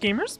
gamers?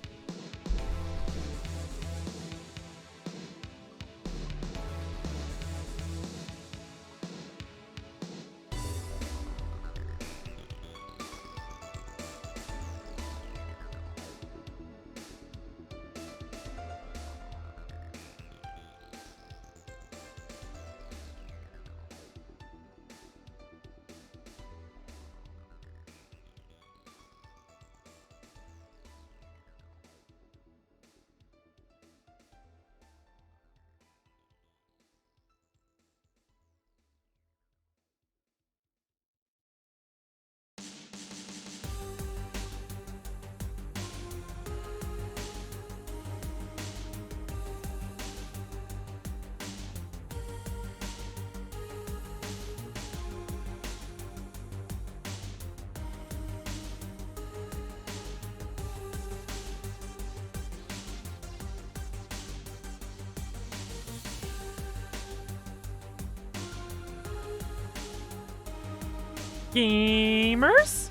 Gamers?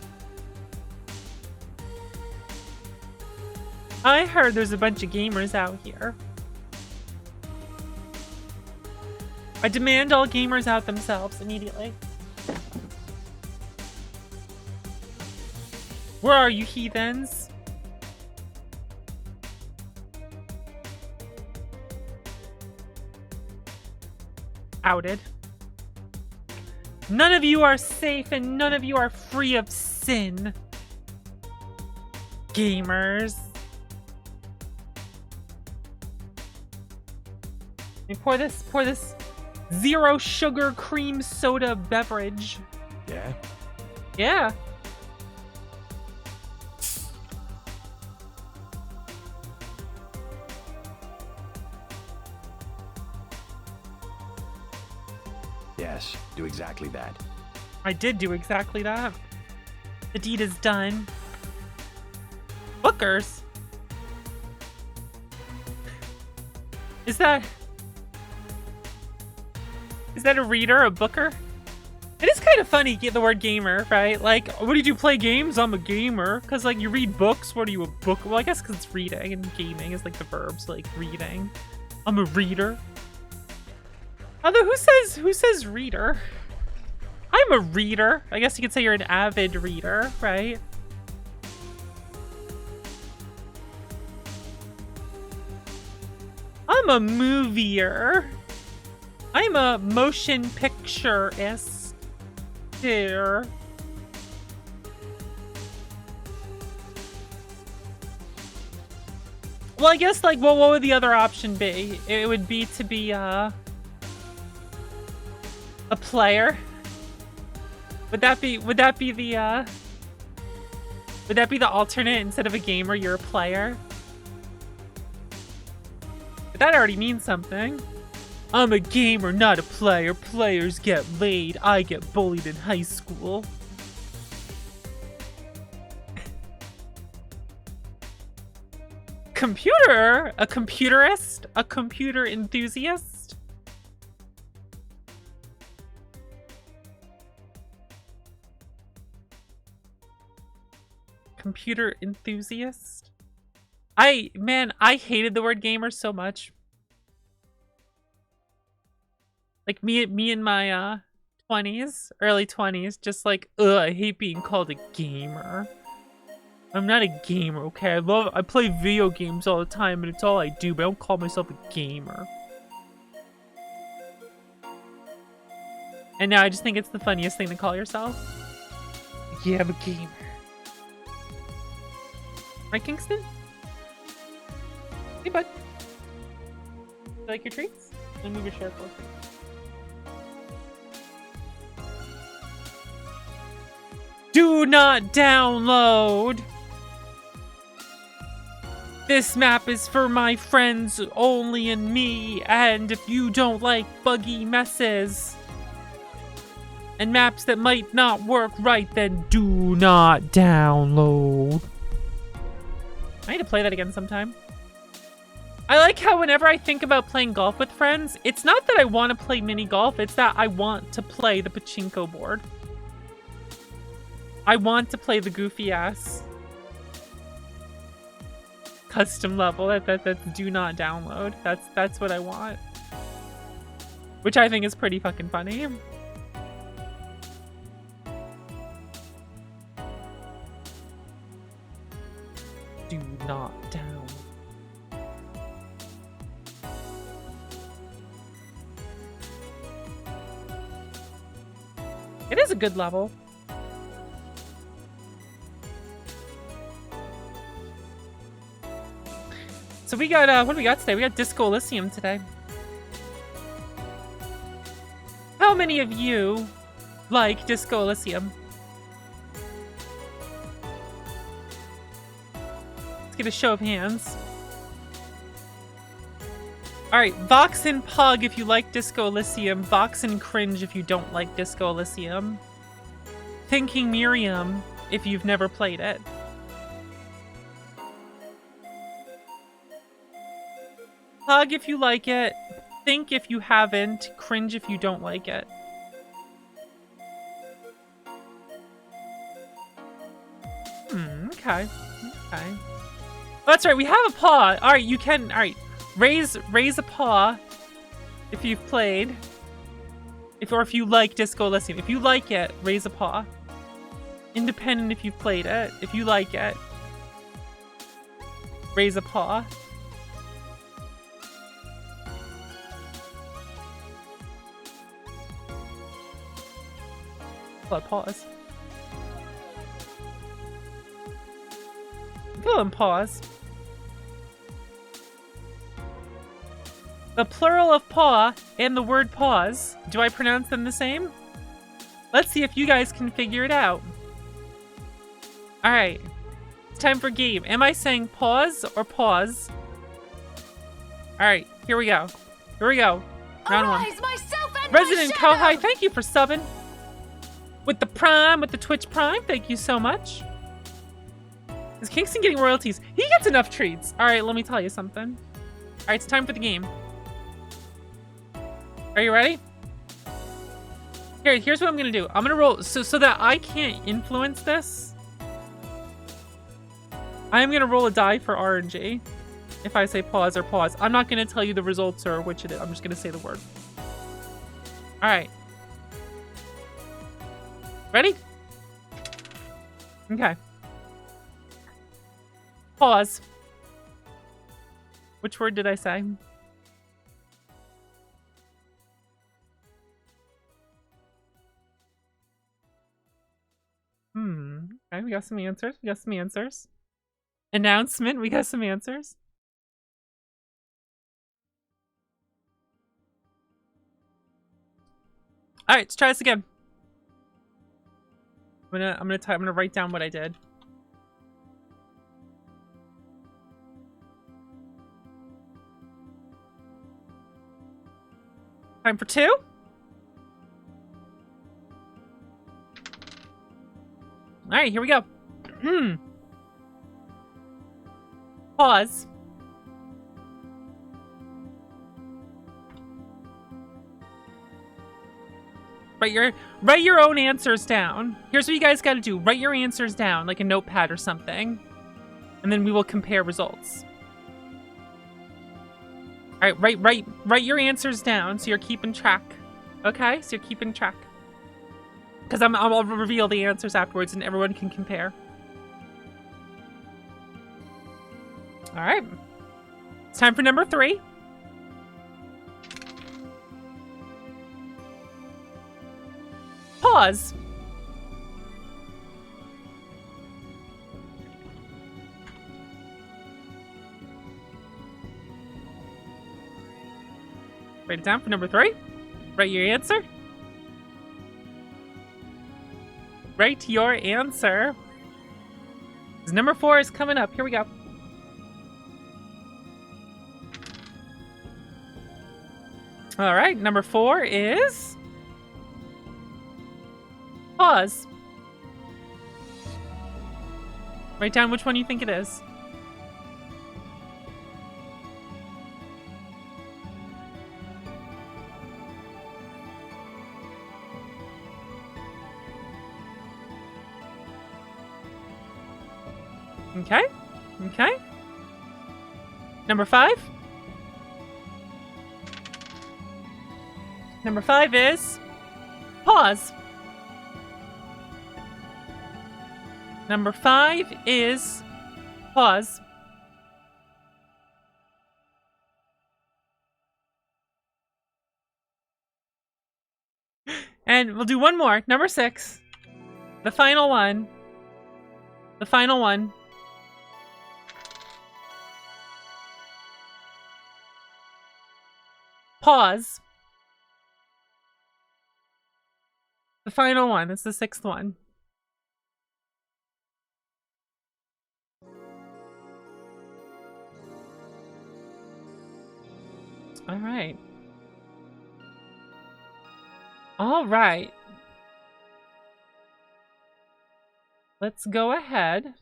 I heard there's a bunch of gamers out here. I demand all gamers out themselves immediately. Where are you, heathens? Outed. None of you are safe and none of you are free of sin. Gamers. Let me pour this zero sugar cream soda beverage. Yeah? Yeah. Yes, do exactly that. I did do exactly that. The deed is done. Bookers? Is that a reader, a booker? It is kind of funny, get the word gamer, right? Like, what did you play games? I'm a gamer. Because, like, you read books. What are you, a book? Well, I guess because it's reading, and gaming is, like, the verbs, like, reading. I'm a reader. Although, who says reader? I'm a reader. I guess you could say you're an avid reader, right? I'm a movier. I'm a motion picture-ist here. Well, I guess, like, well, what would the other option be? It would be to be, a player. Would that be the alternate? Instead of a gamer, you're a player? But that already means something. I'm a gamer, not a player. Players get laid. I get bullied in high school. Computer? A computerist? A computer enthusiast? Computer enthusiast? Man, I hated the word gamer so much. Like me in my 20s, early 20s, just like, ugh, I hate being called a gamer. I'm not a gamer, okay? I play video games all the time and it's all I do, but I don't call myself a gamer. And now I just think it's the funniest thing to call yourself. Yeah, I'm a gamer. Right, Kingston? Hey, bud. You like your treats? Let me move your chair closer. Do not download! This map is for my friends only and me, and if you don't like buggy messes and maps that might not work right, then do not download. I need to play that again sometime. I like how whenever I think about playing golf with friends, it's not that I want to play mini golf, it's that I want to play the pachinko board. I want to play the goofy ass. custom level. That's do not download. That's what I want. Which I think is pretty fucking funny. Do not down. It is a good level. So we got, what do we got today? We got Disco Elysium today. How many of you like Disco Elysium? Let's get a show of hands. Alright, Vox and Pug if you like Disco Elysium. Vox and Cringe if you don't like Disco Elysium. Thinking Miriam if you've never played it. Pug if you like it. Think if you haven't. Cringe if you don't like it. Okay. Okay. Oh, that's right, we have a paw. Alright, you can, alright. Raise a paw if you've played. Or if you like Disco Elysium. If you like it, raise a paw. Independent if you've played it. If you like it, raise a paw. Pause. Go and pause. The plural of paw and the word pause. Do I pronounce them the same? Let's see if you guys can figure it out. Alright. It's time for game. Am I saying pause or pause? Alright, here we go. Here we go. Round one. Resident Cowhigh, thank you for subbing. With the Prime, with the Twitch Prime, thank you so much. Is Kingston getting royalties? He gets enough treats. Alright, let me tell you something. Alright, it's time for the game. Are you ready? Here's what I'm gonna do. I'm gonna roll, so that I can't influence this, I'm gonna roll a die for RNG. If I say pause or pause. I'm not gonna tell you the results or which it is. I'm just gonna say the word. Alright. Ready? Okay. Pause. Which word did I say? Okay, we got some answers. We got some answers. Announcement, we got some answers. Alright, let's try this again. I'm gonna write down what I did. Time for 2. Alright, here we go. Pause. Write your own answers down. Here's what you guys gotta do. Write your answers down, like a notepad or something. And then we will compare results. Alright, write your answers down so you're keeping track. Okay? So you're keeping track. Because I'll reveal the answers afterwards and everyone can compare. Alright. It's time for number 3. Pause. Write it down for number 3. Write your answer. Write your answer. Number 4 is coming up. Here we go. All right, number 4 is pause. Write down which one you think it is. Okay. Okay. Number 5? Number 5 is pause. Number 5 is pause. And we'll do one more. Number 6. The final one. The final one. Pause. The final one. It's the 6th one. All right. All right. Let's go ahead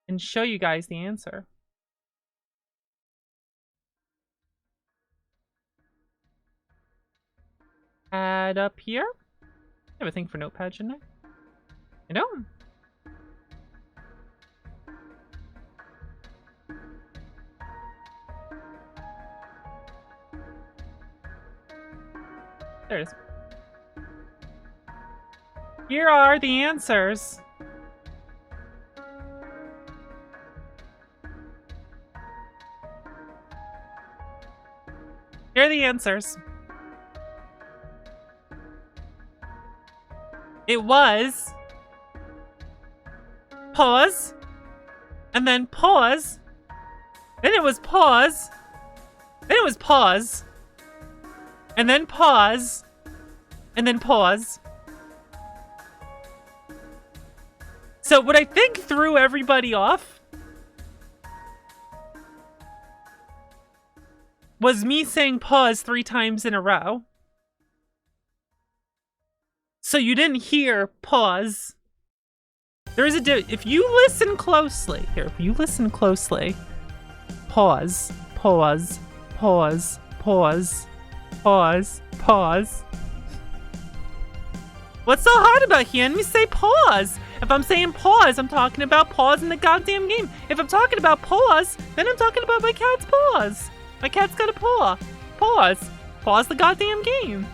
and show you guys the answer. Add up here. I have a thing for Notepad, shouldn't I? I don't. There it is. Here are the answers. Here are the answers. It was pause, and then pause, then it was pause, then it was pause, and then pause, and then pause. So what I think threw everybody off was me saying pause 3 times in a row. So you didn't hear pause. There is a if you listen closely, here, if you listen closely, pause, pause, pause, pause, pause, pause. What's so hard about hearing me say pause? If I'm saying pause, I'm talking about pause in the goddamn game. If I'm talking about pause, then I'm talking about my cat's paws. My cat's got a paw. Pause. Pause the goddamn game.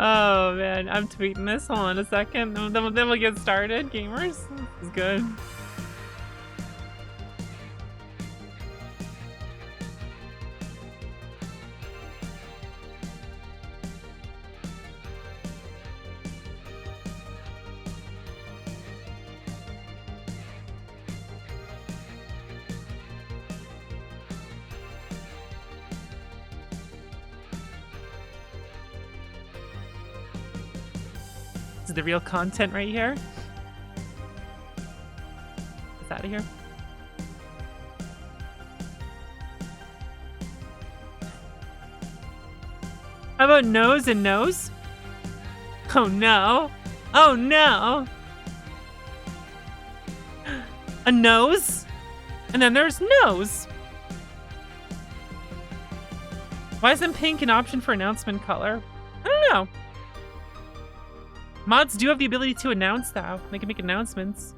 Oh man, I'm tweeting this. Hold on a second. Then we'll get started, gamers. This is good. This is the real content right here. It's out of here. How about nose and nose? Oh no. Oh no. A nose? And then there's nose. Why isn't pink an option for announcement color? I don't know. Mods do have the ability to announce though. They can make announcements.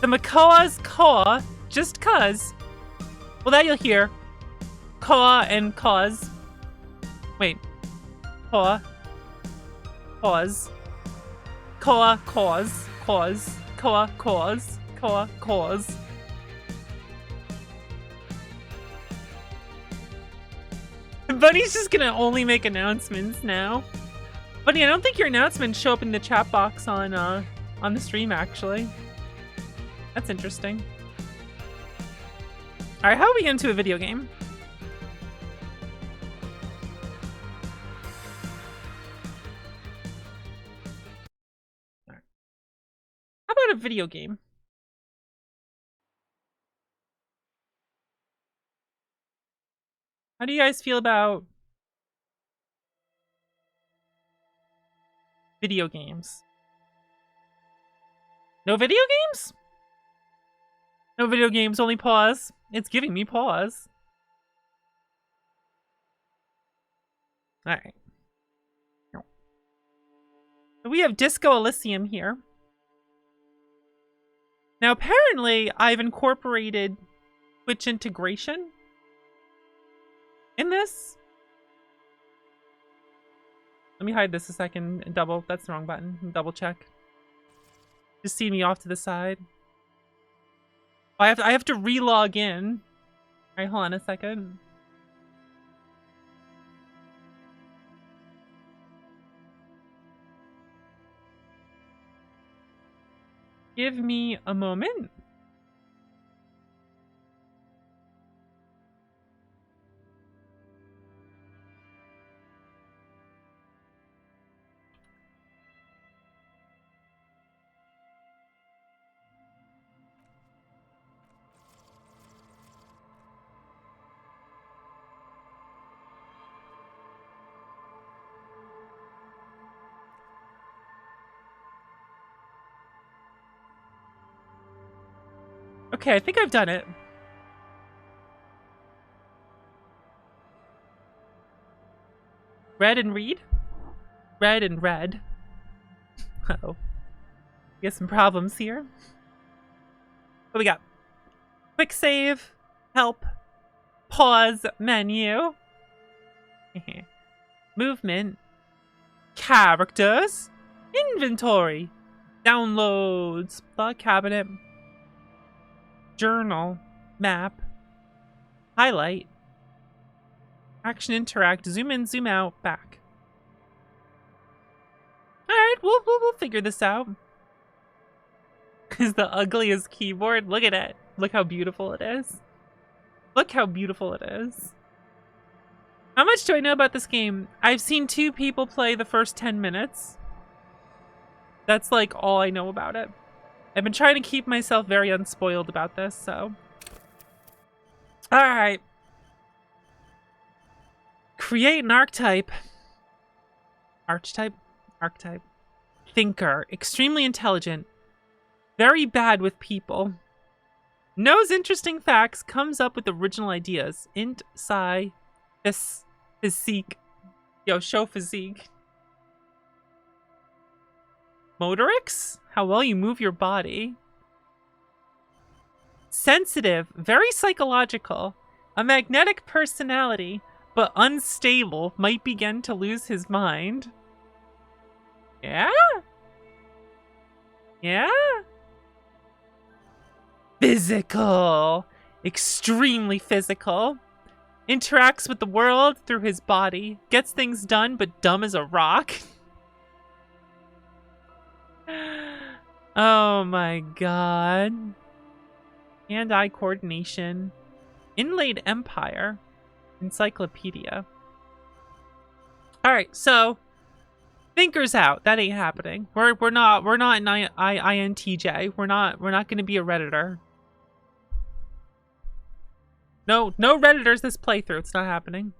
The Makoa's caw, just cuz. Well, that you'll hear. Caw and cause. Wait. Caw. Pause. Caw, cause. Cause. Caw, cause. Caw, cause. Bunny's just gonna only make announcements now. Bunny, I don't think your announcements show up in the chat box on the stream, actually. That's interesting. Alright, how are we into a video game? Right. How about a video game? How do you guys feel about video games? No video games? No video games, only pause. It's giving me pause. Alright. We have Disco Elysium here. Now, apparently, I've incorporated Twitch integration in this. Let me hide this a second and double. That's the wrong button. Double check. Just see me off to the side. I have to re-log in. Alright, hold on a second. Give me a moment. Okay, I think I've done it. Read and read? Read and read. Uh-oh. We got some problems here. What we got? Quick save, help, pause menu, movement, characters, inventory, downloads, thought cabinet, journal, map, highlight, action, interact, zoom in, zoom out, back. All right, we'll figure this out. Is the ugliest keyboard? Look at it. Look how beautiful it is. Look how beautiful it is. How much do I know about this game? I've seen 2 people play the first 10 minutes. That's like all I know about it. I've been trying to keep myself very unspoiled about this, so. Alright. Create an archetype. Archetype? Archetype. Thinker. Extremely intelligent. Very bad with people. Knows interesting facts. Comes up with original ideas. Int, psi, physique. Yo, show physique. Motorics? How well you move your body. Sensitive. Very psychological. A magnetic personality, but unstable. Might begin to lose his mind. Yeah? Yeah? Physical. Extremely physical. Interacts with the world through his body. Gets things done, but dumb as a rock. Oh my god. Hand-eye coordination. Inlaid empire. Encyclopedia. Alright, so Thinker's out. That ain't happening. We're not an INTJ. We're not gonna be a Redditor. No Redditors this playthrough. It's not happening.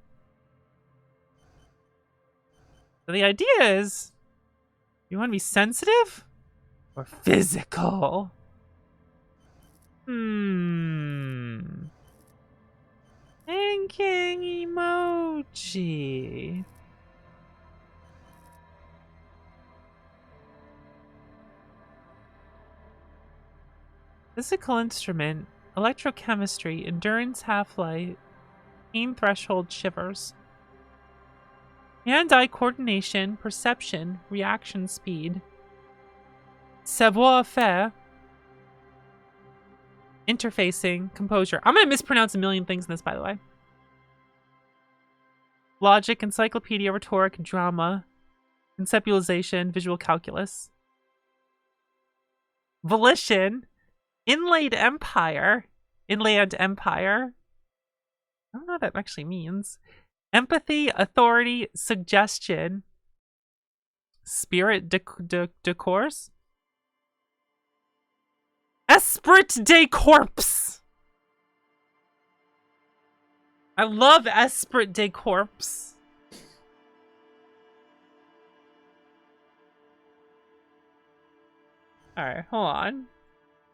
So the idea is, you want to be sensitive or physical? Thinking emoji. Physical instrument. Electrochemistry, endurance, half-life, pain threshold, shivers. Hand-eye coordination, perception, reaction speed. Savoir-faire. Interfacing, composure. I'm going to mispronounce a million things in this, by the way. Logic, encyclopedia, rhetoric, drama, conceptualization, visual calculus. Volition. Inlaid empire. Inland empire. I don't know what that actually means. Empathy, authority, suggestion. Spirit de course. Esprit de corps. I love Esprit de Corpse. Alright, hold on.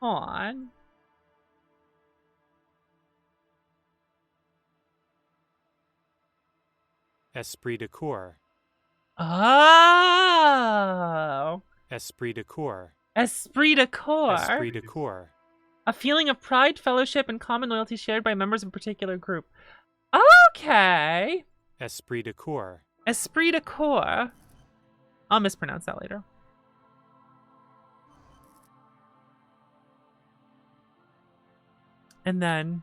Hold on. Esprit de corps. Oh. Esprit de corps. Esprit de corps. Esprit de corps. A feeling of pride, fellowship, and common loyalty shared by members of a particular group. Okay. Esprit de corps. Esprit de corps. I'll mispronounce that later. And then...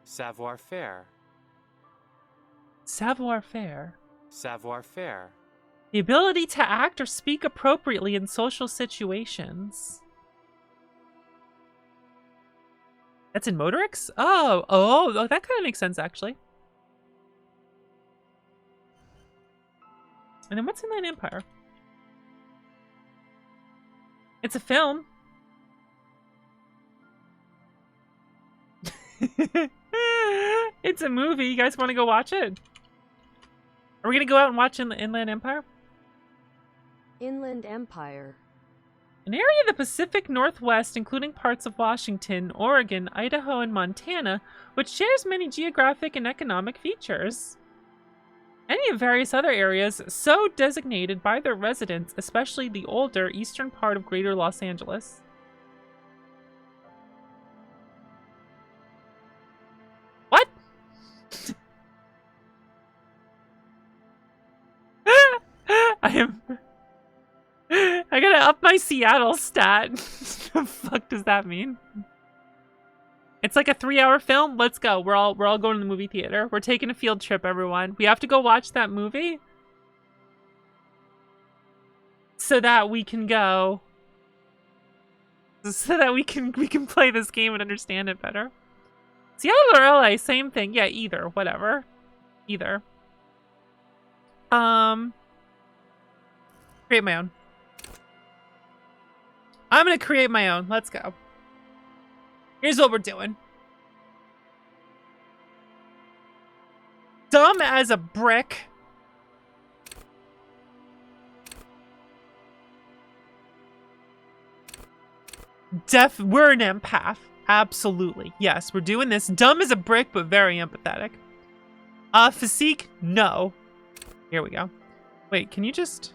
Savoir-faire. Savoir-faire. Savoir-faire. The ability to act or speak appropriately in social situations. That's in Motorix? Oh, that kind of makes sense, actually. And then what's Inland Empire? It's a film. It's a movie. You guys want to go watch it? Are we going to go out and watch Inland Empire? Inland Empire. An area of the Pacific Northwest, including parts of Washington, Oregon, Idaho, and Montana, which shares many geographic and economic features. Any of various other areas so designated by their residents, especially the older eastern part of Greater Los Angeles. What? I gotta up my Seattle stat. The fuck does that mean? It's like a 3-hour film. Let's go. We're all going to the movie theater. We're taking a field trip, everyone. We have to go watch that movie so that we can go. So that we can play this game and understand it better. Seattle or LA, same thing. Yeah, either. Whatever. Either. Create my own. I'm gonna create my own. Let's go. Here's what we're doing. Dumb as a brick. We're an empath. Absolutely. Yes, we're doing this. Dumb as a brick, but very empathetic. Physique? No. Here we go. Wait, can you just...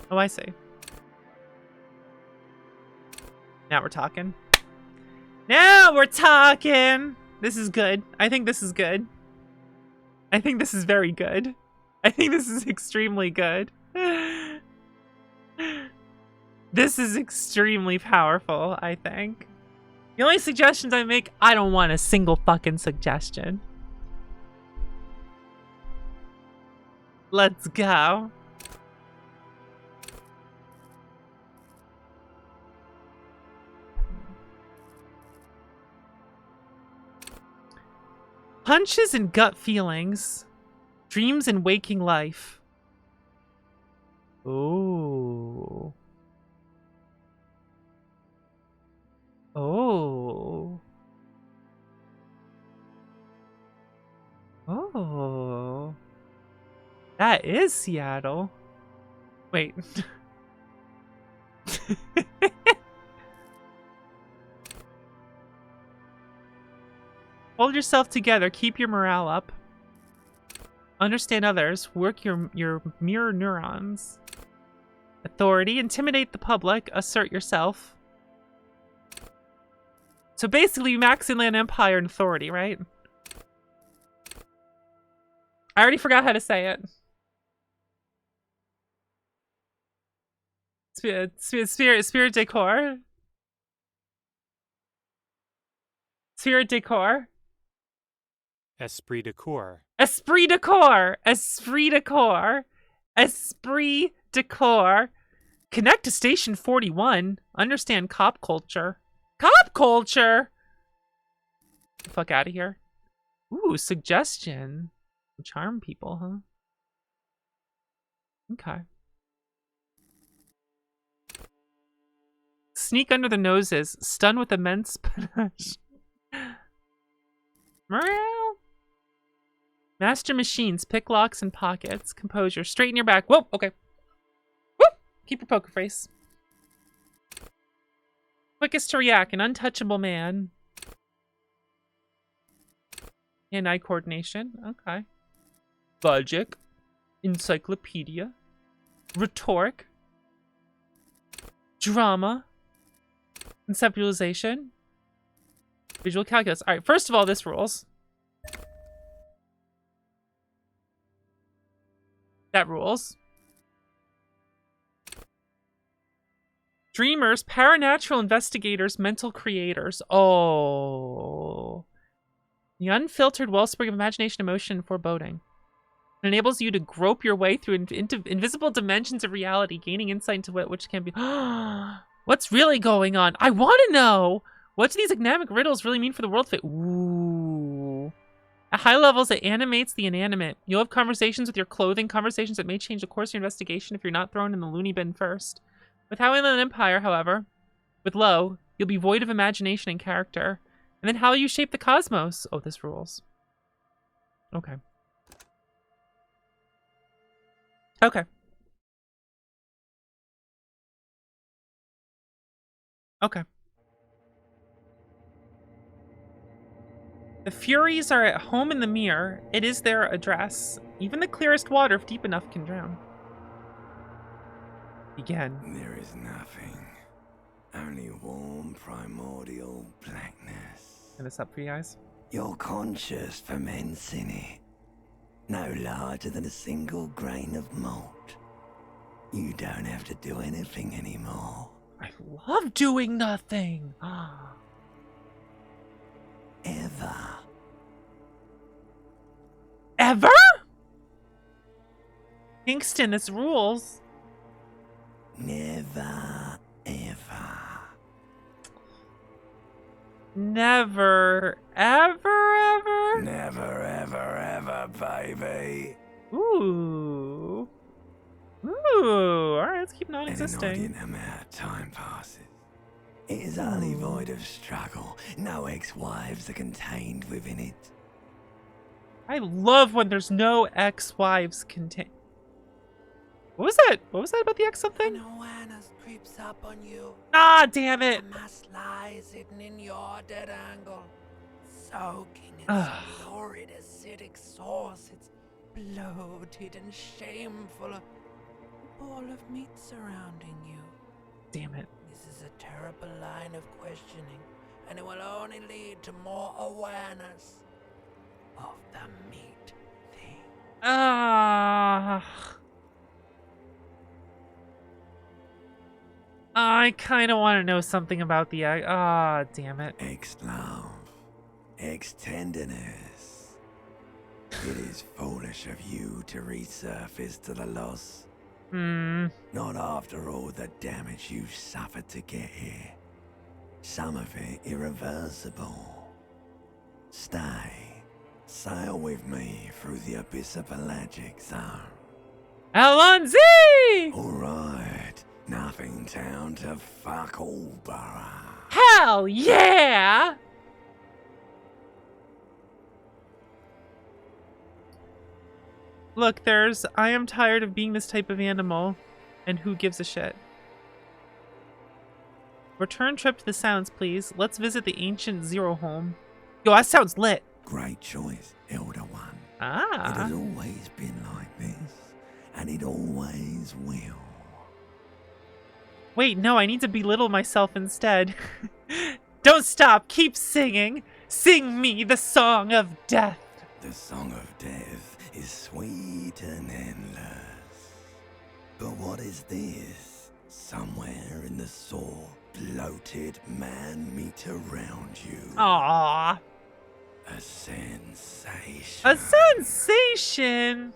Oh, I see. Now we're talking. Now we're talking! This is good. I think this is good. I think this is very good. I think this is extremely good. This is extremely powerful, I think. The only suggestions I make, I don't want a single fucking suggestion. Let's go. Hunches and gut feelings. Dreams and waking life. Ooh. Oh. Oh. That is Seattle. Wait. Hold yourself together. Keep your morale up. Understand others. Work your mirror neurons. Authority. Intimidate the public. Assert yourself. So basically, you max Inland Empire and authority, right? I already forgot how to say it. Spirit decor. Spirit decor. Esprit de corps. Esprit de corps. Esprit de corps. Esprit de corps. Connect to Station 41. Understand cop culture. Cop culture? Get the fuck out of here. Ooh, suggestion. Charm people, huh? Okay. Sneak under the noses. Stun with immense panache. Meow. Master machines. Pick locks and pockets. Composure. Straighten your back. Whoa, okay. Whoop! Keep your poker face. Quickest to react. An untouchable man. Hand-eye coordination. Okay. Logic. Encyclopedia. Rhetoric. Drama. Conceptualization. Visual calculus. All right, first of all, this rules. That rules. Dreamers, paranatural investigators, mental creators. Oh. The unfiltered wellspring of imagination, emotion, and foreboding. It enables you to grope your way through into invisible dimensions of reality, gaining insight into which can be... What's really going on? I want to know! What do these enigmatic riddles really mean for the world? Ooh. At high levels, it animates the inanimate. You'll have conversations with your clothing, conversations that may change the course of your investigation if you're not thrown in the loony bin first. With Inland Empire, however, with low, you'll be void of imagination and character. And then how will you shape the cosmos? Oh, this rules. Okay. Okay. Okay. The Furies are at home in the mirror. It is their address. Even the clearest water, if deep enough, can drown. Begin. There is nothing. Only warm, primordial blackness. Get this up for you guys. You're conscious ferments in it. No larger than a single grain of malt. You don't have to do anything anymore. I love doing nothing. Ever. Ever? Kingston, this rules. Never, ever. Never, ever. Never, ever, ever, baby. Ooh. Ooh. Alright, let's keep An non-existing. inordinate amount of time passes. It is only void of struggle. No ex-wives are contained within it. I love when there's no ex-wives contained. What was that? What was that about the ex something? awareness creeps up on you. Ah, damn it. Mass lies hidden in your dead angle. Soaking in Ugh. some lurid acidic sauce. It's bloated and shameful. A ball of meat surrounding you. Damn it. This is a terrible line of questioning, and it will only lead to more awareness of the meat thing. Ah. I kind of want to know something about the egg. Ah, damn it. Ex-love, ex-tenderness. It is foolish of you to resurface to the loss. Not after all the damage you've suffered to get here. Some of it irreversible. Stay. Sail with me through the abyss of pelagic zone. Alonzi! Alright. Nothing town to fuck all borough. Hell yeah! Look, there's I am tired of being this type of animal, and who gives a shit? Return trip to the Sounds, please. Let's visit the ancient Zero home. Yo, that sounds lit. Great choice, Elder One. It Ah. has always been like this, and it always will. Wait, no, I need to belittle myself instead. Don't stop, keep singing. Sing me the song of death. The song of death is sweet and endless. But what is this? Somewhere in the sore, bloated man meat around you. Aww. A sensation. A sensation.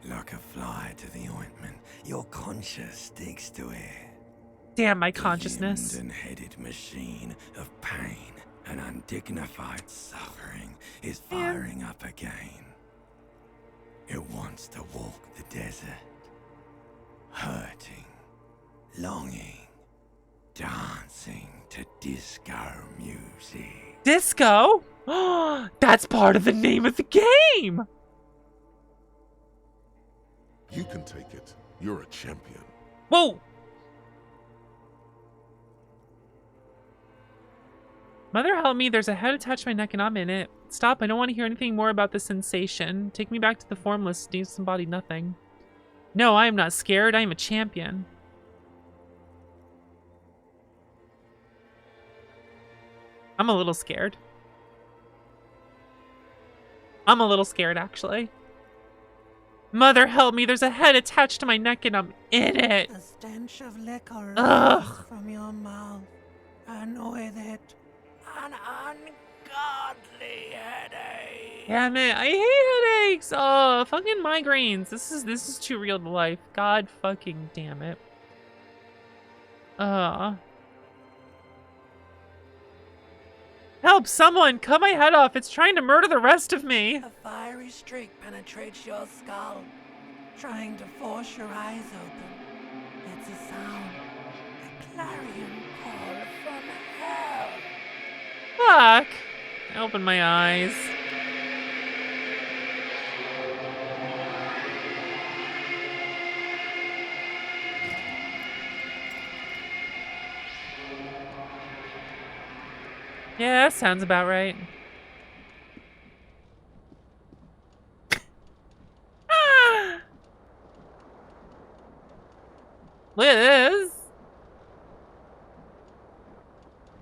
Like a fly to the ointment, your conscience sticks to it. Damn my The consciousness. limbed and headed machine of pain and undignified suffering is firing up again. It wants to walk the desert, hurting, longing, dancing to disco music. Disco? That's part of the name of the game! You can take it. You're a champion. Whoa! Mother help me, there's a head attached to my neck and I'm in it. Stop, I don't want to hear anything more about this sensation. Take me back to the formless, disembodied nothing. No, I am not scared, I am a champion. I'm a little scared. I'm a little scared, actually. Mother help me, there's a head attached to my neck and I'm in it. The stench of liquor Ugh. rises from your mouth, and with it, an ungodly headache. Damn it, I hate headaches. Oh, fucking migraines. This is too real to life. God fucking damn it. Help, someone, cut my head off. It's trying to murder the rest of me. A fiery streak penetrates your skull, trying to force your eyes open. It's a sound, a clarion call from hell. Fuck. I opened my eyes. Yeah, sounds about right. Look at this.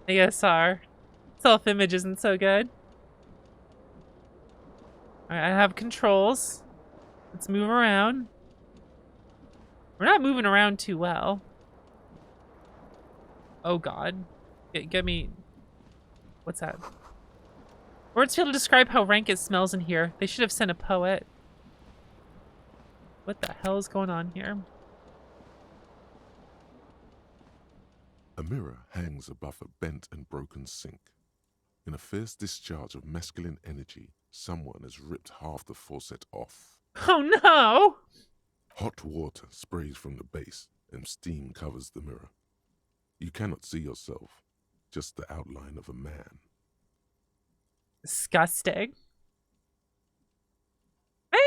I guess our self-image isn't so good. Alright, I have controls. Let's move around. We're not moving around too well. Oh god. Get me... What's that? Words fail to describe how rank it smells in here. They should have sent a poet. What the hell is going on here? A mirror hangs above a bent and broken sink. In a fierce discharge of masculine energy, someone has ripped half the faucet off. Oh no! Hot water sprays from the base and steam covers the mirror. You cannot see yourself, just the outline of a man. Disgusting. Man!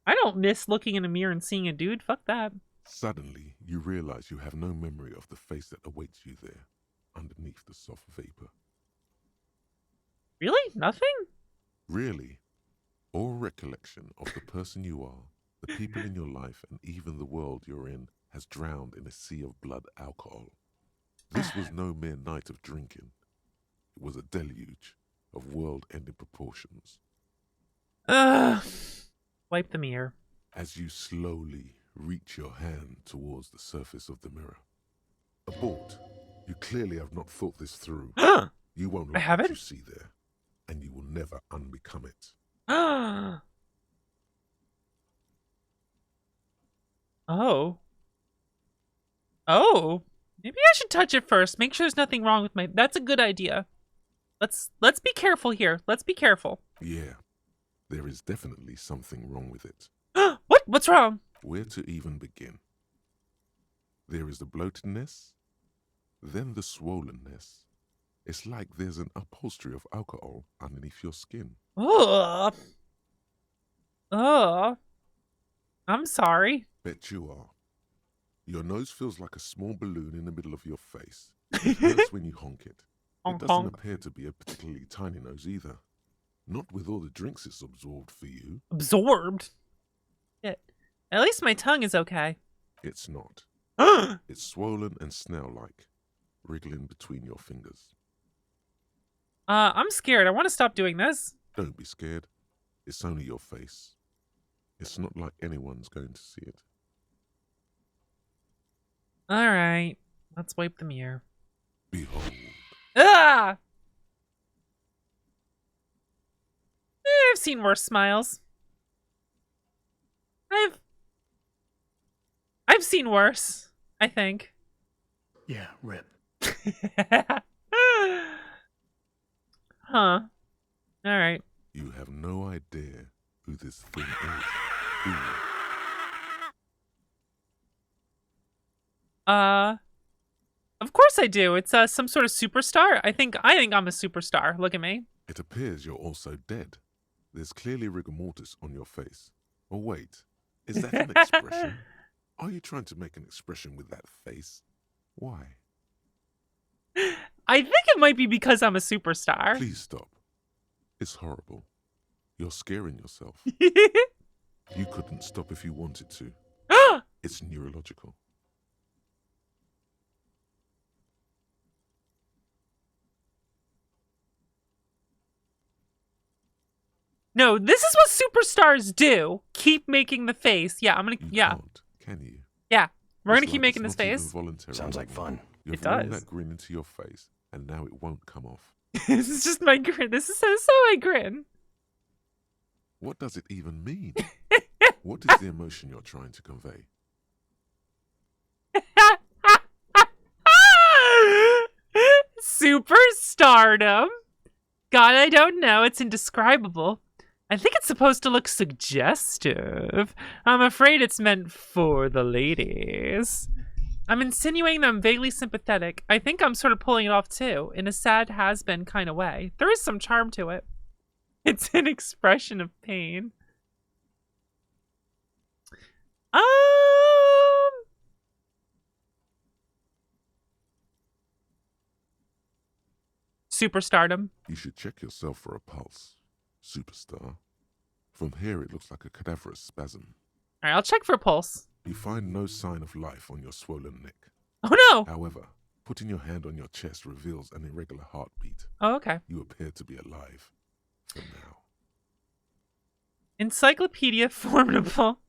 I don't miss looking in a mirror and seeing a dude. Fuck that. Suddenly, you realize you have no memory of the face that awaits you there, underneath the soft vapor. Really? Nothing? Really, all recollection of the person you are, the people in your life, and even the world you're in has drowned in a sea of blood alcohol. This was no mere night of drinking. It was a deluge of world-ending proportions. Ugh. Wipe the mirror. As you slowly reach your hand towards the surface of the mirror. Abort. You clearly have not thought this through. You won't like what you see there, and you will never unbecome it. Oh. Oh. Maybe I should touch it first. Make sure there's nothing wrong with my... That's a good idea. Let's be careful here. Let's be careful. Yeah. There is definitely something wrong with it. What? What's wrong? Where to even begin? There is the bloatedness, then the swollenness. It's like there's an upholstery of alcohol underneath your skin. Ugh. Ugh. I'm sorry. Bet you are. Your nose feels like a small balloon in the middle of your face. It hurts when you honk it. It doesn't appear to be a particularly tiny nose either. Not with all the drinks it's absorbed for you. Absorbed? Shit. At least my tongue is okay. It's not. It's swollen and snail-like, wriggling between your fingers. I'm scared. I want to stop doing this. Don't be scared. It's only your face. It's not like anyone's going to see it. Alright. Let's wipe the mirror. Behold. Ah! I've seen worse smiles. I've seen worse, I think. Yeah, rip. Huh. Alright. You have no idea who this thing is, do you? Of course I do. It's some sort of superstar. I think I'm a superstar. Look at me. It appears you're also dead. There's clearly rigor mortis on your face. Oh wait, is that an expression? Are you trying to make an expression with that face? Why? I think it might be because I'm a superstar. Please stop. It's horrible. You're scaring yourself. You couldn't stop if you wanted to. It's neurological. No, this is what superstars do. Keep making the face. Yeah, I'm gonna. You yeah. can't, can you? Yeah, we're It's gonna keep like making it's this not even face. voluntary Sounds like anymore. fun. You've It does. rolled that grin into your face, and now it won't come off. This is just my grin. This is so I grin. What does it even mean? What is the emotion you're trying to convey? Superstardom. God, I don't know. It's indescribable. I think it's supposed to look suggestive. I'm afraid it's meant for the ladies. I'm insinuating that I'm vaguely sympathetic. I think I'm sort of pulling it off too, in a sad has-been kind of way. There is some charm to it. It's an expression of pain. Superstardom. You should check yourself for a pulse, superstar. From here, it looks like a cadaverous spasm. All right, I'll check for a pulse. You find no sign of life on your swollen neck. Oh no! However, putting your hand on your chest reveals an irregular heartbeat. Oh, okay. You appear to be alive. For now. Encyclopedia formidable.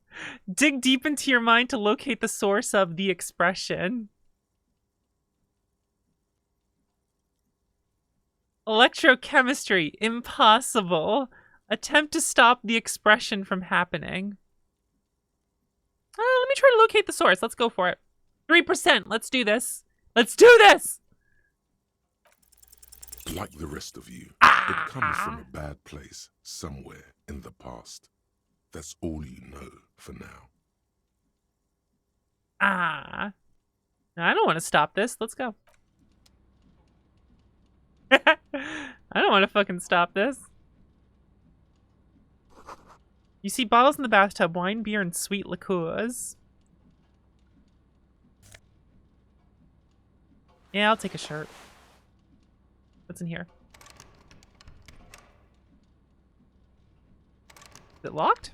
Dig deep into your mind to locate the source of the expression. Electrochemistry. Impossible. Attempt to stop the expression from happening. Let me try to locate the source. Let's go for it. 3%. Let's do this. Let's do this! Like the rest of you, it comes from a bad place somewhere in the past. That's all you know for now. I don't want to stop this. Let's go. I don't want to fucking stop this. You see bottles in the bathtub, wine, beer, and sweet liqueurs. Yeah, I'll take a shirt. What's in here? Is it locked?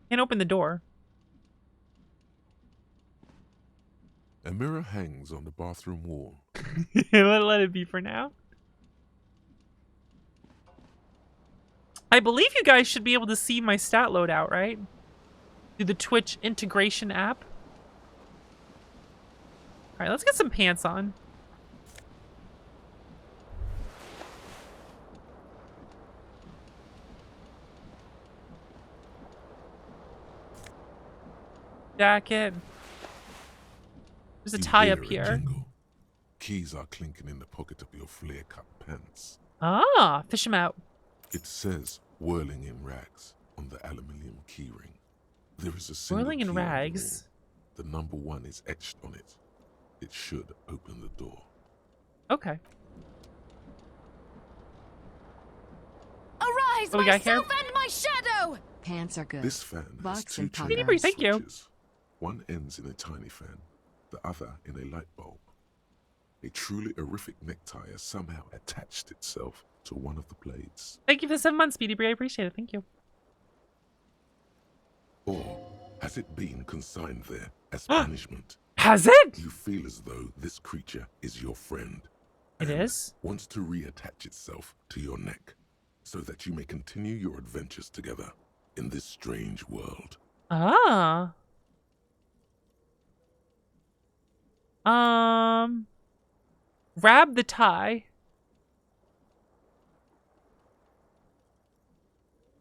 Can't open the door. A mirror hangs on the bathroom wall. We'll let it be for now. I believe you guys should be able to see my stat loadout, right? Through the Twitch integration app. Alright, let's get some pants on. Jacket. There's a You tie up hear a here. jingle. Keys are clinking in the pocket of your flare-cut pants. Ah, fish him out. It says "whirling in rags" on the aluminium keyring. There is a single Whirling in key on the rags. ring. The number 1 is etched on it. It should open the door. Okay. Arise, What we got here? myself and my shadow! Pants are good. This fan has Box 2 and chambers condoms. Thank you. switches. One ends in a tiny fan, the other in a light bulb. A truly horrific necktie has somehow attached itself to one of the blades. Thank you for the 7 months, Speedy Brie. I appreciate it. Thank you. Or has it been consigned there as punishment? Has it? You feel as though this creature is your friend. It and is? Wants to reattach itself to your neck so that you may continue your adventures together in this strange world. Ah. Grab the tie.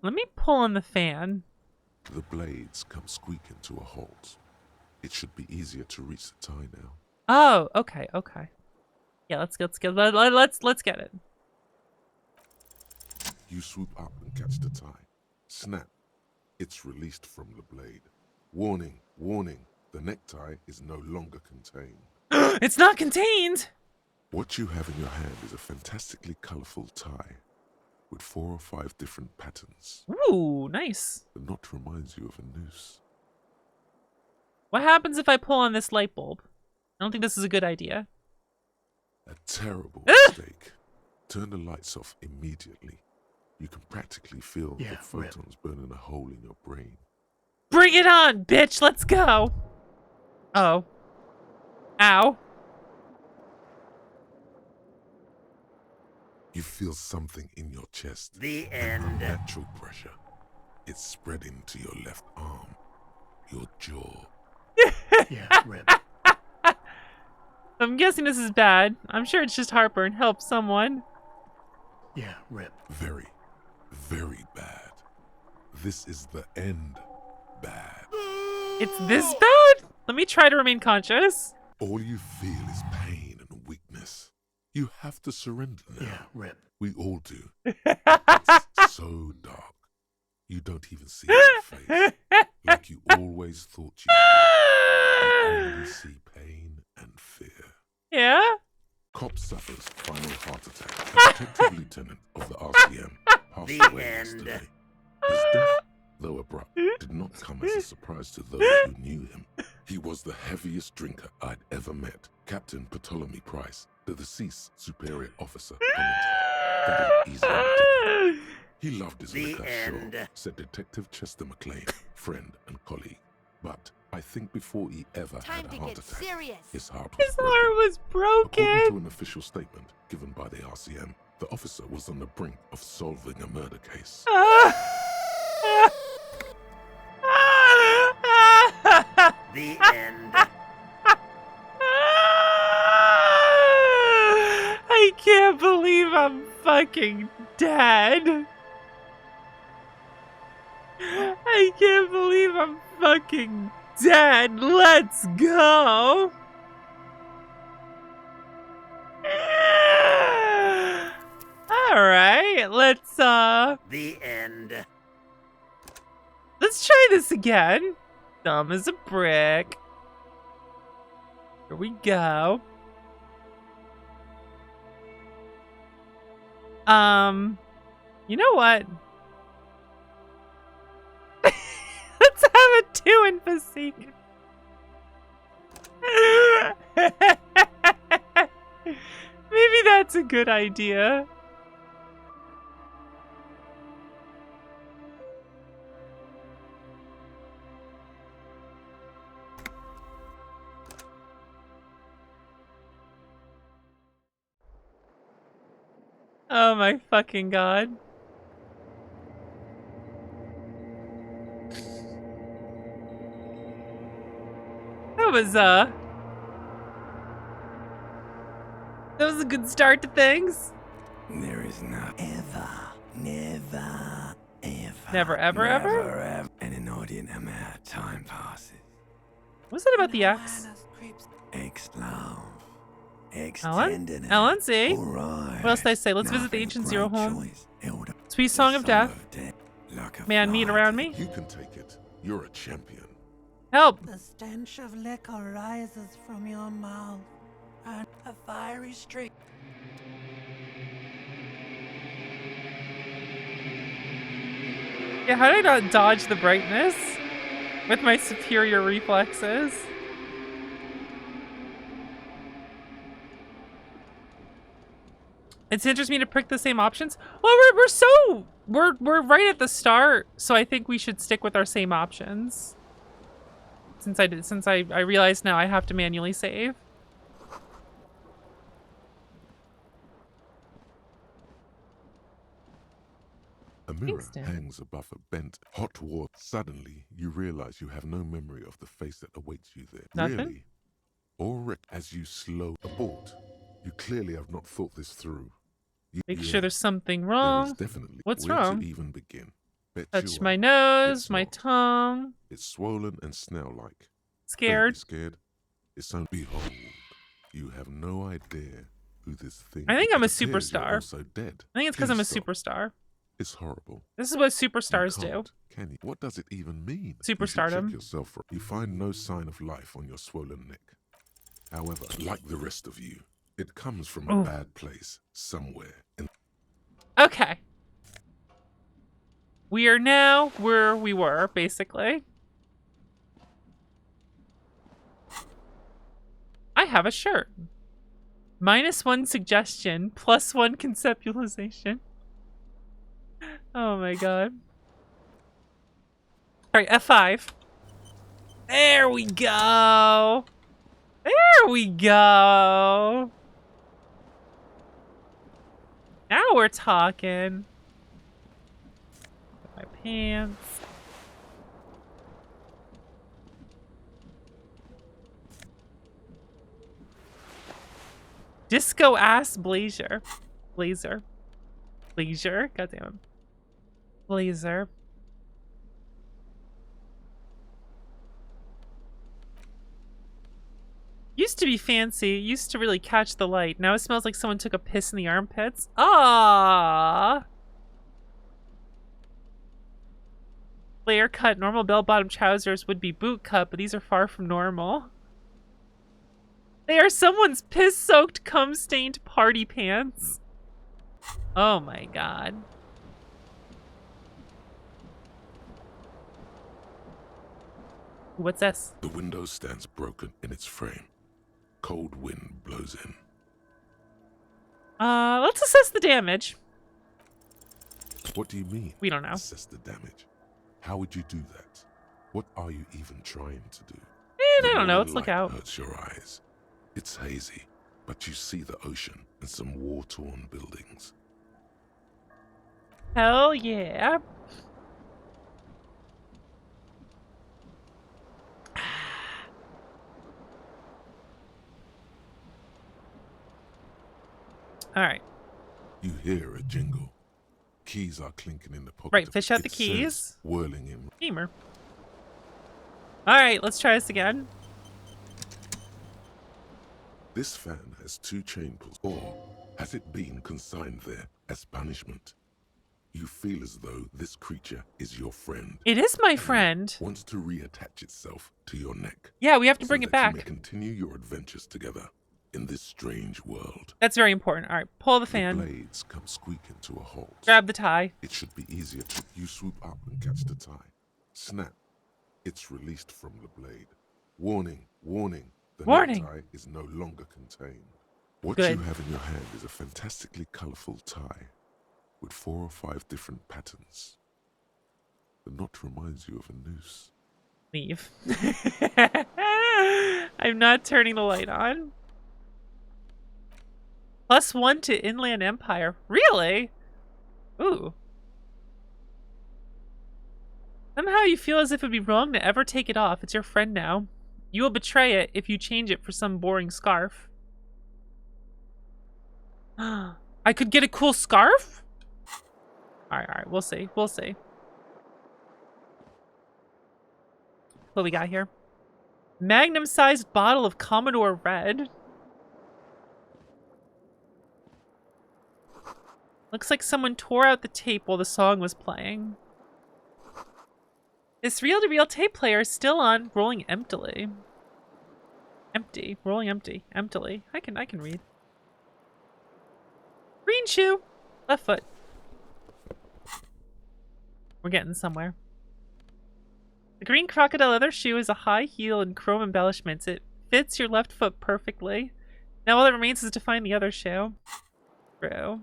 Let me pull on the fan. The blades come squeaking to a halt. It should be easier to reach the tie now. Oh, okay, okay. Yeah, let's get it. You You swoop up and catch the tie. Snap. It's released from the blade. Warning, warning. The necktie is no longer contained. It's not contained! What you have in your hand is a fantastically colorful tie with 4 or 5 different patterns. Ooh, nice. The knot reminds you of a noose. What happens if I pull on this light bulb? I don't think this is a good idea. A terrible mistake. Turn the lights off immediately. You can practically feel the photons burning a hole in your brain. Bring it on, bitch! Let's go! Oh. Ow. You feel something in your chest. The end. Natural pressure. It's spreading to your left arm. Your jaw. Yeah, rip. I'm guessing this is bad. I'm sure it's just heartburn. Help someone. Yeah, rip. Very, very bad. This is the end. Bad. It's this bad? Let me try to remain conscious. All you feel is pain and weakness. You have to surrender now. Yeah, rip. We all do. It's so dark. You don't even see your face. Like you always thought you would. You only see pain and fear. Yeah? Cop suffers final heart attack. A detective lieutenant of the RCM passed away yesterday. His death, though abrupt, did not come as a surprise to those who knew him. He was the heaviest drinker I'd ever met. Captain Ptolemy Price, the deceased superior officer, commented that an easy undertaking. He loved his liquor, sure, said Detective Chester McLean, friend and colleague. But I think before he ever had a heart attack, his heart was broken. According to an official statement given by the RCM, the officer was on the brink of solving a murder case. The end. I can't believe I'm fucking dead. I can't believe I'm fucking dead. Let's go. All right, let's The end. let's try this again. Dumb as a brick. Here we go. You know what? Let's have a 2 in physique. Maybe that's a good idea. Oh my fucking god. That was a good start to things. There is not ever, never, ever. Never, ever, ever? Ever. An inordinate amount of time passes. What's that about the X? Ex-love. Ellen? Ellen, see? Right. What else did I say? Let's visit the Nothing ancient zero great home. choice. Elder. Sweet song of death. Like a May I meet fly around to me? You can take it. You're a champion. Help! The stench of liquor rises from your mouth, and a fiery streak. Yeah, how did I not dodge the brightness? With my superior reflexes. It interests me to pick the same options. Well, we're right at the start, so I think we should stick with our same options. Since I realize now I have to manually save. A mirror Thanks, Dan. hangs above a bent, hot water. Suddenly, you realize you have no memory of the face that awaits you there. Nothing? Really? Or as you slow abort, you clearly have not thought this through. Make sure there's something There wrong. is definitely. What's where wrong? to even begin? Bet Touch you my are. nose, It's my not. tongue. It's swollen and snail-like. Don't Scared. be scared. It's only behold. You have no idea who this thing. I think I'm a It appears you're superstar. Also dead. I think it's because I'm a Please stop. superstar. It's horrible. This is what You superstars do. can't, can you? What does it even mean? Superstardom. You should check yourself for. You find no sign of life on your swollen neck. However, like the rest of you, it comes from a bad place somewhere. Okay. We are now where we were, basically. I have a shirt. -1 suggestion, +1 conceptualization. Oh my god. Alright, F5. There we go. There we go. Now we're talking. My pants. Disco ass blazer. Blazer. Goddamn. Blazer. Used to be fancy. Used to really catch the light. Now it smells like someone took a piss in the armpits. Ah. Flare cut. Normal bell-bottom trousers would be boot cut, but these are far from normal. They are someone's piss-soaked, cum-stained party pants. Oh my god. What's this? The window stands broken in its frame. Cold wind blows in. Let's assess the damage. What do you mean? We don't know. Assess the damage. How would you do that? What are you even trying to do? I don't know. Let's look out. Hurts your eyes. It's hazy, but you see the ocean and some war-torn buildings. Hell yeah. All right. You hear a jingle. Keys are clinking in the pocket. Right, fish out the keys. Says, whirling in. Gamer. All right, let's try this again. This fan has 2 chain pulls, or has it been consigned there as punishment? You feel as though this creature is your friend. It is my friend. Wants to reattach itself to your neck. Yeah, we have to bring so it that back. You may continue your adventures together in this strange world. That's very important. All right, pull the fan. The blades come squeaking to a halt. Grab the tie. It should be easier to you swoop up and catch the tie. Snap. It's released from the blade. Warning, warning. The necktie is no longer contained. What you have in your hand is a fantastically colorful tie with 4 or 5 different patterns. The knot reminds you of a noose. Leave. I'm not turning the light on. +1 to Inland Empire. Really? Ooh. Somehow you feel as if it would be wrong to ever take it off. It's your friend now. You will betray it if you change it for some boring scarf. I could get a cool scarf? Alright, we'll see. We'll see. What we got here? Magnum-sized bottle of Commodore Red. Looks like someone tore out the tape while the song was playing. This reel-to-reel tape player is still on, rolling emptily. Empty. Rolling empty. Emptily. I can read. Green shoe. Left foot. We're getting somewhere. The green crocodile leather shoe is a high heel and chrome embellishments. It fits your left foot perfectly. Now all that remains is to find the other shoe. True.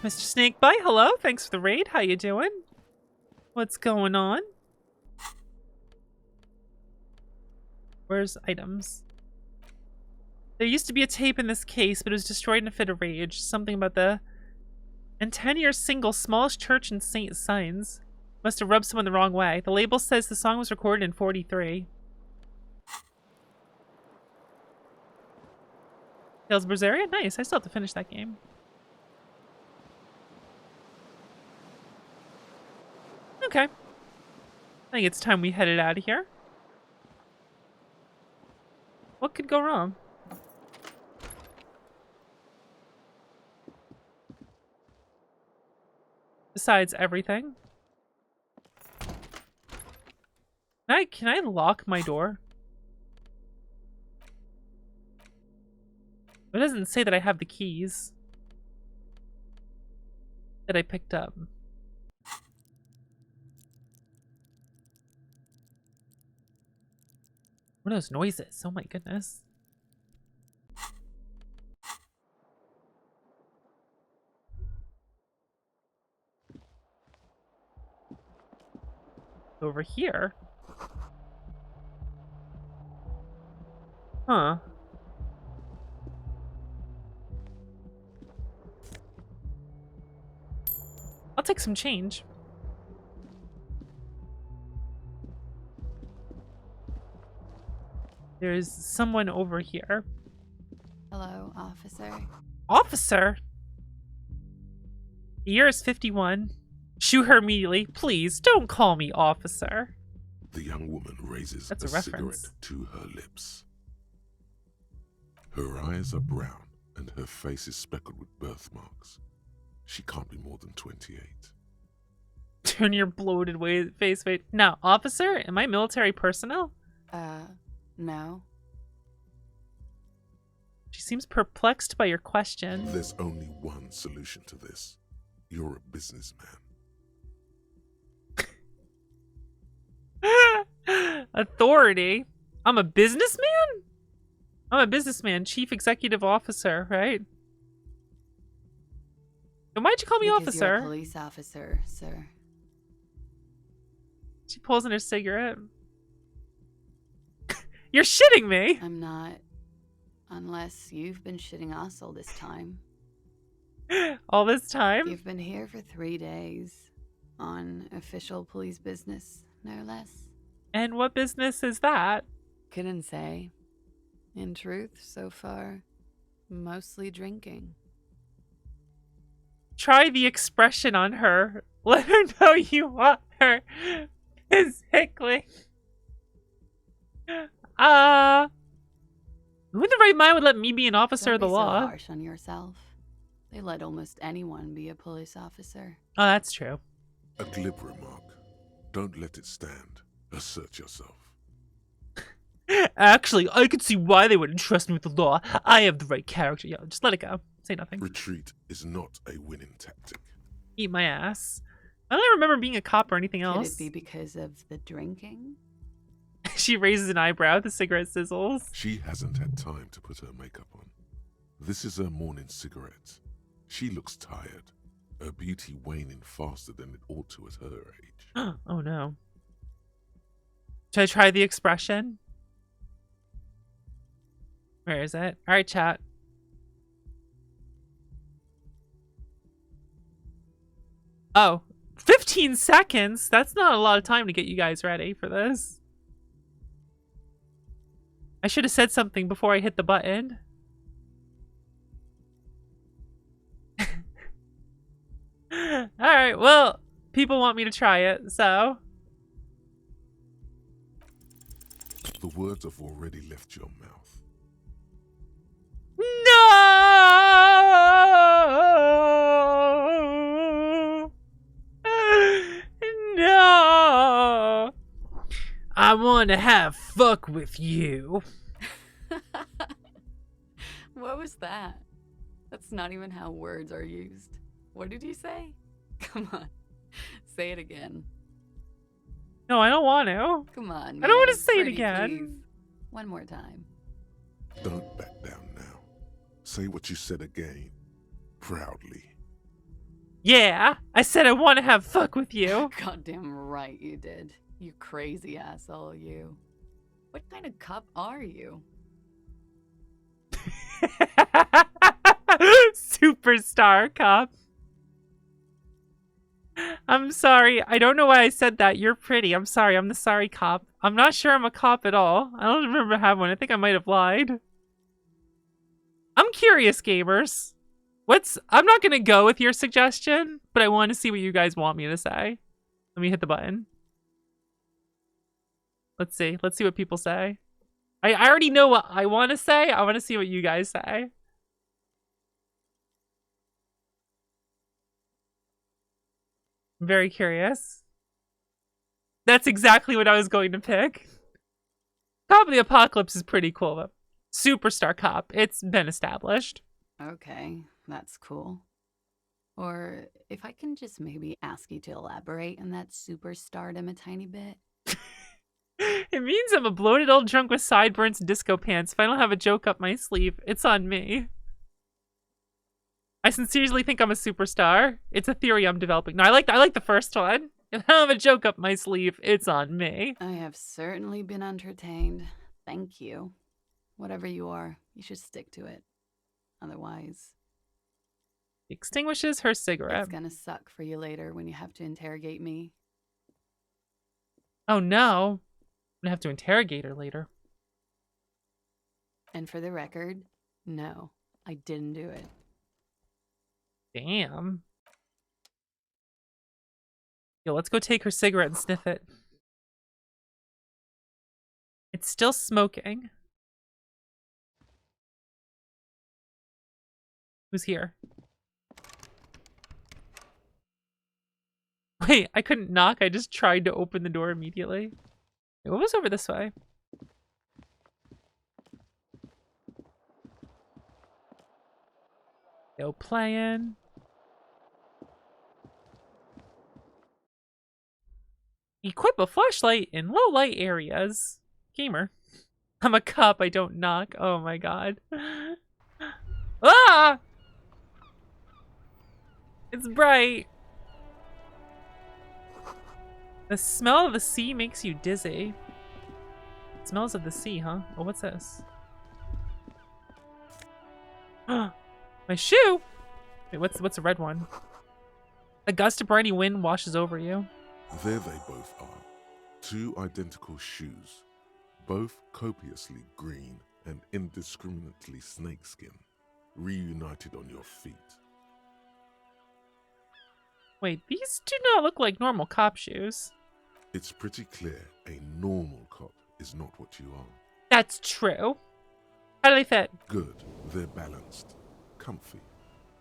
Mr. Snakebite, hello. Thanks for the raid. How you doing? What's going on? Where's items? There used to be a tape in this case, but it was destroyed in a fit of rage. Something about the... And 10-year single, smallest church in St. Signs. Must have rubbed someone the wrong way. The label says the song was recorded in 43. Tales of Berseria? Nice. I still have to finish that game. Okay. I think it's time we headed out of here. What could go wrong? besides everything. Can I lock my door? It doesn't say that I have the keys that I picked up. What are those noises? Oh my goodness. Over here? Huh. I'll take some change. There's someone over here. Hello, officer. Officer? The year is 51. Shoot her immediately. Please, don't call me officer. The young woman raises That's a a reference. cigarette to her lips. Her eyes are brown and her face is speckled with birthmarks. She can't be more than 28. Turn your bloated face. Wait. Now, officer? Am I military personnel? No. She seems perplexed by your question. There's only one solution to this. You're a businessman. Authority? I'm a businessman? I'm a businessman, chief executive officer, right? Then why'd you call me Because officer? You're a police officer, sir. She pulls in her cigarette. You're shitting me! I'm not. Unless you've been shitting us all this time. All this time? You've been here for 3 days. On official police business, no less. And what business is that? Couldn't say. In truth, so far, mostly drinking. Try the expression on her. Let her know you want her physically. Who in the right mind would let me be an officer of the Don't be law? so harsh on yourself. They let almost anyone be a police officer. Oh, that's true. A glib remark. Don't let it stand. Assert yourself. Actually, I could see why they wouldn't trust me with the law. I have the right character. Yo, just let it go. Say nothing. Retreat is not a winning tactic. Eat my ass. I don't remember being a cop or anything Could else. it be because of the drinking? She raises an eyebrow. The cigarette sizzles. She hasn't had time to put her makeup on. This is her morning cigarette. She looks tired, her beauty waning faster than it ought to at her age. Oh no. Should I try the expression? Where is it? Alright, chat. Oh, 15 seconds? That's not a lot of time to get you guys ready for this. I should have said something before I hit the button. Alright, well, people want me to try it, so... The words have already left your mouth. No! No! I want to have fuck with you. What was that? That's not even how words are used. What did you say? Come on. Say it again. No, I don't want to. Come on, man. I don't want to say it Pretty again. please. One more time. Don't back down now. Say what you said again. Proudly. Yeah, I said I want to have fuck with you. Goddamn right you did. You crazy asshole, you. What kind of cop are you? Superstar cop. I'm sorry. I don't know why I said that. You're pretty. I'm sorry. I'm the sorry cop. I'm not sure I'm a cop at all. I don't remember having one. I think I might have lied. I'm curious, gamers. I'm not going to go with your suggestion, but I want to see what you guys want me to say. Let me hit the button. Let's see. Let's see what people say. I already know what I want to say. I want to see what you guys say. I'm very curious. That's exactly what I was going to pick. Cop of the Apocalypse is pretty cool, though. Superstar Cop. It's been established. Okay, that's cool. Or if I can just maybe ask you to elaborate on that superstardom a tiny bit. It means I'm a bloated old drunk with sideburns and disco pants. If I don't have a joke up my sleeve, it's on me. I sincerely think I'm a superstar. It's a theory I'm developing. No, I like the first one. If I don't have a joke up my sleeve, it's on me. I have certainly been entertained. Thank you. Whatever you are, you should stick to it. Otherwise, Extinguishes her cigarette. it's gonna suck for you later when you have to interrogate me. Oh no. I'm gonna have to interrogate her later. And for the record, no, I didn't do it. Damn. Yo, let's go take her cigarette and sniff it. It's still smoking. Who's here? Wait, I couldn't knock. I just tried to open the door immediately. Wait, what was over this way? Yo, playing. Equip a flashlight in low light areas. Gamer. I'm a cop, I don't knock. Oh my god. Ah! It's bright. The smell of the sea makes you dizzy. Smells of the sea, huh? Oh, what's this? My shoe! Wait, what's the red one? A gust of briny wind washes over you. There they both are. Two identical shoes, both copiously green and indiscriminately snakeskin, reunited on your feet. Wait, these do not look like normal cop shoes. It's pretty clear a normal cop is not what you are. That's true. How do they fit? Good, they're balanced, comfy.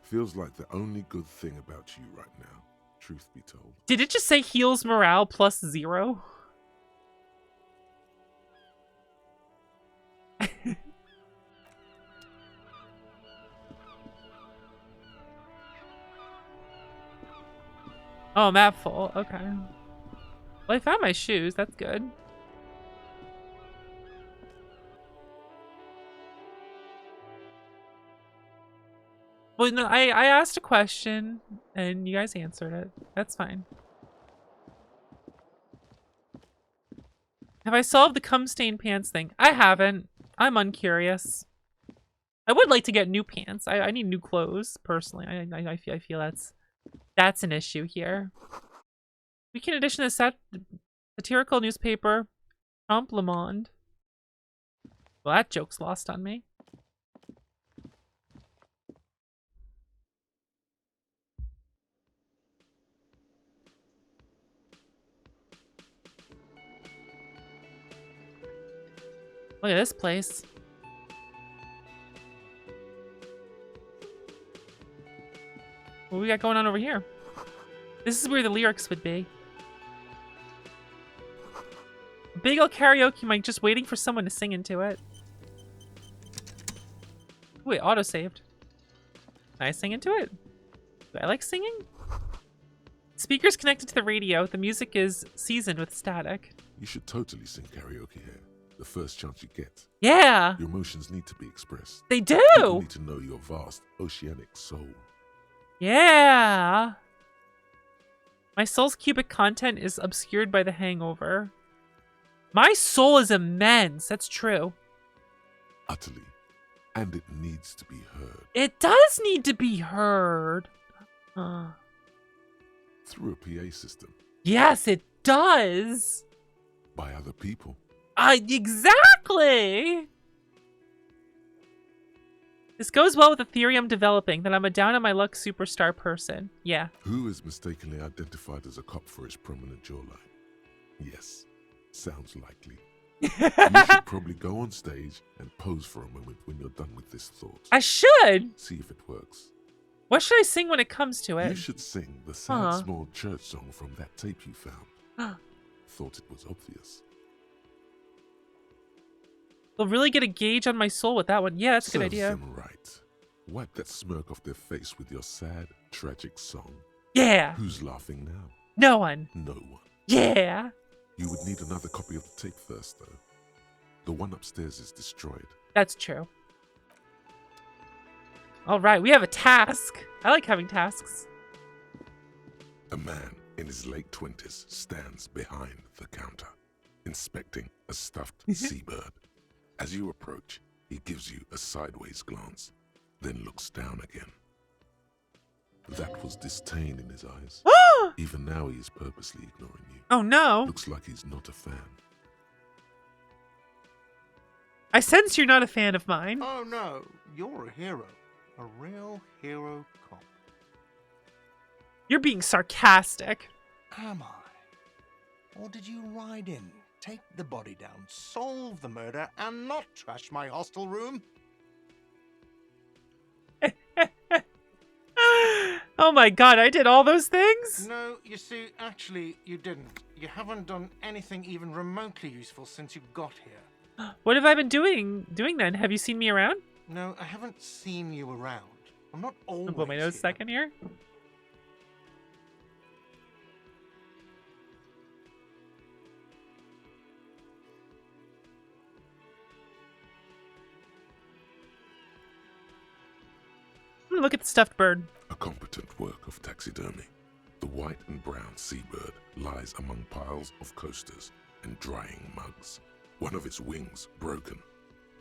Feels like the only good thing about you right now, truth be told. Did it just say heals morale plus 0? Oh, map full. Okay. Well, I found my shoes. That's good. Well, no, I asked a question, and you guys answered it. That's fine. Have I solved the cum stain pants thing? I haven't. I'm uncurious. I would like to get new pants. I need new clothes, personally. I feel that's an issue here. Weekend edition of satirical newspaper, Trompe Le Monde. Well, that joke's lost on me. Look at this place. What we got going on over here? This is where the lyrics would be. Big old karaoke mic just waiting for someone to sing into it. Wait, auto-saved. Can I sing into it? Do I like singing? Speakers connected to the radio. The music is seasoned with static. You should totally sing karaoke here. The first chance you get. Yeah! Your emotions need to be expressed. They do! People need to know your vast, oceanic soul. Yeah! My soul's cubic content is obscured by the hangover. My soul is immense. That's true. Utterly. And it needs to be heard. It does need to be heard. Through a PA system. Yes, it does. By other people. Exactly. This goes well with the theory I'm developing, that I'm a down-on-my-luck superstar person. Yeah. Who is mistakenly identified as a cop for his prominent jawline? Yes, sounds likely. You should probably go on stage and pose for a moment when you're done with this thought. I should. See if it works. What should I sing when it comes to You it? should sing the sad small church song from that tape you found. Thought it was obvious. They'll really get a gauge on my soul with that one. Yeah, that's a good idea. Serves them right. Wipe that smirk off their face with your sad, tragic song. Yeah. Who's laughing now? No one. No one. Yeah. You would need another copy of the tape first, though. The one upstairs is destroyed. That's true. All right, we have a task. I like having tasks. A man in his late 20s stands behind the counter, inspecting a stuffed seabird. As you approach, he gives you a sideways glance, then looks down again. That was disdain in his eyes. Even now he is purposely ignoring you. Oh no. Looks like he's not a fan. I sense you're not a fan of mine. Oh no, you're a hero. A real hero cop. You're being sarcastic. Am I? Or did you ride in, take the body down, solve the murder, and not trash my hostel room? Oh my god, I did all those things? No, you see, actually, you didn't. You haven't done anything even remotely useful since you got here. What have I been doing then? Have you seen me around? No, I haven't seen you around. I'm not always I'll blow my nose a second here. Look at the stuffed bird. A competent work of taxidermy. The white and brown seabird lies among piles of coasters and drying mugs. One of its wings broken.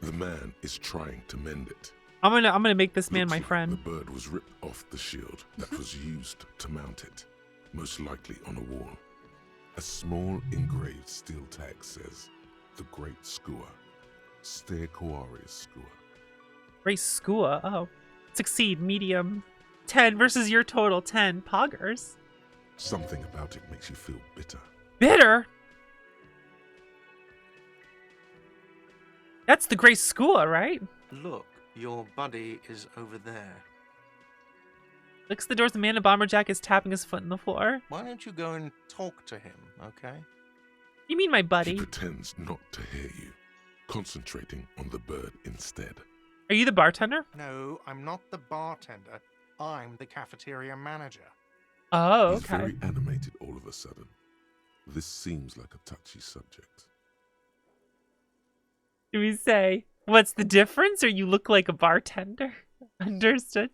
The man is trying to mend it. I'm gonna make this man Looks my like friend. The bird was ripped off the shield that was used to mount it, most likely on a wall. A small engraved steel tag says, "The Great Skua, Ste Koaris Skua." Great Skua. Oh. Succeed, medium. 10 versus your total 10. Poggers. Something about it makes you feel bitter. Bitter? That's the Great Skua, right? Look, your buddy is over there. Looks at the doors. The man in bomber jacket is tapping his foot in the floor. Why don't you go and talk to him, okay? You mean my buddy? He pretends not to hear you, concentrating on the bird instead. Are you the bartender? No, I'm not the bartender. I'm the cafeteria manager. Oh, He's okay. very animated all of a sudden. This seems like a touchy subject. Do we say, what's the difference, or you look like a bartender? Understood?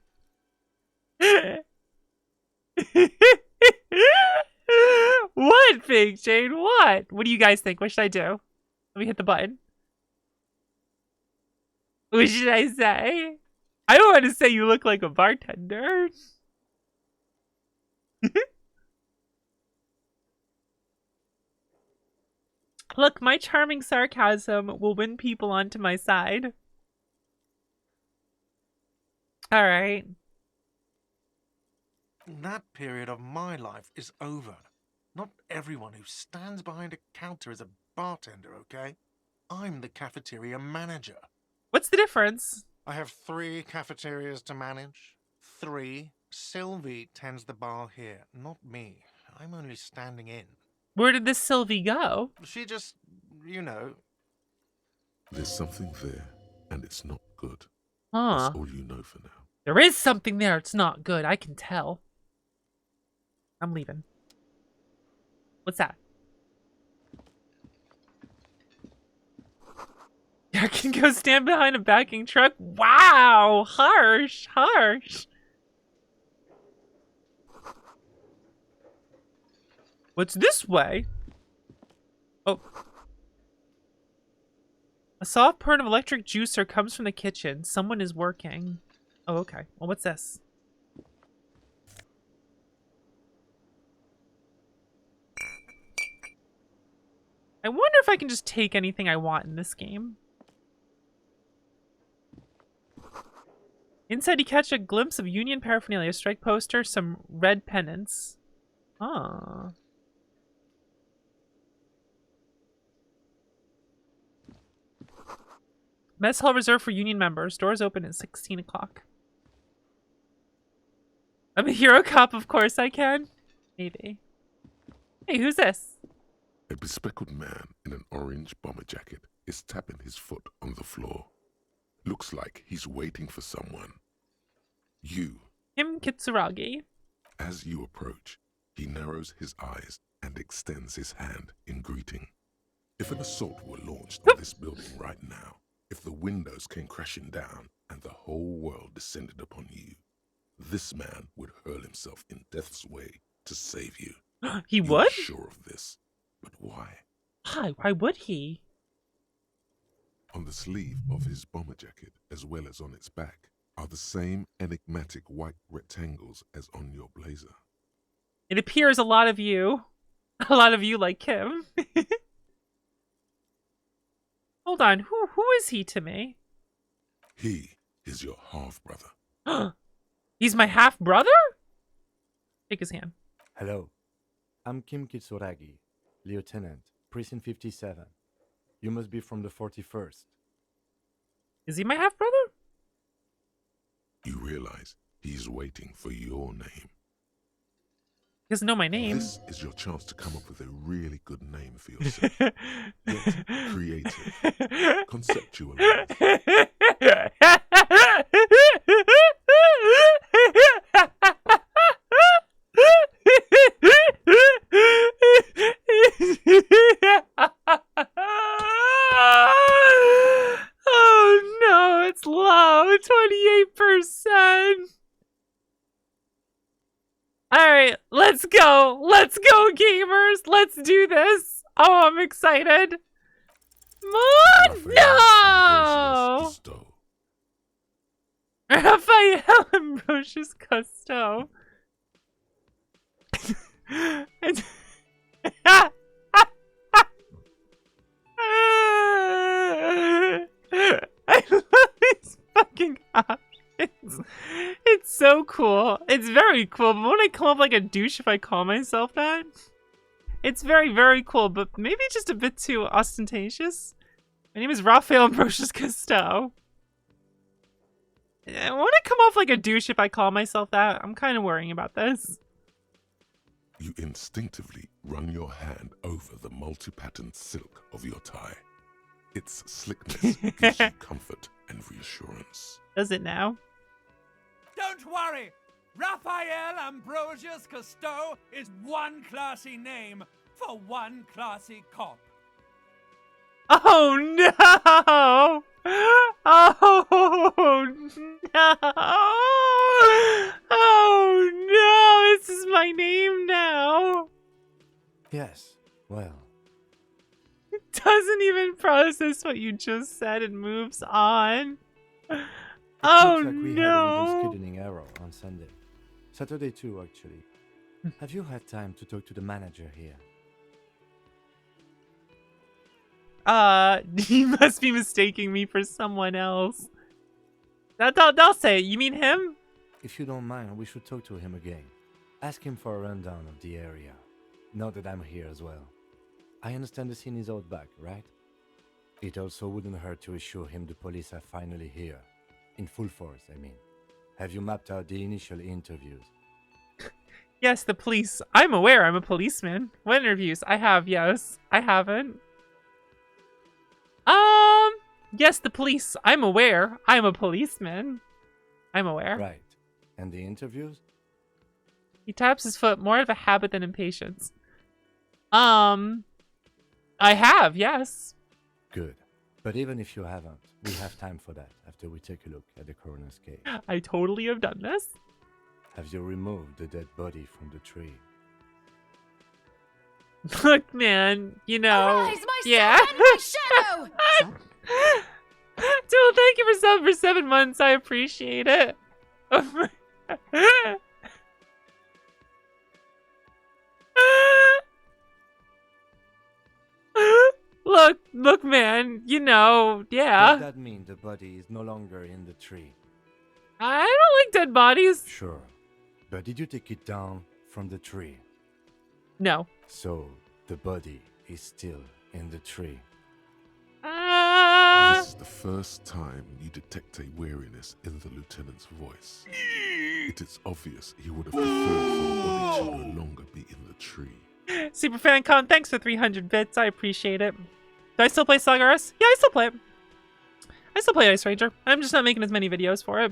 What, Big Jane? What? What do you guys think? What should I do? Let me hit the button. What should I say? I don't want to say you look like a bartender. Look, my charming sarcasm will win people onto my side. Alright. That period of my life is over. Not everyone who stands behind a counter is a bartender, okay? I'm the cafeteria manager. What's the difference? I have 3 cafeterias to manage. 3. Sylvie tends the bar here, not me. I'm only standing in. Where did this Sylvie go? She just, you know. There's something there, and it's not good. Huh. That's all you know for now. There is something there. It's not good. I can tell. I'm leaving. What's that? I can go stand behind a backing truck. Wow. Harsh. Harsh. What's this way? Oh. A soft purr of electric juicer comes from the kitchen. Someone is working. Oh, okay. Well, what's this? I wonder if I can just take anything I want in this game. Inside, you catch a glimpse of Union paraphernalia, strike poster, some red pennants. Ah. Mess hall reserved for Union members. Doors open at 16 o'clock. I'm a hero cop, of course I can. Maybe. Hey, who's this? A bespectacled man in an orange bomber jacket is tapping his foot on the floor. Looks like he's waiting for someone. You. Him Kitsuragi. As you approach, he narrows his eyes and extends his hand in greeting. If an assault were launched on this building right now, if the windows came crashing down and the whole world descended upon you, this man would hurl himself in death's way to save you. He You would? are sure of this, but why? Why would he? On the sleeve of his bomber jacket, as well as on its back, are the same enigmatic white rectangles as on your blazer. It appears a lot of you like him. Hold on, who is he to me? He is your half-brother. He's my half-brother? Take his hand. Hello. I'm Kim Kitsuragi, Lieutenant, Precinct 57. You must be from the 41st. Is he my half-brother? You realize he's waiting for your name. He doesn't know my name. This is your chance to come up with a really good name for yourself. Get creative. Conceptualize. Oh no, it's low. 28%. Alright, let's go. Let's go, gamers. Let's do this. Oh, I'm excited. No! Raphael Ambrosius Cousteau. I love these fucking options. It's so cool. It's very cool, but won't I come up like a douche if I call myself that? It's very, very cool, but maybe just a bit too ostentatious. My name is Raphael Ambrosius Cousteau. Won't I come off like a douche if I call myself that? I'm kind of worrying about this. You instinctively run your hand over the multi-patterned silk of your tie. Its slickness gives you comfort and reassurance. Does it now? Don't worry! Raphael Ambrosius Cousteau is one classy name for one classy cop. Oh no! Oh no! Oh no! This is my name now! Yes, well. It doesn't even process what you just said and moves on. Oh Looks like we had a little scheduling error on Sunday. Saturday too, actually. Have you had time to talk to the manager here? He must be mistaking me for someone else. They'll say it. You mean him? If you don't mind, we should talk to him again. Ask him for a rundown of the area. Now that I'm here as well. I understand the scene is out back, right? It also wouldn't hurt to assure him the police are finally here. In full force, I mean. Have you mapped out the initial interviews? Yes, the police. I'm aware I'm a policeman. What interviews? I have, yes. I haven't. Yes, the police. I'm aware. I'm a policeman. I'm aware. Right. And the interviews? He taps his foot, more of a habit than impatience. I have, yes. Good. But even if you haven't, we have time for that after we take a look at the coroner's case. I totally have done this. Have you removed the dead body from the tree? Look, man, you know, Arise, my yeah. son, my shadow! Dude, thank you for 7 months. I appreciate it. Look, man, you know, yeah. Does that mean the body is no longer in the tree? I don't like dead bodies. Sure. But did you take it down from the tree? No. So, the body is still in the tree. This is the first time you detect a weariness in the lieutenant's voice. It is obvious he would have preferred for the body to no longer be in the tree. Super FanCon, thanks for 300 bits. I appreciate it. Do I still play Sagaris? Yeah, I still play it. I still play Ice Ranger. I'm just not making as many videos for it.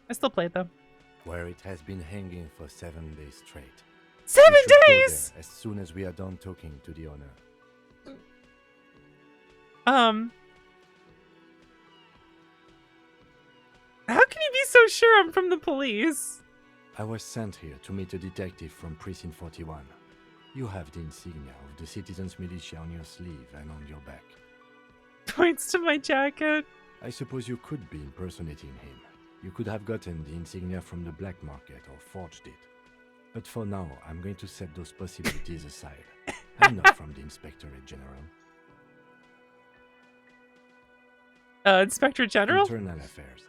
I still play it, though. Where it has been hanging for 7 days straight. 7 We should go days! there as soon as we are done talking to the owner. How can you be so sure I'm from the police? I was sent here to meet a detective from Precinct 41. You have the insignia of the Citizens Militia on your sleeve and on your back. Points to my jacket. I suppose you could be impersonating him. You could have gotten the insignia from the black market or forged it. But for now, I'm going to set those possibilities aside. I'm not from the Inspectorate General. Inspector General? Internal Affairs.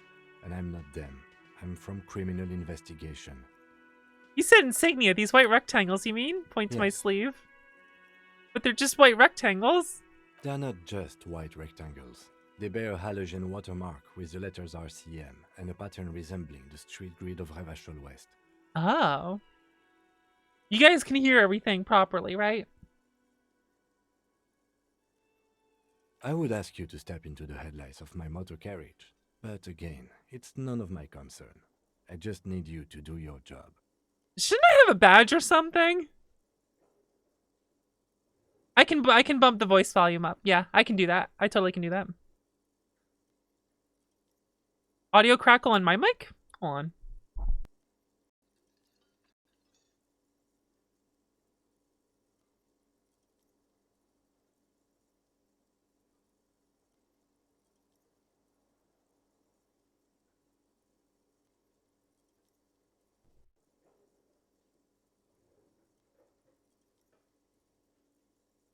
And I'm not them. I'm from Criminal Investigation. You said insignia, these white rectangles, you mean? Point to my sleeve. But they're just white rectangles. They're not just white rectangles. They bear a halogen watermark with the letters RCM and a pattern resembling the street grid of Ravachol West. Oh. You guys can hear everything properly, right? I would ask you to step into the headlights of my motor carriage. But again, it's none of my concern. I just need you to do your job. Shouldn't I have a badge or something? I can bump the voice volume up. Yeah, I can do that. I totally can do that. Audio crackle on my mic? Hold on.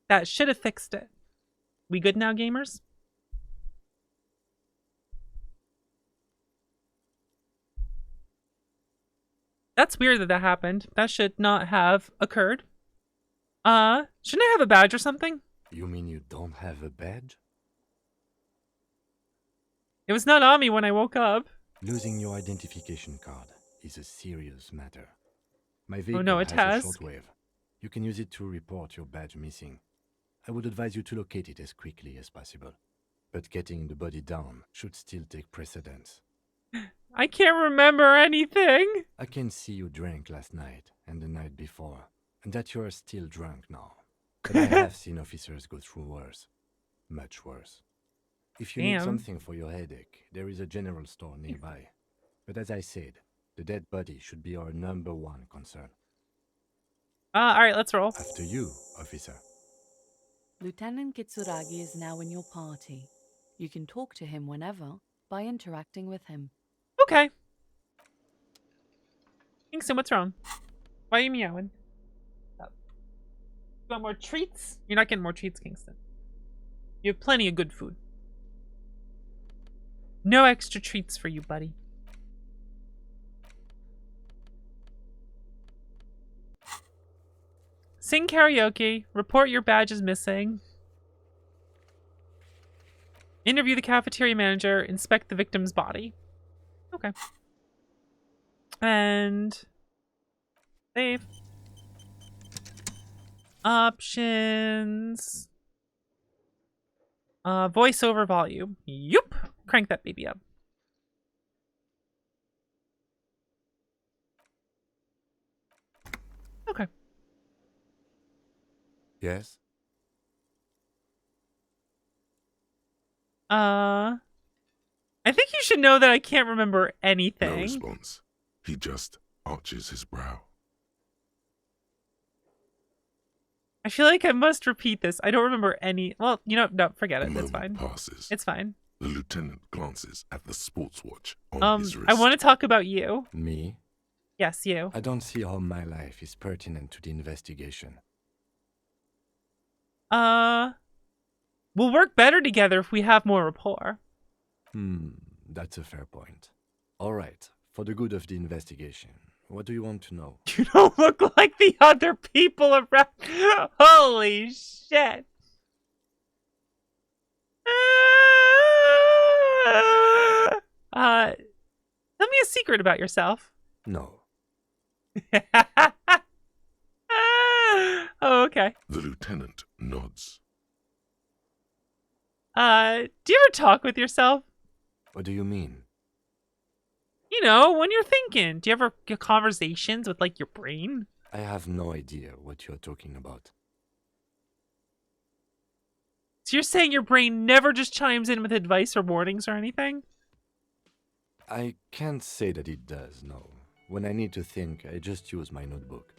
That should have fixed it. We good now, gamers? That's weird that that happened. That should not have occurred. Shouldn't I have a badge or something? You mean you don't have a badge? It was not on me when I woke up. Losing your identification card is a serious matter. My vehicle no, it has. a shortwave. You can use it to report your badge missing. I would advise you to locate it as quickly as possible. But getting the body down should still take precedence. I can't remember anything. I can see you drank last night and the night before, and that you are still drunk now. But I have seen officers go through worse. Much worse. If you need something for your headache, there is a general store nearby. But as I said, the dead body should be our #1 concern. Alright, let's roll. After you, officer. Lieutenant Kitsuragi is now in your party. You can talk to him whenever by interacting with him. Okay. Kingston, what's wrong? Why are you meowing? Oh. You want more treats? You're not getting more treats, Kingston. You have plenty of good food. No extra treats for you, buddy. Sing karaoke. Report your badge is missing. Interview the cafeteria manager. Inspect the victim's body. Okay. And save. Options. Voiceover volume. Yup. Crank that baby up. Okay. Yes? I think you should know that I can't remember anything. No response. He just arches his brow. I feel like I must repeat this. I don't remember any. Well, you know, no, forget it. It's fine. Passes. It's fine. The lieutenant glances at the sports watch on his wrist. I want to talk about you. Me? Yes, you. I don't see how my life is pertinent to the investigation. We'll work better together if we have more rapport. That's a fair point. All right, for the good of the investigation, what do you want to know? You don't look like the other people around. Holy shit. Tell me a secret about yourself. No. Oh, okay. The lieutenant nods. Do you ever talk with yourself? What do you mean? You know, when you're thinking. Do you ever get conversations with, like, your brain? I have no idea what you're talking about. So you're saying your brain never just chimes in with advice or warnings or anything? I can't say that it does, no. When I need to think, I just use my notebook.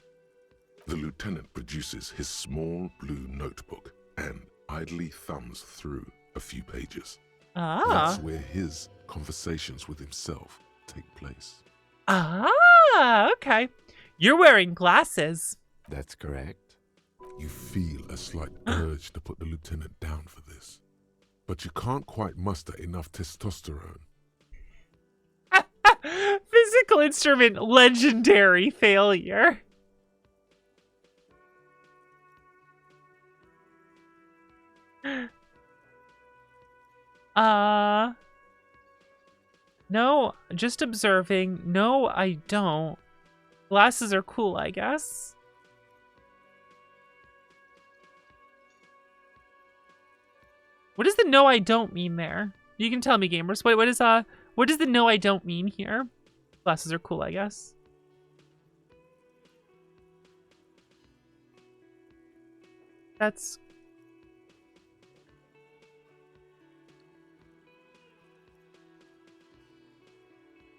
The lieutenant produces his small blue notebook and idly thumbs through a few pages. Ah. That's where his conversations with himself take place. Ah, okay. You're wearing glasses. That's correct. You feel a slight urge to put the lieutenant down for this, but you can't quite muster enough testosterone. Physical instrument legendary failure. No, just observing. No, I don't. Glasses are cool, I guess. What does the no, I don't mean there? You can tell me, gamers. Wait, what does the no, I don't mean here? Glasses are cool, I guess. That's...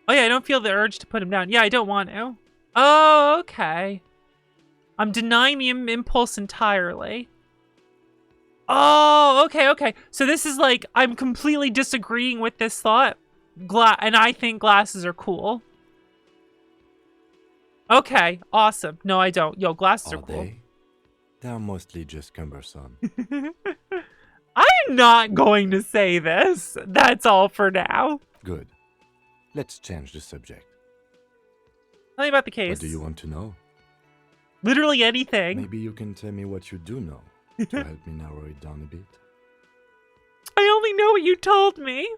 Oh yeah, I don't feel the urge to put him down. Yeah, I don't want to. Oh, okay. I'm denying the impulse entirely. Oh, okay. So this is like, I'm completely disagreeing with this thought. And I think glasses are cool. Okay, awesome. No, I don't. Yo, glasses are cool. They're mostly just cumbersome. I'm not going to say this. That's all for now. Good. Let's change the subject. Tell me about the case. What do you want to know? Literally anything. Maybe you can tell me what you do know to help me narrow it down a bit. I only know what you told me.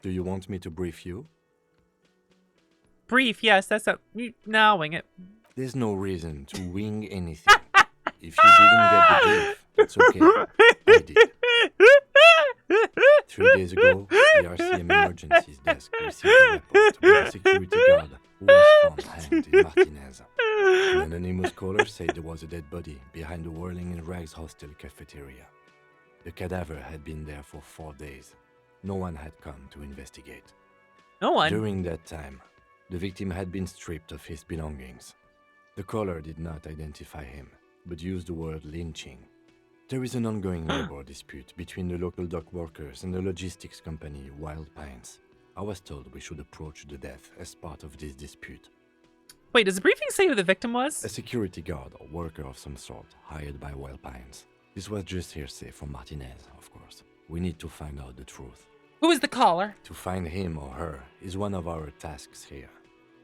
Do you want me to brief you? Brief, yes. That's a... Now wing it. There's no reason to wing anything. If you didn't get the brief, it's okay. I did. 3 days ago, the RCM Emergencies Desk received a report where a security guard who was found hanged in Martinez. An anonymous caller said there was a dead body behind the Whirling in Rags hostel cafeteria. The cadaver had been there for 4 days. No one had come to investigate. No one? During that time, the victim had been stripped of his belongings. The caller did not identify him, but used the word lynching. There is an ongoing labor dispute between the local dock workers and the logistics company Wild Pines. I was told we should approach the death as part of this dispute. Wait, does the briefing say who the victim was? A security guard or worker of some sort, hired by Wild Pines. This was just hearsay from Martinez, of course. We need to find out the truth. Who is the caller? To find him or her is one of our tasks here.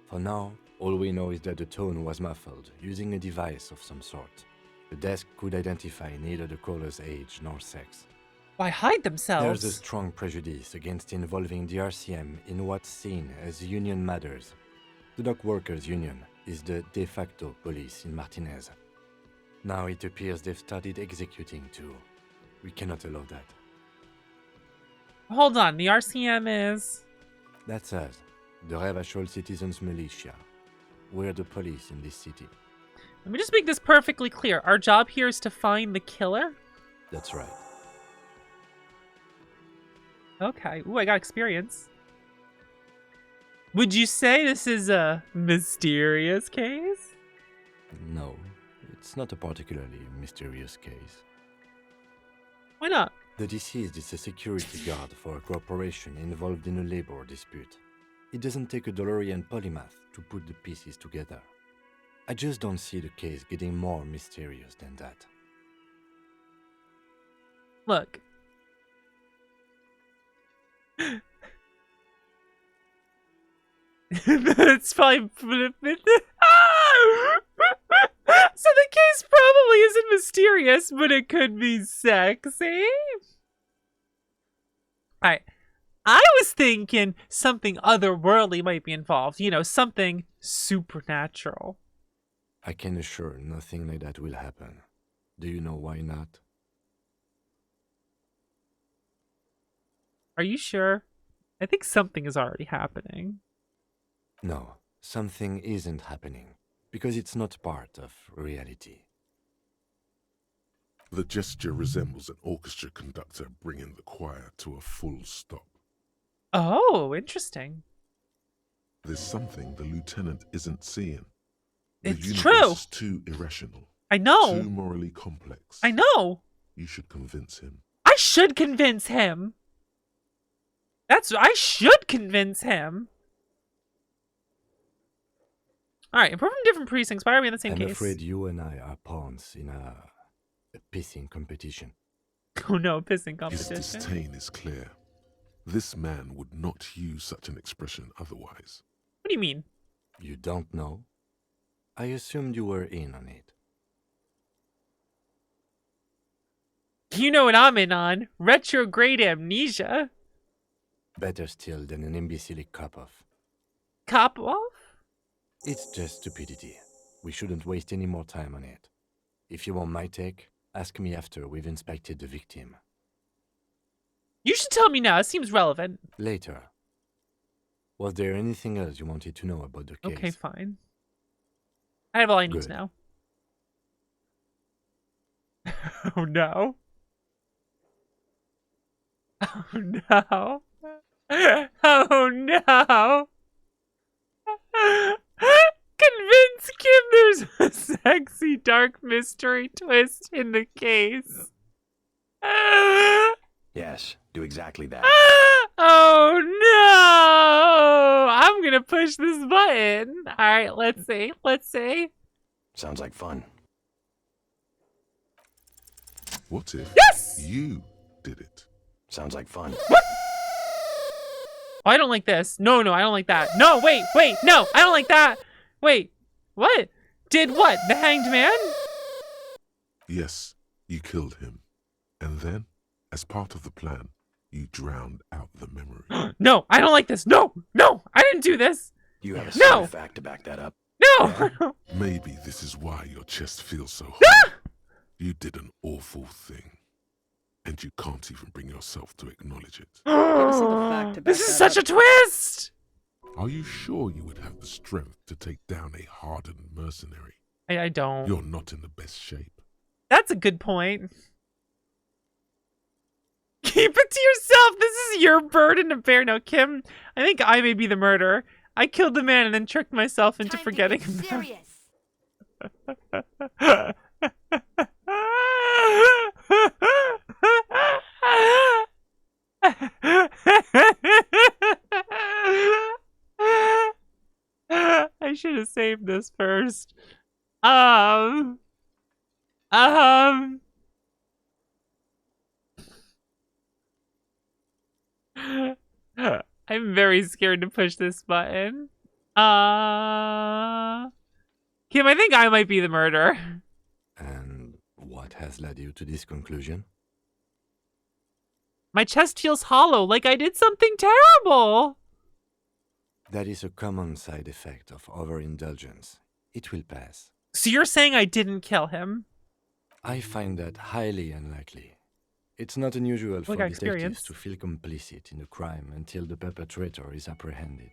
For now, all we know is that the tone was muffled, using a device of some sort. The desk could identify neither the caller's age nor sex. Why hide themselves? There's a strong prejudice against involving the RCM in what's seen as union matters. The Dock Workers Union is the de facto police in Martinez. Now it appears they've started executing too. We cannot allow that. Hold on, the RCM is... That's us, the Revachol Citizens Militia. We're the police in this city. Let me just make this perfectly clear. Our job here is to find the killer? That's right. Okay. Ooh, I got experience. Would you say this is a mysterious case? No, it's not a particularly mysterious case. Why not? The deceased is a security guard for a corporation involved in a labor dispute. It doesn't take a DeLorean polymath to put the pieces together. I just don't see the case getting more mysterious than that. Look. It's probably... So the case probably isn't mysterious, but it could be sexy. Alright. I was thinking something otherworldly might be involved. You know, something supernatural. I can assure nothing like that will happen. Do you know why not? Are you sure? I think something is already happening. No, something isn't happening, because it's not part of reality. The gesture resembles an orchestra conductor bringing the choir to a full stop. Oh, interesting. There's something the lieutenant isn't seeing. The It's universe true. is too irrational. I know. Too morally complex. I know. You should convince him. I should convince him. I should convince him. Alright, if we're from different precincts, why are we in the same case? I'm afraid you and I are pawns in a pissing competition. Oh no, pissing His competition. disdain is clear. This man would not use such an expression otherwise. What do you mean? You don't know? I assumed you were in on it. You know what I'm in on. Retrograde amnesia. Better still than an imbecilic cop-off. Cop-off? It's just stupidity. We shouldn't waste any more time on it. If you want my take, ask me after we've inspected the victim. You should tell me now. It seems relevant. Later. Was there anything else you wanted to know about the case? Okay, fine. I have all I need to Good. know. Oh no. Oh no. Oh no. Convince Kim there's a sexy dark mystery twist in the case. Yes, do exactly that. Oh no! I'm gonna push this button. Alright, let's see. Let's see. Sounds like fun. What if Yes! you did it? Sounds like fun. What? Oh, I don't like this. No, I don't like that. No, wait, no, I don't like that. Wait, what? Did what? The Hanged Man? Yes, you killed him. And then, as part of the plan, you drowned out the memory. No, I don't like this. No, I didn't do this. You have a No! solid fact to back that up. No! Maybe this is why your chest feels so Ah! hot. You did an awful thing. And you can't even bring yourself to acknowledge it. This is such a twist! Are you sure you would have the strength to take down a hardened mercenary? I don't. You're not in the best shape. That's a good point. Keep it to yourself. This is your burden to bear. No, Kim, I think I may be the murderer. I killed the man and then tricked myself into forgetting about I should have saved this first. I'm very scared to push this button. Kim, I think I might be the murderer. And what has led you to this conclusion? My chest feels hollow, like I did something terrible. That is a common side effect of overindulgence. It will pass. So you're saying I didn't kill him? I find that highly unlikely. It's not unusual for detectives to feel complicit in a crime until the perpetrator is apprehended,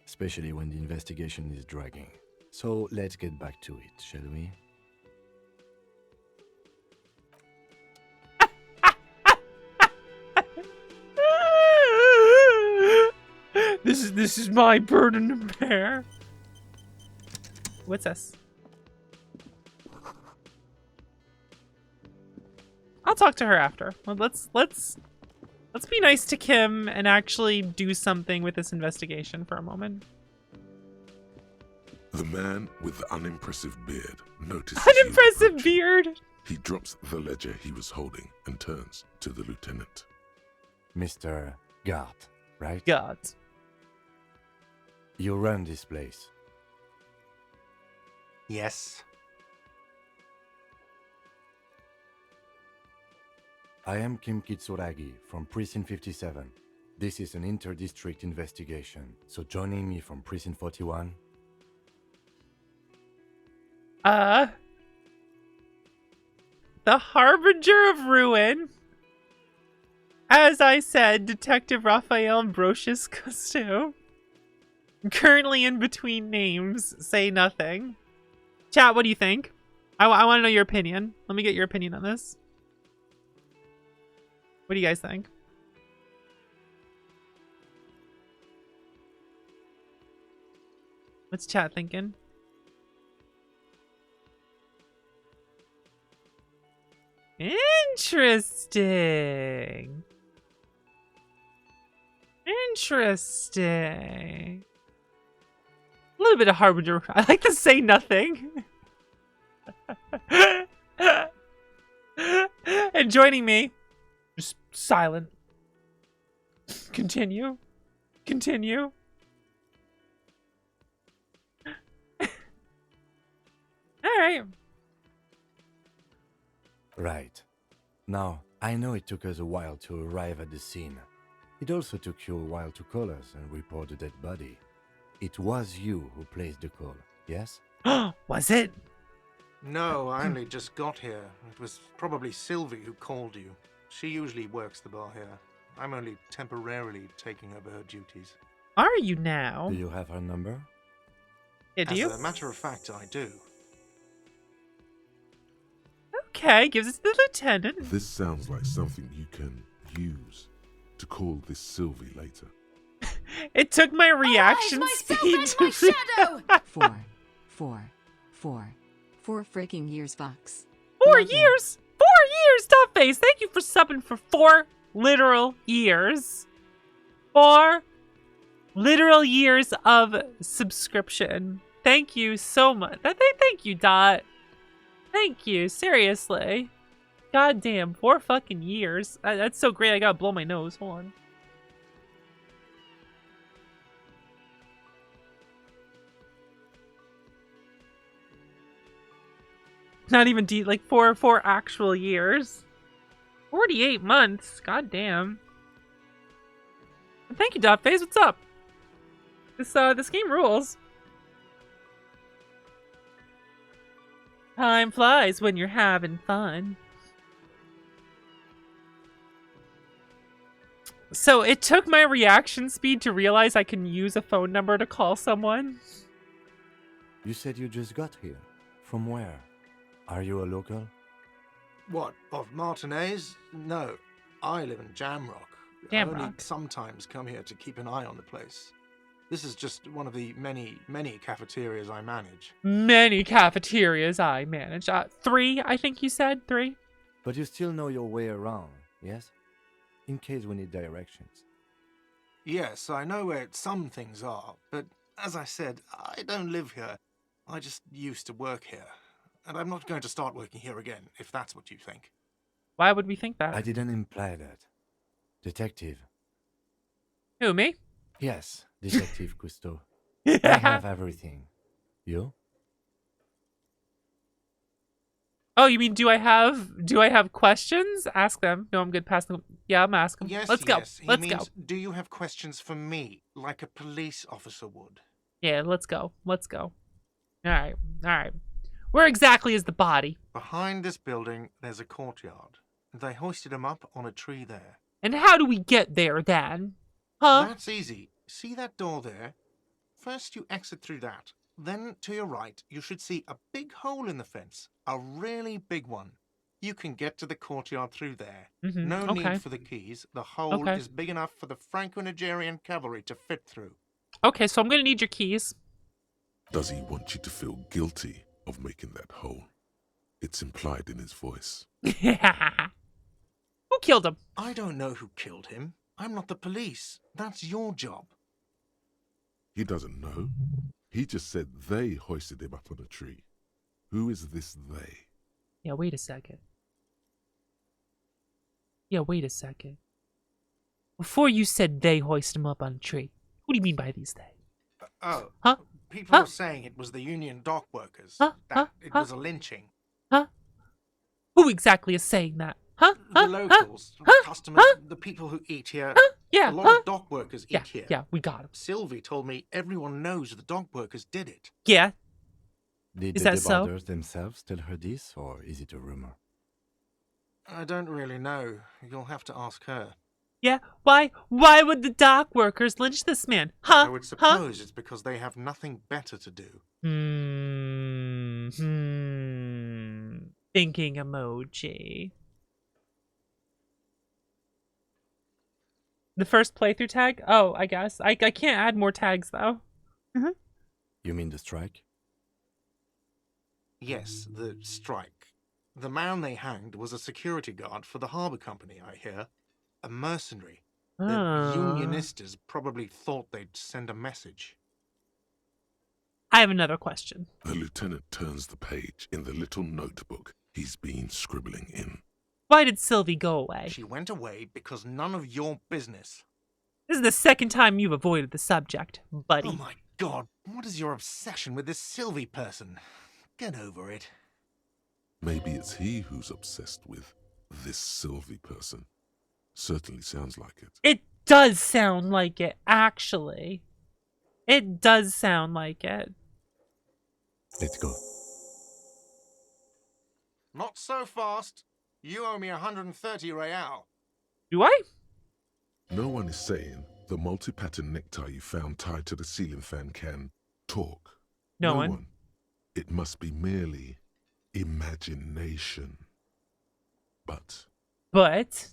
especially when the investigation is dragging. So let's get back to it, shall we? This is my burden to bear. What's this? I'll talk to her after. Well, let's be nice to Kim and actually do something with this investigation for a moment. The man with the unimpressive beard notices Unimpressive beard! He drops the ledger he was holding and turns to the lieutenant. Mr. Gart, right? Gart. You run this place. Yes. I am Kim Kitsuragi from Precinct 57. This is an inter-district investigation, so joining me from Precinct 41... The Harbinger of Ruin. As I said, Detective Raphael Ambrosius Cousteau. Currently in between names, say nothing. Chat, what do you think? I want to know your opinion. Let me get your opinion on this. What do you guys think? What's chat thinking? Interesting. Interesting. A little bit of Harbinger. I like to say nothing. And joining me, just silent. Continue. Continue. All right. Right. Now, I know it took us a while to arrive at the scene. It also took you a while to call us and report the dead body. It was you who placed the call, yes? Was it? No, I only just got here. It was probably Sylvie who called you. She usually works the bar here. I'm only temporarily taking over her duties. Are you now? Do you have her number? Yeah, do you? As a matter of fact, I do. Okay, gives it to the lieutenant. This sounds like something you can use to call this Sylvie later. It took my reaction speed to... shadow! Four freaking years, Fox. 4 years? 4 years, Tough-Face! Thank you for subbing for 4 literal years. 4 literal years of subscription. Thank you so much. Thank you, Dot. Thank you, seriously. God damn, 4 fucking years. That's so great, I gotta blow my nose. Hold on. Not even deep, like 4 actual years. 48 months, god damn. And thank you, Dotface, what's up? This game rules. Time flies when you're having fun. So it took my reaction speed to realize I can use a phone number to call someone. You said you just got here. From where? Are you a local? What, of Martinez? No, I live in Jamrock. I only sometimes come here to keep an eye on the place. This is just one of the many cafeterias I manage. Many cafeterias I manage. 3, I think you said? 3? But you still know your way around, yes? In case we need directions. Yes, I know where some things are, but as I said, I don't live here. I just used to work here. And I'm not going to start working here again, if that's what you think. Why would we think that? I didn't imply that. Detective. Who, me? Yes, Detective Cousteau. I have everything. You? Oh, you mean do I have questions? Ask them. No, I'm good. Pass them. Yeah, I'm asking. Yes, Let's go. He Let's means, go. do you have questions for me, like a police officer would? Yeah, let's go. Let's go. All right. All right. Where exactly is the body? Behind this building, there's a courtyard. They hoisted him up on a tree there. And how do we get there, then? Huh? That's easy. See that door there? First you exit through that. Then, to your right, you should see a big hole in the fence. A really big one. You can get to the courtyard through there. No need for the keys. The hole is big enough for the Franco-Nigerian cavalry to fit through. Okay, so I'm gonna need your keys. Does he want you to feel guilty of making that hole? It's implied in his voice. Who killed him? I don't know who killed him. I'm not the police. That's your job. He doesn't know. He just said they hoisted him up on a tree. Who is this they? Yeah, wait a second. Before you said they hoist him up on a tree, what do you mean by these they? Huh? People are saying it was the union dock workers. It was a lynching. Who exactly is saying that? The locals, customers, the people who eat here. Yeah, A lot of dock workers eat here. Yeah, we got him. Sylvie told me everyone knows the dock workers did it. Yeah. Did Is the that so? deboarders themselves tell her this, or is it a rumor? I don't really know. You'll have to ask her. Yeah, why would the dock workers lynch this man? Huh? I would suppose it's because they have nothing better to do. Thinking emoji. The first playthrough tag? Oh, I guess. I can't add more tags, though. You mean the strike? Yes, the strike. The man they hanged was a security guard for the harbour company, I hear. A mercenary. The Unionistas probably thought they'd send a message. I have another question. The lieutenant turns the page in the little notebook he's been scribbling in. Why did Sylvie go away? She went away because none of your business. This is the second time you've avoided the subject, buddy. Oh my god, what is your obsession with this Sylvie person? Get over it. Maybe it's he who's obsessed with this Sylvie person. Certainly sounds like it. It does sound like it, actually. It does sound like it. Let's go. Not so fast. You owe me 130 real. Do I? No one is saying the multi-pattern necktie you found tied to the ceiling fan can talk. No one. It must be merely imagination. But Let's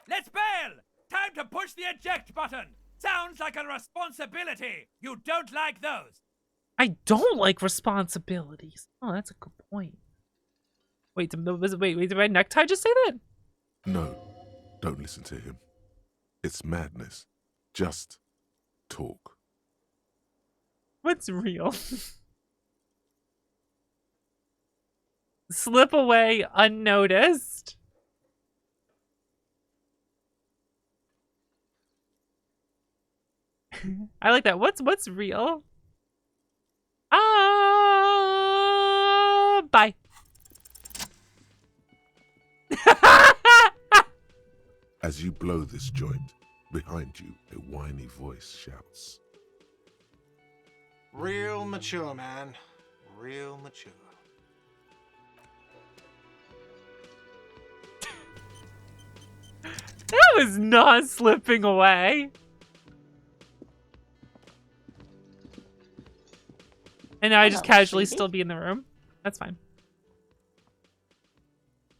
bail! Time to push the eject button! Sounds like a responsibility! You don't like those! I don't like responsibilities. Oh, that's a good point. Wait, did my necktie just say that? no, don't listen to him. It's madness. Just talk. What's real? Slip away unnoticed. I like that. What's real? Bye. As you blow this joint, behind you, a whiny voice shouts. Real mature, man. Real mature. That was not slipping away. And now I just casually still be in the room. That's fine.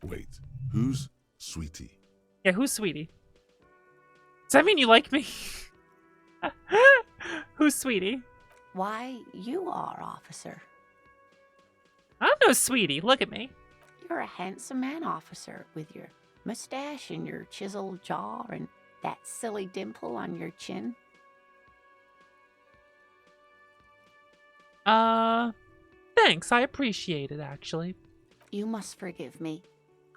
Wait, who's Sweetie? Yeah, who's Sweetie? Does that mean you like me? Who's Sweetie? Why, you are, officer. I'm no Sweetie. Look at me. You're a handsome man, officer, with your mustache and your chiseled jaw and that silly dimple on your chin. Thanks. I appreciate it, actually. You must forgive me.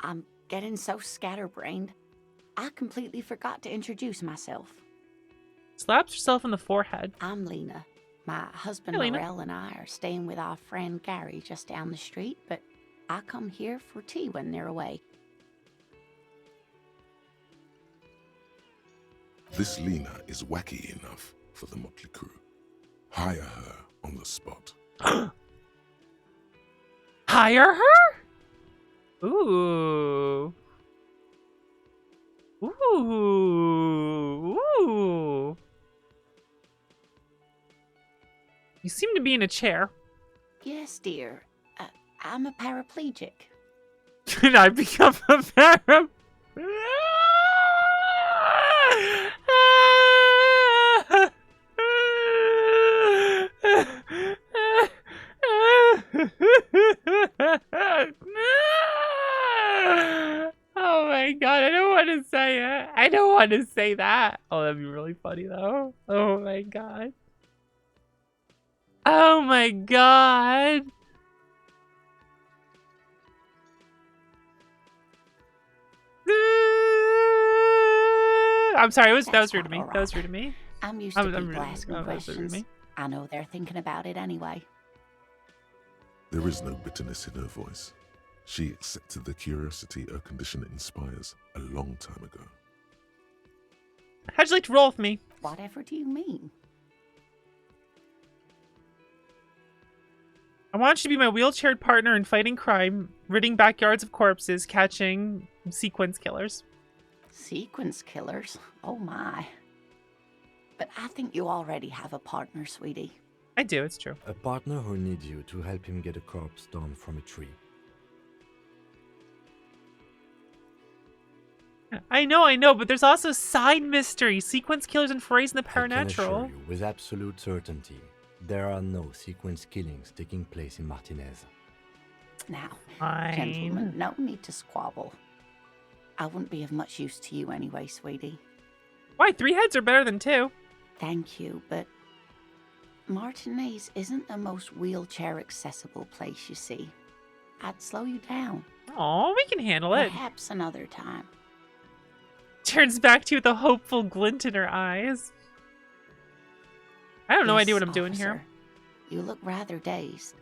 I'm getting so scatterbrained. I completely forgot to introduce myself. Slaps yourself in the forehead. I'm Lena. My husband Hey, Lena. Morel and I are staying with our friend Gary just down the street, but I come here for tea when they're away. This Lena is wacky enough for the motley crew. Hire her on the spot. Hire her? Ooh. Ooh. Ooh. You seem to be in a chair. Yes, dear. I'm a paraplegic. Did I become a paraplegic? Oh my god, I don't want to say it. I don't want to say that. Oh, that'd be really funny though. Oh my god. Oh my god. I'm sorry, that was rude to me. All right. That was rude to me. I'm used to people rude. asking That was rude to questions. me. I know they're thinking about it anyway. There is no bitterness in her voice. She accepted the curiosity her condition inspires a long time ago. How'd you like to roll with me? Whatever do you mean? I want you to be my wheelchaired partner in fighting crime, ridding backyards of corpses, catching sequence killers. Sequence killers? Oh my. But I think you already have a partner, sweetie. I do, it's true. A partner who needs you to help him get a corpse down from a tree. I know, but there's also side mystery, sequence killers and forays in the I can assure supernatural. you with absolute certainty, there are no sequence killings taking place in Martinez. Now, Fine. gentlemen, no need to squabble. I wouldn't be of much use to you anyway, sweetie. Why? 3 heads are better than 2. Thank you, but Martinez isn't the most wheelchair-accessible place, you see. I'd slow you down. Oh, we can handle it. Perhaps another time. Turns back to you with a hopeful glint in her eyes. I have no Yes, idea what I'm doing here. officer. You look rather dazed.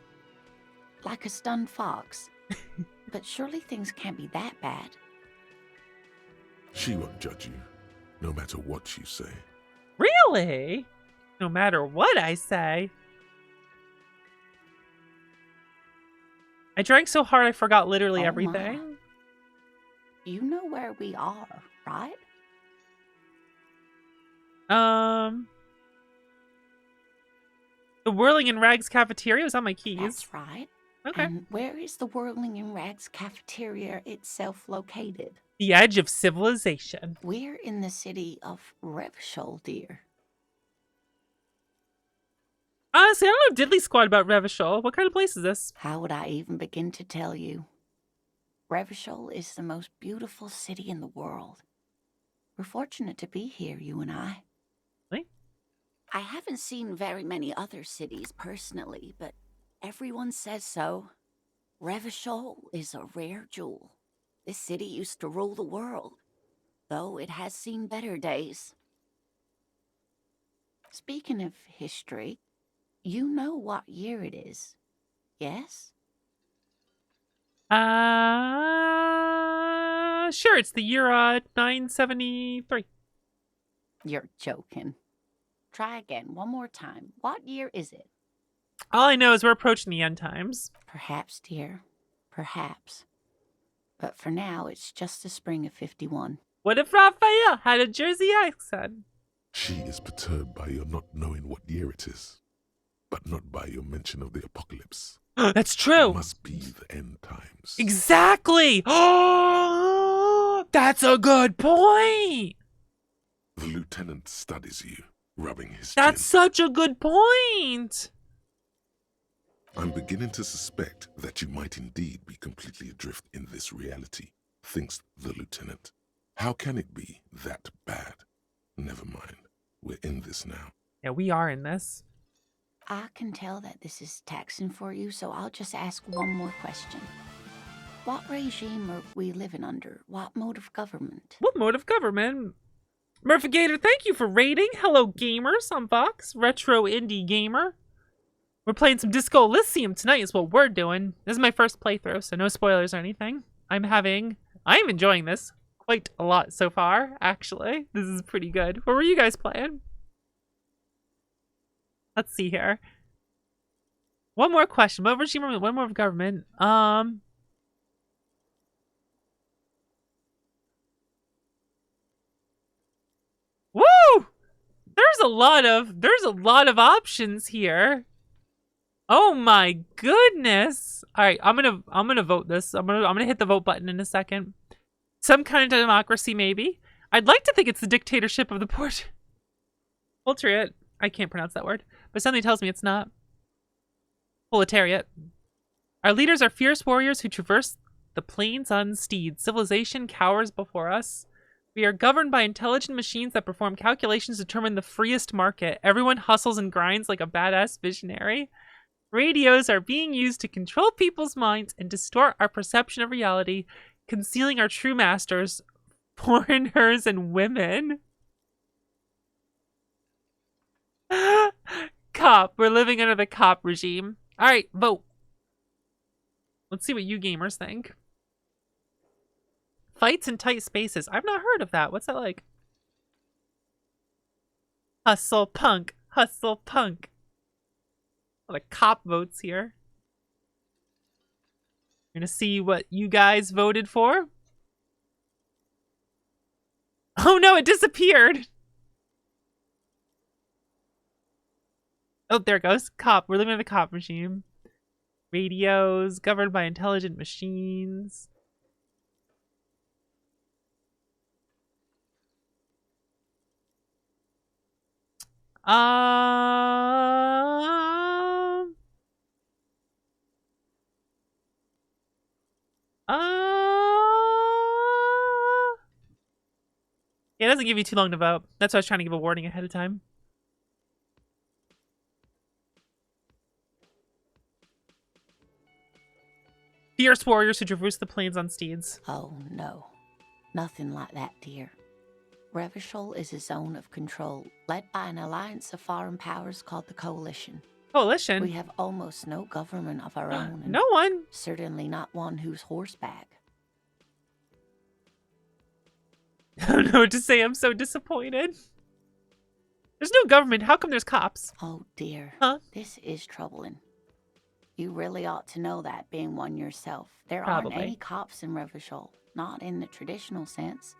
Like a stunned fox. But surely things can't be that bad. She won't judge you, no matter what you say. Really? No matter what I say. I drank so hard I forgot literally Oh, everything. my. You know where we are, right? The Whirling in Rags cafeteria was on my keys. That's right. Okay. And where is the Whirling in Rags cafeteria itself located? The edge of civilization. We're in the city of Revachol, dear. Honestly, I don't know diddly squat about Revachol. What kind of place is this? How would I even begin to tell you? Revachol is the most beautiful city in the world. We're fortunate to be here, you and I. Really? I haven't seen very many other cities personally, but everyone says so. Revachol is a rare jewel. This city used to rule the world, though it has seen better days. Speaking of history, you know what year it is, yes? Sure, it's the year 973. You're joking. Try again, one more time. What year is it? All I know is we're approaching the end times. Perhaps, dear. Perhaps. But for now, it's just the spring of 51. What if Raphael had a Jersey accent? She is perturbed by your not knowing what year it is, but not by your mention of the apocalypse. That's true. It must be the end times. Exactly. Oh, that's a good point. The lieutenant studies you, rubbing his That's chin. such a good point. I'm beginning to suspect that you might indeed be completely adrift in this reality, thinks the lieutenant. How can it be that bad? Never mind. We're in this now. Yeah, we are in this. I can tell that this is taxing for you, so I'll just ask one more question. What regime are we living under? What mode of government? What mode of government? Murphigator, thank you for rating. Hello, gamers on Vox. Retro Indie Gamer. We're playing some Disco Elysium tonight is what we're doing. This is my first playthrough, so no spoilers or anything. I'm enjoying this quite a lot so far, actually. This is pretty good. What were you guys playing? Let's see here. One more question. What regime are we? One more of government. Woo! There's a lot of options here. Oh my goodness. All right, I'm going to vote this. I'm going to hit the vote button in a second. Some kind of democracy maybe. I'd like to think it's the dictatorship of the Proletariat. I can't pronounce that word, but something tells me it's not. Proletariat. Our leaders are fierce warriors who traverse the plains on steeds. Civilization cowers before us. We are governed by intelligent machines that perform calculations to determine the freest market. Everyone hustles and grinds like a badass visionary. Radios are being used to control people's minds and distort our perception of reality, concealing our true masters, foreigners and women. Cop. We're living under the cop regime. All right, vote. Let's see what you gamers think. Fights in tight spaces. I've not heard of that. What's that like? Hustle punk. Hustle punk. A lot of cop votes here. We're gonna see what you guys voted for. Oh no, it disappeared. Oh, there it goes. Cop. We're living in the cop regime. Radios governed by intelligent machines. Um. Yeah, it doesn't give you too long to vote. That's why I was trying to give a warning ahead of time. Fierce warriors who traverse the plains on steeds. Oh, no. Nothing like that, dear. Revachol is a zone of control, led by an alliance of foreign powers called the Coalition. Coalition? We have almost no government of our own. No one? Certainly not one who's horseback. I don't know what to say. I'm so disappointed. There's no government. How come there's cops? Oh, dear. Huh? This is troubling. You really ought to know that, being one yourself. There Probably. aren't any cops in Revachol, not in the traditional sense.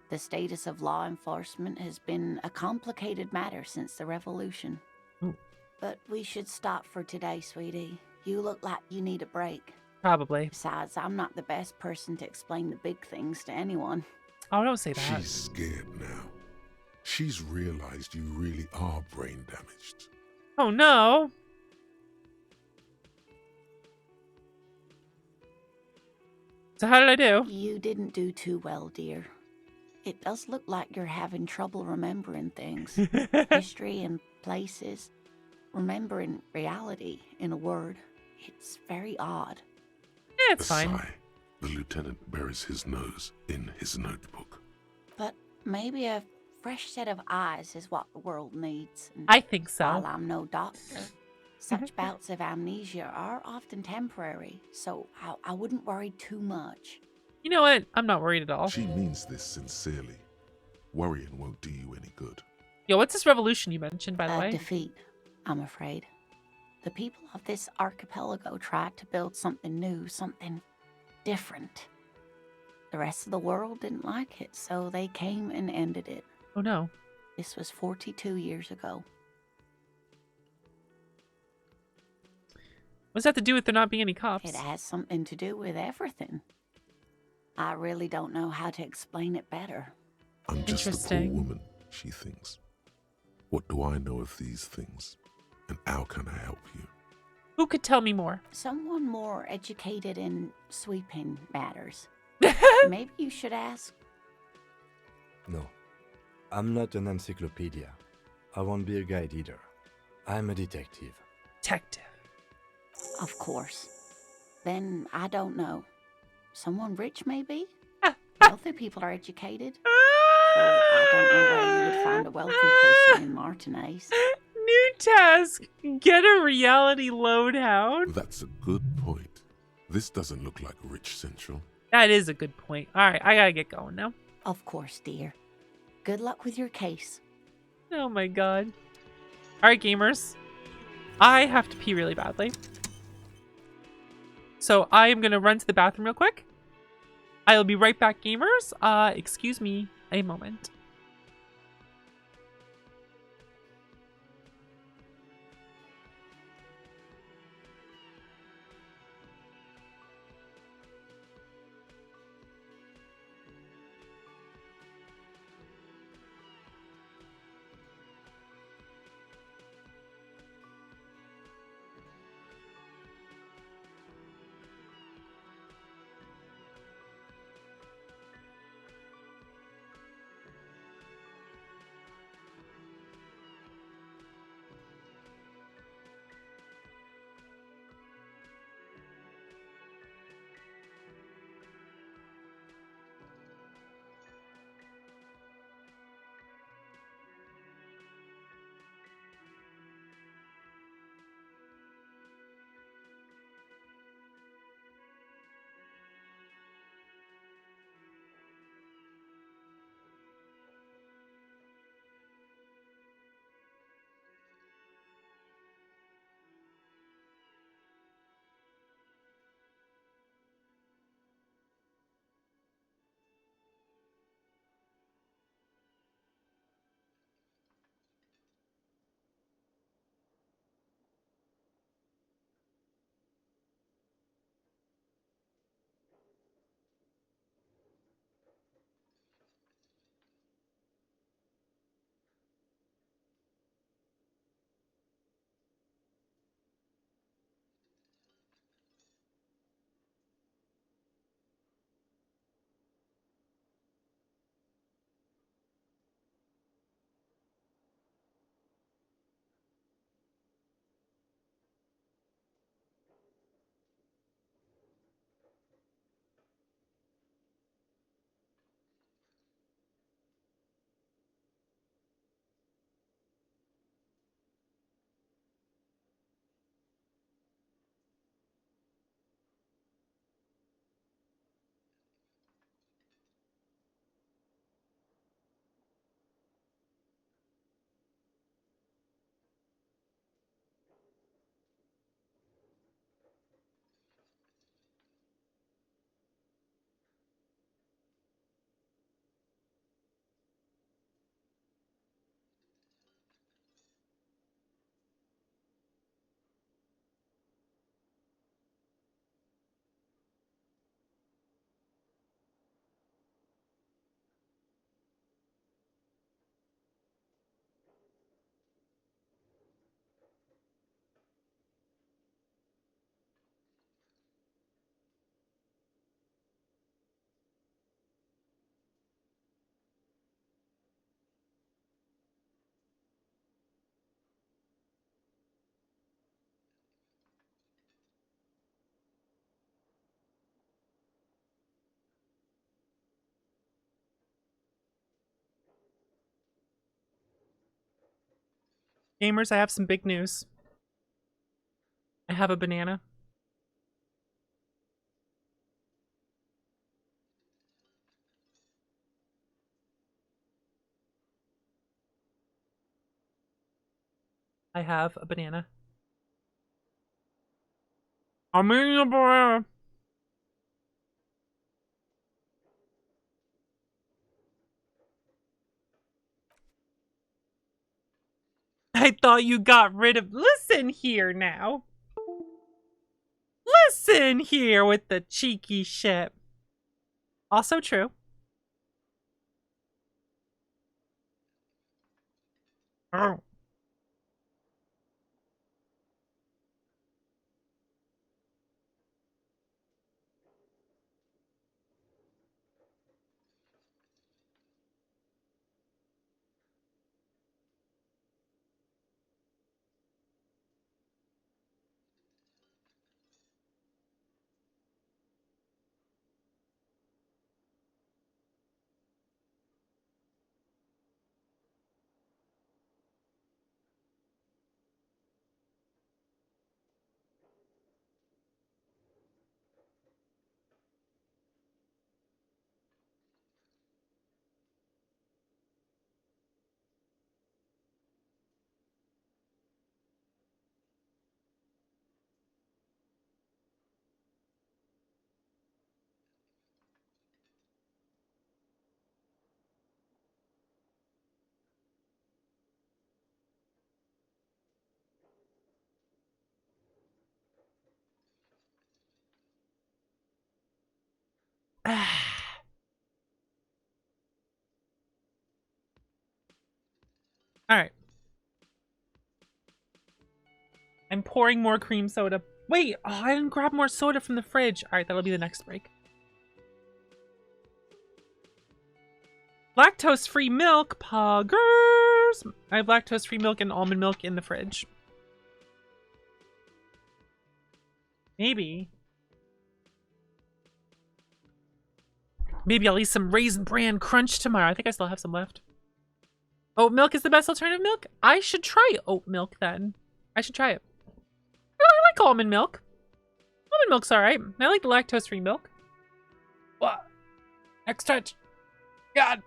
The status of law enforcement has been a complicated matter since the revolution. Ooh. But we should stop for today, sweetie. You look like you need a break. Probably. Besides, I'm not the best person to explain the big things to anyone. Oh, don't say that. She's scared now. She's realized you really are brain damaged. Oh, no. So how did I do? You didn't do too well, dear. It does look like you're having trouble remembering things. History and places. Remembering reality, in a word. It's very odd. Yeah, it's fine. Sigh. The lieutenant buries his nose in his notebook. But maybe a fresh set of eyes is what the world needs. And I think so. while I'm no doctor, such bouts of amnesia are often temporary, so I wouldn't worry too much. You know what? I'm not worried at all. She means this sincerely. Worrying won't do you any good. Yo, what's this revolution you mentioned, by the way? Defeat, I'm afraid. The people of this archipelago tried to build something new, something different. The rest of the world didn't like it, so they came and ended it. Oh no. This was 42 years ago. What's that have to do with there not being any cops? It has something to do with everything. I really don't know how to explain it better. I'm just a poor woman, she thinks. What do I know of these things? And how can I help you? Who could tell me more? Someone more educated in sweeping matters. Maybe you should ask. No, I'm not an encyclopedia. I won't be a guide either. I'm a detective. Detective. Of course. Then I don't know. Someone rich, maybe? Wealthy people are educated. Though I don't know where you would find a wealthy person in Martinez. New task. Get a reality loadout. That's a good point. This doesn't look like Rich Central. That is a good point. All right, I gotta get going now. Of course, dear. Good luck with your case. Oh my god. All right, gamers. I have to pee really badly. So I am gonna run to the bathroom real quick. I'll be right back, gamers. Excuse me a moment. Gamers, I have some big news. I have a banana. I have a banana. I'm eating a banana. I thought you got rid of... Listen here now. Listen here with the cheeky shit. Also true. Oh. Alright. I'm pouring more cream soda. Wait, oh, I didn't grab more soda from the fridge. Alright, that'll be the next break. Lactose-free milk, poggers! I have lactose-free milk and almond milk in the fridge. Maybe. Maybe I'll eat some Raisin Bran Crunch tomorrow. I think I still have some left. Oat milk is the best alternative milk? I should try oat milk then. I should try it. I like almond milk. Almond milk's alright. I like the lactose-free milk. What? Next touch. God.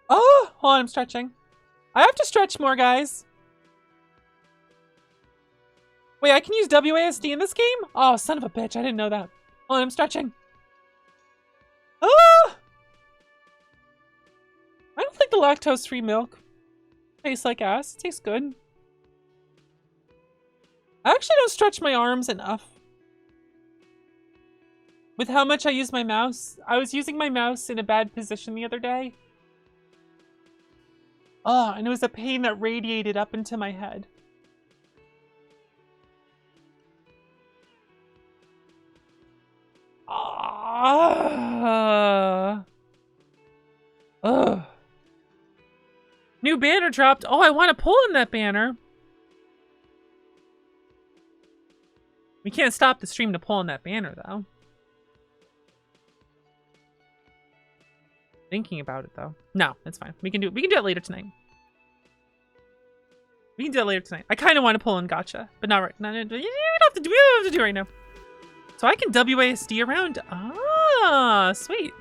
Oh, hold on, I'm stretching. I have to stretch more, guys. Wait, I can use WASD in this game? Oh, son of a bitch, I didn't know that. Hold on, I'm stretching. Ah! I don't think the lactose-free milk tastes like ass. It tastes good. I actually don't stretch my arms enough. With how much I use my mouse. I was using my mouse in a bad position the other day. Oh, and it was a pain that radiated up into my head. Ugh. New banner dropped. Oh, I want to pull in that banner. We can't stop the stream to pull in that banner, though. Thinking about it, though. No, it's fine. We can do it later tonight. We can do it later tonight. I kind of want to pull in Gotcha, but not right now. We don't have to do it right now. So I can WASD around. Ah, sweet.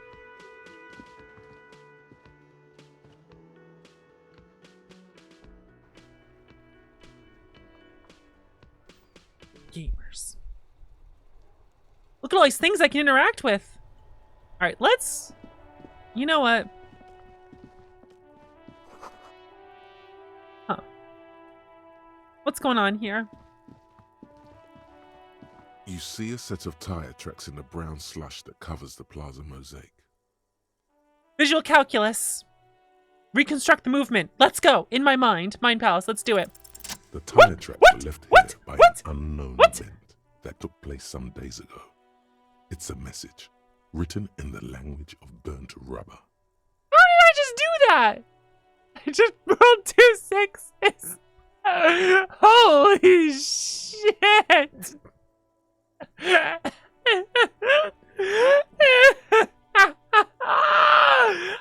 Gamers. Look at all these things I can interact with. All right, let's... You know what? Huh. What's going on here? You see a set of tire tracks in the brown slush that covers the plaza mosaic. Visual calculus. Reconstruct the movement. Let's go. In my mind. Mind Palace. Let's do it. The tire tracks were left here by an unknown event that took place some days ago. It's a message written in the language of burnt rubber. How did I just do that? I just rolled 2 6s. Holy shit.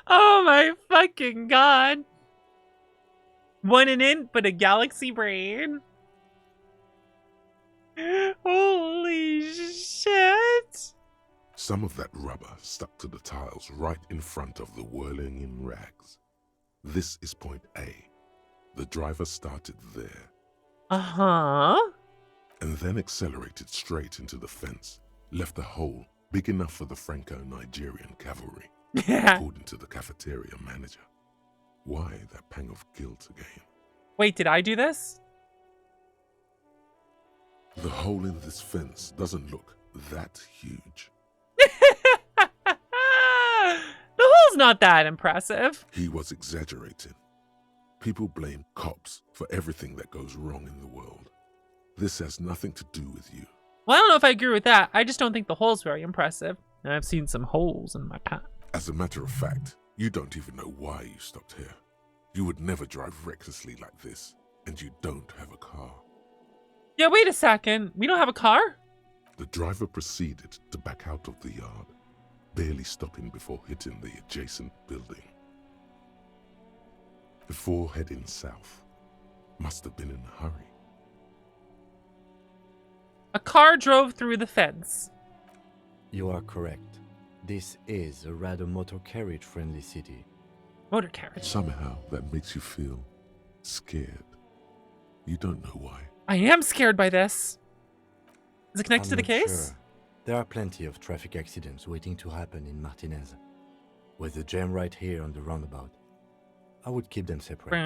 Oh my fucking god. One an int, but a galaxy brain. Holy shit! Some of that rubber stuck to the tiles right in front of the whirling in rags. This is point A. The driver started there. Uh-huh. And then accelerated straight into the fence, left a hole big enough for the Franco-Nigerian cavalry, according to the cafeteria manager. Why that pang of guilt again? Wait, did I do this? The hole in this fence doesn't look that huge. The hole's not that impressive. He was exaggerating. People blame cops for everything that goes wrong in the world. This has nothing to do with you. Well, I don't know if I agree with that. I just don't think the hole's very impressive. I've seen some holes in my path. As a matter of fact, you don't even know why you stopped here. You would never drive recklessly like this, and you don't have a car. Yeah, wait a second. We don't have a car? The driver proceeded to back out of the yard, barely stopping before hitting the adjacent building. Before heading south, must have been in a hurry. A car drove through the fence. You are correct. This is a rather motor carriage-friendly city. Motor carriage? Somehow that makes you feel scared. You don't know why. I am scared by this. Is it connected to the case? Sure. There are plenty of traffic accidents waiting to happen in Martinez. With the jam right here on the roundabout, I would keep them separate. You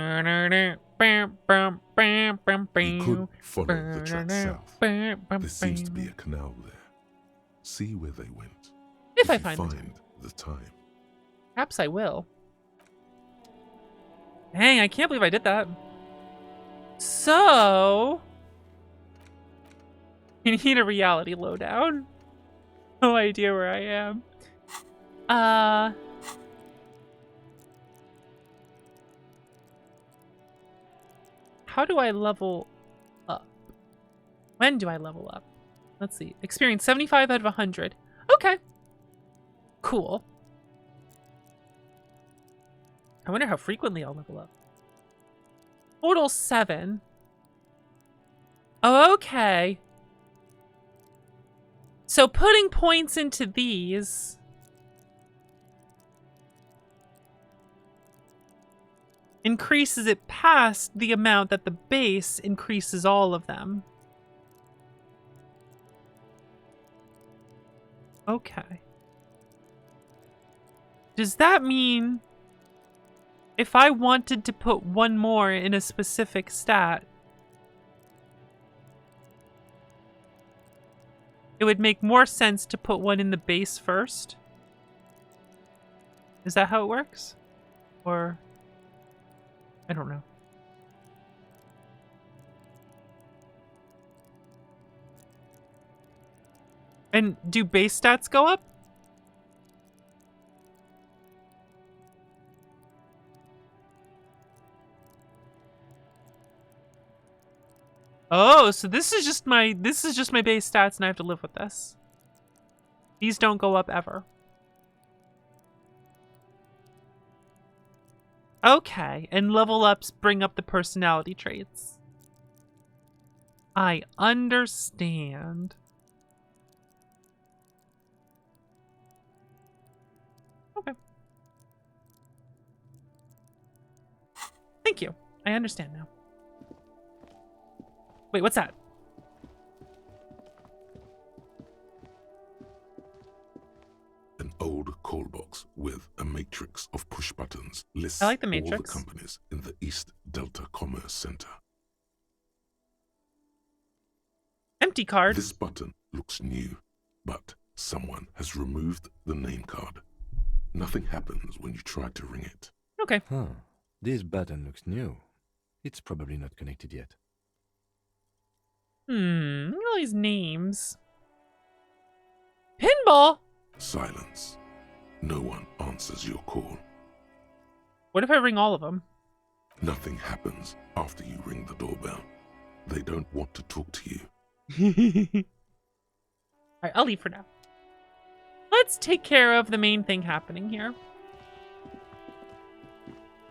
could follow the track south. There seems to be a canal there. See where they went. If I you find the time. Perhaps I will. Dang, I can't believe I did that. So... you need a reality lowdown. No idea where I am. How do I level up? When do I level up? Let's see. Experience 75 out of 100. Okay. Cool. I wonder how frequently I'll level up. Total 7. Okay. So putting points into these increases it past the amount that the base increases all of them. Okay. Does that mean if I wanted to put one more in a specific stat, it would make more sense to put one in the base first? Is that how it works? Or... I don't know. And do base stats go up? Oh, so this is just my base stats and I have to live with this. These don't go up ever. Okay, and level ups bring up the personality traits. I understand. Okay. Thank you. I understand now. Wait, what's that? An old call box with a matrix of push buttons lists I like the all the matrix. companies in the East Delta Commerce Center. Empty card. This button looks new, but someone has removed the name card. Nothing happens when you try to ring it. Okay. Huh. This button looks new. It's probably not connected yet. Look at all these names. Pinball? Silence. No one answers your call. What if I ring all of them? Nothing happens after you ring the doorbell. They don't want to talk to you. Alright, I'll leave for now. Let's take care of the main thing happening here.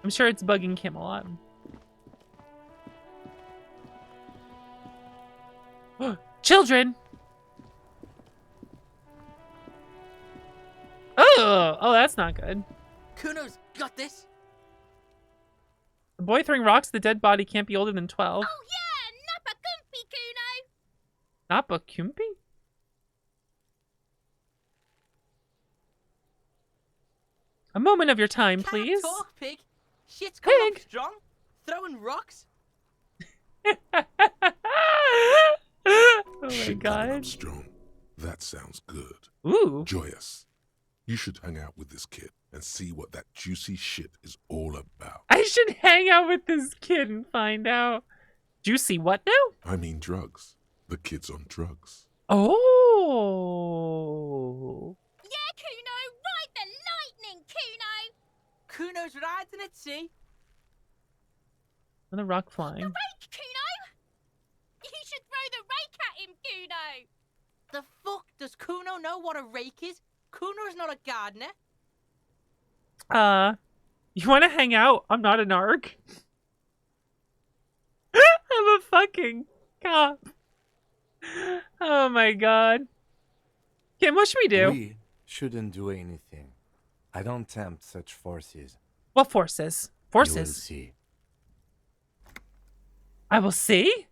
I'm sure it's bugging Kim a lot. Children! Oh, that's not good. Kuno's got this. The boy throwing rocks at the dead body can't be older than 12. Oh yeah, Nappa Kumpy, Kuno. Nappa Kumpy? A moment of your time, please. Can't talk, pig. Shit's coming up strong. Throwing rocks. Oh my Shit god. coming up strong. That sounds good. Ooh. Joyous. You should hang out with this kid and see what that juicy shit is all about. I should hang out with this kid and find out. Juicy what now? I mean drugs. The kid's on drugs. Oh. Yeah, Kuno, ride the lightning, Kuno. Kuno's riding it, see? And the rock flying. The rake, Kuno. You should throw the rake at him, Kuno. The fuck? Does Kuno know what a rake is? Kuno's not a gardener. You want to hang out? I'm not an arc. I'm a fucking cop. Oh my god. Kim, what should we do? We shouldn't do anything. I don't tempt such forces. What forces? You will Forces? see. I will see?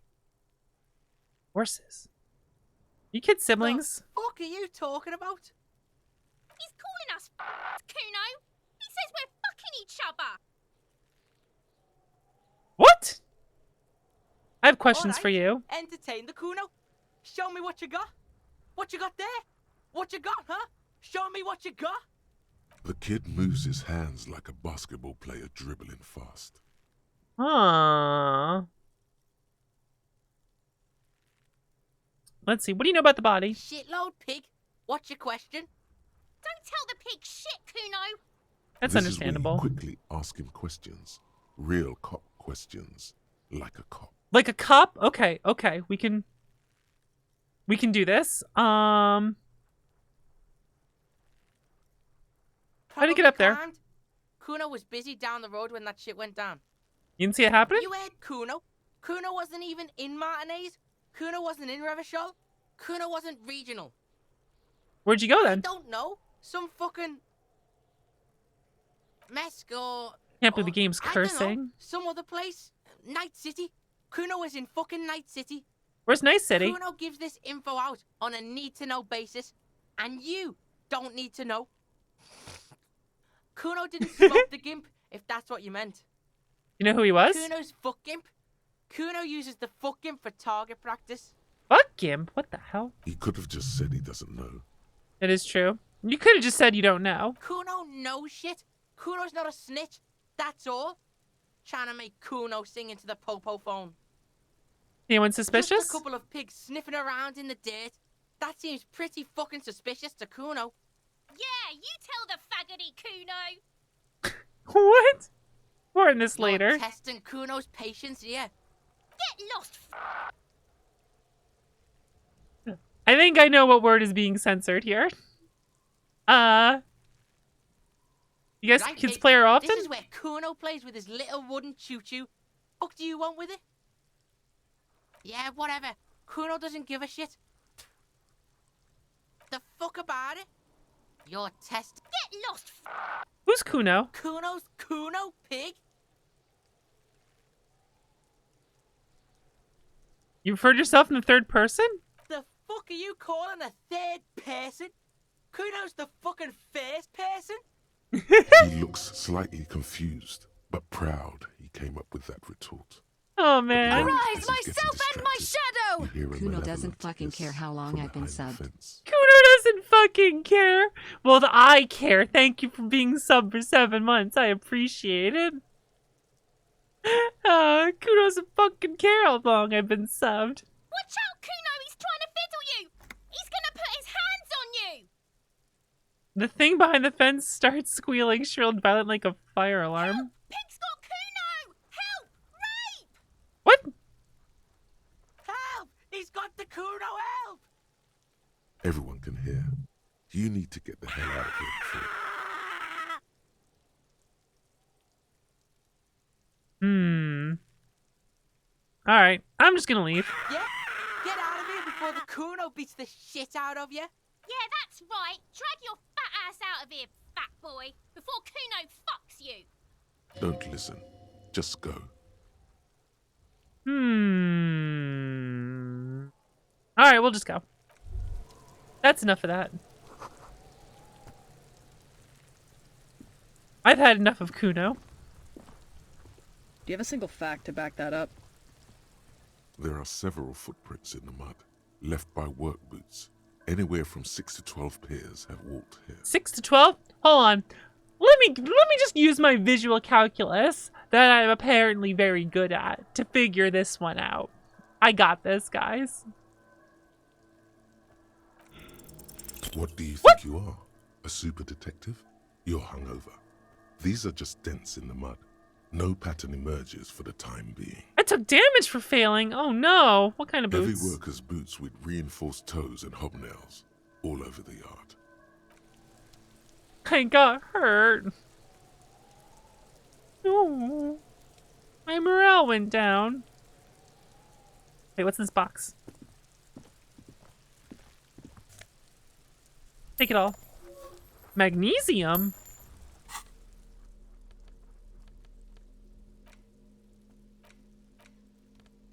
Forces. You kids siblings? What are you talking about? He's calling us Kuno. He says we're fucking each other. What? I have questions All right, for you. Entertain the Kuno. Show me what you got. What you got there? What you got, huh? Show me what you got. The kid moves his hands like a basketball player dribbling fast. Aww. Let's see. What do you know about the body? Shitload, pig. What's your question? Don't tell the pig shit, Kuno. That's This understandable. Is where you quickly ask him questions. Real cop questions. Like a cop. Like a cop? Okay, okay. We can do this. How did he get up there? Climbed. Kuno was busy down the road when that shit went down. You didn't see it happening? You heard Kuno. Kuno wasn't even in Martinez. Kuno wasn't in Revachol. Kuno wasn't regional. Where'd you go then? I don't know. Some fucking Mesk or... Can't believe the game's I don't know. cursing. Some other place. Night City. Kuno is in fucking Night City. Where's Nice City? Kuno gives this info out on a need-to-know basis, and you don't need to know. Kuno didn't smoke the gimp, if that's what you meant. You know who he was? Kuno's fuck gimp. Kuno uses the fuck gimp for target practice. Fuck Gimp? What the hell? He could have just said he doesn't know. It is true. You could have just said you don't know. Kuno knows shit. Kuno's not a snitch. That's all. Trying to make Kuno sing into the popo phone. Anyone Just suspicious? a couple of pigs sniffing around in the dirt. That seems pretty fucking suspicious to Kuno. Yeah, you tell the faggoty, Kuno. What? More on this You're later. testing Kuno's patience here. Get lost. I think I know what word is being censored here. You guys Right, kids pig, play her often? This is where Kuno plays with his little wooden choo-choo. What do you want with it? Yeah, whatever. Kuno doesn't give a shit. The fuck about it? Your test. Get lost. Who's Kuno? Kuno's Kuno, pig. You referred yourself in the third person? The fuck are you calling a third person? Kuno's the fucking first person? He looks slightly confused, but proud he came up with that retort. Oh man. Arise, myself and my shadow! You hear a Kuno malevolent doesn't fucking hiss care how long from I've been behind the subbed. fence. Kuno doesn't fucking care. Well, I care. Thank you for being subbed for 7 months. I appreciate it. Kuno doesn't fucking care how long I've been subbed. Watch out, Kuno. He's trying to fiddle you. He's gonna put his hands on you. The thing behind the fence starts squealing, shrilled violent like a fire alarm. Help! Pig's got Kuno. Help! Rape! What? Help! He's got the Kuno, help! Everyone can hear. You need to get the hell out of here before. Alright, I'm just gonna leave. Yeah? Get out of here before the Kuno beats the shit out of you. Yeah, that's right. Drag your fat ass out of here, fat boy, before Kuno fucks you. Don't listen. Just go. Alright, we'll just go. That's enough of that. I've had enough of Kuno. Do you have a single fact to back that up? There are several footprints in the mud, left by work boots. Anywhere from 6 to 12 pairs have walked here. 6 to 12? Hold on. Let me just use my visual calculus that I'm apparently very good at to figure this one out. I got this, guys. What do you think you are? A super detective? You're hungover. These are just dents in the mud. No pattern emerges for the time being. I took damage for failing. Oh no. What kind of boots? Every worker's boots with reinforced toes and hobnails all over the yard. I got hurt. Oh. My morale went down. Wait, what's this box? Take it all. Magnesium?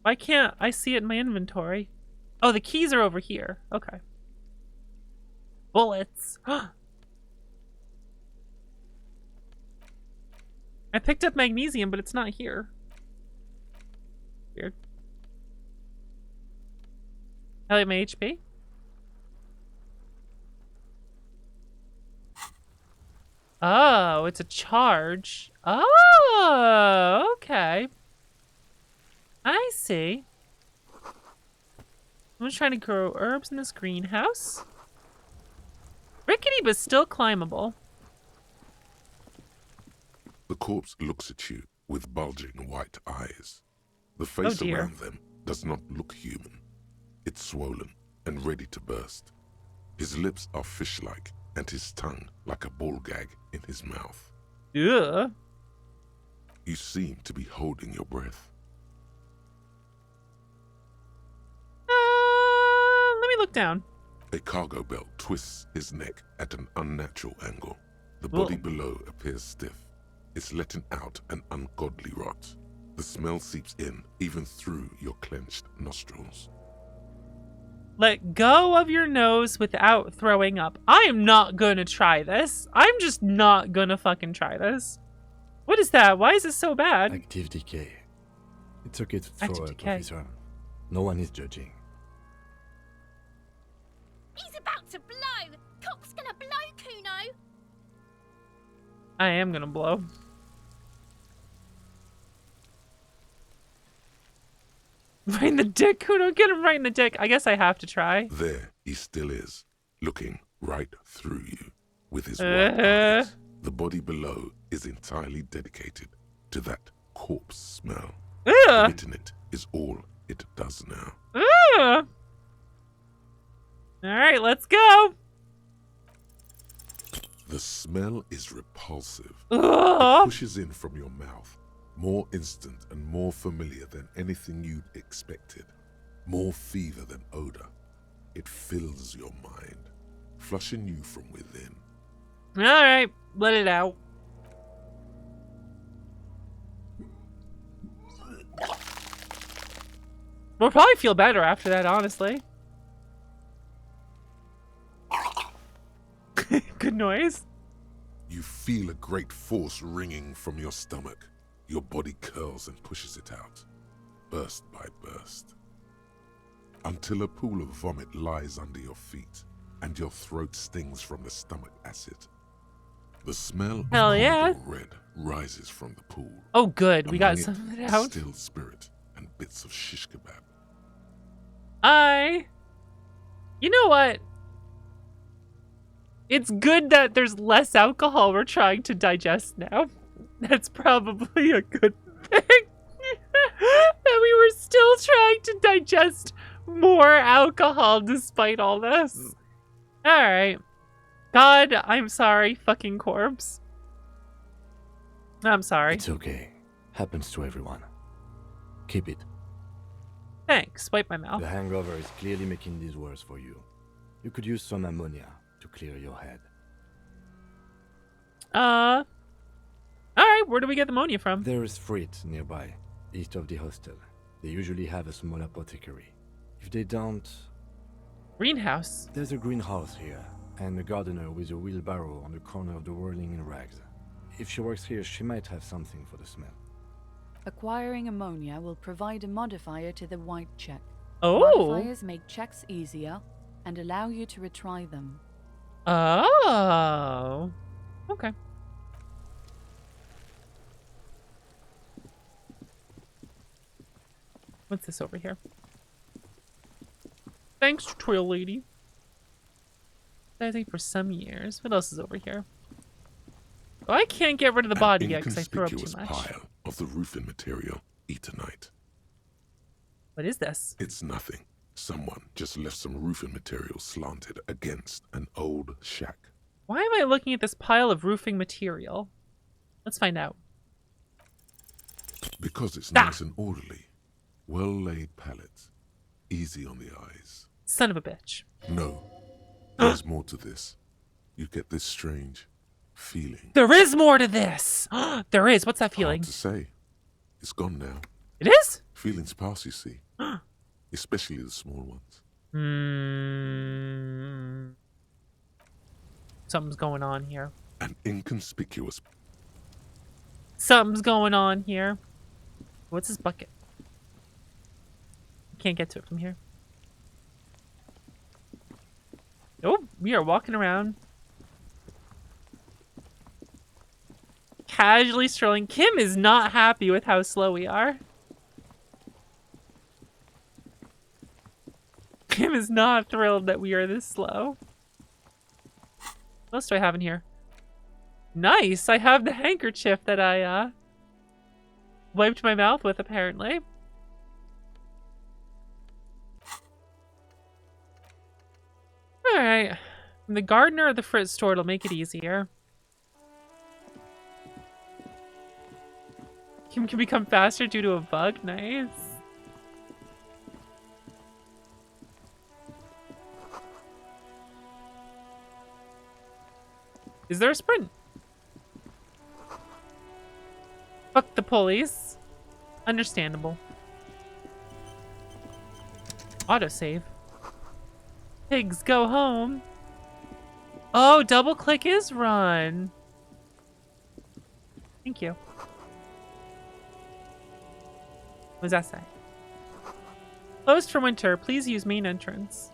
Why can't I see it in my inventory? Oh, the keys are over here. Okay. Bullets. I picked up magnesium, but it's not here. Weird. I like my HP. Oh, it's a charge. Oh, okay. I see. Someone's trying to grow herbs in this greenhouse. Rickety, but still climbable. The corpse looks at you with bulging white eyes. The face around them does not look human. It's swollen and ready to burst. His lips are fish-like and his tongue like a ball gag in his mouth. Yeah. You seem to be holding your breath. Let me look down. A cargo belt twists his neck at an unnatural angle. The body below appears stiff. It's letting out an ungodly rot. The smell seeps in, even through your clenched nostrils. Let go of your nose without throwing up. I am not gonna try this. I'm just not gonna fucking try this. What is that? Why is it so bad? Active decay. It's okay to throw up, officer. No one is judging. He's about to blow. Cop's gonna blow, Kuno. I am gonna blow. Right in the dick, Kuno. Get him right in the dick. I guess I have to try. There he still is, looking right through you with his white eyes. The body below is entirely dedicated to that corpse smell. Emitting it is all it does now. Alright, let's go. The smell is repulsive. It pushes in from your mouth. More instant and more familiar than anything you'd expected. More fever than odor. It fills your mind, flushing you from within. Alright, let it out. We'll probably feel better after that, honestly. Good noise. You feel a great force ringing from your stomach. Your body curls and pushes it out, burst by burst, until a pool of vomit lies under your feet and your throat stings from the stomach acid. The smell of cold red rises from the pool. Oh, good. We got Among some of it, it out. Stilled spirit and bits of shish kebab. You know what? It's good that there's less alcohol we're trying to digest now. That's probably a good thing. And we were still trying to digest more alcohol despite all this. Alright. God, I'm sorry, fucking corpse. I'm sorry. It's okay. Happens to everyone. Keep it. Thanks. Wipe my mouth. The hangover is clearly making this worse for you. You could use some ammonia to clear your head. Alright, where do we get the ammonia from? There is Frit nearby, east of the hostel. They usually have a small apothecary. If they don't... Greenhouse? There's a greenhouse here, and a gardener with a wheelbarrow on the corner of the whirling in rags. If she works here, she might have something for the smell. Acquiring ammonia will provide a modifier to the white check. Oh! Modifiers make checks easier and allow you to retry them. Oh. Okay. What's this over here? Thanks, tutorial lady. I think for some years. What else is over here? Oh, I can't get rid of the body yet because I threw up too much. Pile of the roofing material, Eternite. What is this? It's nothing. Someone just left some roofing material slanted against an old shack. Why am I looking at this pile of roofing material? Let's find out. Because it's nice and orderly. Well-laid pallets. Easy on the eyes. Son of a bitch. No. There's more to this. You get this strange feeling. There is more to this! There is. What's that feeling? Hard to say. It's gone now. It is? Feelings pass, you see. Especially the small ones. Something's going on here. An inconspicuous... Something's going on here. What's this bucket? Can't get to it from here. Oh, we are walking around. Casually strolling. Kim is not happy with how slow we are. Kim is not thrilled that we are this slow. What else do I have in here? Nice! I have the handkerchief that I, wiped my mouth with, apparently. Alright. The gardener or the Fritz store, it'll make it easier. Kim can become faster due to a bug. Nice. Is there a sprint? Fuck the police. Understandable. Autosave. Pigs go home. Oh, double click is run. Thank you. What does that say? Closed for winter. Please use main entrance.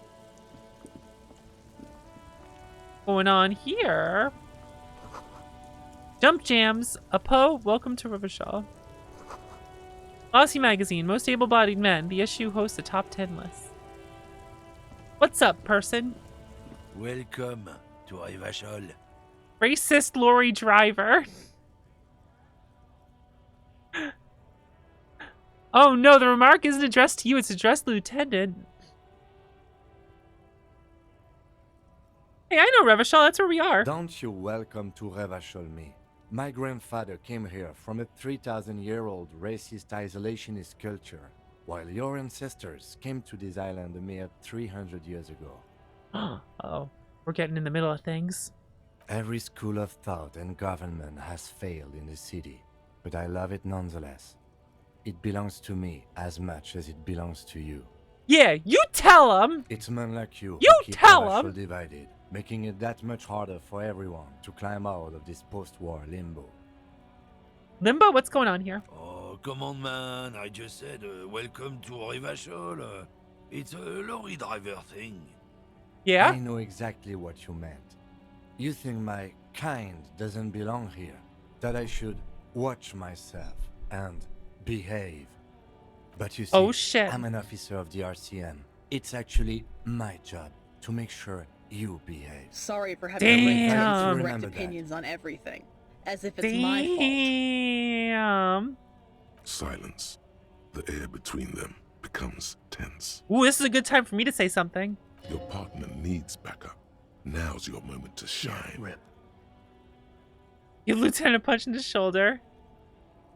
Going on here. Jump jams. Apo, welcome to Rivershaw. Glossy magazine. Most able-bodied men. The issue hosts a top 10 list. What's up, person? Welcome to Rivershaw. Racist lorry driver. Oh no, the remark isn't addressed to you, it's addressed to the lieutenant. Hey, I know Revachol, that's where we are. Don't you welcome to Revachol me. My grandfather came here from a 3,000-year-old racist isolationist culture, while your ancestors came to this island a mere 300 years ago. Uh-oh, we're getting in the middle of things. Every school of thought and government has failed in the city, but I love it nonetheless. It belongs to me as much as it belongs to you. Yeah, you tell him! It's men like you You who keep tell Revachol him! divided, making it that much harder for everyone to climb out of this post-war limbo. Limbo, what's going on here? Oh, come on, man. I just said welcome to Rivachol. It's a lorry driver thing. Yeah? I know exactly what you meant. You think my kind doesn't belong here, that I should watch myself and behave. But you see, oh, shit. I'm an officer of the RCM. It's actually my job to make sure you behave. Sorry for having Damn. direct opinions on everything. As if it's my fault. Damn. Silence. The air between them becomes tense. Ooh, this is a good time for me to say something. Your partner needs backup. Now's your moment to shine. Rip. Give Lieutenant a punch in the shoulder.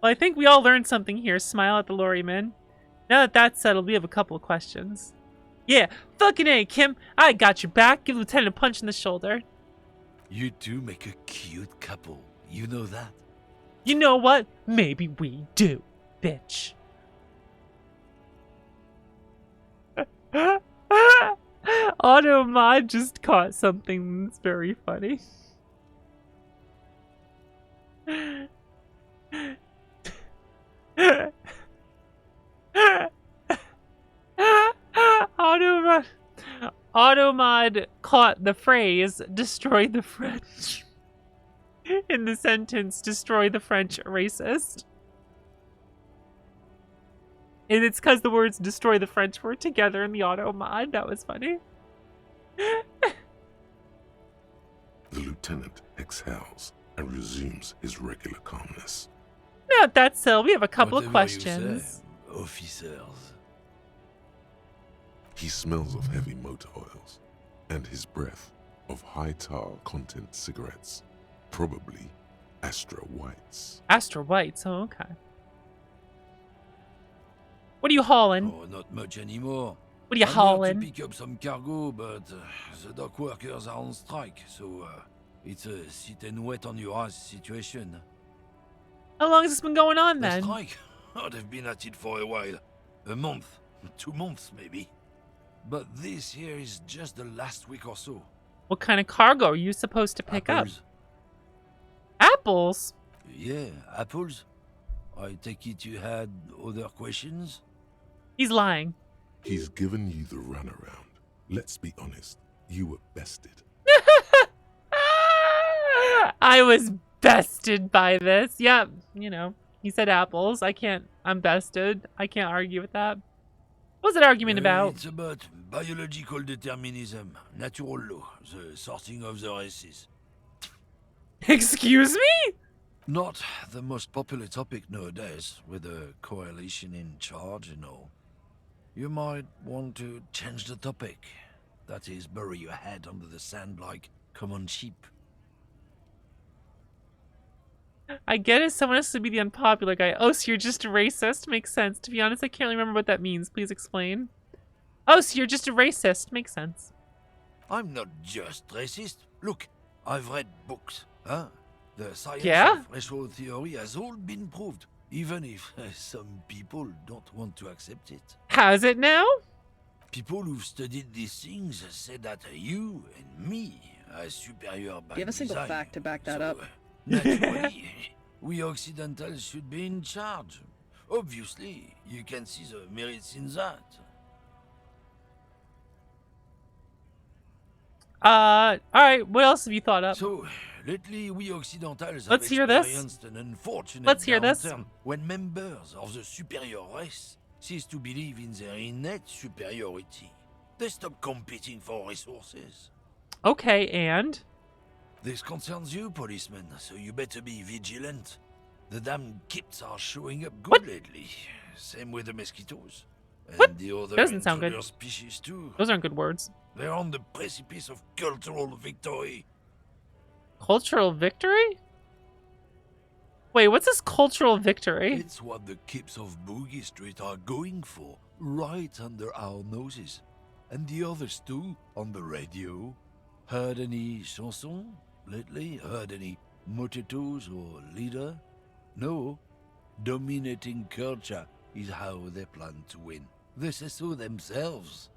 Well, I think we all learned something here. Smile at the lorryman. Now that that's settled, we have a couple of questions. Yeah, fucking A, Kim. I got your back. Give Lieutenant a punch in the shoulder. You two make a cute couple. You know that? You know what? Maybe we do, bitch. Automod just caught something that's very funny. Automod caught the phrase "destroy the French" in the sentence "destroy the French racist." And it's because the words "destroy the French" were together in the Automod. That was funny. The lieutenant exhales and resumes his regular calmness. Not that so. We have a couple of Whatever you questions. say, officers. He smells of heavy motor oils and his breath of high tar content cigarettes, probably Astra Whites. Astra Whites. Oh, okay. What are you hauling? Oh, not much anymore. What are you I'm hauling? here to pick up some cargo, but the dock workers are on strike, so it's a sit and wait on your ass situation. How long has this been going on The then? strike? Oh, they've been at it for a while. A month, 2 months maybe. But this here is just the last week or so. What kind of cargo are you supposed to pick Apples. up? Apples? Yeah, apples. I take it you had other questions? He's lying. He's given you the runaround. Let's be honest, you were bested. I was bested by this. Yep, you know, he said apples. I'm bested. I can't argue with that. What was that argument about? It's about biological determinism, natural law, the sorting of the races. Excuse me? Not the most popular topic nowadays, with a coalition in charge and all. You might want to change the topic. That is, bury your head under the sand like common sheep. I get it. Someone has to be the unpopular guy. Oh, so you're just a racist? Makes sense. To be honest, I can't remember what that means. Please explain. Oh, so you're just a racist. Makes sense. I'm not just racist. Look, I've read books, huh? The science Yeah? of racial theory has all been proved, even if some people don't want to accept it. Has it now? People who've studied these things say that you and me are superior by Do you have a single design. fact to back that up? Naturally, we Occidentals should be in charge. Obviously, you can see the merits in that. Alright, what else have you thought up? So, lately we Occidentals Let's have hear this. experienced an unfortunate Let's hear this. downturn when members of the superior race cease to believe in their innate superiority. They stop competing for resources. Okay, and? This concerns you, policeman, so you better be vigilant. The damn kips are showing up good lately. Same with the mosquitoes. And the other Doesn't sound good. intruder species too. Those aren't good words. They're on the precipice of cultural victory. Cultural victory? Wait, what's this cultural victory? It's what the kips of Boogie Street are going for, right under our noses. And the others too, on the radio. Heard any chansons lately? Heard any motetos or leader? No. Dominating culture is how they plan to win. They say so themselves.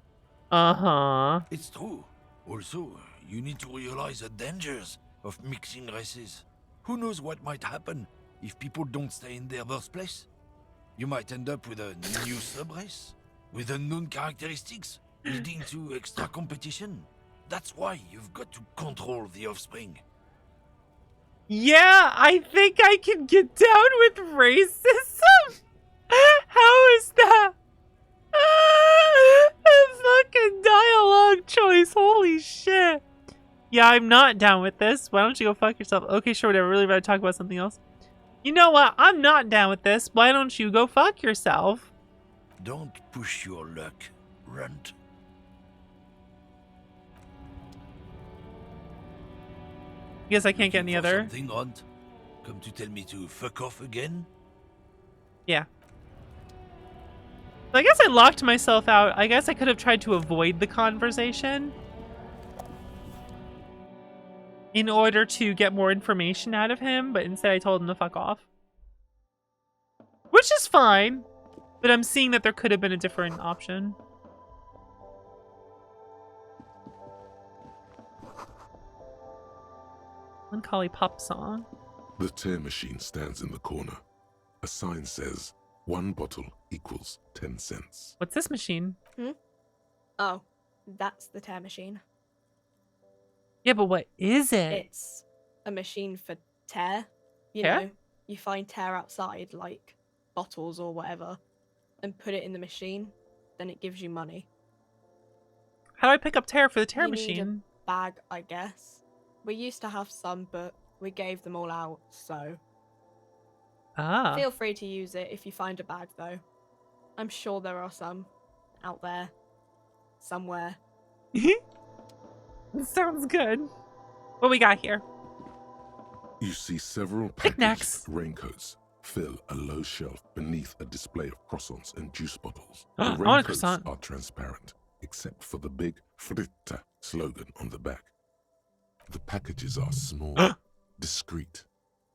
Uh-huh. It's true. Also, you need to realize the dangers of mixing races. Who knows what might happen if people don't stay in their birthplace? You might end up with a new subrace, with unknown characteristics, leading to extra competition. That's why you've got to control the offspring. Yeah, I think I can get down with racism. How is that? A fucking dialogue choice. Holy shit. Yeah, I'm not down with this. Why don't you go fuck yourself? Okay, sure, whatever. Really about to talk about something else. You know what? I'm not down with this. Why don't you go fuck yourself? Don't push your luck, Runt. Guess I can't get any other. Something, Runt? Come to tell me to fuck off again? Yeah. I guess I locked myself out. I guess I could have tried to avoid the conversation in order to get more information out of him, but instead I told him to fuck off. Which is fine, but I'm seeing that there could have been a different option. Melancholy pop song. The tear machine stands in the corner. A sign says, 1 bottle equals 10 cents. What's this machine? Oh, that's the tear machine. Yeah, but what is it? It's a machine for tear. You Tear? know, you find tear outside, like bottles or whatever, and put it in the machine. Then it gives you money. How do I pick up tear for the tear You need machine? a bag, I guess. We used to have some, but we gave them all out, so... Ah. Feel free to use it if you find a bag, though. I'm sure there are some out there. Somewhere. Sounds good. What we got here? You see several Knickknacks. packaged raincoats fill a low shelf beneath a display of croissants and juice bottles. I The want a raincoats croissant. are transparent, except for the big Fritta slogan on the back. The packages are small, discreet,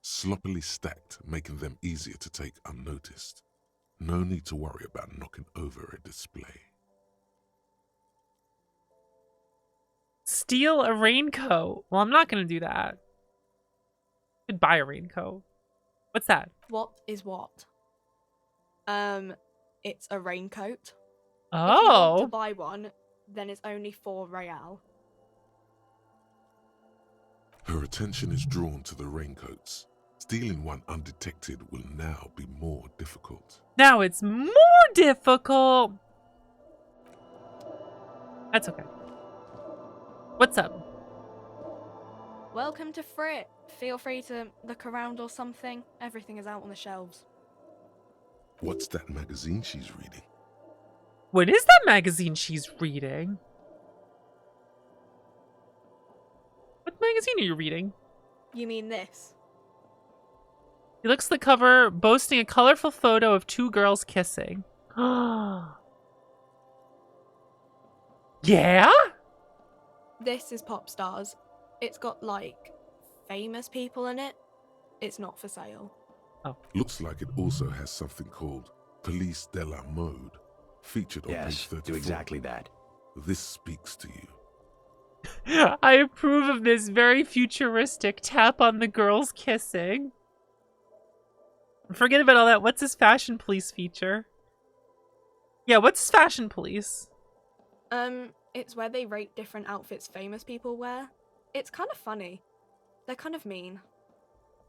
sloppily stacked, making them easier to take unnoticed. No need to worry about knocking over a display. Steal a raincoat. Well, I'm not going to do that. I could buy a raincoat. What's that? What is what? It's a raincoat. If you Oh. want to buy one, then it's only 4 real. Her attention is drawn to the raincoats. Stealing one undetected will now be more difficult. Now it's more difficult. That's okay. What's up? Welcome to Frit. Feel free to look around or something. Everything is out on the shelves. What's that magazine she's reading? What is that magazine she's reading? What magazine are you reading? You mean this? He looks at the cover, boasting a colorful photo of 2 girls kissing. Yeah? This is Pop Stars. It's got, like, famous people in it. It's not for sale. Oh. Looks like it also has something called Police de la Mode, featured on page Yes, 34. do exactly that. This speaks to you. I approve of this very futuristic tap on the girls kissing. Forget about all that. What's this fashion police feature? Yeah, what's this fashion police? It's where they rate different outfits famous people wear. It's kind of funny. They're kind of mean.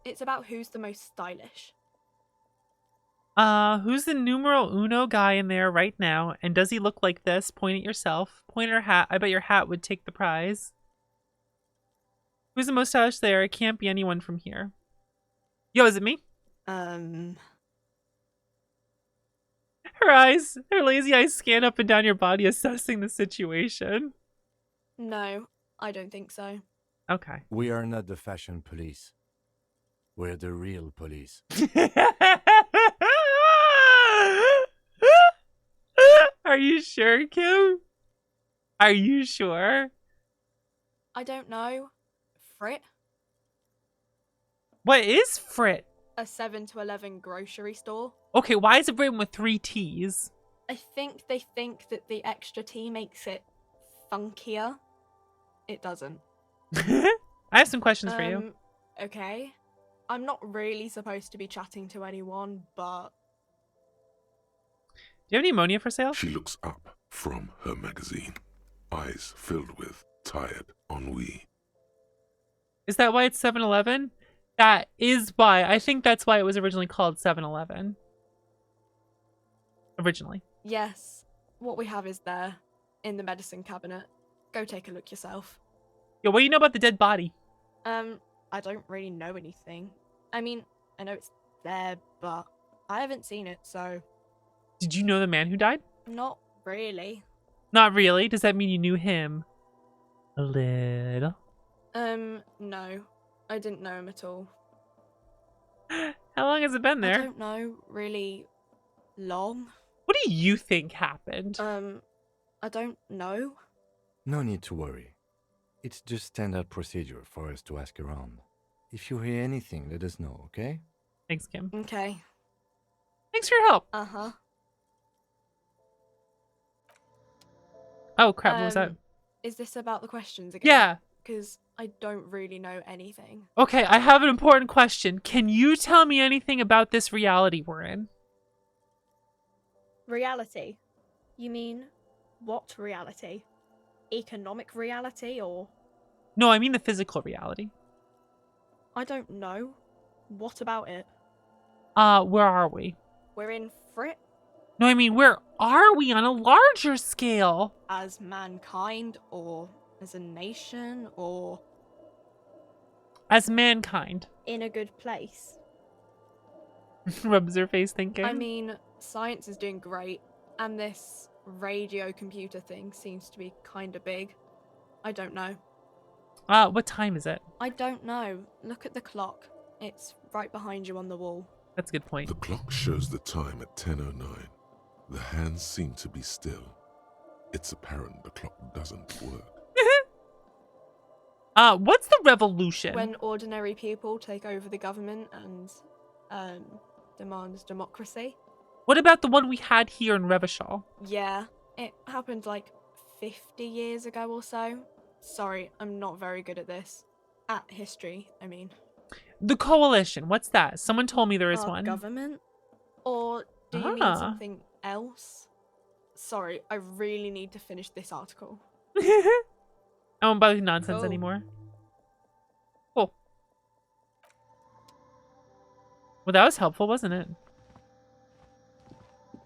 It's about who's the most stylish. Who's the numero uno guy in there right now? And does he look like this? Point at yourself. Point at her hat. I bet your hat would take the prize. Who's the most stylish there? It can't be anyone from here. Yo, is it me? Um, Her lazy eyes scan up and down your body, assessing the situation. no, I don't think so. Okay. We are not the fashion police. We're the real police. Are you sure, Kim? Are you sure? I don't know. Frit? What is Frit? A 7 to 11 grocery store. Okay, why is it written with 3 T's? I think they think that the extra T makes it funkier. It doesn't. I have some questions for you. Okay. I'm not really supposed to be chatting to anyone, but... Do you have any ammonia for sale? She looks up from her magazine, eyes filled with tired ennui. Is that why it's 7-Eleven? That is why. I think that's why it was originally called 7-Eleven. Originally. Yes, what we have is there, in the medicine cabinet. Go take a look yourself. Yo, what do you know about the dead body? I don't really know anything. I mean, I know it's there, but I haven't seen it, so... Did you know the man who died? Not really. Not really. Does that mean you knew him? A little. No. I didn't know him at all. How long has it been there? I don't know, really long. What What do you think happened? I don't know. No need to worry. It's just standard procedure for us to ask around. If you hear anything, let us know, okay? Thanks, Kim. Okay. Thanks for your help. Uh-huh. Oh, crap. What was that? Is this about the questions again? Yeah. Because I don't really know anything. Okay, I have an important question. Can you tell me anything about this reality we're in? Reality? You mean what reality? Economic reality or? No, I mean the physical reality. I don't know. What about it? Where are we? We're in Frit? No, I mean, where are we on a larger scale? As mankind or as a nation or? As mankind. In a good place. Rubs her face thinking. I mean, science is doing great, and this radio computer thing seems to be kinda big. I don't know. What time is it? I don't know. Look at the clock. It's right behind you on the wall. That's a good point. The clock shows the time at 10:09. The hands seem to be still. It's apparent the clock doesn't work. What's the revolution? When ordinary people take over the government and demand democracy. What about the one we had here in Revachol? Yeah, it happened like 50 years ago or so. Sorry, I'm not very good at this. At history, I mean. The coalition, what's that? Someone told me there is Our one. Government? Or do you mean something else? Sorry, I really need to finish this article. I won't bother with nonsense anymore. Cool. Well, that was helpful, wasn't it?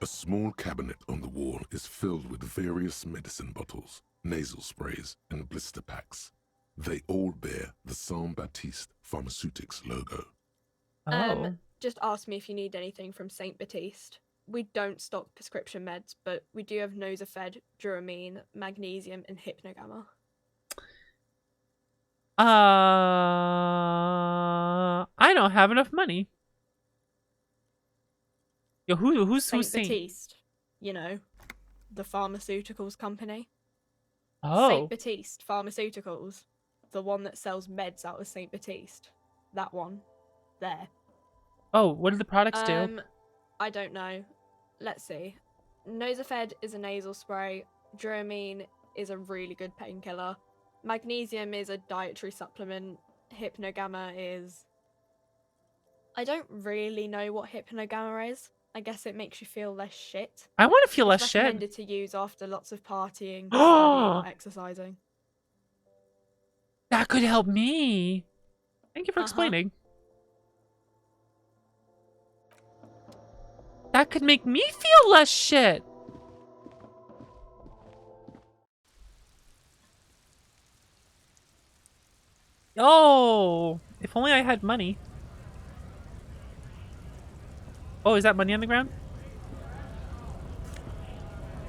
A small cabinet on the wall is filled with various medicine bottles, nasal sprays, and blister packs. They all bear the Saint Baptiste Pharmaceutics logo. Just ask me if you need anything from Saint Baptiste. We don't stock prescription meds, but we do have Nosafed, Duramine, Magnesium, and Hypnogamma. I don't have enough money. Yo, who's Saint Saint? Baptiste? You know, the pharmaceuticals company. Oh. Saint Baptiste Pharmaceuticals. The one that sells meds out of Saint Baptiste. That one. There. Oh, what do the products do? I don't know. Let's see. Nosafed is a nasal spray. Duramine is a really good painkiller. Magnesium is a dietary supplement. Hypnogamma is... I don't really know what Hypnogamma is. I guess it makes you feel less shit. I want to feel It's less shit. recommended to use after lots of partying, studying, or exercising. That could help me. Thank you for explaining. That could make me feel less shit. Oh, if only I had money. Oh, is that money on the ground?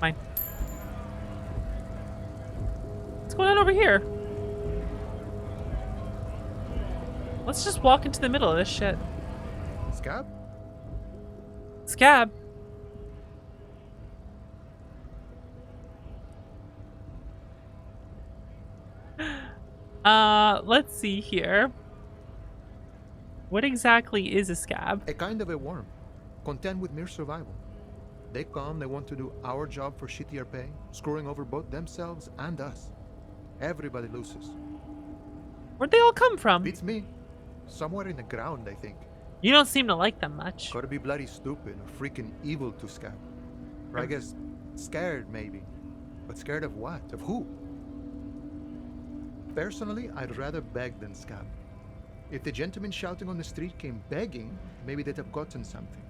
Fine. What's going on over here? Let's just walk into the middle of this shit. Scab? Scab? Let's see here. What exactly is a scab? A kind of a worm, content with mere survival. They come, they want to do our job for shittier pay, screwing over both themselves and us. Everybody loses. Where'd they all come from? Beats me. Somewhere in the ground, I think. You don't seem to like them much. Gotta be bloody stupid or freaking evil to Scab. Or I guess scared, maybe. But scared of what? Of who? Personally, I'd rather beg than scab. If the gentleman shouting on the street came begging, maybe they'd have gotten something.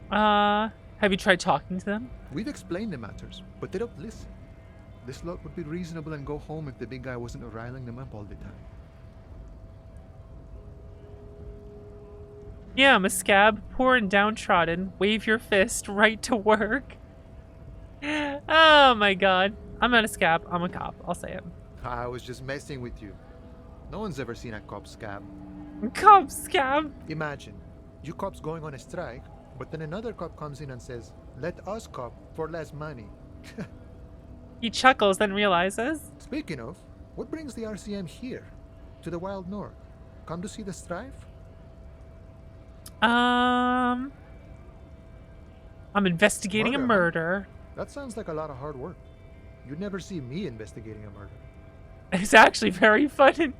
Have you tried talking to them? We've explained the matters, but they don't listen. This lot would be reasonable and go home if the big guy wasn't riling them up all the time. Yeah, I'm a scab, poor and downtrodden. Wave your fist, right to work. Oh my god. I'm not a scab, I'm a cop. I'll say it. I was just messing with you. No one's ever seen a cop scab. Cop scab? Imagine, you cops going on a strike, But then another cop comes in and says, let us cop for less money. He chuckles, then realizes. Speaking of, what brings the RCM here? To the Wild North? Come to see the strife? I'm investigating a murder. That sounds like a lot of hard work. You'd never see me investigating a murder. It's actually very fun.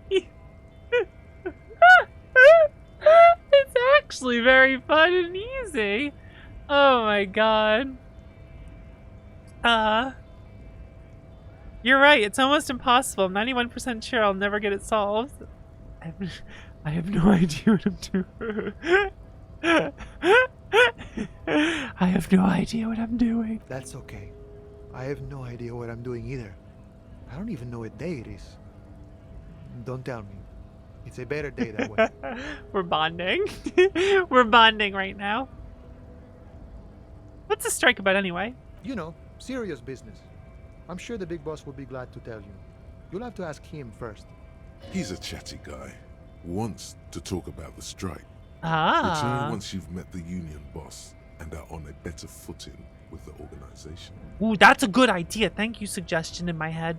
It's actually very fun and easy. Oh my god. You're right. It's almost impossible. I'm 91% sure I'll never get it solved. I have no idea what I'm doing. I have no idea what I'm doing. That's okay. I have no idea what I'm doing either. I don't even know what day it is. Don't tell me. It's a better day that way. We're bonding. We're bonding right now. What's the strike about anyway? You know, serious business. I'm sure the big boss will be glad to tell you. You'll have to ask him first. He's a chatty guy. Wants to talk about the strike. Ah. Return once you've met the union boss and are on a better footing with the organization. Ooh, that's a good idea. Thank you, suggestion in my head.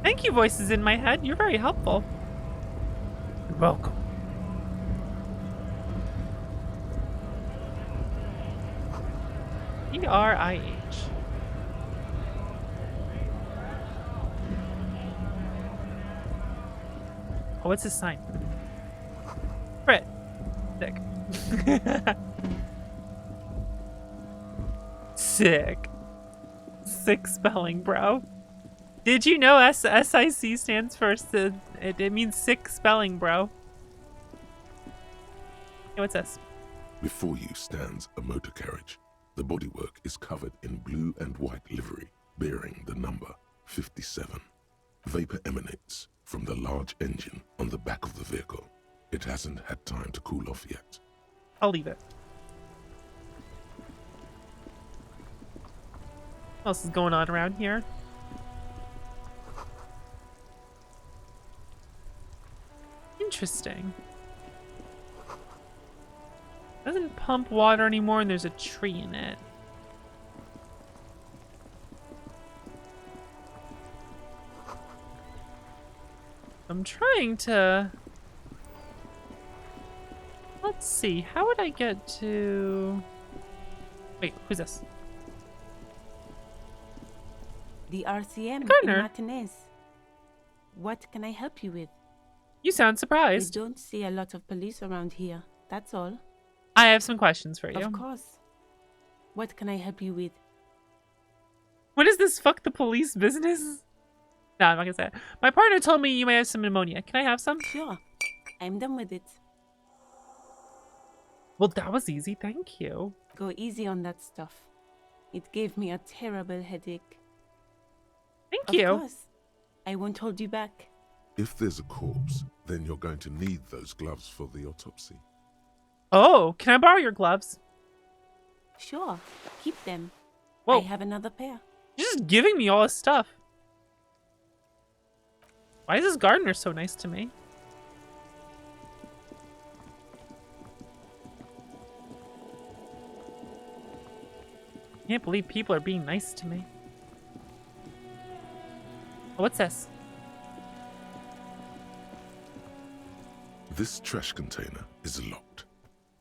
Thank you, voices in my head. You're very helpful. You're welcome. E-R-I-H. Oh, what's his sign? Fred. Sick. Sick. Sick spelling, bro. Did you know SIC stands for it means sick spelling, bro? Hey, what's this? Before you stands a motor carriage. The bodywork is covered in blue and white livery, bearing the number 57. Vapor emanates from the large engine on the back of the vehicle. It hasn't had time to cool off yet. I'll leave it. What else is going on around here? Interesting. Doesn't pump water anymore, and there's a tree in it. I'm trying to... Let's see, how would I get to... Wait, who's this? The RCM in Martinez. What can I help you with? You sound surprised. We don't see a lot of police around here, that's all. I have some questions for you. Of course. What can I help you with? What is this fuck the police business? No, I'm not gonna say it. My partner told me you may have some pneumonia. Can I have some? Sure. I'm done with it. Well, that was easy. Thank you. Go easy on that stuff. It gave me a terrible headache. Thank you. Of course. I won't hold you back. If there's a corpse, then you're going to need those gloves for the autopsy. Oh, can I borrow your gloves? Sure. Keep them. Whoa. I have another pair. You're just giving me all this stuff. Why is this gardener so nice to me? Can't believe people are being nice to me. Oh, what's this? This trash container is locked.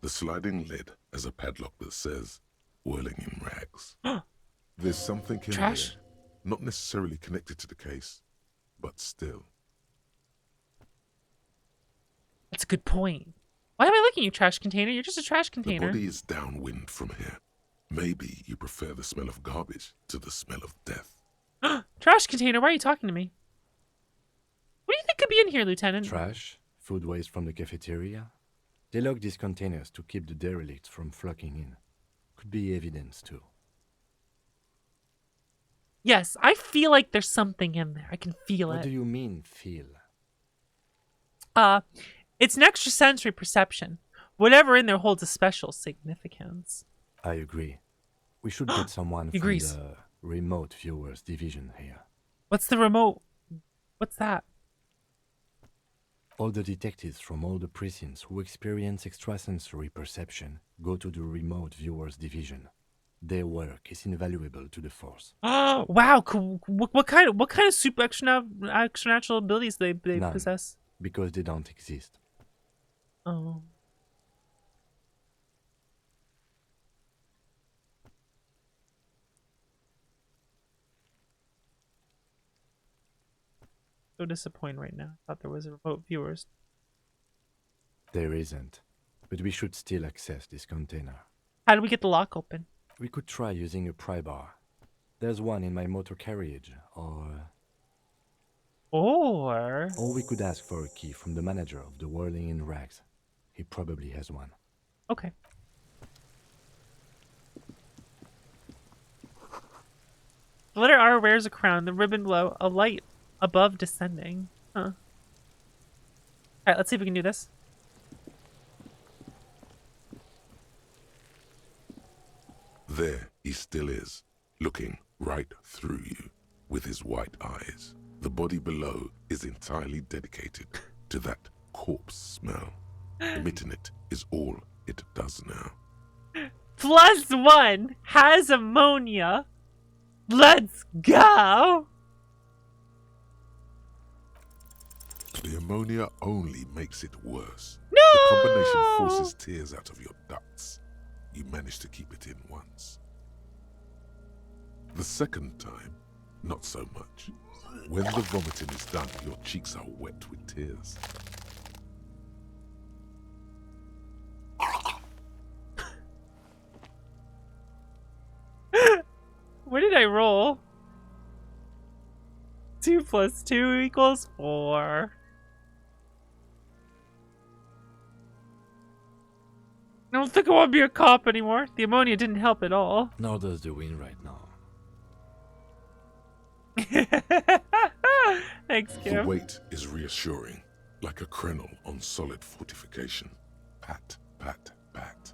The sliding lid has a padlock that says, whirling in rags. There's something in Trash? there, not necessarily connected to the case, but still. That's a good point. Why am I looking at you, trash container? You're just a trash The container. body is downwind from here. Maybe you prefer the smell of garbage to the smell of death. Trash container, why are you talking to me? What do you think could be in here, Lieutenant? Trash, food waste from the cafeteria. They lock these containers to keep the derelicts from flocking in. Could be evidence, too. Yes, I feel like there's something in there. I can feel What it. do you mean, feel? It's an extrasensory perception. Whatever in there holds a special significance. I agree. We should get someone from Agrees. the remote viewers division here. What's the remote? What's that? All the detectives from all the precincts who experience extrasensory perception go to the remote viewers division. Their work is invaluable to the force. Oh wow! Cool. What kind of super extranatural abilities they None, possess? because they don't exist. Oh. So disappointed right now. I thought there was a remote viewers. There isn't, but we should still access this container. How do we get the lock open? We could try using a pry bar. There's one in my motor carriage, or we could ask for a key from the manager of the Whirling in Rags. He probably has one. Okay. The letter R wears a crown, the ribbon below, a light above descending. Huh. Alright, let's see if we can do this. There he still is, looking right through you with his white eyes. The body below is entirely dedicated to that corpse smell. Emitting it is all it does now. +1 has ammonia. Let's go! The ammonia only makes it worse. No! The combination forces tears out of your ducts. You manage to keep it in once. The second time, not so much. When the vomiting is done, your cheeks are wet with tears. What did I roll? 2 + 2 = 4. I don't think I want to be a cop anymore. The ammonia didn't help at all. Nor does the wind right now. Thanks, Kim. The weight is reassuring, like a crenel on solid fortification. Pat, pat, pat.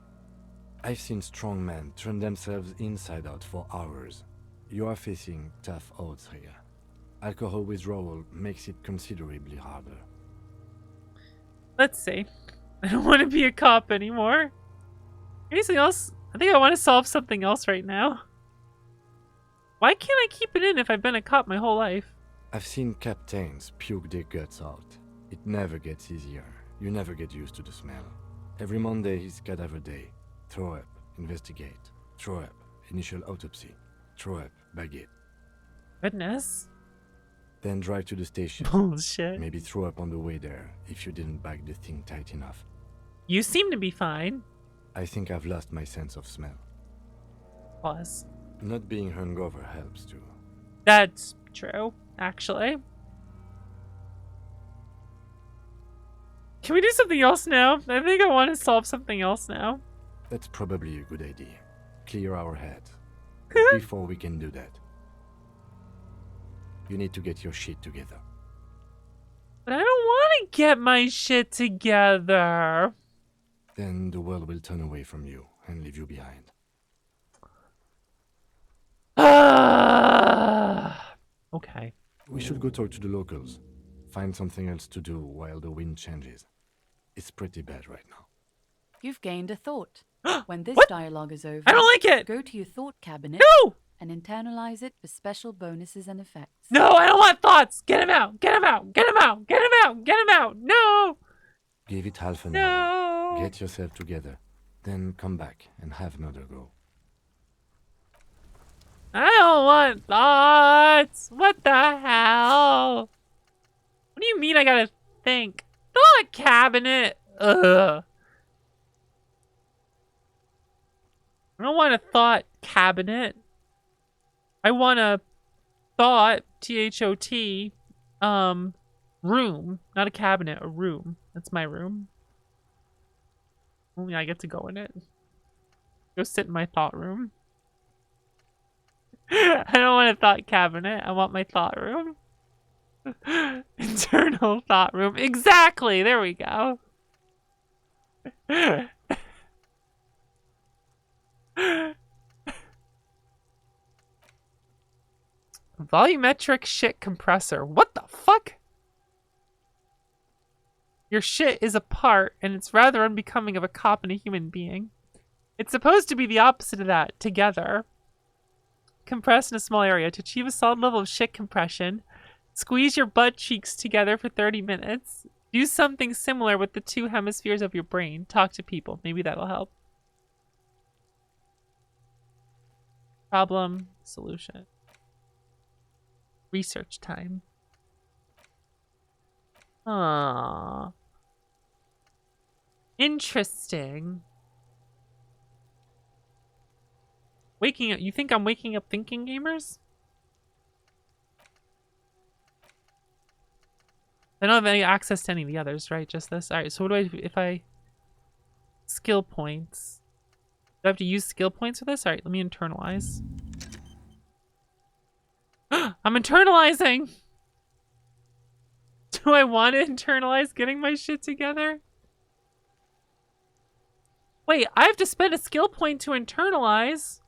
I've seen strong men turn themselves inside out for hours. You are facing tough odds here. Alcohol withdrawal makes it considerably harder. Let's see. I don't want to be a cop anymore. Anything else? I think I want to solve something else right now. Why can't I keep it in if I've been a cop my whole life? I've seen captains puke their guts out. It never gets easier. You never get used to the smell. Every Monday is cadaver day. Throw up, investigate. Throw up, initial autopsy. Throw up, bag it. Goodness. Then drive to the station. Bullshit. Maybe throw up on the way there if you didn't bag the thing tight enough. You seem to be fine. I think I've lost my sense of smell. Pause. Not being hungover helps too. That's true, actually. Can we do something else now? I think I want to solve something else now. That's probably a good idea. Clear our heads. Before we can do that, you need to get your shit together. But I don't want to get my shit together. Then the world will turn away from you and leave you behind. Okay. We should go talk to the locals. Find something else to do while the wind changes. It's pretty bad right now. You've gained a thought. When this dialogue is over, I don't like it. Go to your thought cabinet and internalize it for special bonuses and effects. No, I don't want thoughts. Get him out. Get him out. Get him out. Get him out. Get him out. No. Give it half an hour. Get yourself together. Then come back and have another go. I don't want thoughts. What the hell? What do you mean I gotta think? Thought cabinet. Ugh. I don't want a thought cabinet. I want a thought, T-H-O-T, room. Not a cabinet, a room. That's my room. Only I get to go in it. Go sit in my thought room. I don't want a thought cabinet. I want my thought room. Internal thought room. Exactly. There we go. Volumetric shit compressor. What the fuck? Your shit is apart, and it's rather unbecoming of a cop and a human being. It's supposed to be the opposite of that, together. Compressed in a small area. To achieve a solid level of shit compression, squeeze your butt cheeks together for 30 minutes. Do something similar with the two hemispheres of your brain. Talk to people. Maybe that'll help. Problem, solution. Research time. Aww. Interesting. Waking up. You think I'm waking up thinking, gamers? I don't have any access to any of the others, right? Just this. Alright, so what do I do if I... Skill points. Do I have to use skill points for this? Alright, let me internalize. I'm internalizing! Do I want to internalize getting my shit together? Wait, I have to spend a skill point to internalize?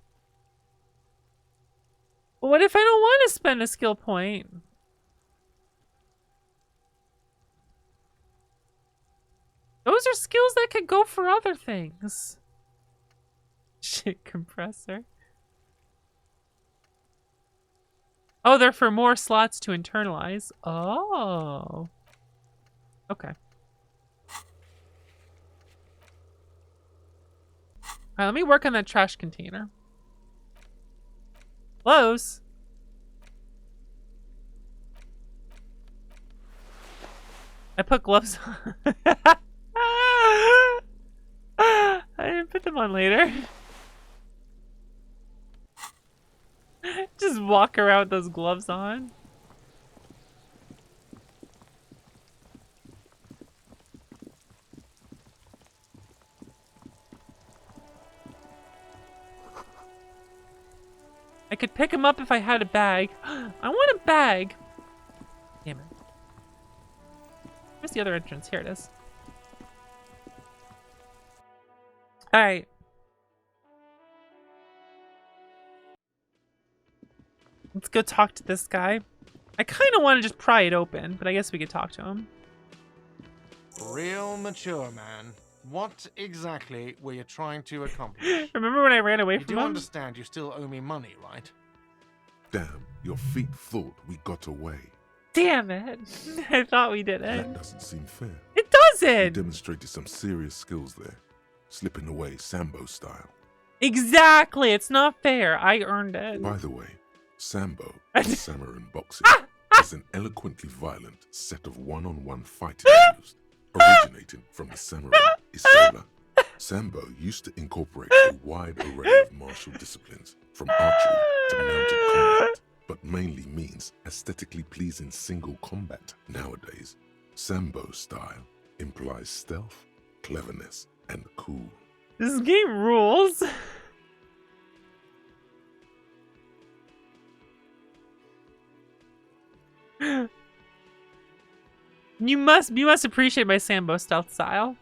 But what if I don't want to spend a skill point? Those are skills that could go for other things. Shit compressor. Oh, they're for more slots to internalize. Oh. Okay. Alright, let me work on that trash container. Close. I put gloves on. I didn't put them on later. Just walk around with those gloves on. I could pick him up if I had a bag. I want a bag. Damn it. Where's the other entrance? Here it is. Alright. Let's go talk to this guy. I kind of want to just pry it open, but I guess we could talk to him. Real mature, man. What exactly were you trying to accomplish? Remember when I ran away You from do him? understand you still owe me money, right? Damn, your feet thought we got away. Damn it. I thought we didn't. That doesn't seem fair. It doesn't! You demonstrated some serious skills there. Slipping away Sambo style. Exactly! It's not fair. I earned it. By the way, Sambo, Samurai boxing, is an eloquently violent set of one-on-one fighting moves originating from the samurai Isola. Sambo used to incorporate a wide array of martial disciplines, from archery to mounted combat, but mainly means aesthetically pleasing single combat. Nowadays, Sambo style implies stealth, cleverness, and cool. This game rules. You must appreciate my Sambo stealth style.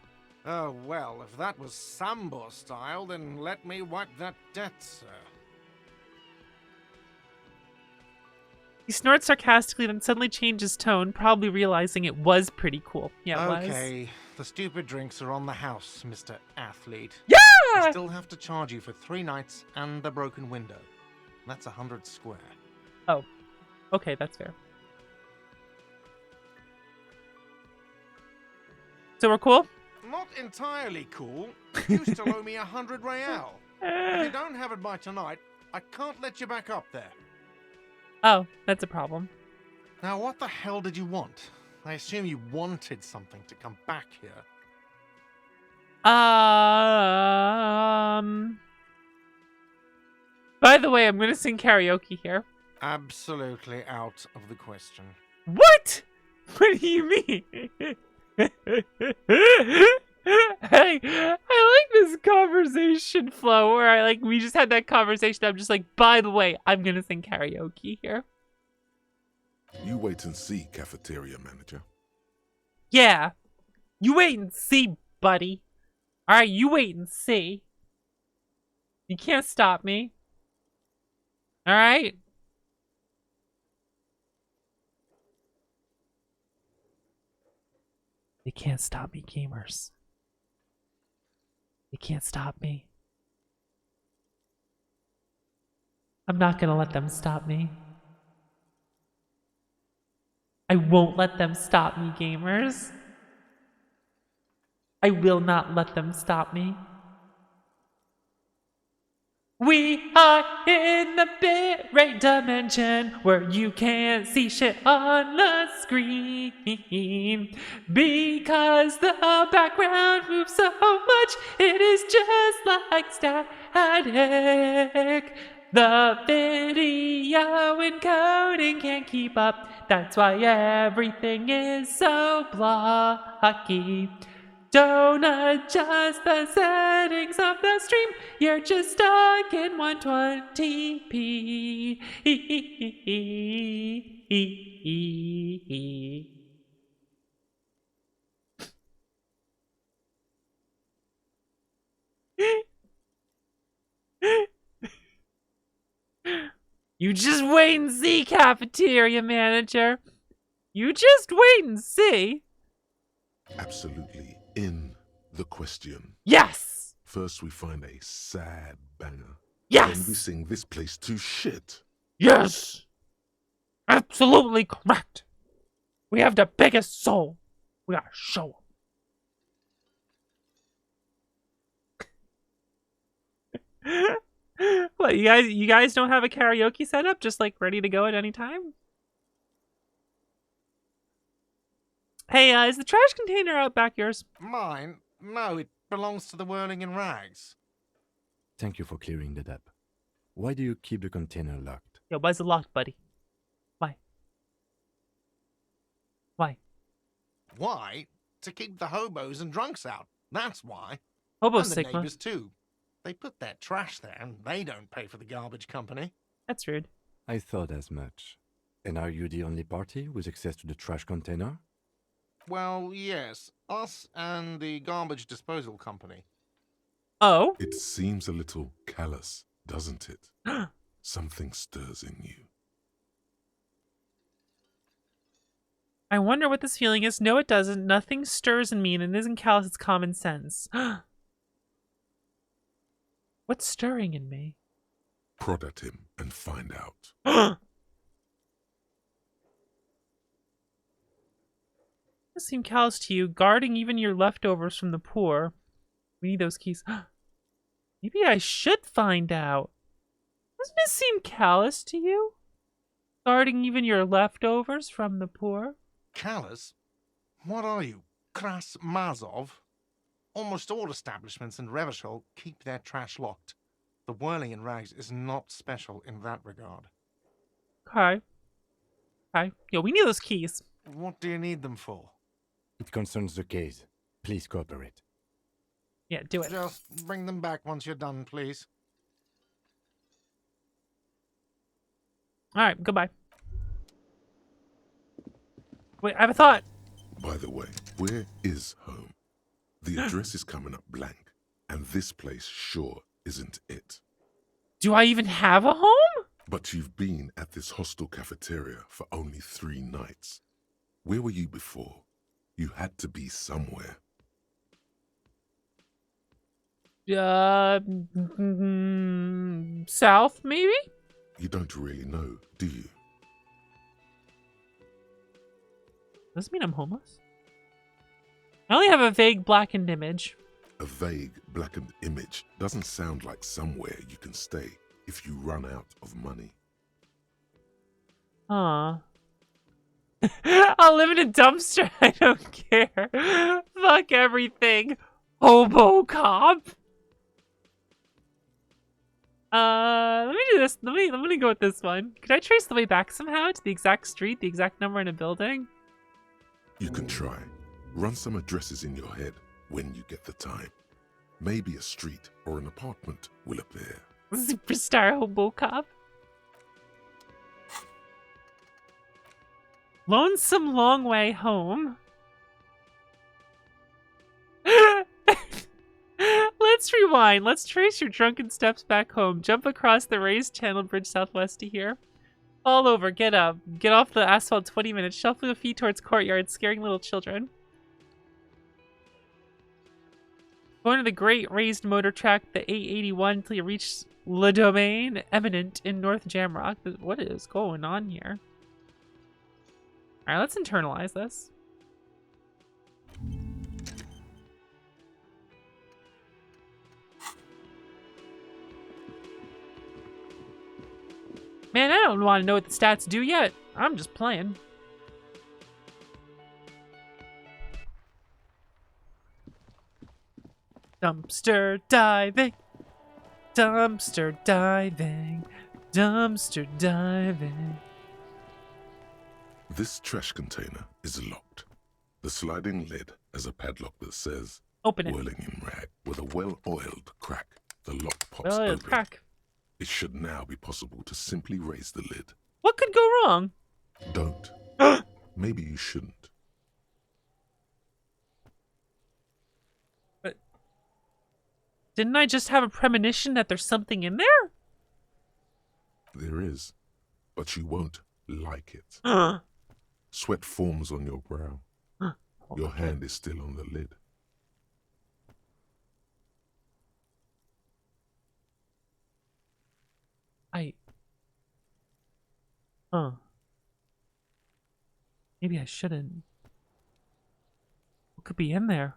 Oh, well, if that was Sambo style, then let me wipe that debt, sir. He snorts sarcastically, then suddenly changes tone, probably realizing it was pretty cool. Yeah, it was. Okay, the stupid drinks are on the house, Mr. Athlete. Yeah! I still have to charge you for 3 nights and the broken window. That's 100 square. Oh, okay, that's fair. So we're cool? Not entirely cool. You still owe me 100 real. If you don't have it by tonight, I can't let you back up there. Oh, that's a problem. Now, what the hell did you want? I assume you wanted something to come back here. By the way, I'm gonna sing karaoke here. Absolutely out of the question. What? What do you mean? Hey, I like this conversation flow where we just had that conversation. I'm just like, by the way, I'm gonna sing karaoke here. You wait and see, cafeteria manager. Yeah. You wait and see, buddy. Alright, you wait and see. You can't stop me. Alright? They can't stop me, gamers. They can't stop me. I'm not gonna let them stop me. I won't let them stop me, gamers. I will not let them stop me. We are in the bit rate dimension where you can't see shit on the screen because the background moves so much it is just like static. The video encoding can't keep up. That's why everything is so blocky. Don't adjust the settings of the stream. You're just stuck in 120p. You just wait and see, cafeteria manager. You just wait and see. Absolutely in the question. Yes! First we find a sad banger. Yes! Then we sing this place to shit. Yes! Absolutely correct. We have the biggest soul. We gotta show them. What, you guys don't have a karaoke setup just like ready to go at any time? Hey, is the trash container out back yours? Mine? No, it belongs to the Whirling in Rags. Thank you for clearing that up. Why do you keep the container locked? Yo, why's it locked, buddy? Why? Why? Why? To keep the hobos and drunks out. That's why. Hobo and the Sigma. neighbors too. They put their trash there and they don't pay for the garbage company. That's rude. I thought as much. And are you the only party with access to the trash container? Well, yes. Us and the garbage disposal company. Oh? It seems a little callous, doesn't it? Something stirs in you. I wonder what this feeling is. No, it doesn't. Nothing stirs in me, and it isn't callous, it's common sense. What's stirring in me? Prod at him and find out. Does seem callous to you, guarding even your leftovers from the poor. We need those keys. Maybe I should find out. Doesn't it seem callous to you? Guarding even your leftovers from the poor? Callous? What are you, Kras Mazov? Almost all establishments in Revachol keep their trash locked. The Whirling in Rags is not special in that regard. Okay. Okay. Yo, we need those keys. What do you need them for? It concerns the case. Please cooperate. Yeah, do it. Just bring them back once you're done, please. Alright, goodbye. Wait, I have a thought. By the way, where is home? The address is coming up blank, and this place sure isn't it. Do I even have a home? But you've been at this hostel cafeteria for only 3 nights. Where were you before? You had to be somewhere. South, maybe? You don't really know, do you? Does this mean I'm homeless? I only have a vague blackened image. A vague, blackened image doesn't sound like somewhere you can stay if you run out of money. Aw. I'll live in a dumpster. I don't care. Fuck everything. Hobo cop. Let me do this. Let me go with this one. Could I trace the way back somehow to the exact street, the exact number in a building? You can try. Run some addresses in your head when you get the time. Maybe a street or an apartment will appear. Superstar hobo cop. Lonesome long way home. Let's rewind. Let's trace your drunken steps back home. Jump across the raised channel bridge southwest to here. Fall over. Get up. Get off the asphalt 20 minutes. Shuffle your feet towards courtyard, scaring little children. Going to the great raised motor track, the 881, until you reach Le Domaine Eminent in North Jamrock. What is going on here? Alright, let's internalize this. Man, I don't want to know what the stats do yet. I'm just playing. Dumpster diving. Dumpster diving. Dumpster diving. This trash container is locked. The sliding lid has a padlock that says "Open it." Whirling in rag. With a well-oiled crack, the lock pops Well-oiled open. crack. It should now be possible to simply raise the lid. What could go wrong? Don't. Maybe you shouldn't. But didn't I just have a premonition that there's something in there? There is, but you won't like it. Sweat forms on your brow. Your hand is still on the lid. Maybe I shouldn't. What could be in there?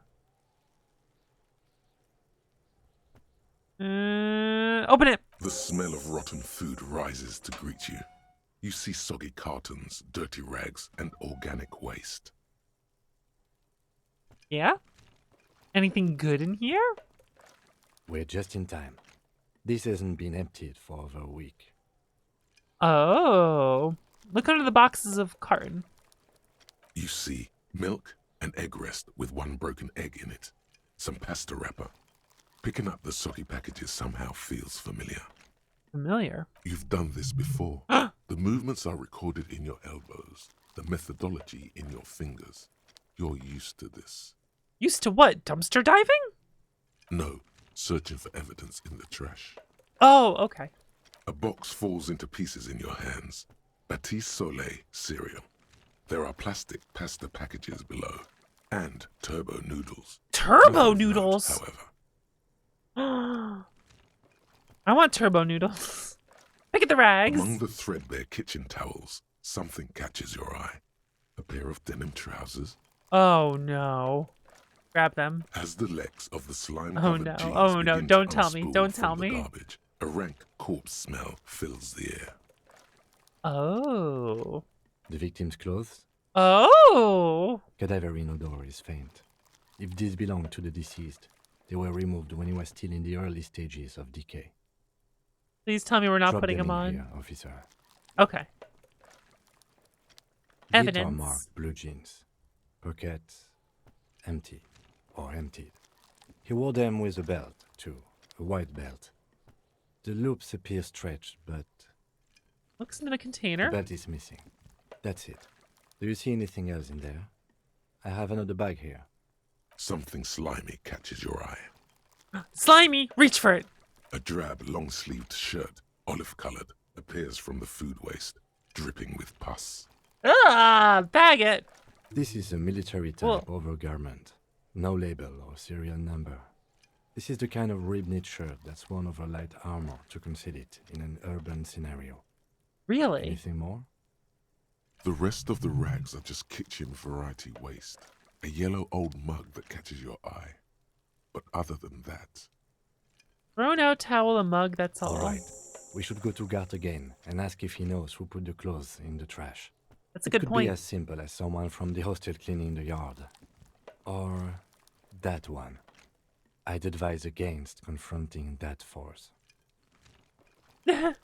Open it! The smell of rotten food rises to greet you. You see soggy cartons, dirty rags, and organic waste. Yeah? Anything good in here? We're just in time. This hasn't been emptied for over a week. Oh. Look under the boxes of carton. You see milk and egg rest with one broken egg in it. Some pasta wrapper. Picking up the soggy packages somehow feels familiar. Familiar? You've done this before. The movements are recorded in your elbows. The methodology in your fingers. You're used to this. Used to what? Dumpster diving? No, searching for evidence in the trash. Oh, okay. A box falls into pieces in your hands. Batiste Soleil cereal. There are plastic pasta packages below. And turbo noodles. Turbo noodles? Note, however. I want turbo noodles. Look at the rags. Among the threadbare kitchen towels, something catches your eye. A pair of denim trousers. Oh no. Grab them. As the legs of the slime Oh no. Oh no. Don't tell me. Don't tell me. Garbage, a rank corpse smell fills the air. Oh. The victim's clothes? Oh. Cadaverine odor is faint. If these belong to the deceased, they were removed when he was still in the early stages of decay. Please tell me we're not Drop putting them them in on. here, officer. Okay. These Evidence. are marked blue jeans. Pockets empty or emptied. He wore them with a belt, too. A white belt. The loops appear stretched, but Looks into the container. the belt is missing. That's it. Do you see anything else in there? I have another bag here. Something slimy catches your eye. Slimy! Reach for it! A drab, long-sleeved shirt, olive-colored, appears from the food waste, dripping with pus. Ah! Bag it! This is a military type overgarment. No label or serial number. This is the kind of rib-knit shirt that's worn over light armor to conceal it in an urban scenario. Really? Anything more? The rest of the rags are just kitchen variety waste. A yellow old mug that catches your eye. But other than that... Thrown out towel, a mug, that's all. All right. We should go to Gart again and ask if he knows who put the clothes in the trash. That's a good It could point. be as simple as someone from the hostel cleaning the yard. Or that one. I'd advise against confronting that force. You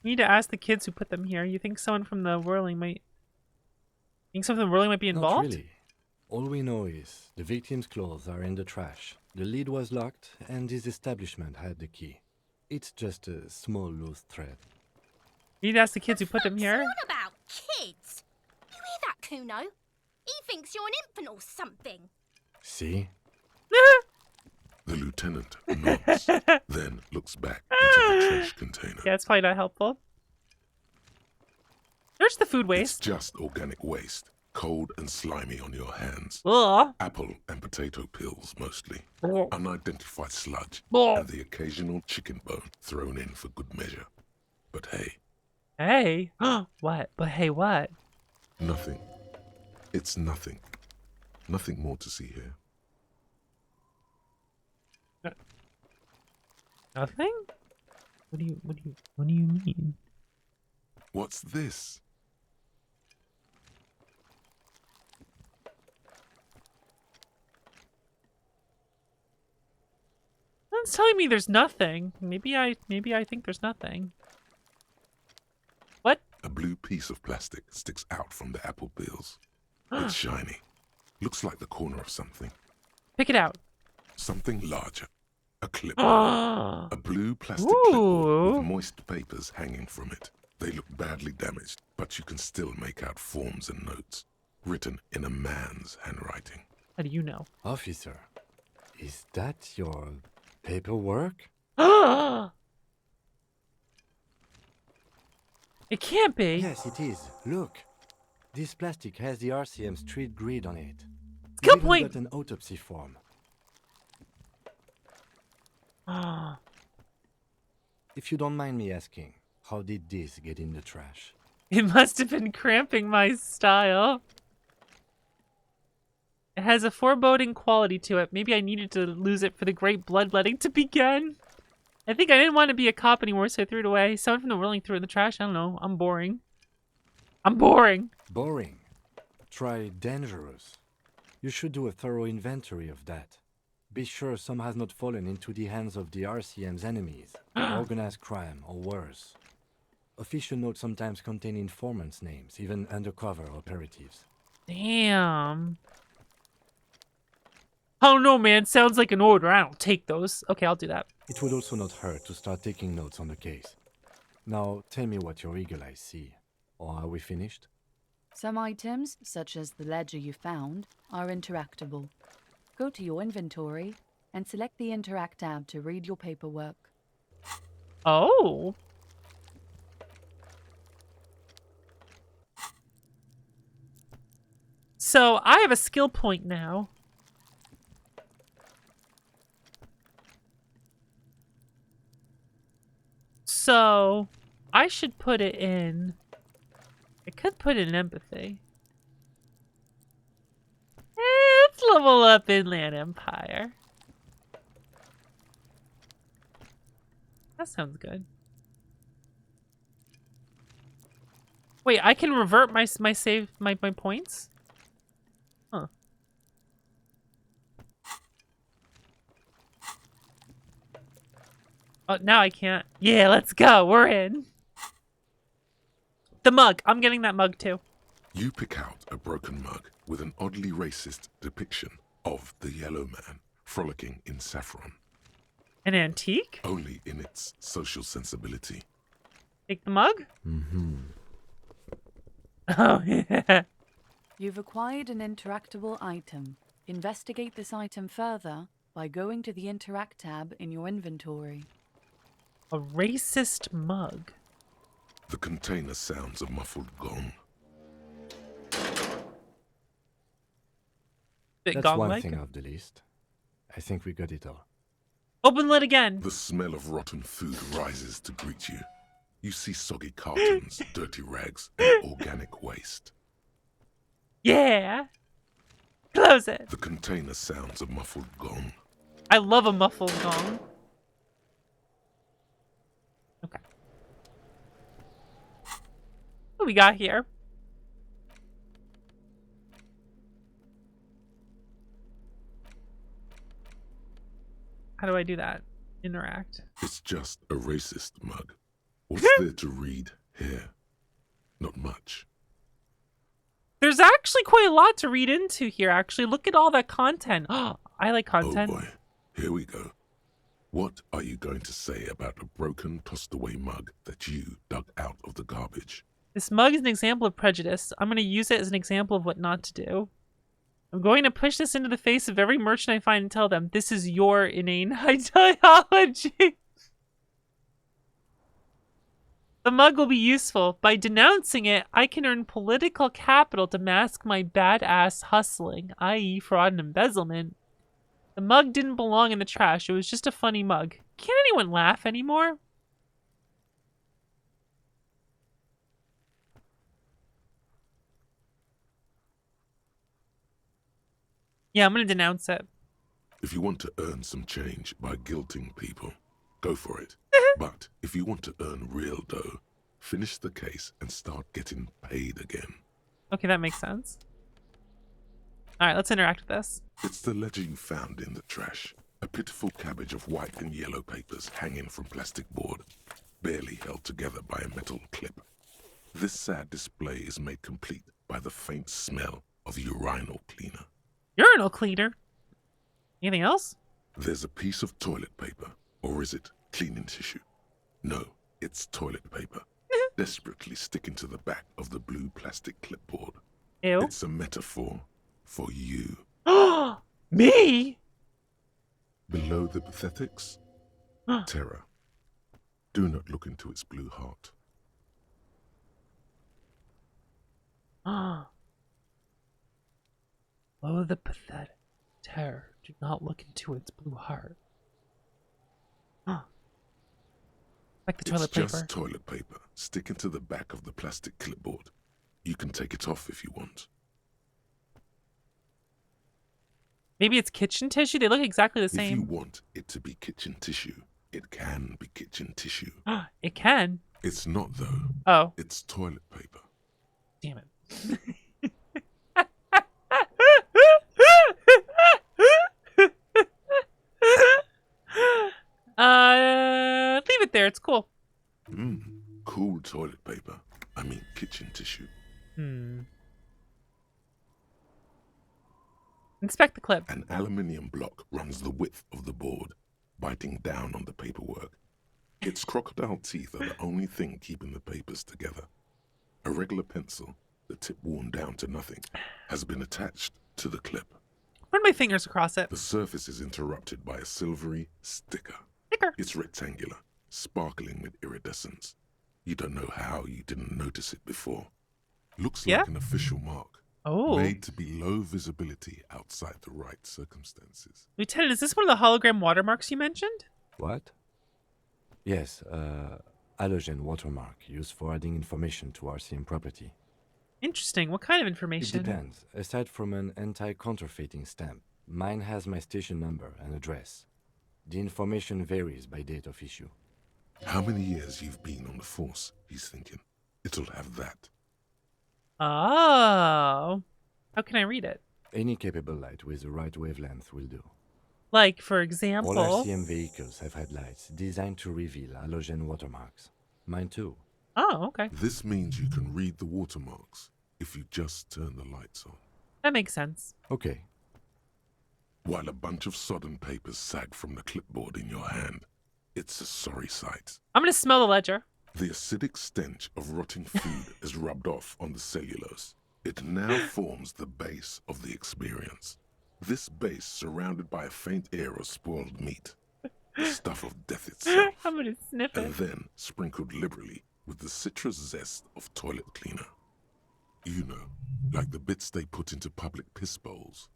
need to ask the kids who put them here. You think someone from the whirling might... Think something whirling might be involved? Not really. All we know is the victim's clothes are in the trash. The lid was locked, and his establishment had the key. It's just a small loose thread. You need to ask the kids who put them here. What about kids? You hear that, Kuno? He thinks you're an infant or something. See? The lieutenant nods, then looks back into the trash container. Yeah, it's probably not helpful. Search the food waste. It's just organic waste. Cold and slimy on your hands. Ugh. Apple and potato peels, mostly. Ugh. Unidentified sludge. Ugh. And the occasional chicken bone thrown in for good measure. But hey. Hey? What? But hey, what? Nothing. It's nothing. Nothing more to see here. Nothing? What do you mean? What's this? It's telling me there's nothing. Maybe I think there's nothing. What? A blue piece of plastic sticks out from the apple peels. It's shiny. Looks like the corner of something. Pick it out. Something larger. A clipboard. A blue plastic clipboard with moist papers hanging from it. They look badly damaged, but you can still make out forms and notes, written in a man's handwriting. How do you know? Officer, is that your paperwork? It can't be. Yes, it is. Look. This plastic has the RCM street grid on it. Skill You've even point! got an autopsy form. If you don't mind me asking, how did this get in the trash? It must have been cramping my style. It has a foreboding quality to it. Maybe I needed to lose it for the great bloodletting to begin. I think I didn't want to be a cop anymore, so I threw it away. Someone from the rolling threw it in the trash. I don't know. I'm boring. I'm boring. Boring. Try dangerous. You should do a thorough inventory of that. Be sure some has not fallen into the hands of the RCM's enemies, organized crime, or worse. Official notes sometimes contain informants' names, even undercover operatives. Damn. Oh no, man. Sounds like an order. I don't take those. Okay, I'll do that. It would also not hurt to start taking notes on the case. Now, tell me what your eagle eyes see. Or are we finished? Some items, such as the ledger you found, are interactable. Go to your inventory and select the Interact tab to read your paperwork. Oh. So, I have a skill point now. So, I should put it in... I could put it in empathy. Let's level up Inland Empire. That sounds good. Wait, I can revert my save my points? Huh. Oh, now I can't. Yeah, let's go. We're in. The mug. I'm getting that mug too. You pick out a broken mug with an oddly racist depiction of the yellow man frolicking in saffron. An antique? Only in its social sensibility. Take the mug? Mm-hmm. Oh, yeah. You've acquired an interactable item. Investigate this item further by going to the Interact tab in your inventory. A racist mug. The container sounds a muffled gong. That's one thing off the list. I think we got it all. Open lid again. The smell of rotten food rises to greet you. You see soggy cartons, dirty rags, and organic waste. Yeah. Close it. The container sounds a muffled gong. I love a muffled gong. Okay. What we got here? How do I do that? Interact. It's just a racist mug. What's there to read here? Not much. There's actually quite a lot to read into here, actually. Look at all that content. Oh, I like content. Oh boy, here we go. What are you going to say about a broken, tossed-away mug that you dug out of the garbage? This mug is an example of prejudice. I'm going to use it as an example of what not to do. I'm going to push this into the face of every merchant I find and tell them, this is your inane ideology. The mug will be useful. By denouncing it, I can earn political capital to mask my badass hustling, i.e. fraud and embezzlement. The mug didn't belong in the trash. It was just a funny mug. Can't anyone laugh anymore? Yeah, I'm gonna denounce it. If you want to earn some change by guilting people, go for it. But if you want to earn real dough, finish the case and start getting paid again. Okay, that makes sense. Alright, let's interact with this. It's the ledger you found in the trash. A pitiful cabbage of white and yellow papers hanging from plastic board, barely held together by a metal clip. This sad display is made complete by the faint smell of urinal cleaner. Urinal cleaner? Anything else? There's a piece of toilet paper, or is it cleaning tissue? No, it's toilet paper, desperately sticking to the back of the blue plastic clipboard. Ew. It's a metaphor for you. Me? Below the pathetics, terror. Do not look into its blue heart. Below the pathetic terror. Do not look into its blue heart. Like the toilet paper. It's just toilet paper sticking to the back of the plastic clipboard. You can take it off if you want. Maybe it's kitchen tissue? They look exactly the same. If you want it to be kitchen tissue, it can be kitchen tissue. It can? It's not, though. Oh. It's toilet paper. Damn it. Leave it there. It's cool. Cool toilet paper. I mean kitchen tissue. Inspect the clip. An aluminium block runs the width of the board, biting down on the paperwork. Its crocodile teeth are the only thing keeping the papers together. A regular pencil, the tip worn down to nothing, has been attached to the clip. Run my fingers across it. The surface is interrupted by a silvery sticker. It's rectangular, sparkling with iridescence. You don't know how you didn't notice it before. Looks like an official mark. Made to be low visibility outside the right circumstances. Lieutenant, is this one of the hologram watermarks you mentioned? What? Yes, halogen watermark used for adding information to RCM property. Interesting. What kind of information? It depends. Aside from an anti-counterfeiting stamp, mine has my station number and address. The information varies by date of issue. How many years you've been on the force, he's thinking. It'll have that. Oh. How can I read it? Any capable light with the right wavelength will do. Like, for example... All RCM vehicles have had lights designed to reveal halogen watermarks. Mine too. Oh, okay. This means you can read the watermarks if you just turn the lights on. That makes sense. Okay. While a bunch of sodden papers sag from the clipboard in your hand, it's a sorry sight. I'm going to smell the ledger. The acidic stench of rotting food is rubbed off on the cellulose. It now forms the base of the experience. This base surrounded by a faint air of spoiled meat, the stuff of death itself. I'm going to sniff it. And then sprinkled liberally with the citrus zest of toilet cleaner. You know, like the bits they put into public piss bowls,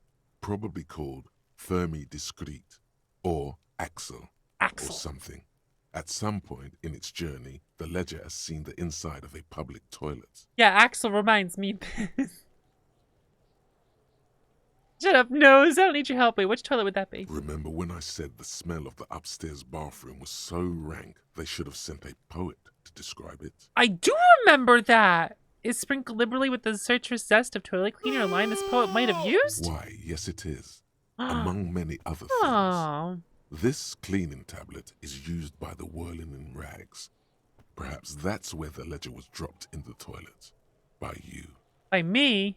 probably called Fermi Discrete or Axel or something. At some point in its journey, the ledger has seen the inside of a public toilet. Yeah, Axel reminds me. Shut up, nose. I don't need your help. Wait, which toilet would that be? Remember when I said the smell of the upstairs bathroom was so rank, they should have sent a poet to describe it? I do remember that. Is sprinkled liberally with the citrus zest of toilet cleaner a line this poet might have used? Why, yes it is. Among many other things. Oh. This cleaning tablet is used by the whirling in rags. Perhaps that's where the ledger was dropped in the toilet. By you. By me?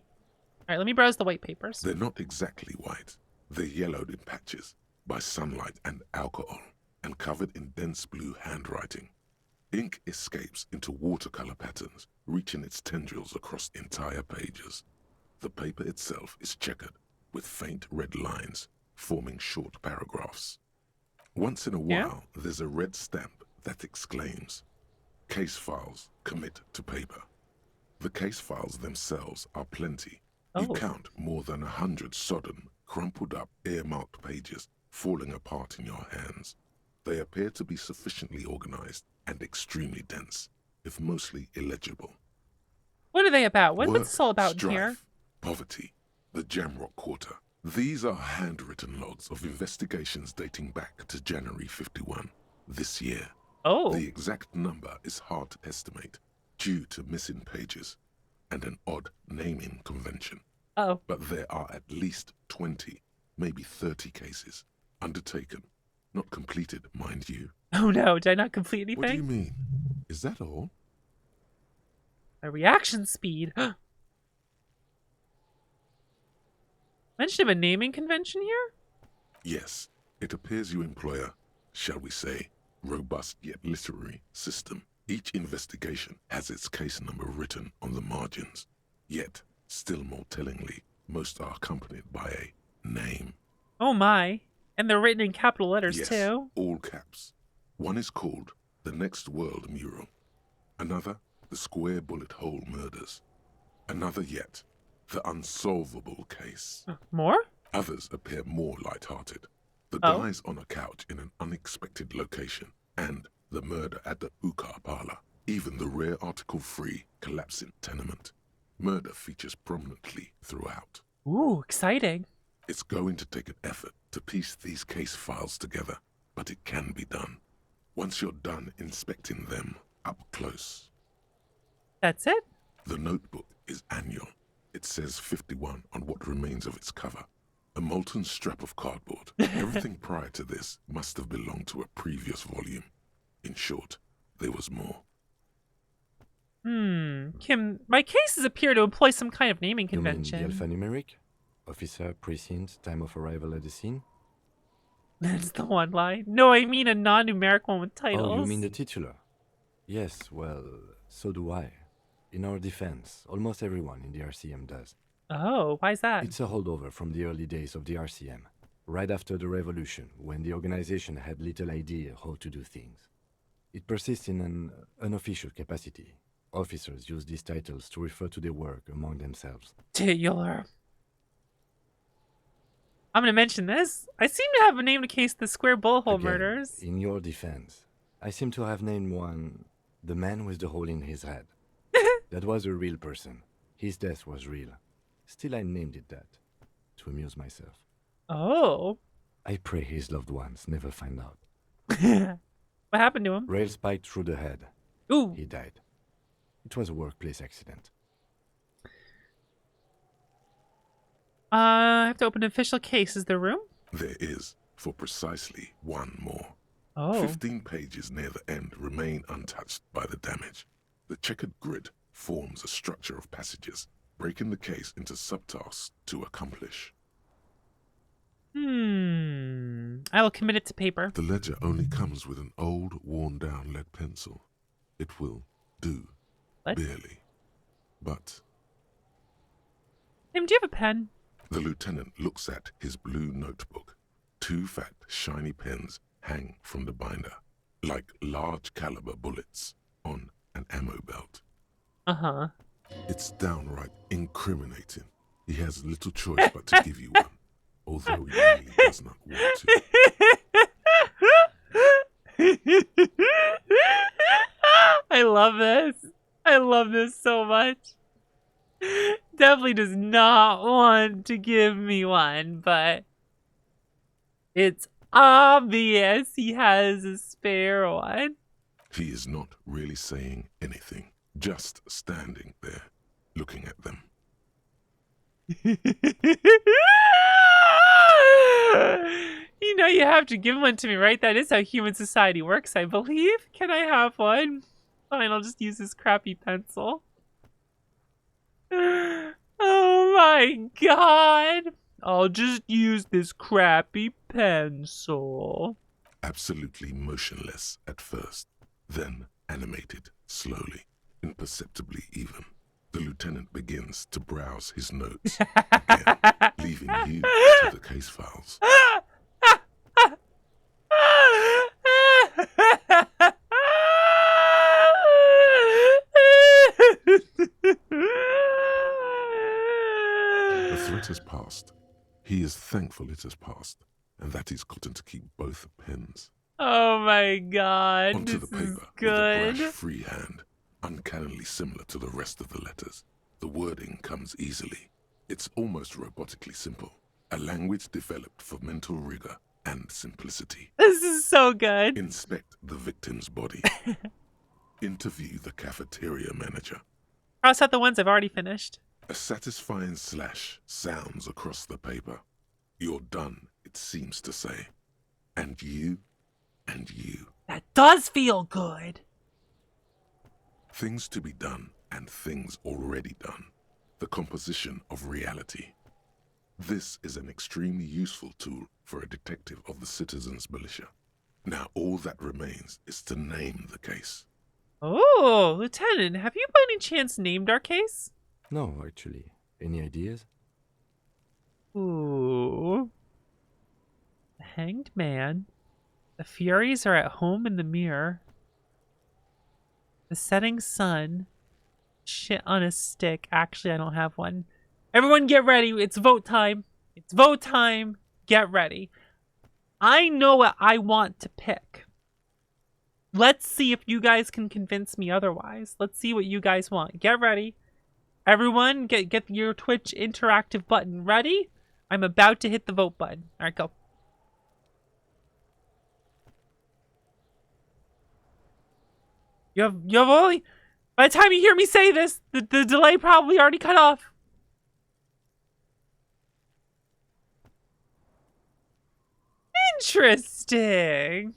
Alright, let me browse the white papers. They're not exactly white. They're yellowed in patches by sunlight and alcohol, and covered in dense blue handwriting. Ink escapes into watercolor patterns, reaching its tendrils across entire pages. The paper itself is checkered, with faint red lines, forming short paragraphs. Once in a while, there's a red stamp that exclaims, Case files commit to paper. The case files themselves are plenty. You count more than 100 sodden, crumpled up, earmarked pages falling apart in your hands. They appear to be sufficiently organized and extremely dense, if mostly illegible. What are they about? What's Work, this all about strife, in here? Poverty, the Jamrock Quarter. These are handwritten logs of investigations dating back to January 51, this year. Oh. The exact number is hard to estimate due to missing pages and an odd naming convention. Oh. But there are at least 20, maybe 30 cases undertaken, not completed, mind you. Oh no, did I not complete anything? What do you mean? Is that all? My reaction speed. Mention of a naming convention here? Yes, it appears you employ a, shall we say, robust yet literary system. Each investigation has its case number written on the margins. Yet, still more tellingly, most are accompanied by a name. Oh my. And they're written in capital letters Yes, too. all caps. One is called The Next World Mural. Another, The Square Bullet Hole Murders. Another yet, The Unsolvable Case. More? Others appear more light-hearted. The Oh. guys on a couch in an unexpected location, and the murder at the Ukar Parlor. Even the rare article-free collapsing tenement. Murder features prominently throughout. Ooh, exciting. It's going to take an effort to piece these case files together, but it can be done. Once you're done inspecting them up close. That's it? The notebook is annual. It says 51 on what remains of its cover. A molten strap of cardboard. Everything prior to this must have belonged to a previous volume. In short, there was more. Kim, my cases appear to employ some kind of naming You mean convention. the alphanumeric? Officer, precinct, time of arrival at the scene? That's the one line. No, I mean a non-numeric one with titles. Oh, you mean the titular? Yes, well, so do I. In our defense, almost everyone in the RCM does. Oh, why is that? It's a holdover from the early days of the RCM, right after the revolution, when the organization had little idea how to do things. It persists in an unofficial capacity. Officers use these titles to refer to their work among themselves. Titular. I'm gonna mention this. I seem to have named a case the Square Bullet Hole Again, Murders. In your defense, I seem to have named one the man with the hole in his head. That was a real person. His death was real. Still, I named it that, to amuse myself. Oh. I pray his loved ones never find out. What happened to him? Rail spiked through the head. Ooh. He died. It was a workplace accident. I have to open an official case. Is there room? There is, for precisely one more. Oh. 15 pages near the end remain untouched by the damage. The checkered grid forms a structure of passages, breaking the case into subtasks to accomplish. I will commit it to paper. The ledger only comes with an old, worn-down lead pencil. It will do, barely. But... Tim, do you have a pen? The lieutenant looks at his blue notebook. 2 fat, shiny pens hang from the binder, like large-caliber bullets on an ammo belt. Uh-huh. It's downright incriminating. He has little choice but to give you one, although he really does not want to. I love this. I love this so much. Definitely does not want to give me one, but it's obvious he has a spare one. He is not really saying anything, just standing there, looking at them. You know you have to give one to me, right? That is how human society works, I believe. Can I have one? Fine, I'll just use this crappy pencil. Oh my god! I'll just use this crappy pencil. Absolutely motionless at first, then animated slowly, imperceptibly even. The lieutenant begins to browse his notes, again, leaving you to the case files. is thankful it has passed, and that he's gotten to keep both pens. Oh my god, Onto this the is paper good. with a brash free hand, uncannily similar to the rest of the letters. The wording comes easily. It's almost robotically simple. A language developed for mental rigor and simplicity. This is so good. Inspect the victim's body. Interview the cafeteria manager. Cross out the ones I've already finished. A satisfying slash sounds across the paper. You're done, it seems to say. And you, and you. That does feel good. Things to be done and things already done. The composition of reality. This is an extremely useful tool for a detective of the citizens' militia. Now all that remains is to name the case. Oh, Lieutenant, have you by any chance named our case? No, actually. Any ideas? Ooh. The Hanged Man. The Furies are at home in the mirror. The Setting Sun. Shit on a stick. Actually, I don't have one. Everyone get ready. It's vote time. It's vote time. Get ready. I know what I want to pick. Let's see if you guys can convince me otherwise. Let's see what you guys want. Get ready. Everyone, get your Twitch interactive button ready. I'm about to hit the vote button. All right, go. You have only... By the time you hear me say this, the delay probably already cut off. Interesting.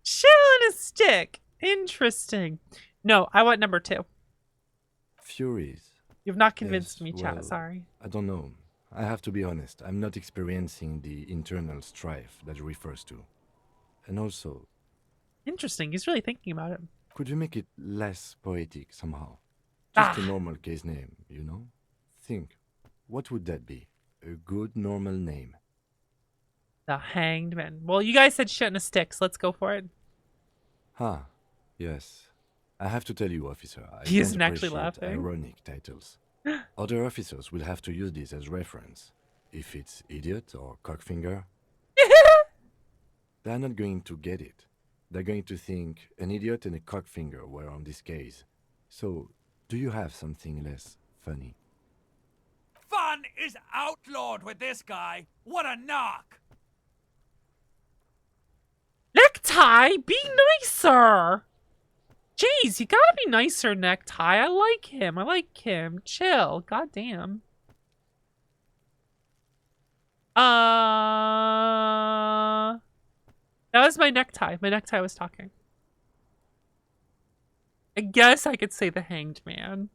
Shit on a stick. Interesting. No, I want number 2. Furies. You've not convinced Yes, me, chat. well, Sorry. I don't know. I have to be honest. I'm not experiencing the internal strife that it refers to. And also... Interesting. He's really thinking about it. Could you make it less poetic somehow? Just a normal case name, you know? Think. What would that be? A good normal name. The Hanged Man. Well, you guys said shit on a stick, so let's go for it. Huh. Yes. I have to tell you, officer, I He don't isn't actually appreciate laughing. ironic titles. Other officers will have to use this as reference. If it's idiot or cockfinger, they're not going to get it. They're going to think an idiot and a cockfinger were on this case. So, do you have something less funny? Fun is outlawed with this guy. What a knock! Necktie, be nicer. Jeez, you gotta be nicer, Necktie. I like him. I like him. Chill. Goddamn. That was my necktie. My necktie was talking. I guess I could say the Hanged Man.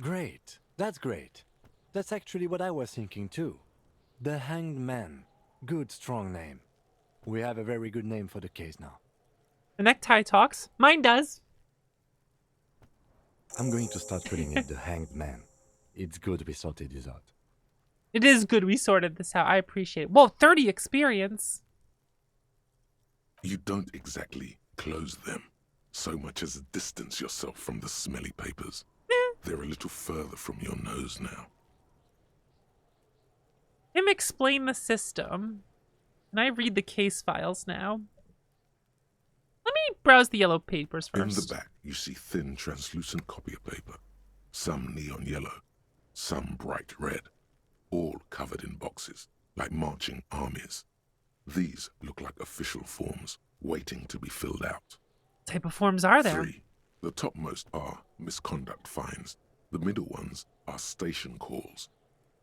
Great. That's great. That's actually what I was thinking too. The Hanged Man. Good, strong name. We have a very good name for the case now. The necktie talks. Mine does. I'm going to start calling it the Hanged Man. It's good we sorted this out. It is good we sorted this out. I appreciate it. Whoa, 30 experience. You don't exactly close them, so much as distance yourself from the smelly papers. They're a little further from your nose now. Him explain the system. Can I read the case files now? Let me browse the yellow papers first. In the back, you see thin, translucent copy paper. Some neon yellow, some bright red. All covered in boxes, like marching armies. These look like official forms, waiting to be filled out. What type of forms are there? 3. The topmost are misconduct fines. The middle ones are station calls.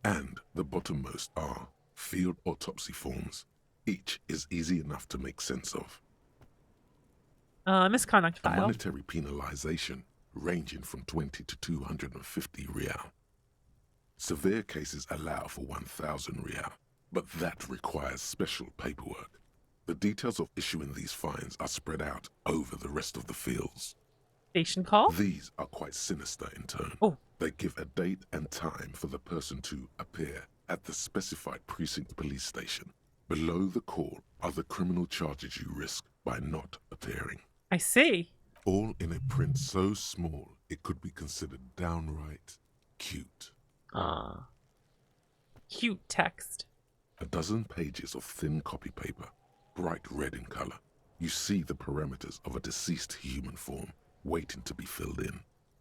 And the bottommost are field autopsy forms. Each is easy enough to make sense of. Misconduct A file. monetary penalization ranging from 20 to 250 real. Severe cases allow for 1,000 real, but that requires special paperwork. The details of issuing these fines are spread out over the rest of the fields. Station call? These are quite sinister in turn. Oh. They give a date and time for the person to appear at the specified precinct police station. Below the call are the criminal charges you risk by not appearing. I see. All in a print so small it could be considered downright cute. cute text. A dozen pages of thin copy paper, bright red in color. You see the parameters of a deceased human form waiting to be filled in.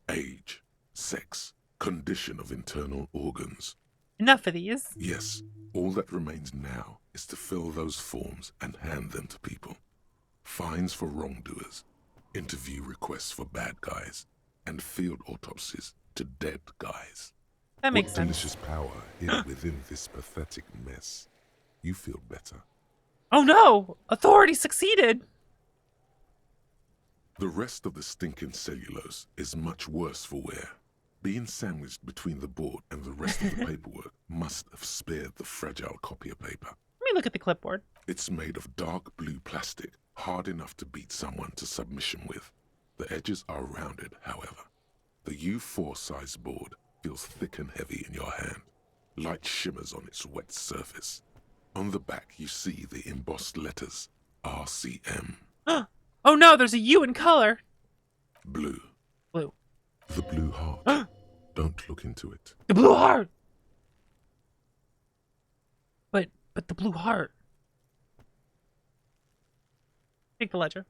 Age, sex, condition of internal organs. Enough of these. Yes, all that remains now is to fill those forms and hand them to people. Fines for wrongdoers, interview requests for bad guys, and field autopsies to dead guys. That makes what sense. Delicious power hid within this pathetic mess. You feel better. Oh no! Authority succeeded! The rest of the stinking cellulose is much worse for wear. Being sandwiched between the board and the rest of the paperwork must have spared the fragile copier paper. Let me look at the clipboard. It's made of dark blue plastic, hard enough to beat someone to submission with. The edges are rounded, however. The U4 size board feels thick and heavy in your hand. Light shimmers on its wet surface. On the back, you see the embossed letters, RCM. Oh no, there's a U in color. Blue. Blue. The blue heart. Don't look into it. The blue heart! But the blue heart. Take the ledger.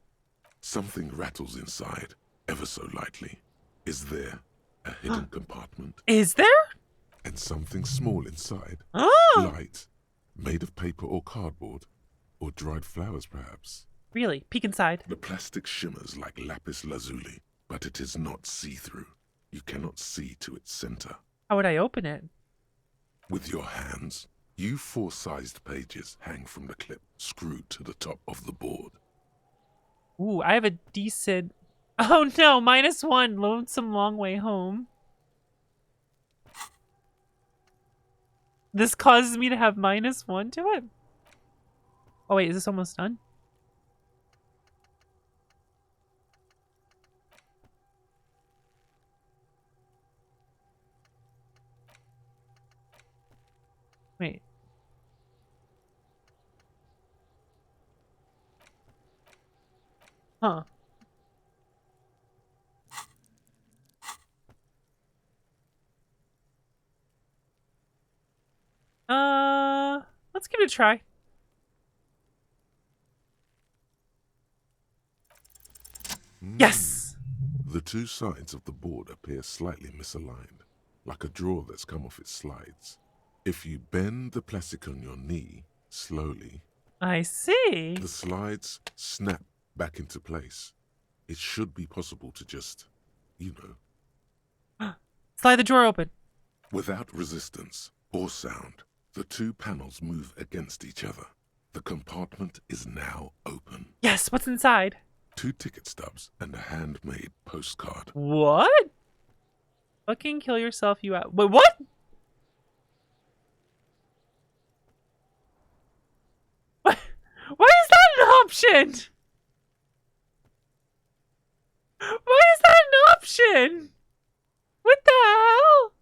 Something rattles inside, ever so lightly. Is there a hidden compartment? Is there? And something small inside. Light, made of paper or cardboard, or dried flowers perhaps. Really? Peek inside. The plastic shimmers like lapis lazuli, but it is not see-through. You cannot see to its center. How would I open it? With your hands, U4-sized pages hang from the clip screwed to the top of the board. Ooh, I have a decent... Oh no, -1, lonesome long way home. This causes me to have -1 to it? Oh wait, is this almost done? Wait. Huh. Let's give it a try. Yes! The two sides of the board appear slightly misaligned, like a drawer that's come off its slides. If you bend the plastic on your knee, slowly... I see. The slides snap back into place. It should be possible to just, you know... Slide the drawer open. Without resistance or sound, the two panels move against each other. The compartment is now open. Yes, what's inside? 2 ticket stubs and a handmade postcard. What? Fucking kill yourself, you out. Wait, what? Why is that an option? Why is that an option? What the hell?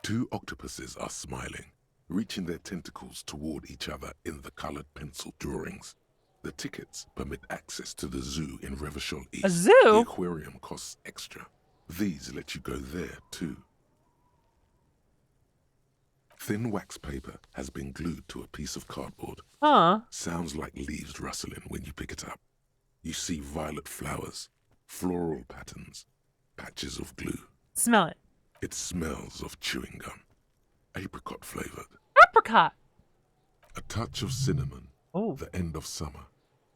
2 octopuses are smiling, reaching their tentacles toward each other in the colored pencil drawings. The tickets permit access to the zoo in Revachol East. A zoo? The aquarium costs extra. These let you go there, too. Thin wax paper has been glued to a piece of cardboard. Huh. Sounds like leaves rustling when you pick it up. You see violet flowers, floral patterns, patches of glue. Smell it. It smells of chewing gum. Apricot flavored. Apricot. A touch of cinnamon. Oh. The end of summer.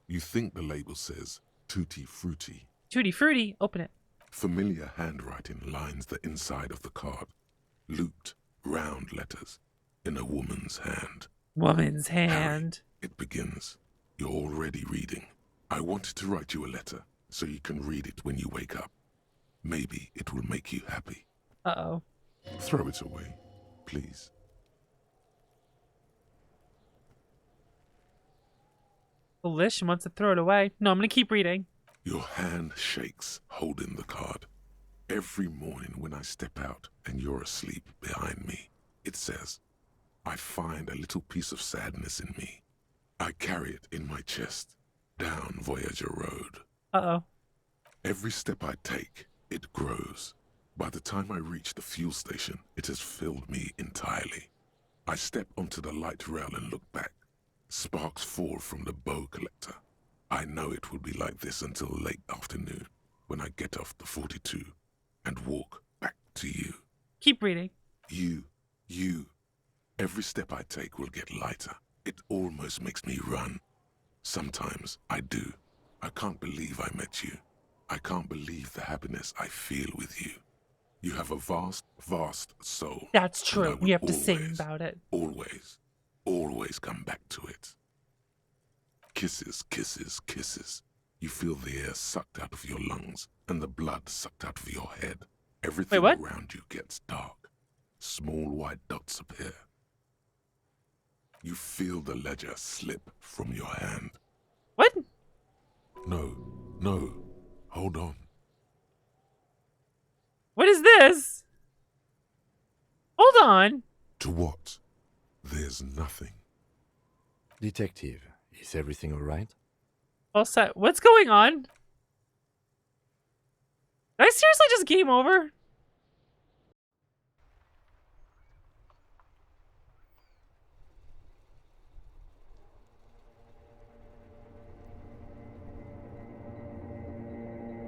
You think the label says Tutti Frutti. Tutti Frutti. Open it. Familiar handwriting lines the inside of the card. Looped, round letters in a woman's hand. Woman's hand. Harry, it begins. You're already reading. I wanted to write you a letter so you can read it when you wake up. Maybe it will make you happy. Uh-oh. Throw it away, please. Lish wants to throw it away. No, I'm gonna keep reading. Your hand shakes, holding the card. Every morning when I step out and you're asleep behind me, it says, I find a little piece of sadness in me. I carry it in my chest, down Voyager Road. Uh-oh. Every step I take, it grows. By the time I reach the fuel station, it has filled me entirely. I step onto the light rail and look back. Sparks fall from the bow collector. I know it will be like this until late afternoon, when I get off the 42 and walk back to you. Keep reading. You. Every step I take will get lighter. It almost makes me run. Sometimes I do. I can't believe I met you. I can't believe the happiness I feel with you. You have a vast, vast soul. That's true. We have to sing about it. Always come back to it. Kisses, kisses, kisses. You feel the air sucked out of your lungs and the blood sucked out of your head. Everything around you gets dark. Small white dots appear. You feel the ledger slip from your hand. What? No. Hold on. What is this? Hold on. To what? There's nothing. Detective, is everything all right? All set. What's going on? Did I seriously just game over?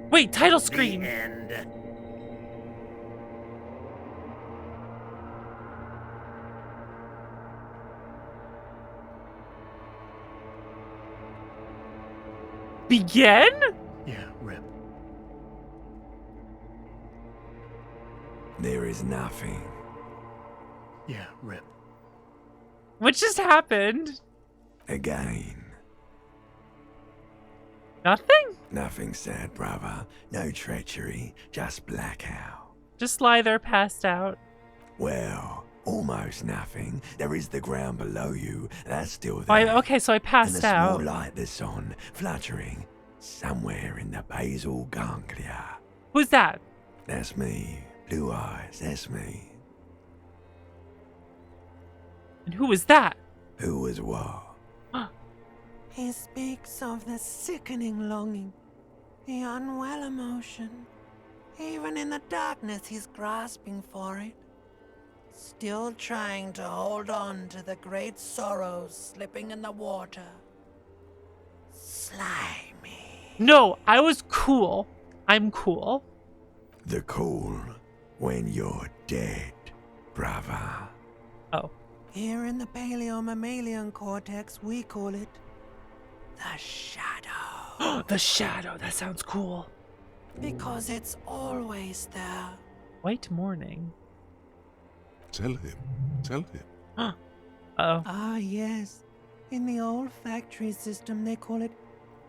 Wait, title screen. The end. Begin? Yeah, Rip. There is nothing. Yeah, Rip. What just happened? Again. Nothing? Nothing sad, brother. No treachery. Just blackout. Just lie there passed out. Well, almost nothing. There is the ground below you. That's still there. Okay, so I passed and the out. small light that's on, fluttering, somewhere in the basal ganglia. Who's that? That's me. Blue eyes, that's me. And who is that? Who was what? He speaks of the sickening longing, the unwell emotion. Even in the darkness, he's grasping for it. Still trying to hold on to the great sorrows slipping in the water. Slimy. No, I was cool. I'm cool. The cool when you're dead, brother. Oh. Here in the paleo-mammalian cortex, we call it the shadow. The shadow, that sounds cool. Because it's always there. White morning. Tell him. Oh. Ah, yes. In the olfactory system, they call it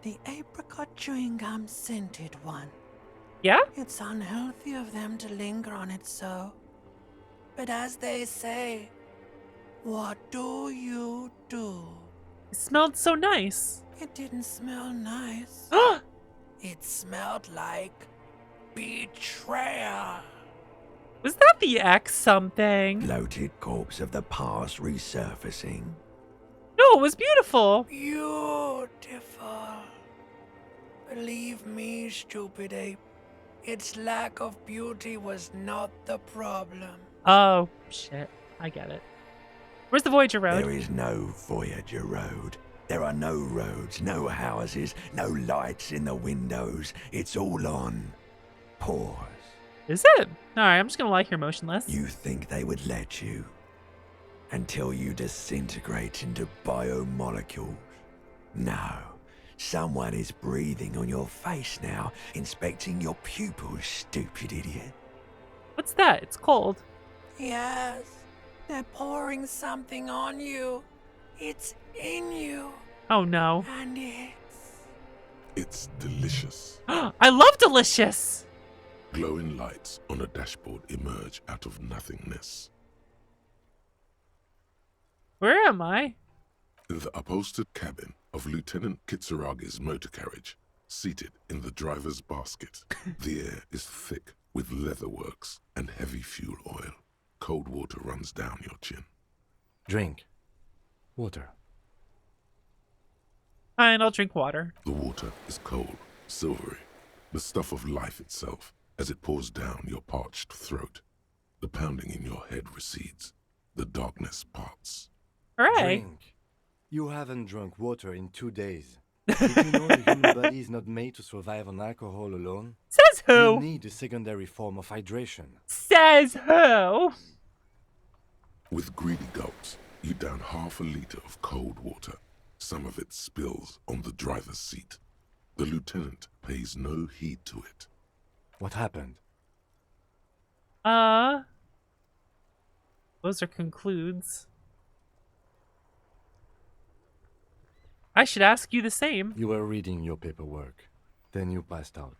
the apricot chewing gum scented one. Yeah? It's unhealthy of them to linger on it so. But as they say, what do you do? It smelled so nice. It didn't smell nice. It smelled like betrayal. Was that the X something? Bloated corpse of the past resurfacing. No, it was beautiful. Beautiful. Believe me, stupid ape. Its lack of beauty was not the problem. Oh, shit. I get it. Where's the Voyager Road? There is no Voyager Road. There are no roads, no houses, no lights in the windows. It's all on pause. Is it? Alright, I'm just gonna lie here motionless. You think they would let you? Until you disintegrate into biomolecules. No. Someone is breathing on your face now, inspecting your pupils, stupid idiot. What's that? It's cold. Yes, they're pouring something on you. It's in you. Oh no. And It's delicious. I love delicious. Glowing lights on a dashboard emerge out of nothingness. Where am I? In the upholstered cabin of Lieutenant Kitsuragi's motor carriage, seated in the driver's basket. The air is thick with leatherworks and heavy fuel oil. Cold water runs down your chin. Drink. Water. Fine, I'll drink water. The water is cold, silvery, the stuff of life itself. As it pours down your parched throat, the pounding in your head recedes. The darkness parts. Hooray! Drink. You haven't drunk water in 2 days. Did you know the human body is not made to survive on alcohol alone? Says who? You need a secondary form of hydration. Says who? With greedy gulps, you down half a liter of cold water. Some of it spills on the driver's seat. The lieutenant pays no heed to it. What happened? Bowser concludes. I should ask you the same. You were reading your paperwork. Then you passed out.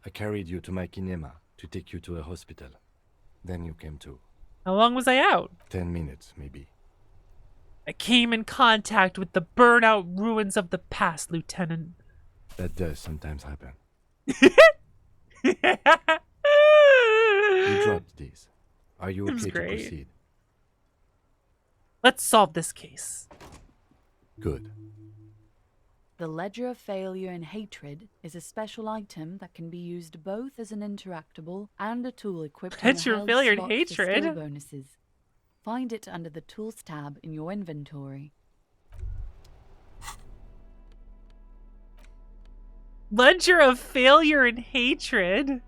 I carried you to my kinema to take you to a hospital. Then you came to. How long was I out? 10 minutes, maybe. I came in contact with the burnt-out ruins of the past, Lieutenant. That does sometimes happen. You dropped these. Are you okay to great. proceed? Let's solve this case. Good. The Ledger of Failure and Hatred is a special item that can be used both as an interactable and a tool equipped on Ledger a of held Failure and slot for Hatred? skill bonuses. Find it under the Tools tab in your inventory. Ledger of Failure and Hatred.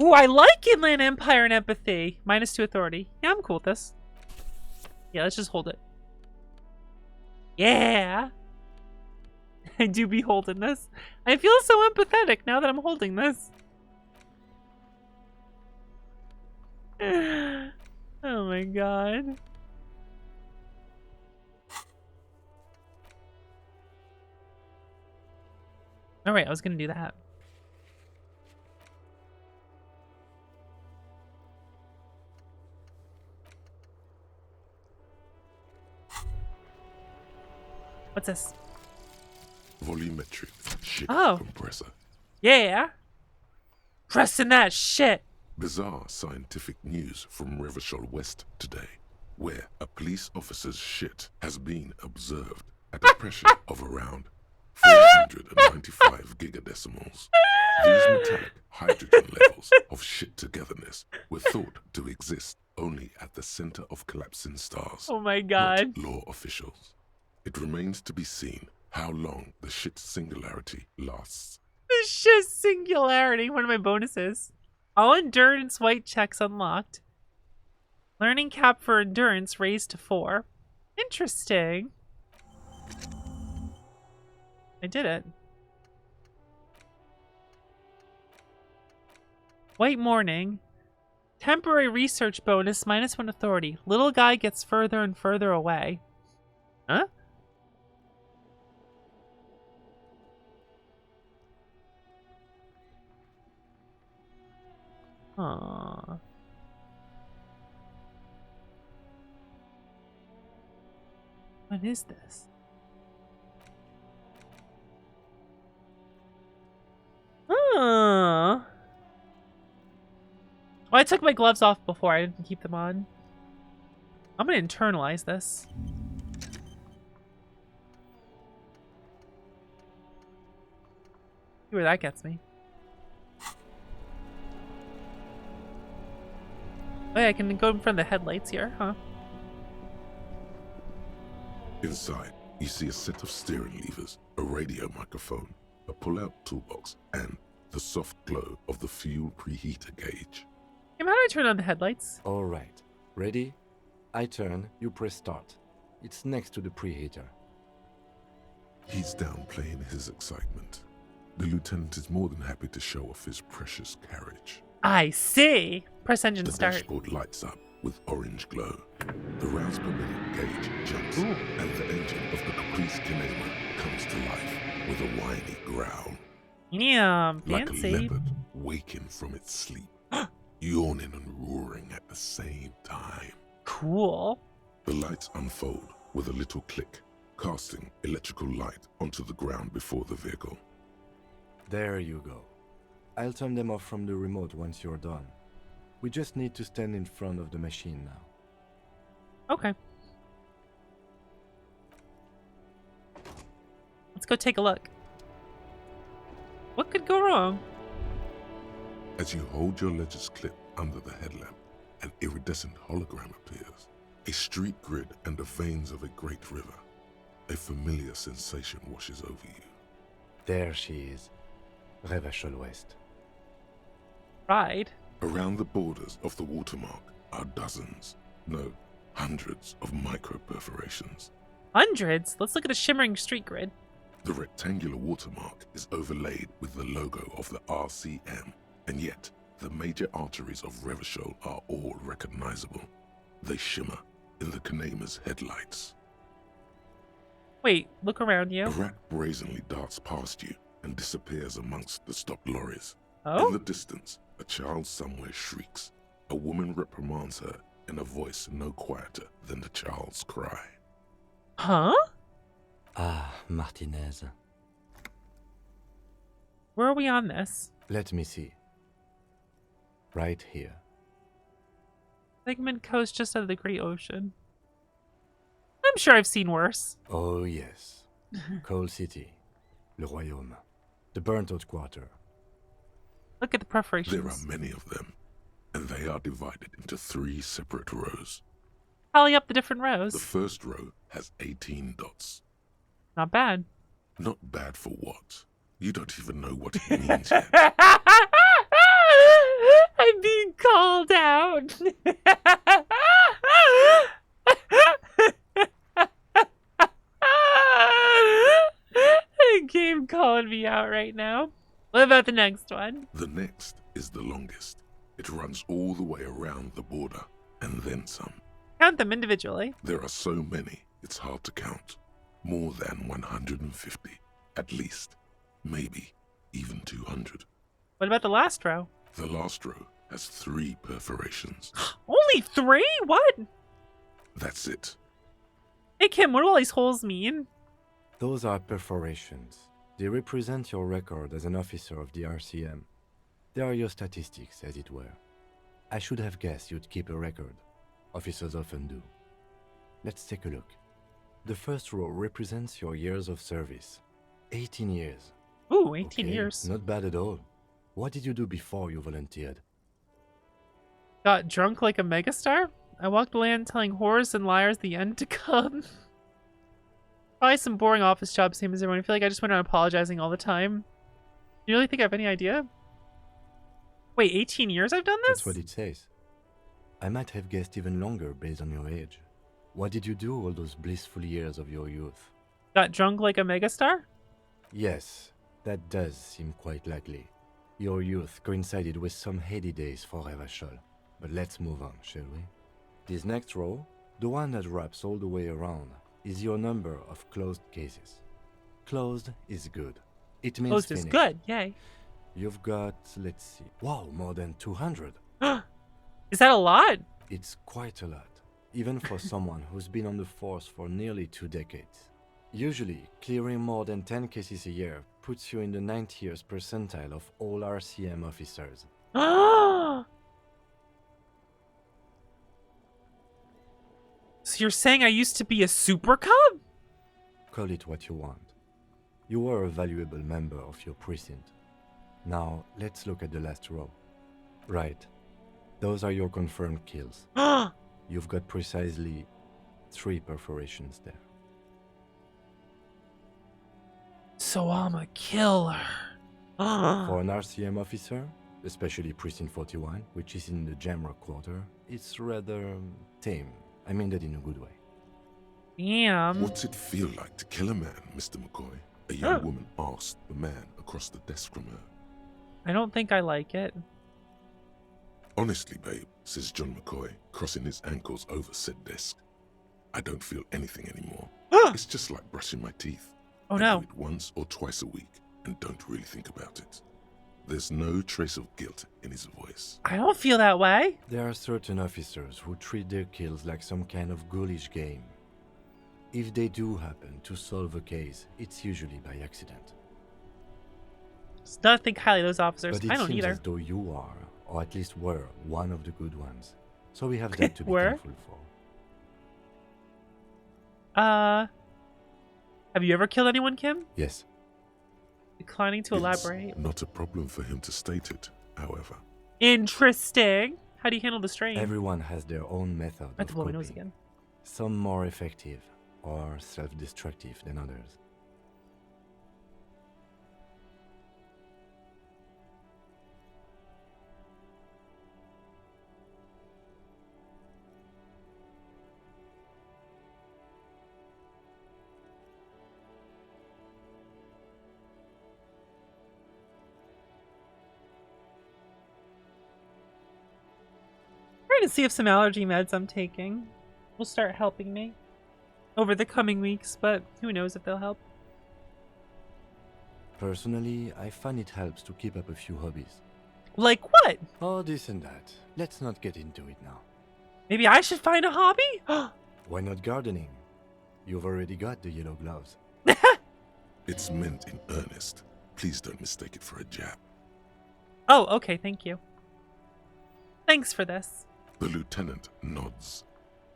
Ooh, I like Inland Empire and Empathy. -2 authority. Yeah, I'm cool with this. Yeah, let's just hold it. Yeah. I do be holding this. I feel so empathetic now that I'm holding this. Oh my god. Alright, I was gonna do that. What's this? Volumetric ship compressor. Yeah. Pressing that shit. Bizarre scientific news from Revachol West today, where a police officer's shit has been observed at a pressure of around 495 gigadecimals. These metallic hydrogen levels of shit togetherness were thought to exist only at the center of collapsing stars. Oh my god. Not law officials. It remains to be seen how long the shit singularity lasts. The shit singularity, one of my bonuses. All endurance white checks unlocked. Learning cap for endurance raised to 4. Interesting. I did it. White morning. Temporary research bonus -1 authority. Little guy gets further and further away. Huh? Aww. What is this? Oh. I took my gloves off before. I didn't keep them on. I'm gonna internalize this. See where that gets me. Oh yeah, I can go in front of the headlights here, huh? Inside, you see a set of steering levers, a radio microphone, a pull-out toolbox, and the soft glow of the fuel preheater gauge. How do I turn on the headlights? All right. Ready? I turn, you press start. It's next to the preheater. He's downplaying his excitement. The lieutenant is more than happy to show off his precious carriage. I see. Press engine the start. The dashboard lights up with orange glow. The rounds per minute gauge jumps, and the engine of the Caprice Kinema comes to life with a whiny growl. Yeah, like fancy. a leopard waking from its sleep, yawning and roaring at the same time. Cool. The lights unfold with a little click, casting electrical light onto the ground before the vehicle. There you go. I'll turn them off from the remote once you're done. We just need to stand in front of the machine now. Okay. Let's go take a look. What could go wrong? As you hold your ledger's clip under the headlamp, an iridescent hologram appears. A street grid and the veins of a great river. A familiar sensation washes over you. There she is. Revachol West. Right. Around the borders of the watermark are dozens, no, hundreds of micro-perforations. Hundreds? Let's look at the shimmering street grid. The rectangular watermark is overlaid with the logo of the RCM, and yet the major arteries of Revachol are all recognizable. They shimmer in the Kanema's headlights. Wait, look around you. A rat brazenly darts past you and disappears amongst the stopped lorries. Oh? In the distance, a child somewhere shrieks. A woman reprimands her in a voice no quieter than the child's cry. Huh? Ah, Martinez. Where are we on this? Let me see. Right here. Sigmund Coast, just out of the Great Ocean. I'm sure I've seen worse. Oh, yes. Coal City. Le Royaume. The burnt-out quarter. Look at the perforations. There are many of them, and they are divided into 3 separate rows. Tally up the different rows. The first row has 18 dots. Not bad. Not bad for what? You don't even know what it means yet. I'm being called out. Game calling me out right now. What about the next one? The next is the longest. It runs all the way around the border, and then some. Count them individually. There are so many, it's hard to count. More than 150, at least. Maybe even 200. What about the last row? The last row has 3 perforations. Only 3? What? That's it. Hey Kim, what do all these holes mean? Those are perforations. They represent your record as an officer of the RCM. They are your statistics, as it were. I should have guessed you'd keep a record. Officers often do. Let's take a look. The first row represents your years of service. 18 years. Ooh, 18 years. Not bad at all. What did you do before you volunteered? Got drunk like a megastar? I walked the land telling whores and liars the end to come. Probably some boring office job, same as everyone. I feel like I just went around apologizing all the time. Do you really think I have any idea? Wait, 18 years I've done this? That's what it says. I might have guessed even longer based on your age. What did you do all those blissful years of your youth? Got drunk like a megastar? Yes, that does seem quite likely. Your youth coincided with some heady days for Revachol. But let's move on, shall we? This next row, the one that wraps all the way around, is your number of closed cases. Closed is good. It means Closed finished. is good, yay. You've got, let's see, wow, more than 200. Is that a lot? It's quite a lot, even for someone who's been on the force for nearly 2 decades. Usually, clearing more than 10 cases a year puts you in the 90th percentile of all RCM officers. So you're saying I used to be a super cub? Call it what you want. You were a valuable member of your precinct. Now, let's look at the last row. Right. Those are your confirmed kills. You've got precisely 3 perforations there. So I'm a killer. For an RCM officer, especially Precinct 41, which is in the Jamrock quarter, it's rather tame. I mean that in a good way. Damn. What's it feel like to kill a man, Mr. McCoy? A young woman asked the man across the desk from her. I don't think I like it. Honestly, babe, says John McCoy, crossing his ankles over said desk. I don't feel anything anymore. It's just like brushing my teeth. Oh I no. do it once or twice a week and don't really think about it. There's no trace of guilt in his voice. I don't feel that way. There are certain officers who treat their kills like some kind of ghoulish game. If they do happen to solve a case, it's usually by accident. Just not think highly of those officers. But it I don't seems either. as though you are, or at least were, one of the good ones. So we have that to be thankful for. Have you ever killed anyone, Kim? Yes. Declining to elaborate. It's not a problem for him to state it. however. Interesting. How do you handle the strain? Everyone has their own method I have to of blow my nose coping. again. Some more effective or self-destructive than others. Trying to see if some allergy meds I'm taking will start helping me over the coming weeks, but who knows if they'll help. Personally, I find it helps to keep up a few hobbies. Like what? Oh, this and that. Let's not get into it now. Maybe I should find a hobby? Why not gardening? You've already got the yellow gloves. It's meant in earnest. Please don't mistake it for a jab. Oh, okay, thank you. Thanks for this. The lieutenant nods.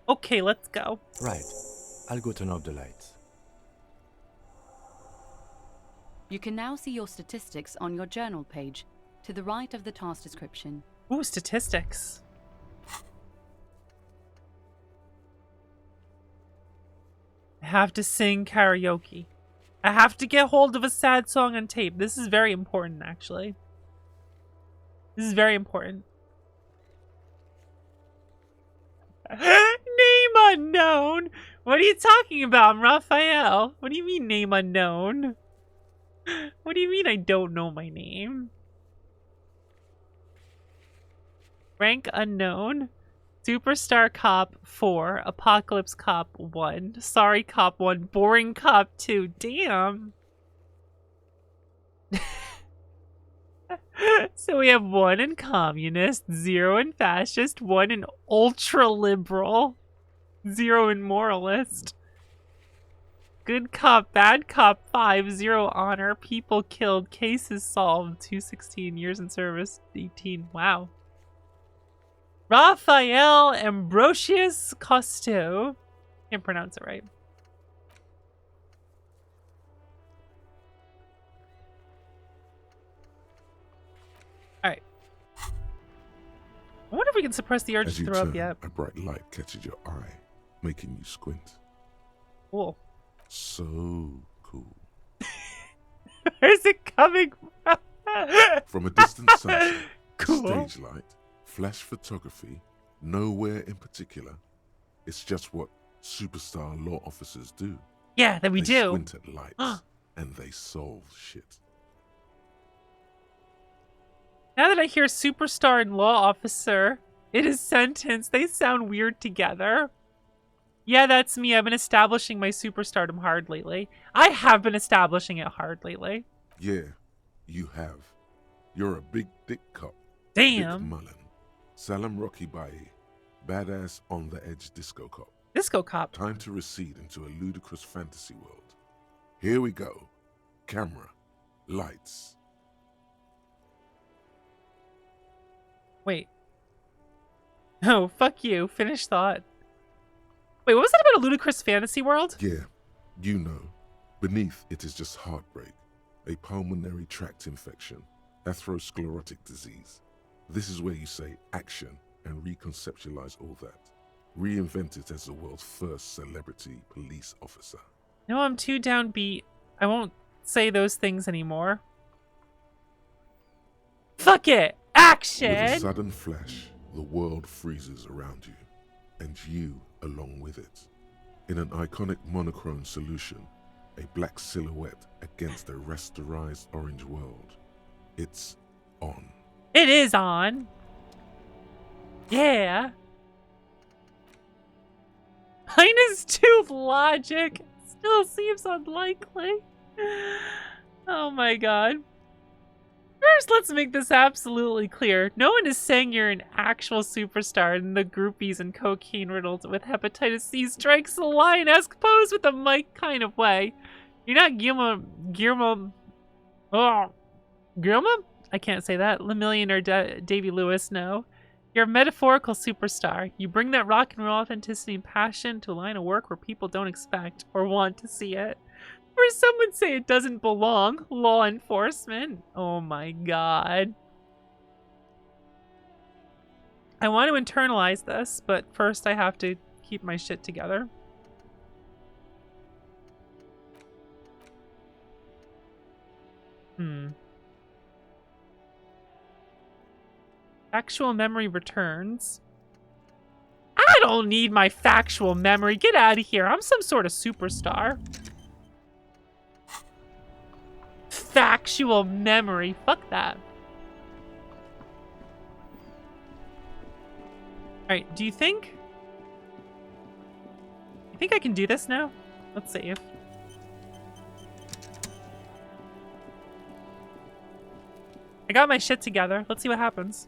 Okay, let's go. Right. I'll go turn off the lights. You can now see your statistics on your journal page, to the right of the task description. Ooh, statistics. I have to sing karaoke. I have to get hold of a sad song on tape. This is very important, actually. This is very important. Name unknown? What are you talking about? I'm Raphael. What do you mean name unknown? What do you mean I don't know my name? Rank unknown. Superstar Cop 4. Apocalypse Cop 1. Sorry Cop 1. Boring Cop 2. Damn. So we have 1 in communist, 0 in fascist, 1 in ultra-liberal, 0 in moralist. Good cop, bad cop, 5, 0 honor, people killed, cases solved, 216, years in service, 18, wow. Raphael Ambrosius Costo. Can't pronounce it right. Alright. I wonder if we can suppress the urge As to you throw up turn, yet. a bright light catches your eye, making you squint. Cool. So cool. Where's it coming from? From a distant sunset, Cool. stage light, flash photography, nowhere in particular. It's just what superstar law officers do. Yeah, that we they do. Squint at lights and they solve shit. Now that I hear superstar and law officer in a sentence, they sound weird together. Yeah, that's me. I've been establishing my superstardom hard lately. I have been establishing it hard lately. Yeah, you have. You're a big dick cop. Damn. Dick Mullen. Salam Rocky Baye. Badass on the edge disco cop. Disco cop. Time to recede into a ludicrous fantasy world. Here we go. Camera. Lights. Wait. Oh, fuck you. Finish thought. Wait, what was that about a ludicrous fantasy world? Yeah, you know. Beneath it is just heartbreak, a pulmonary tract infection, atherosclerotic disease. This is where you say action and reconceptualize all that. Reinvent it as the world's first celebrity police officer. No, I'm too downbeat. I won't say those things anymore. Fuck it! Action! With a sudden flash, the world freezes around you, and you along with it. In an iconic monochrome solution, a black silhouette against a rasterized orange world. It's on. It is on. Yeah. Minus 2 logic still seems unlikely. Oh my god. First, let's make this absolutely clear. No one is saying you're an actual superstar and the groupies and cocaine riddled with hepatitis C strikes the lion-esque pose with a mic kind of way. You're not Guillermo? I can't say that. Lemillion or Davy Lewis, no. You're a metaphorical superstar. You bring that rock and roll authenticity and passion to a line of work where people don't expect or want to see it. Or some would say it doesn't belong. Law enforcement. Oh my god. I want to internalize this, but first I have to keep my shit together. Factual memory returns. I don't need my factual memory. Get out of here. I'm some sort of superstar. Factual memory. Fuck that. Alright, do you think? You think I can do this now? Let's save. I got my shit together. Let's see what happens.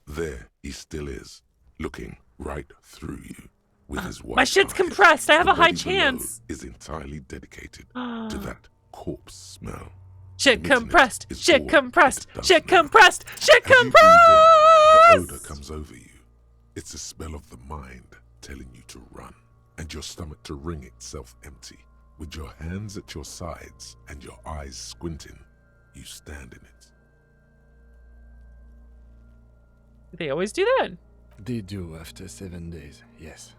There he still is, looking right through you with his white My shit's eyes. compressed. I have The a high body below chance. is entirely dedicated to that corpse smell. Shit Emitting it compressed. is Shit all compressed. it does Shit now. compressed. Shit As you breathe compressed. in, the odor comes over you. It's the smell of the mind telling you to run, and your stomach to wring itself empty. With your hands at your sides and your eyes squinting, you stand in it. They always do that. They do after 7 days, yes.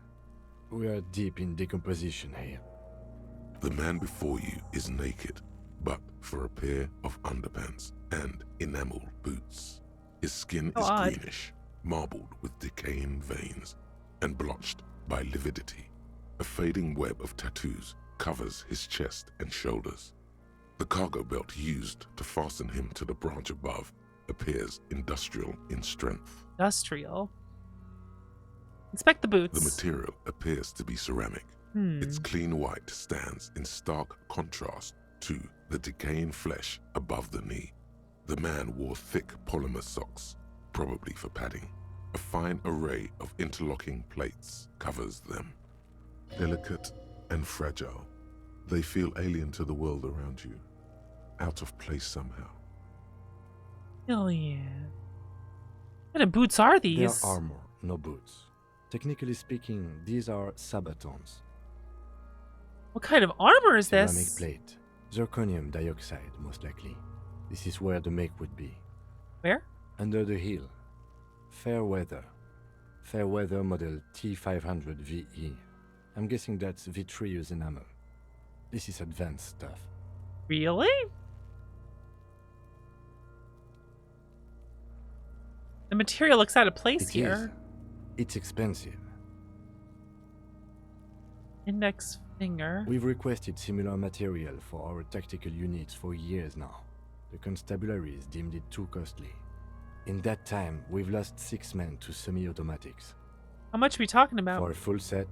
We are deep in decomposition here. The man before you is naked, but for a pair of underpants and enameled boots. His skin is greenish, marbled with decaying veins, and blotched by lividity. A fading web of tattoos covers his chest and shoulders. The cargo belt used to fasten him to the branch above appears industrial in strength. Industrial? Inspect the boots. The material appears to be ceramic. Its clean white stands in stark contrast to the decaying flesh above the knee. The man wore thick polymer socks, probably for padding. A fine array of interlocking plates covers them. Delicate and fragile, they feel alien to the world around you, out of place somehow. Hell yeah. What kind of boots are these? They are armor, no boots. Technically speaking, these are sabatons. What kind of armor is Ceramic this? plate. Zirconium dioxide, most likely. This is where the make would be. Where? Under the hill. Fair weather. Fair weather model T500 VE. I'm guessing that's vitreous enamel. This is advanced stuff. Really? The material looks out of place here. It's expensive. Index finger. We've requested similar material for our tactical units for years now. The constabularies deemed it too costly. In that time, we've lost 6 men to semi-automatics. How much are we talking about? For a full set,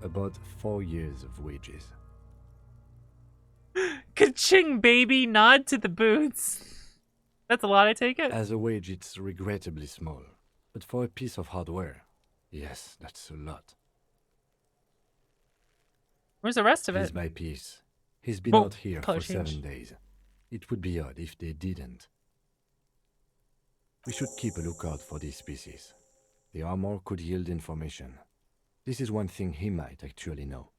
about 4 years of wages. Ka-ching, baby! Nod to the boots. That's a lot, I take it? As a wage, it's regrettably small. But for a piece of hardware, yes, that's a lot. Where's the rest of Piece it? by piece. He's been out here for 7 days. It would be odd if they didn't. We should keep a lookout for these species. The armor could yield information. This is one thing he might actually know.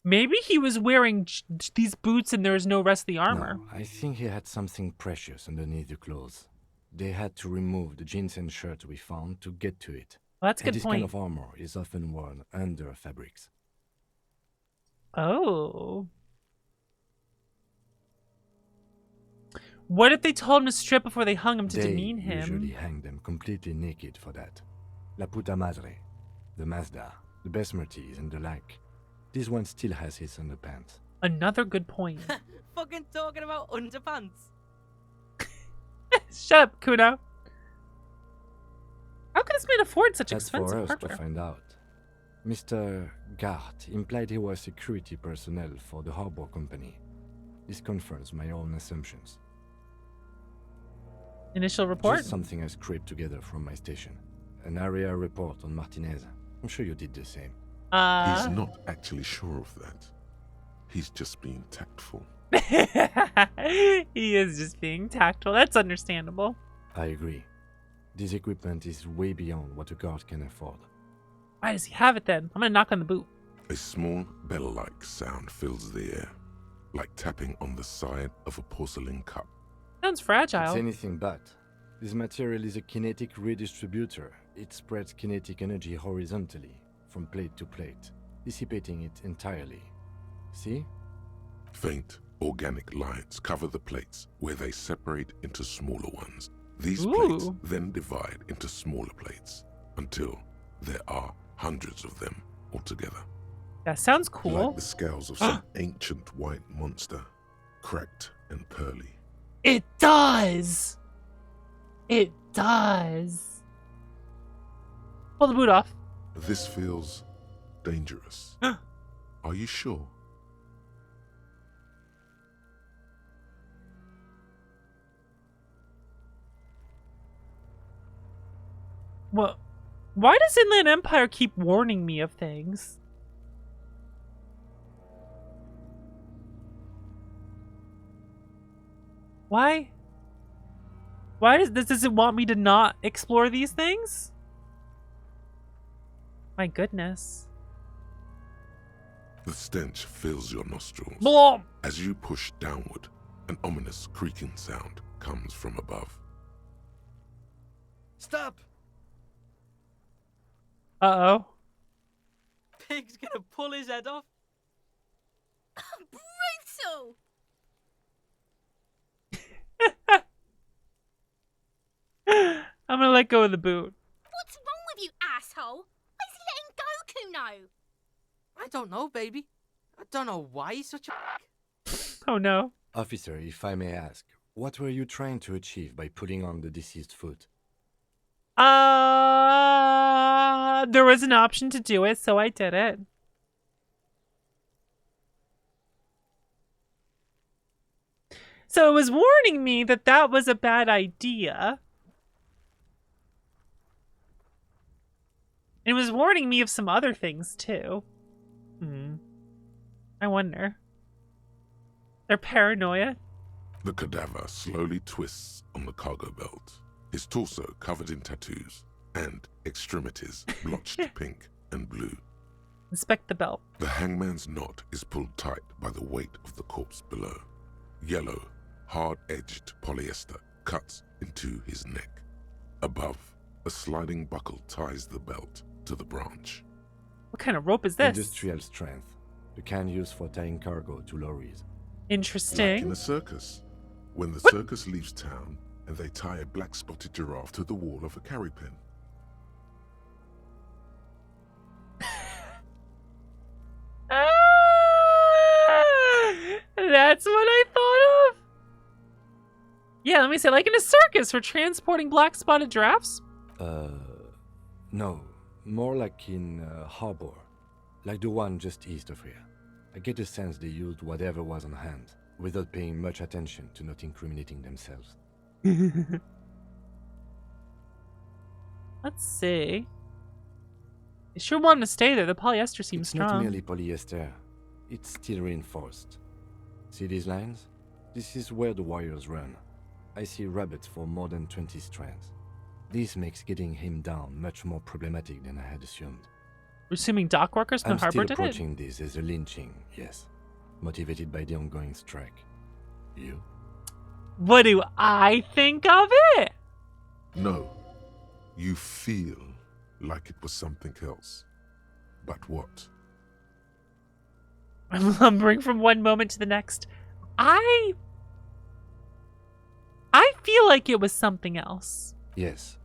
Maybe he was wearing these boots and there was no rest of the armor. No, I think he had something precious underneath the clothes. They had to remove the jeans and shirt we found to get to it. Well, that's a good this point. kind of armor is often worn under fabrics. Oh. What if they told him to strip before they hung him to demean him? They usually hang them completely naked for that. La puta madre, the Mazda, the Besmerties, and the like. This one still has his underpants. Another good point. Fucking talking about underpants. Shut up, Kuno. How could this man afford such That's expensive for us hardware? to find out. Mr. Gart implied he was security personnel for the harbor company. This confirms my own assumptions. Initial report? Just something I scraped together from my station. An area report on Martinez. I'm sure you did the same. He's not actually sure of that. He's just being tactful. He is just being tactful. That's understandable. I agree. This equipment is way beyond what a guard can afford. Why does he have it then? I'm gonna knock on the boot. A small bell-like sound fills the air, like tapping on the side of a porcelain cup. Sounds fragile. It's anything but. This material is a kinetic redistributor. It spreads kinetic energy horizontally, from plate to plate, dissipating it entirely. See? Faint, organic lines cover the plates where they separate into smaller ones. These Ooh. plates then divide into smaller plates until there are hundreds of them altogether. That sounds cool. Like the scales of some ancient white monster, cracked and pearly. It does! It does. Pull the boot off. This feels dangerous. Are you sure? Well, why does Inland Empire keep warning me of things? Why? Why does it want me to not explore these things? My goodness. The stench fills your nostrils. Blah. As you push downward, an ominous creaking sound comes from above. Stop! Uh-oh. Pig's gonna pull his head off. Brutal! I'm gonna let go of the boot. What's wrong with you, asshole? Why is he letting go, Kuno? I don't know, baby. I don't know why he's such a... Oh no. Officer, if I may ask, what were you trying to achieve by putting on the deceased foot? There was an option to do it, so I did it. So it was warning me that that was a bad idea. It was warning me of some other things, too. I wonder. Their paranoia? The cadaver slowly twists on the cargo belt, his torso covered in tattoos, and extremities blotched pink and blue. Inspect the belt. The hangman's knot is pulled tight by the weight of the corpse below. Yellow, hard-edged polyester cuts into his neck. Above, a sliding buckle ties the belt to the branch. What kind of rope is this? Industrial strength. The kind used for tying cargo to lorries. Interesting. Like in a circus. When the circus leaves town and they tie a black-spotted giraffe to the wall of a carry pen. That's what I thought of. Yeah, let me say, like in a circus for transporting black-spotted giraffes? No. More like in a harbor. Like the one just east of here. I get the sense they used whatever was on hand, without paying much attention to not incriminating themselves. Let's see. They sure want to stay there. The polyester seems strong. It's not merely polyester. It's steel reinforced. See these lines? This is where the wires run. I see rabbits for more than 20 strands. This makes getting him down much more problematic than I had assumed. We're assuming dock workers from the harbor did it? I'm still approaching this as a lynching, yes. Motivated by the ongoing strike. You? What do I think of it? No. You feel like it was something else. But what? I'm lumbering from one moment to the next. I feel like it was something else. Yes,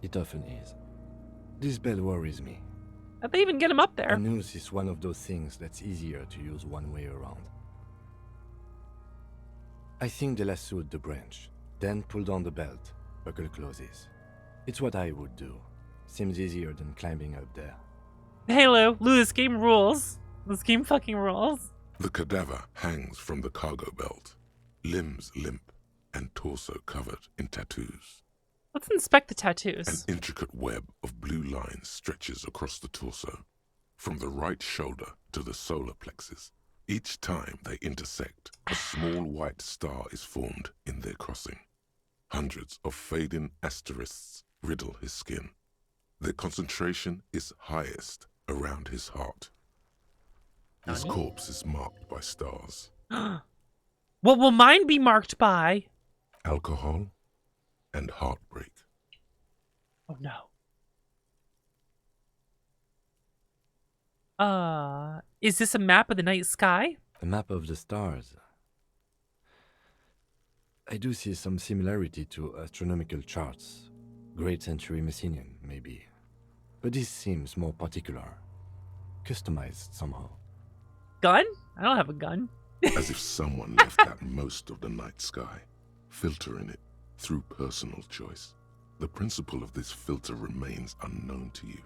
it often is. This bell worries me. How'd they even get him up there? A noose is one of those things that's easier to use one way around. I think they lassoed the branch, then pulled on the belt. Buckle closes. It's what I would do. Seems easier than climbing up there. Hey Lou, this game rules. This game fucking rules. The cadaver hangs from the cargo belt, limbs limp and torso covered in tattoos. Let's inspect the tattoos. An intricate web of blue lines stretches across the torso, from the right shoulder to the solar plexus. Each time they intersect, a small white star is formed in their crossing. Hundreds of fading asterisks riddle his skin. Their concentration is highest around his heart. His corpse is marked by stars. What will mine be marked by? Alcohol, and heartbreak. Oh no. Is this a map of the night sky? A map of the stars. I do see some similarity to astronomical charts. Great century Messinian, maybe. But this seems more particular. Customized somehow. Gun? I don't have a gun. As if someone left out most of the night sky, filtering it through personal choice. The principle of this filter remains unknown to you.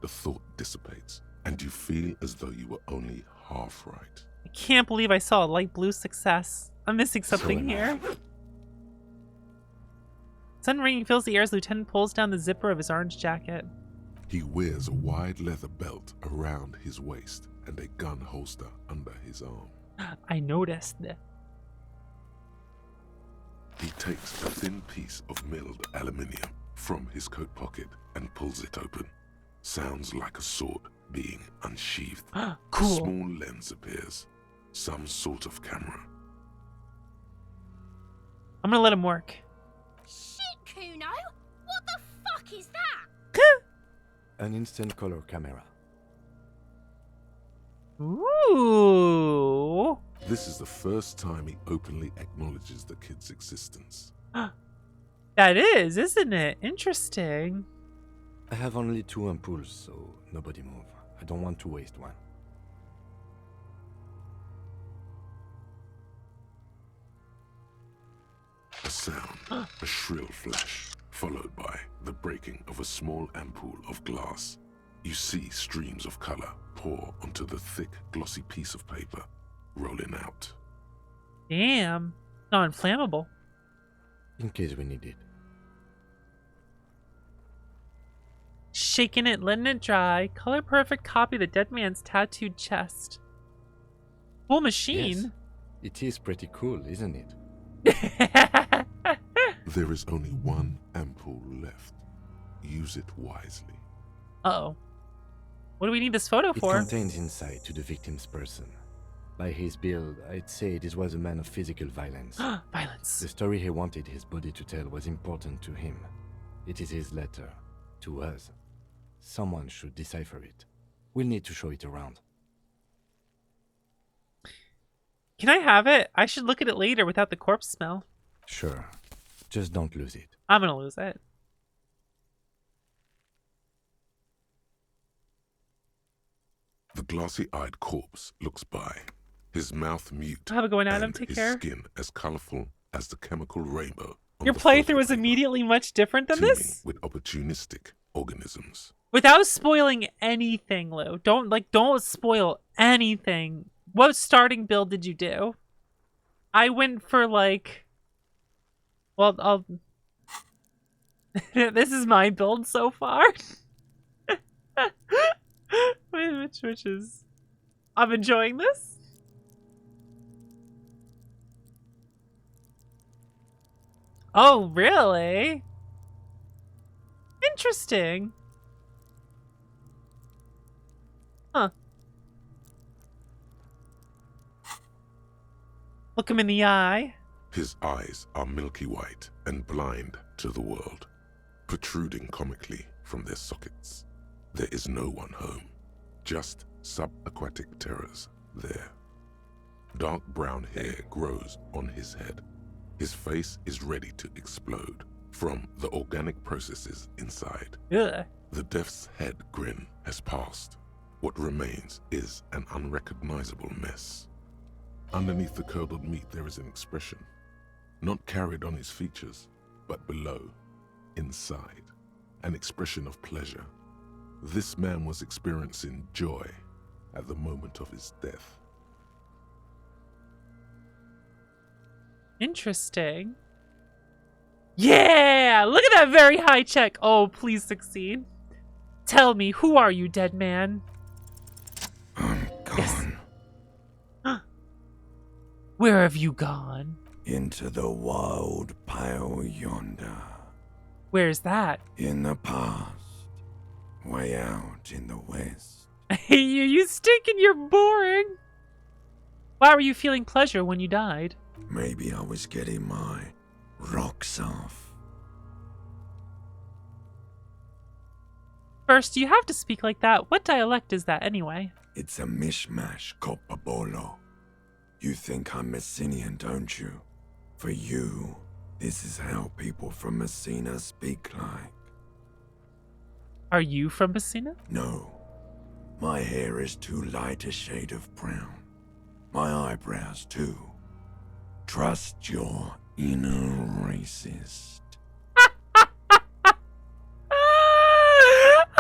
The thought dissipates, and you feel as though you were only half right. I can't believe I saw a light blue success. I'm missing something here. Sun ringing fills the air as Lieutenant pulls down the zipper of his orange jacket. He wears a wide leather belt around his waist and a gun holster under his arm. I noticed that. He takes a thin piece of milled aluminium from his coat pocket and pulls it open. Sounds like a sword being unsheathed. Cool. A small lens appears. Some sort of camera. I'm gonna let him work. Shit, Kuno! What the fuck is that? An instant color camera. Ooh. This is the first time he openly acknowledges the kid's existence. That is, isn't it? Interesting. I have only 2 ampoules, so nobody move. I don't want to waste one. A sound, a shrill flash, followed by the breaking of a small ampoule of glass. You see streams of color pour onto the thick, glossy piece of paper, rolling out. Damn. Non-flammable. In case we need it. Shaking it, letting it dry. Color perfect copy of the dead man's tattooed chest. Cool machine. Yes. It is pretty cool, isn't it? There is only one ampoule left. Use it wisely. Uh-oh. What do we need this photo for? It contains insight to the victim's person. By his build, I'd say this was a man of physical violence. Violence. The story he wanted his body to tell was important to him. It is his letter. To us. Someone should decipher it. We'll need to show it around. Can I have it? I should look at it later without the corpse smell. Sure. Just don't lose it. I'm gonna lose it. The glossy-eyed corpse looks by, his mouth mute, Have a go, Adam. and Take his care. skin as colorful as the chemical rainbow. on Your the playthrough was immediately much different than teeming this? with opportunistic organisms. Without spoiling anything, Lou. Don't spoil anything. What starting build did you do? I went for well, I'll this is my build so far. Which is I'm enjoying this. Oh, really? Interesting. Huh. Look him in the eye. His eyes are milky white and blind to the world, protruding comically from their sockets. There is no one home, just subaquatic terrors there. Dark brown hair grows on his head. His face is ready to explode from the organic processes inside. Ugh. The death's head grin has passed. What remains is an unrecognizable mess. Underneath the curdled meat there is an expression, not carried on his features, but below, inside, an expression of pleasure. This man was experiencing joy at the moment of his death. Interesting. Yeah! Look at that very high check. Oh, please succeed. Tell me, who are you, dead man? I'm gone. Yes. Where have you gone? Into the wild pale yonder. Where's that? In the past. Way out in the west. I hate you. You stink and you're boring. Why were you feeling pleasure when you died? Maybe I was getting my rocks off. First, you have to speak like that. What dialect is that anyway? It's a mishmash, Coppabolo. You think I'm Messinian, don't you? For you, this is how people from Messina speak like. Are you from Messina? No. My hair is too light a shade of brown. My eyebrows, too. Trust your inner racist.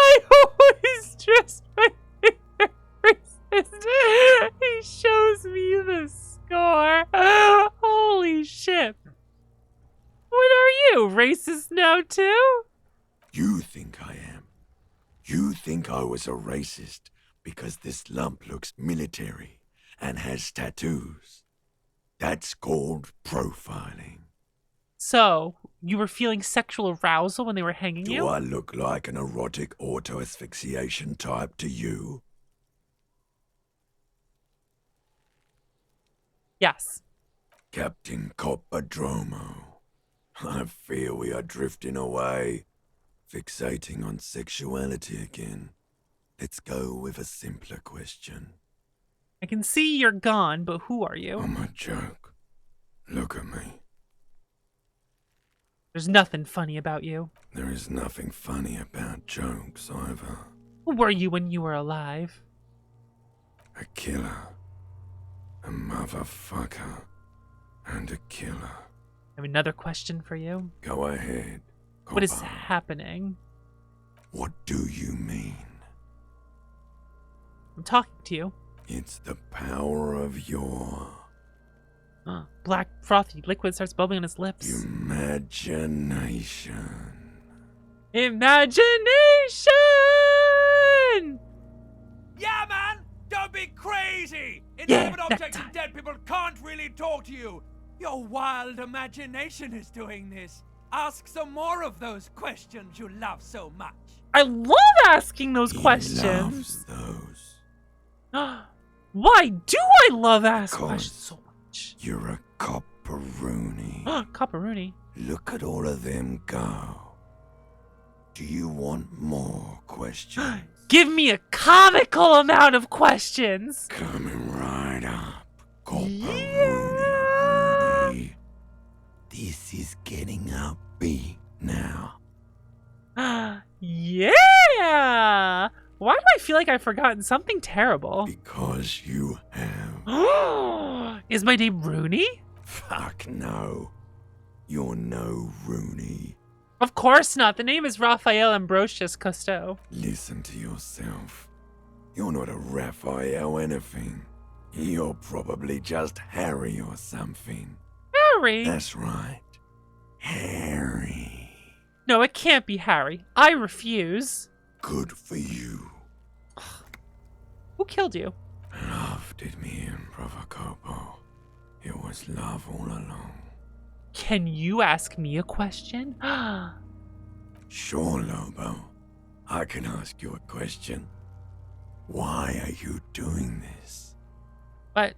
I always trust my inner racist. He shows me the score. Holy shit. What are you, racist now too? You think I am. You think I was a racist because this lump looks military and has tattoos. That's called profiling. So, you were feeling sexual arousal when they were hanging you? Do I look like an erotic auto-asphyxiation type to you? Yes. Captain Coppodromo, I fear we are drifting away, fixating on sexuality again. Let's go with a simpler question. I can see you're gone, but who are you? I'm a joke. Look at me. There's nothing funny about you. There is nothing funny about jokes either. Who were you when you were alive? A killer. A motherfucker. And a killer. I have another question for you. Go ahead. What is happening? What do you mean? I'm talking to you. It's the power of your... Black, frothy liquid starts bubbling on his lips. Imagination. Imagination! Yeah, man! Don't be crazy! Yeah, Inanimate objects and dead people can't really talk to you! Your wild imagination is doing this. Ask some more of those questions you love so much. I love asking those questions. Loves those. Why do I love asking questions so much? You're a copperoonie. Copperoonie. Look at all of them go. Do you want more questions? Give me a comical amount of questions. Coming right up, Copperoonie. This is getting upbeat now. Yeah! Why do I feel like I've forgotten something terrible? Because you have. Is my name Rooney? Fuck no. You're no Rooney. Of course not. The name is Raphael Ambrosius Cousteau. Listen to yourself. You're not a Raphael anything. You're probably just Harry or something. Harry? That's right. Harry. No, it can't be Harry. I refuse. Good for you. Who killed you? Love did me in, Provocopo. It was love all along. Can you ask me a question? Sure, Lobo. I can ask you a question. Why are you doing this? What?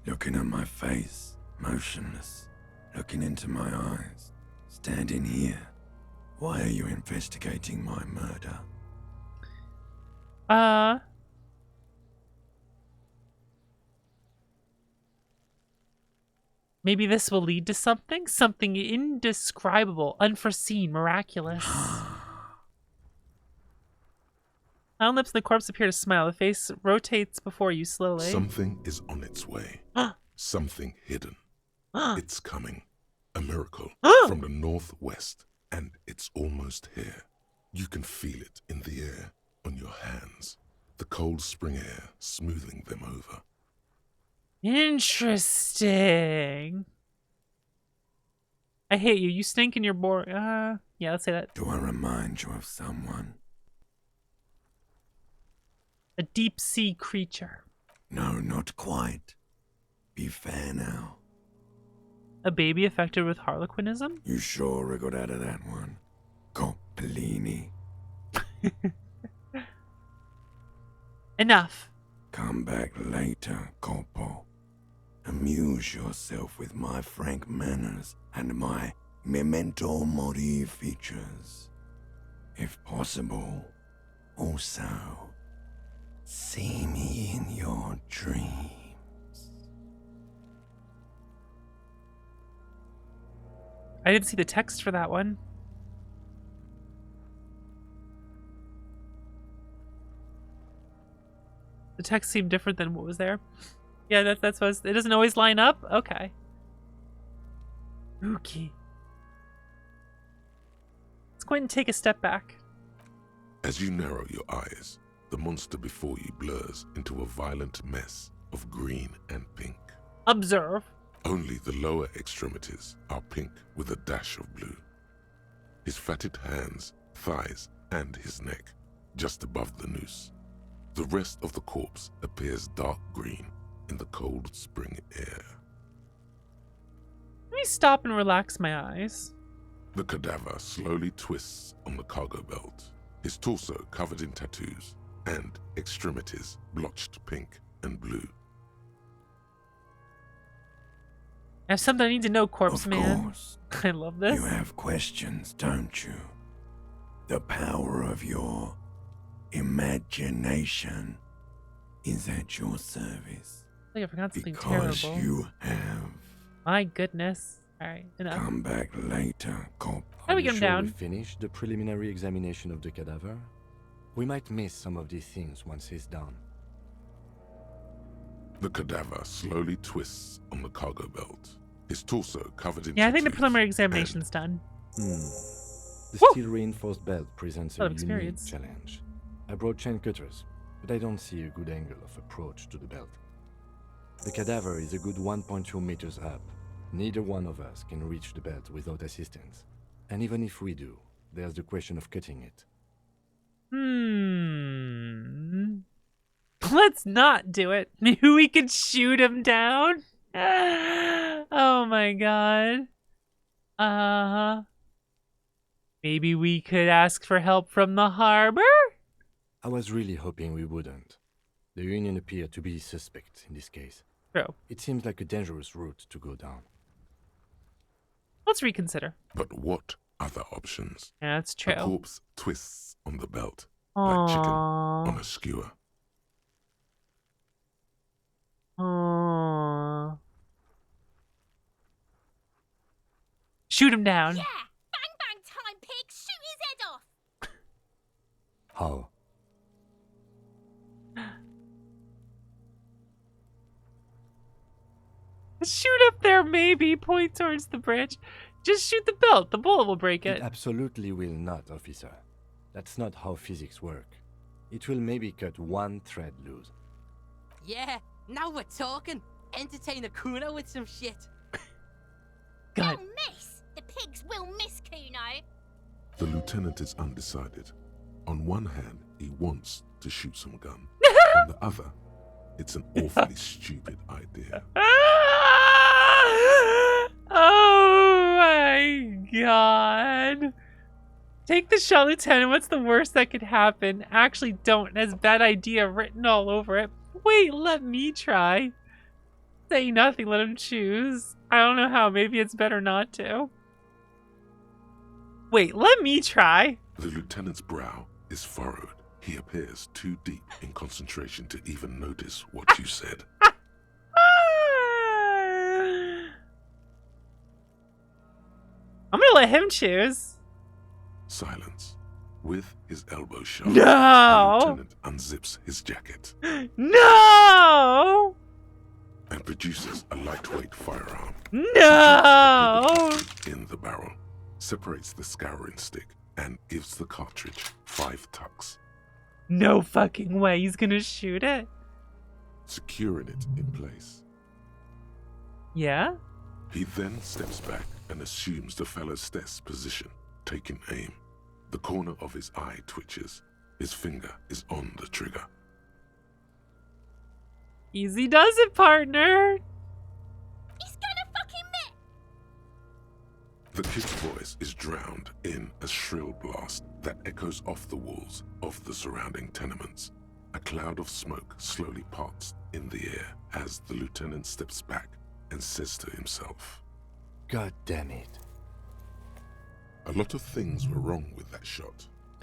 Looking at my face, motionless. Looking into my eyes. Standing here. Why are you investigating my murder? Maybe this will lead to something? Something indescribable, unforeseen, miraculous. On lips and the corpse appear to smile. The face rotates before you slowly. Something is on its way. Something hidden. It's coming. A miracle from the northwest, and it's almost here. You can feel it in the air, on your hands. The cold spring air smoothing them over. Interesting. I hate you. You stink and you're boring. Yeah, let's say that. Do I remind you of someone? A deep sea creature. No, not quite. Be fair now. A baby affected with harlequinism? You sure wriggled out of that one. Coppellini. Enough. Come back later, Coppo. Amuse yourself with my frank manners and my memento mori features. If possible, Also, see me in your dreams. I didn't see the text for that one. The text seemed different than what was there. Yeah, that's what it doesn't always line up? Okay. Okay. Let's go ahead and take a step back. As you narrow your eyes, the monster before you blurs into a violent mess of green and pink. Observe. Only the lower extremities are pink with a dash of blue. His fatted hands, thighs, and his neck just above the noose. The rest of the corpse appears dark green in the cold spring air. Let me stop and relax my eyes. The cadaver slowly twists on the cargo belt, his torso covered in tattoos and extremities blotched pink and blue. I have something I need to know, Corpse Of Man. course. I love this. You have questions, don't you? The power of your imagination is at your service. I forgot something because terrible. You have. My goodness. Alright, enough. Come back later, Cop. How do we get him down? We finish the preliminary examination of the cadaver? We might miss some of these things once he's done. The cadaver slowly twists on the cargo belt, his torso covered in Yeah, I think the tattoos preliminary examination's done. The steel reinforced belt presents a unique experience. challenge. I brought chain cutters, but I don't see a good angle of approach to the belt. The cadaver is a good 1.2 meters up. Neither one of us can reach the belt without assistance. And even if we do, there's the question of cutting it. Let's not do it. Maybe we could shoot him down. Oh my god. Maybe we could ask for help from the harbor? I was really hoping we wouldn't. The Union appeared to be suspect in this case. True. It seems like a dangerous route to go down. Let's reconsider. But what other options? Yeah, that's true. A corpse twists on the belt like chicken on a skewer. Shoot him down. Yeah! Bang bang time, pig! Shoot his head off! How? Shoot up there, maybe. Point towards the bridge. Just shoot the belt. The bullet will break it. It absolutely will not, officer. That's not how physics work. It will maybe cut one thread loose. Yeah, now we're talking. Entertain the Kuno with some shit. God. They'll miss! The pigs will miss Kuno! The lieutenant is undecided. On one hand, he wants to shoot some gun. On the other, it's an awfully stupid idea. Oh my god. Take the shot, Lieutenant. What's the worst that could happen? Actually, don't. It has bad idea written all over it. Wait, let me try. Say nothing, let him choose. I don't know how. Maybe it's better not to. Wait, let me try. The lieutenant's brow is furrowed. He appears too deep in concentration to even notice what you said. I'm gonna let him choose. Silence. With his elbow sharp, No! the lieutenant unzips his jacket. No! And produces a lightweight firearm. No! In the barrel, separates the scouring stick, and gives the cartridge 5 tucks. No fucking way he's gonna shoot it. Securing it in place. Yeah? He then steps back and assumes the fellow's desk position, taking aim. The corner of his eye twitches. His finger is on the trigger. Easy does it, partner. He's gonna fucking miss! The kid's voice is drowned in a shrill blast that echoes off the walls of the surrounding tenements. A cloud of smoke slowly parts in the air as the lieutenant steps back and says to himself, God damn it. A lot of things were wrong with that shot.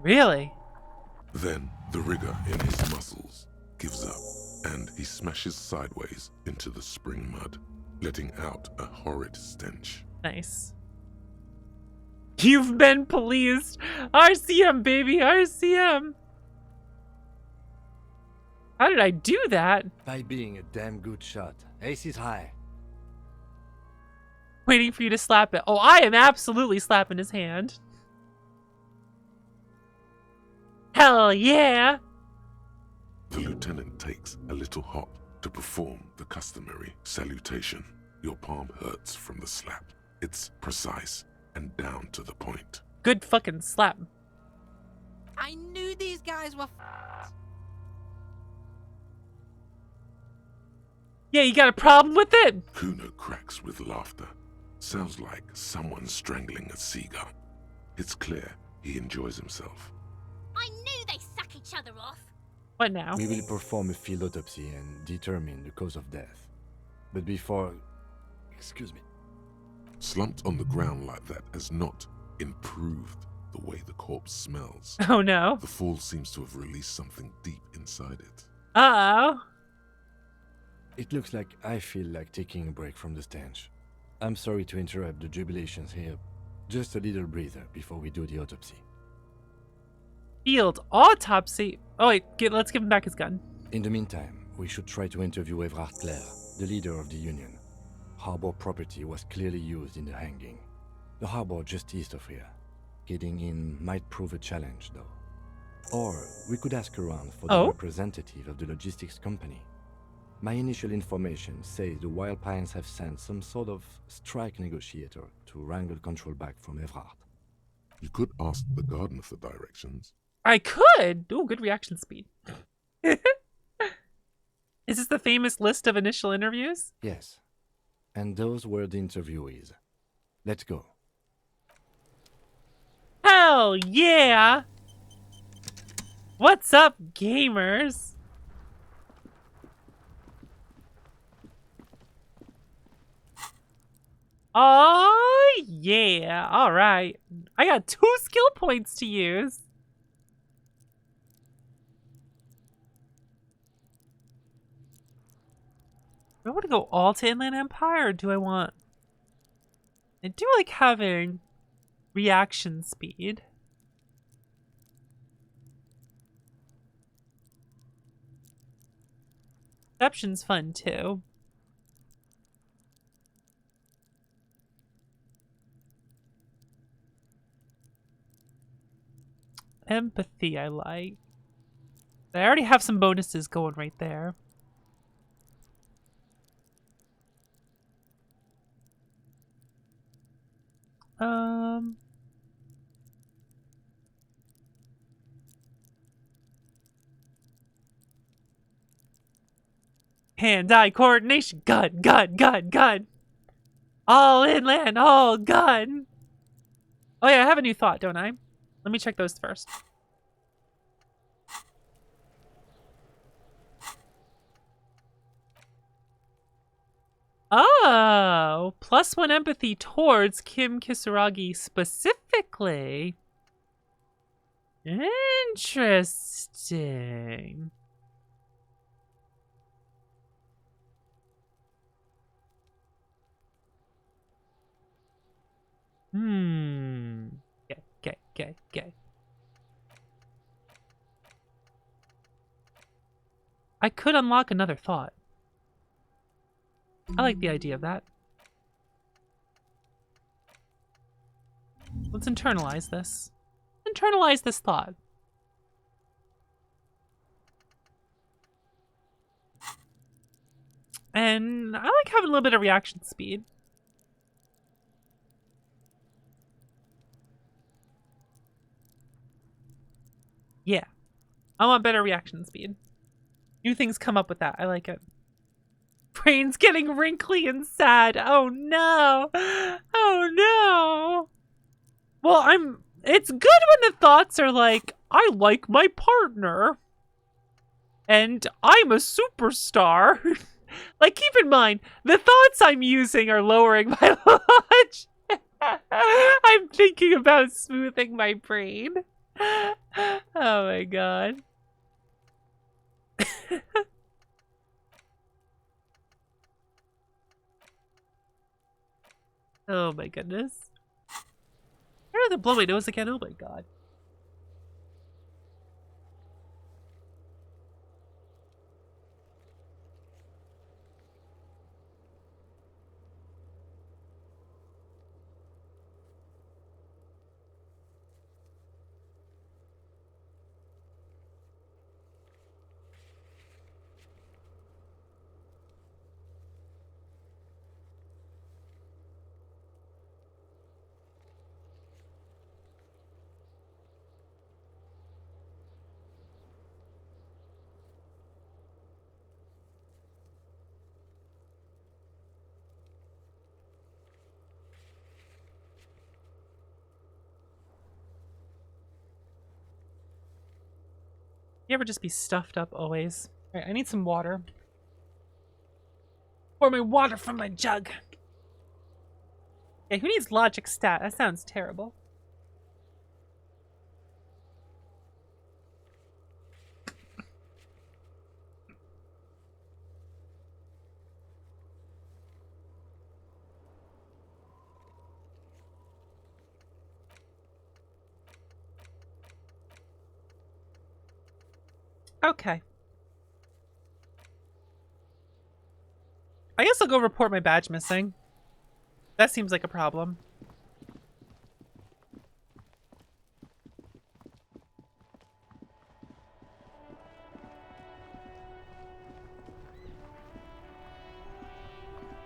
Really? Then the rigor in his muscles gives up, and he smashes sideways into the spring mud, letting out a horrid stench. Nice. You've been policed! RCM, baby! RCM! How did I do that? By being a damn good shot. Ace is high. Waiting for you to slap it. Oh, I am absolutely slapping his hand. Hell yeah! The lieutenant takes a little hop to perform the customary salutation. Your palm hurts from the slap. It's precise and down to the point. Good fucking slap. I knew these guys were f***ed. Yeah, you got a problem with it? Kuno cracks with laughter. Sounds like someone strangling a seagull. It's clear he enjoys himself. I knew they suck each other off. What now? We will perform a field autopsy and determine the cause of death. But before... Excuse me. Slumped on the ground like that has not improved the way the corpse smells. Oh no. The fall seems to have released something deep inside it. Uh-oh. It looks like I feel like taking a break from the stench. I'm sorry to interrupt the jubilations here. Just a little breather before we do the autopsy. Field autopsy? Oh wait, let's give him back his gun. In the meantime, we should try to interview Evrard Clare, the leader of the Union. Harbor property was clearly used in the hanging. The harbor just east of here. Getting in might prove a challenge, though. Or we could ask around for the representative of the logistics company. My initial information says the Wild Pines have sent some sort of strike negotiator to wrangle control back from Evrard. You could ask the gardener for directions. I could! Ooh, good reaction speed. Is this the famous list of initial interviews? Yes. And those were the interviewees. Let's go. Hell yeah! What's up, gamers? Oh, yeah. All right. I got 2 skill points to use. Do I want to go all to Inland Empire, or do I want... I do like having reaction speed. Perception's fun, too. Empathy, I like. I already have some bonuses going right there. Hand-eye coordination. Gun, gun, gun, gun. All inland, all gun. Oh yeah, I have a new thought, don't I? Let me check those first. Oh, +1 empathy towards Kim Kisaragi specifically. Interesting. Okay. I could unlock another thought. I like the idea of that. Let's internalize this. Internalize this thought. And I like having a little bit of reaction speed. Yeah. I want better reaction speed. New things come up with that. I like it. Brain's getting wrinkly and sad. Oh no. Oh no. Well, it's good when the thoughts are like, I like my partner. And I'm a superstar. Like, keep in mind, the thoughts I'm using are lowering my lodge. I'm thinking about smoothing my brain. Oh my god. Oh my goodness. I have to blow my nose again. Oh my god. You ever just be stuffed up always? Alright, I need some water. Pour my water from my jug. Yeah, who needs logic stat? That sounds terrible. Okay. I guess I'll go report my badge missing. That seems like a problem.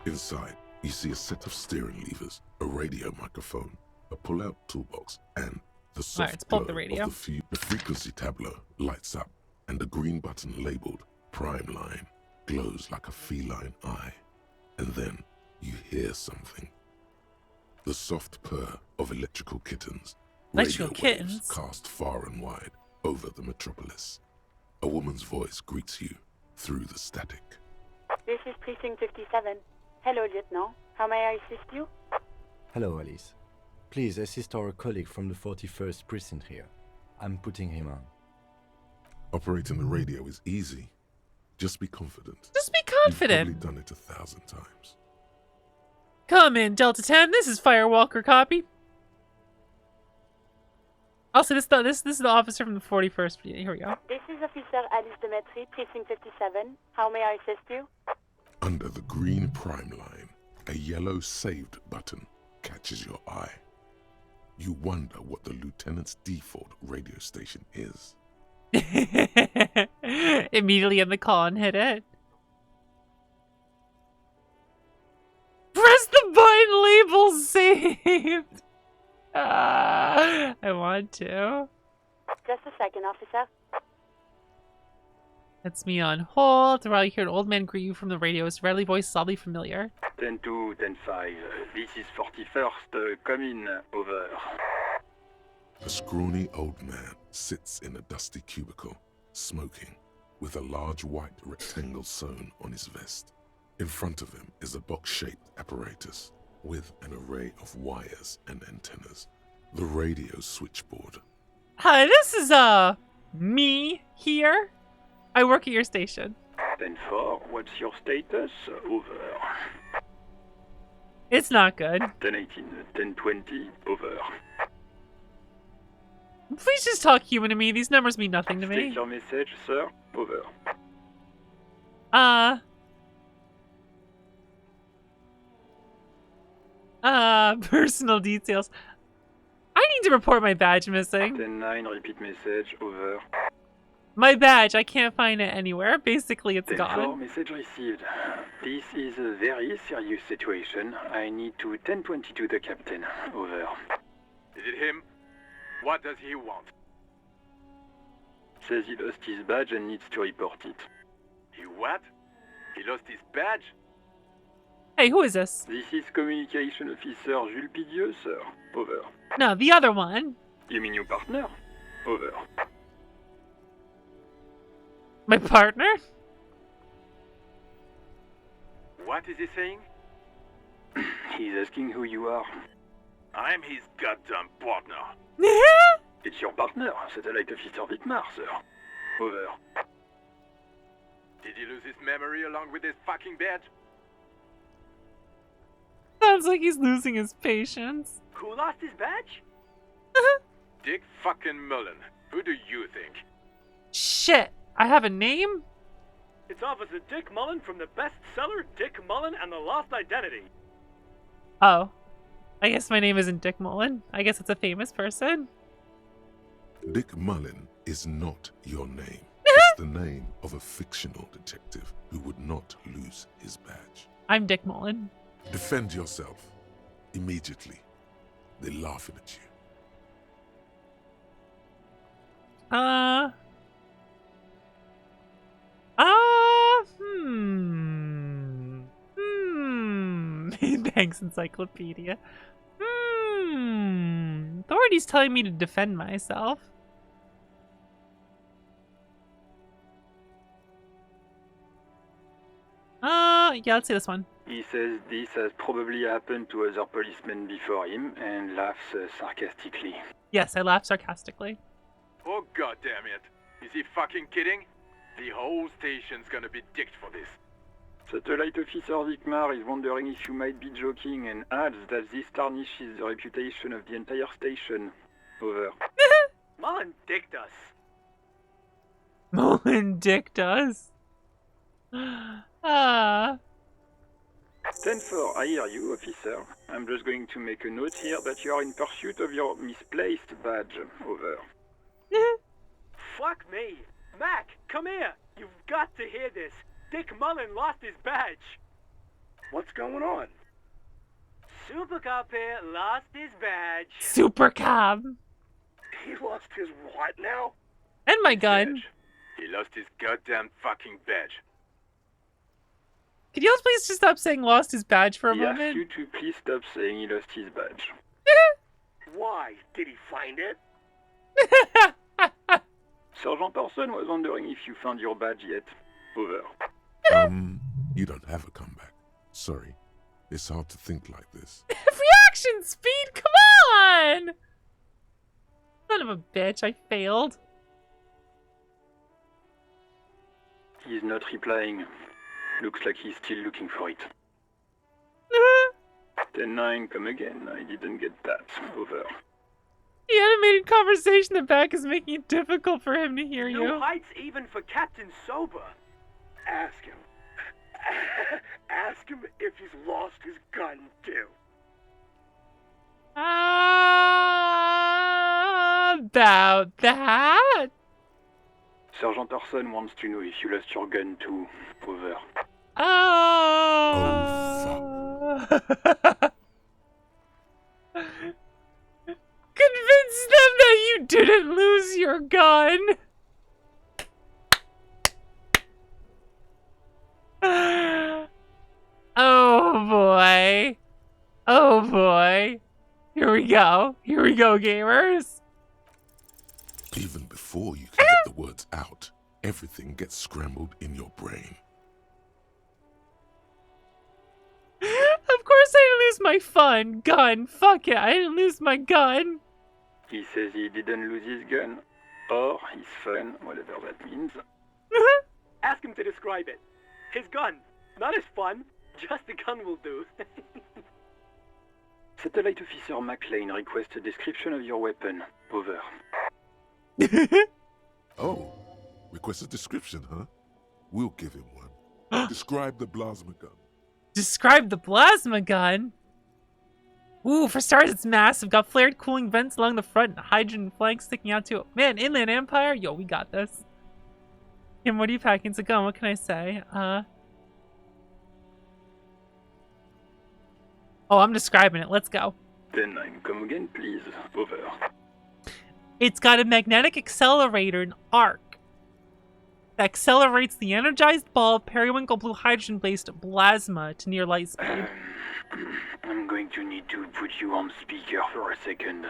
Inside, you see a set of steering levers, a radio microphone, a pull-out toolbox, and the soft glow of the frequency tableau lights up, and the green button labeled Prime Line glows like a feline eye. And then you hear something. The soft purr of electrical kittens. Electrical kittens? Waves cast far and wide over the metropolis. A woman's voice greets you through the static. This is Precinct 57. Hello, Lieutenant. How may I assist you? Hello, Alice. Please assist our colleague from the 41st Precinct here. I'm putting him on. Operating the radio is easy. Just be confident. Just be confident. You've probably done it 1,000 times. Come in, Delta 10. This is Firewalker copy. Also, this is the officer from the 41st. Here we go. This is Officer Alice Demetri, Precinct 57. How may I assist you? Under the green Prime Line, a yellow saved button catches your eye. You wonder what the lieutenant's default radio station is. Immediately in the call and hit it. Press the button label saved. I want to. Just a second, officer. That's me on hold. While you hear an old man greet you from the radio, his friendly voice is oddly familiar. 10-2, 10-5. This is 41st. Come in. Over. A scrawny old man sits in a dusty cubicle, smoking, with a large white rectangle sewn on his vest. In front of him is a box-shaped apparatus with an array of wires and antennas. The radio switchboard. Hi, this is me here. I work at your station. 10-4, what's your status? Over. It's not good. 10-18, 10-20, over. Please just talk human to me. These numbers mean nothing to me. State your message, sir. Over. Personal details. I need to report my badge missing. 10-9, repeat message. Over. My badge, I can't find it anywhere. Basically, it's 10-4, gone. message received. This is a very serious situation. I need to 10-22 the captain. Over. Is it him? What does he want? Says he lost his badge and needs to report it. He what? He lost his badge? Hey, who is this? This is Communication Officer Jules Pidieux, sir. Over. No, the other one. You mean your partner? Over. My partner? What is he saying? He's asking who you are. I'm his goddamn partner. It's your partner, Satellite Officer Vitmar, sir. Over. Did he lose his memory along with his fucking badge? Sounds like he's losing his patience. Who lost his badge? Dick fucking Mullen. Who do you think? Shit, I have a name? It's Officer Dick Mullen from the bestseller Dick Mullen and the Lost Identity. Oh. I guess my name isn't Dick Mullen. I guess it's a famous person. Dick Mullen is not your name. It's the name of a fictional detective who would not lose his badge. I'm Dick Mullen. Defend yourself. Immediately. They're laughing at you. Thanks, Encyclopedia. Authority's telling me to defend myself. Yeah, let's see this one. He says this has probably happened to other policemen before him and laughs sarcastically. Yes, I laugh sarcastically. Oh goddamn it. Is he fucking kidding? The whole station's gonna be dicked for this. Satellite Officer Vitmar is wondering if you might be joking and adds that this tarnishes the reputation of the entire station. Over. Mullen dicked us. Mullen dicked us? 10-4, I hear you, officer. I'm just going to make a note here that you are in pursuit of your misplaced badge. Over. Fuck me. Mac, come here. You've got to hear this. Dick Mullen lost his badge. What's going on? Super Cop here lost his badge. Super Cop. He lost his what now? And my gun. He lost his goddamn fucking badge. Could you please just stop saying lost his badge for a He moment? asked you to please stop saying he lost his badge. Why? Did he find it? Sergeant Orson was wondering if you found your badge yet. Over. You don't have a comeback. Sorry. It's hard to think like this. Reaction speed, come on! Son of a bitch, I failed. He's not replying. Looks like he's still looking for it. 10-9, come again. I didn't get that. Over. The animated conversation in the back is making it difficult for him to hear you. No heights even for Captain Sober. Ask him. Ask him if he's lost his gun, too. About that? Sergeant Orson wants to know if you lost your gun, too. Over. Convince them that you didn't lose your gun. Oh boy. Oh boy. Here we go. Here we go, gamers. Even before you can get the words out, everything gets scrambled in your brain. Of course I didn't lose my gun. Fuck it, I didn't lose my gun. He says he didn't lose his gun. Or his fun, whatever that means. Ask him to describe it. His gun. Not his fun. Just the gun will do. Satellite Officer McLean requests a description of your weapon. Over. Oh, request a description, huh? We'll give him one. Describe the plasma gun. Describe the plasma gun? Ooh, for starters, it's massive. Got flared cooling vents along the front and hydrogen flanks sticking out to it. Man, Inland Empire? Yo, we got this. Kim, what are you packing? It's a gun. What can I say? Oh, I'm describing it. Let's go. 10-9, come again, please. Over. It's got a magnetic accelerator, an arc, that accelerates the energized ball of periwinkle blue hydrogen-based plasma to near light speed. I'm going to need to put you on speaker for a second.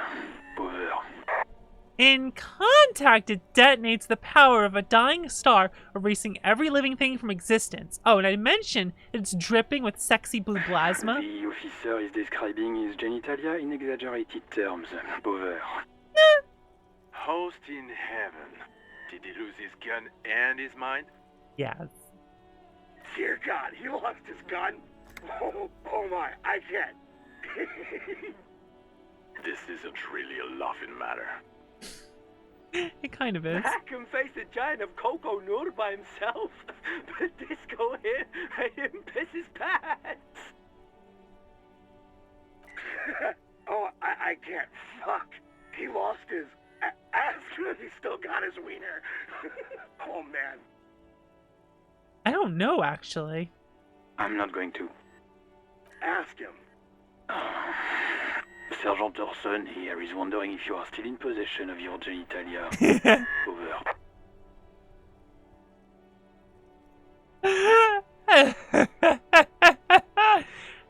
Over. In contact, it detonates the power of a dying star, erasing every living thing from existence. Oh, and I mentioned it's dripping with sexy blue plasma. The officer is describing his genitalia in exaggerated terms. Over. Host in heaven. Did he lose his gun and his mind? Yes. Dear God, he lost his gun. Oh my, I can't. This isn't really a laughing matter. It kind of is. Mac can face a giant of Coco Nur by himself, but Disco here made him piss his pants. Oh, I can't. Fuck. He lost his ass, but he still got his wiener. Oh man. I don't know, actually. I'm not going to. Ask him. Sergeant Orson here is wondering if you are still in possession of your genitalia. Over.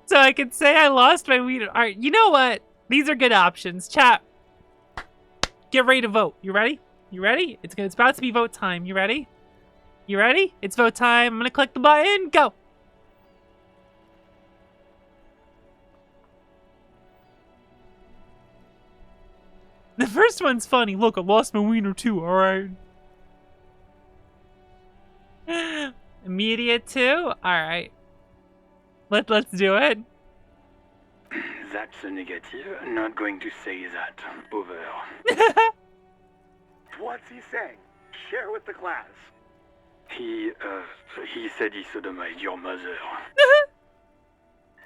So I could say I lost my weed. All right, you know what? These are good options. Chat, get ready to vote. You ready? You ready? It's about to be vote time. You ready? You ready? It's vote time. I'm gonna click the button. Go. The first one's funny. Look, I lost my wiener too. All right. Immediate too. All right. Let's do it. That's a negative. Not going to say that. Over. What's he saying? Share with the class. He said he sodomized your mother.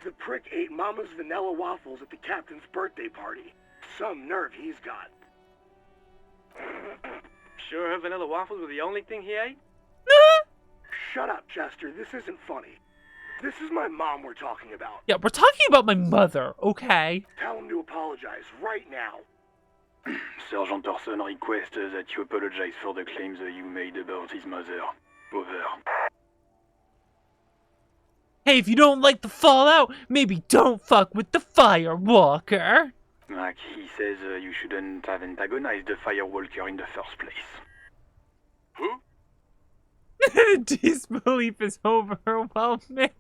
The prick ate Mama's vanilla waffles at the captain's birthday party. Some nerve he's got. Sure her vanilla waffles were the only thing he ate? Shut up, Chester. This isn't funny. This is my mom we're talking about. Yeah, we're talking about my mother, okay? Tell him to apologize right now. Sergeant Orson requests that you apologize for the claims that you made about his mother. Over. Hey, if you don't like the fallout, maybe don't fuck with the Firewalker. Mac, he says you shouldn't have antagonized the Firewalker in the first place. Who? Disbelief is overwhelming.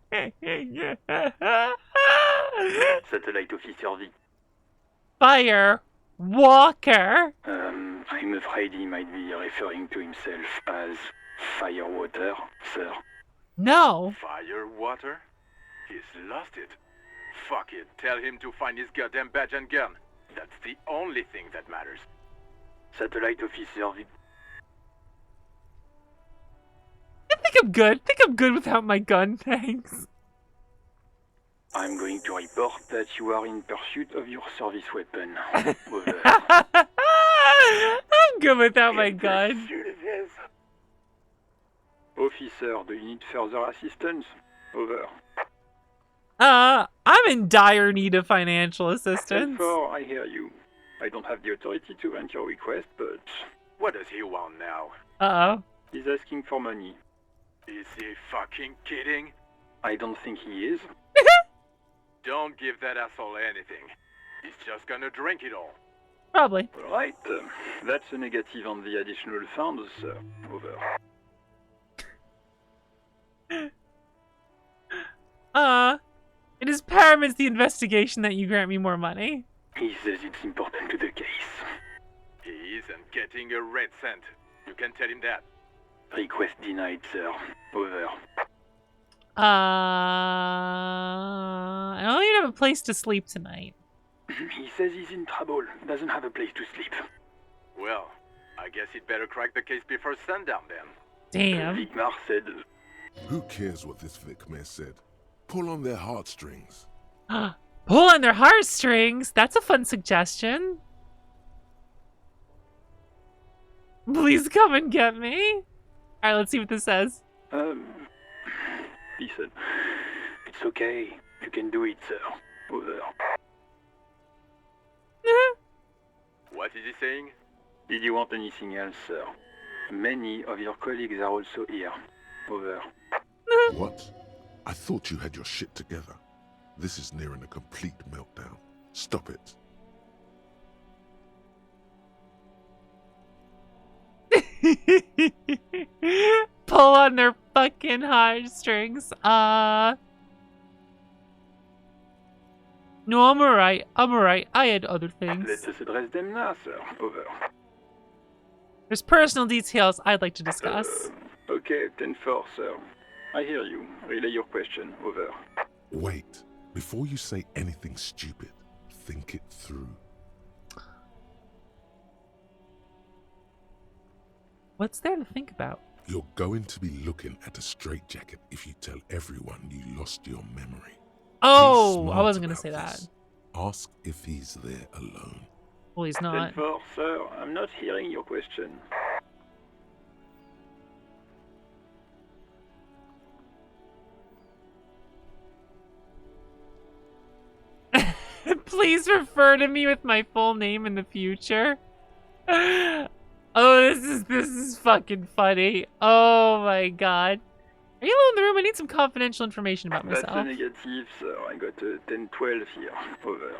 Satellite Officer V. Firewalker? I'm afraid he might be referring to himself as Firewater, sir. No. Firewater? He's lost it. Fuck it. Tell him to find his goddamn badge and gun. That's the only thing that matters. Satellite Officer V. I think I'm good. I think I'm good without my gun, thanks. I'm going to report that you are in pursuit of your service weapon. Over. I'm good without my gun. Officer, do you need further assistance? Over. I'm in dire need of financial assistance. Therefore, I hear you. I don't have the authority to grant your request, but... What does he want now? Uh-oh. He's asking for money. Is he fucking kidding? I don't think he is. Don't give that asshole anything. He's just gonna drink it all. Probably. Right. That's a negative on the additional funds, sir. Over. It is paramount to the investigation that you grant me more money. He says it's important to the case. He isn't getting a red cent. You can tell him that. Request denied, sir. Over. I don't even have a place to sleep tonight. He says he's in trouble. Doesn't have a place to sleep. Well, I guess he'd better crack the case before sundown then. Damn. Vicmar said... Who cares what this Vicmar said? Pull on their heartstrings. Pull on their heartstrings? That's a fun suggestion. Please come and get me. Alright, let's see what this says. He said, it's okay. You can do it, sir. Over. What is he saying? Did you want anything else, sir? Many of your colleagues are also here. Over. What? I thought you had your shit together. This is nearing a complete meltdown. Stop it. Pull on their fucking heartstrings. No, I'm alright. I had other things. Let us address them now, sir. Over. There's personal details I'd like to discuss. Okay, 10-4, sir. I hear you. Relay your question. Over. Wait. Before you say anything stupid, think it through. What's there to think about? You're going to be looking at a straitjacket if you tell everyone you lost your memory. Oh, I wasn't going to say that. Ask if he's there alone. Well, he's not. 10-4, sir. I'm not hearing your question. Please refer to me with my full name in the future. Oh, this is fucking funny. Oh my god. Are you alone in the room? I need some confidential information about myself. That's a negative, sir. I got a 10-12 here. Over.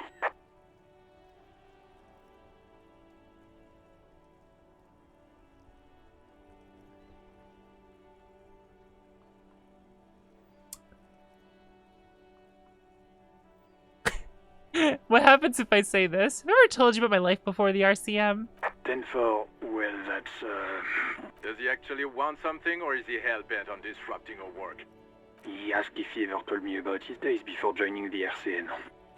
What happens if I say this? Have I ever told you about my life before the RCM? 10-4. Well, that's, Does he actually want something, or is he hell-bent on disrupting our work? He asked if he ever told me about his days before joining the RCN.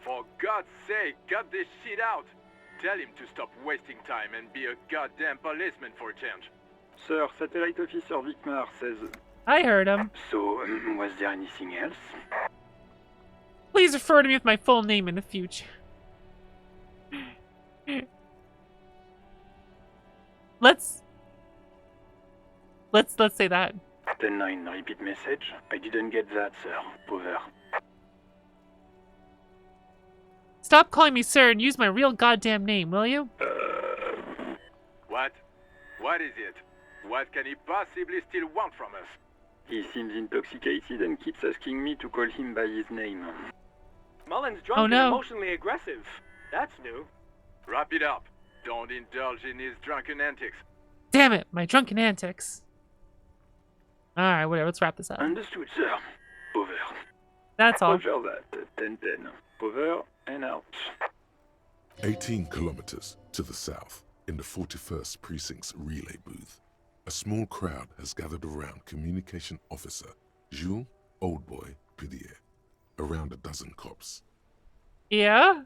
For God's sake, cut this shit out! Tell him to stop wasting time and be a goddamn policeman for a change. Sir, Satellite Officer Vicmar says... I heard him. So, was there anything else? Please refer to me with my full name in the future. Let's say that. 10-9, repeat message. I didn't get that, sir. Over. Stop calling me sir and use my real goddamn name, will you? What? What is it? What can he possibly still want from us? He seems intoxicated and keeps asking me to call him by his name. Mullen's drunk and emotionally aggressive. That's new. Wrap it up. Don't indulge in his drunken antics. Damn it, my drunken antics. Alright, whatever, let's wrap this up. Understood, sir. Over. That's all. Roger that. 10-10. Over and out. 18 kilometers to the south, in the 41st Precinct's relay booth, a small crowd has gathered around Communication Officer Jules Oldboy Pidier. Around a dozen cops. Yeah?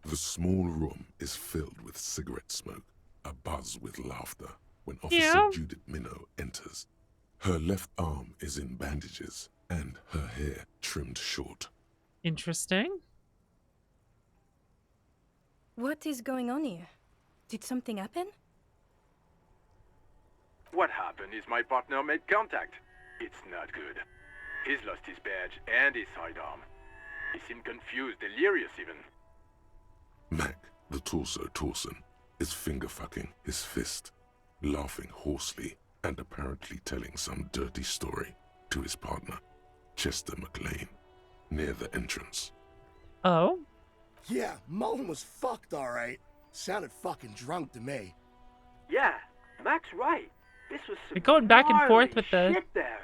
The small room is filled with cigarette smoke, abuzz with laughter, when Officer Judith Minnow enters. Her left arm is in bandages, and her hair trimmed short. Interesting. What is going on here? Did something happen? What happened is my partner made contact. It's not good. He's lost his badge and his sidearm. He seemed confused, delirious even. Mac, the torso Torson, is finger-fucking his fist, laughing hoarsely and apparently telling some dirty story to his partner, Chester McLean, near the entrance. Oh? Yeah, Mullen was fucked, alright. Sounded fucking drunk to me. Yeah, Mac's right. This was some You're going back and forth with the... shit there.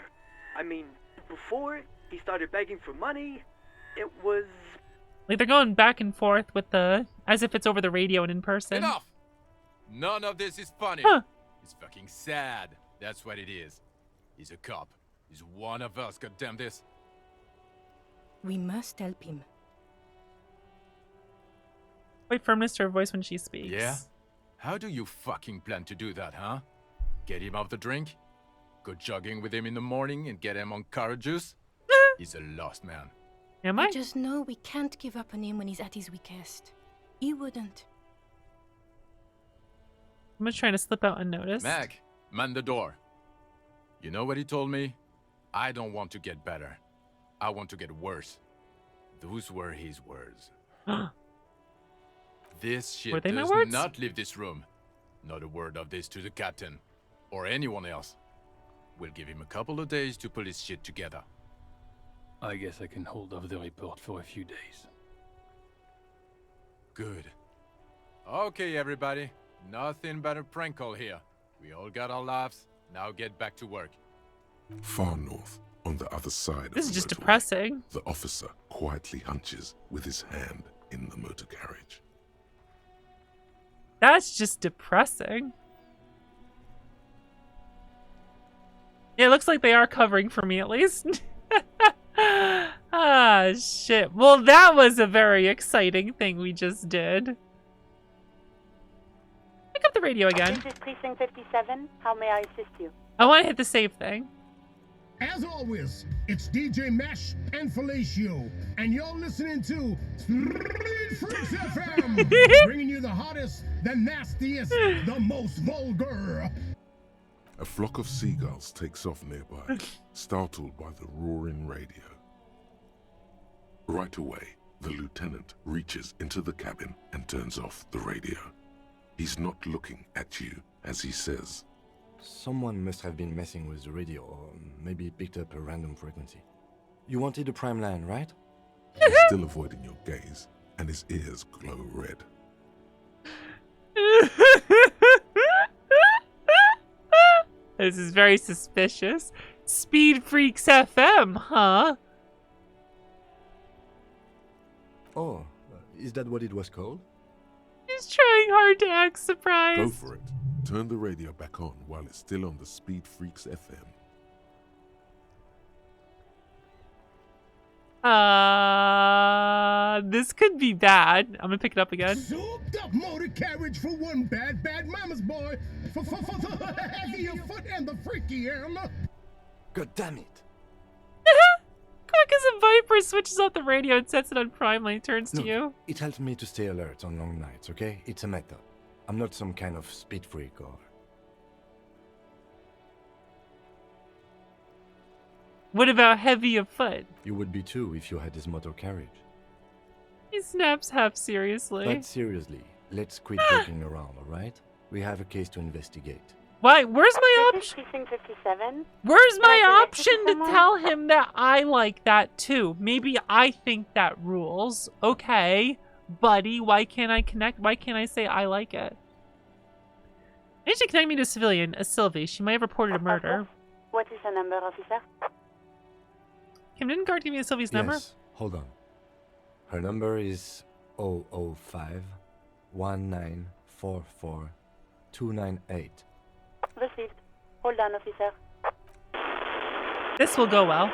I mean, before he started begging for money, it was... Like, they're going back and forth with the... As if it's over the radio and in person. Enough! None of this is funny. Huh. It's fucking sad. That's what it is. He's a cop. He's one of us, goddamn this. We must help him. Wait firmness to her voice when she speaks. Yeah? How do you fucking plan to do that, huh? Get him off the drink? Go jogging with him in the morning and get him on carrot juice? He's a lost man. Am I? Just know we can't give up on him when he's at his weakest. He wouldn't. I'm just trying to slip out unnoticed. Mac, man the door. You know what he told me? I don't want to get better. I want to get worse. Those were his words. This shit Were they my does words? not leave this room. Not a word of this to the captain. Or anyone else. We'll give him a couple of days to put his shit together. I guess I can hold off the report for a few days. Good. Okay, everybody. Nothing but a prank call here. We all got our laughs. Now get back to work. Far north, on the other side This of is just the motorway, depressing. the officer quietly hunches with his hand in the motor carriage. That's just depressing. Yeah, it looks like they are covering for me at least. Ah, shit. Well, that was a very exciting thing we just did. Pick up the radio again. This is Precinct 57. How may I assist you? I want to hit the save thing. As always, it's DJ Mesh and Felicio, and you're listening to Street Freaks FM, bringing you the hottest, the nastiest, the most vulgar. A flock of seagulls takes off nearby, startled by the roaring radio. Right away, the lieutenant reaches into the cabin and turns off the radio. He's not looking at you as he says, Someone must have been messing with the radio, or maybe picked up a random frequency. You wanted a prime line, right? He's still avoiding your gaze, and his ears glow red. This is very suspicious. Speed Freaks FM, huh? Oh, is that what it was called? He's trying hard to act surprised. Go for it. Turn the radio back on while it's still on the Speed Freaks FM. This could be bad. I'm gonna pick it up again. Souped up motor carriage for one bad mama's boy. For the heavier foot and the freaky Emma. God damn it. Quick as a viper switches off the radio and sets it on prime line, turns to you. It helps me to stay alert on long nights, okay? It's a method. I'm not some kind of speed freak or... What about heavy of foot? You would be too if you had this motor carriage. He snaps half seriously. But seriously, let's quit joking around, alright? We have a case to investigate. Why? Where's my option? Precinct 57. Where's my option to tell him that I like that too? Maybe I think that rules. Okay, buddy, why can't I connect? Why can't I say I like it? I need to connect me to a civilian, a Sylvie. She might have reported a murder. What is the number, officer? Kim, didn't Guard give me a Sylvie's number? Yes, hold on. Her number is 005 1944 298. Received. Hold on, officer. This will go well.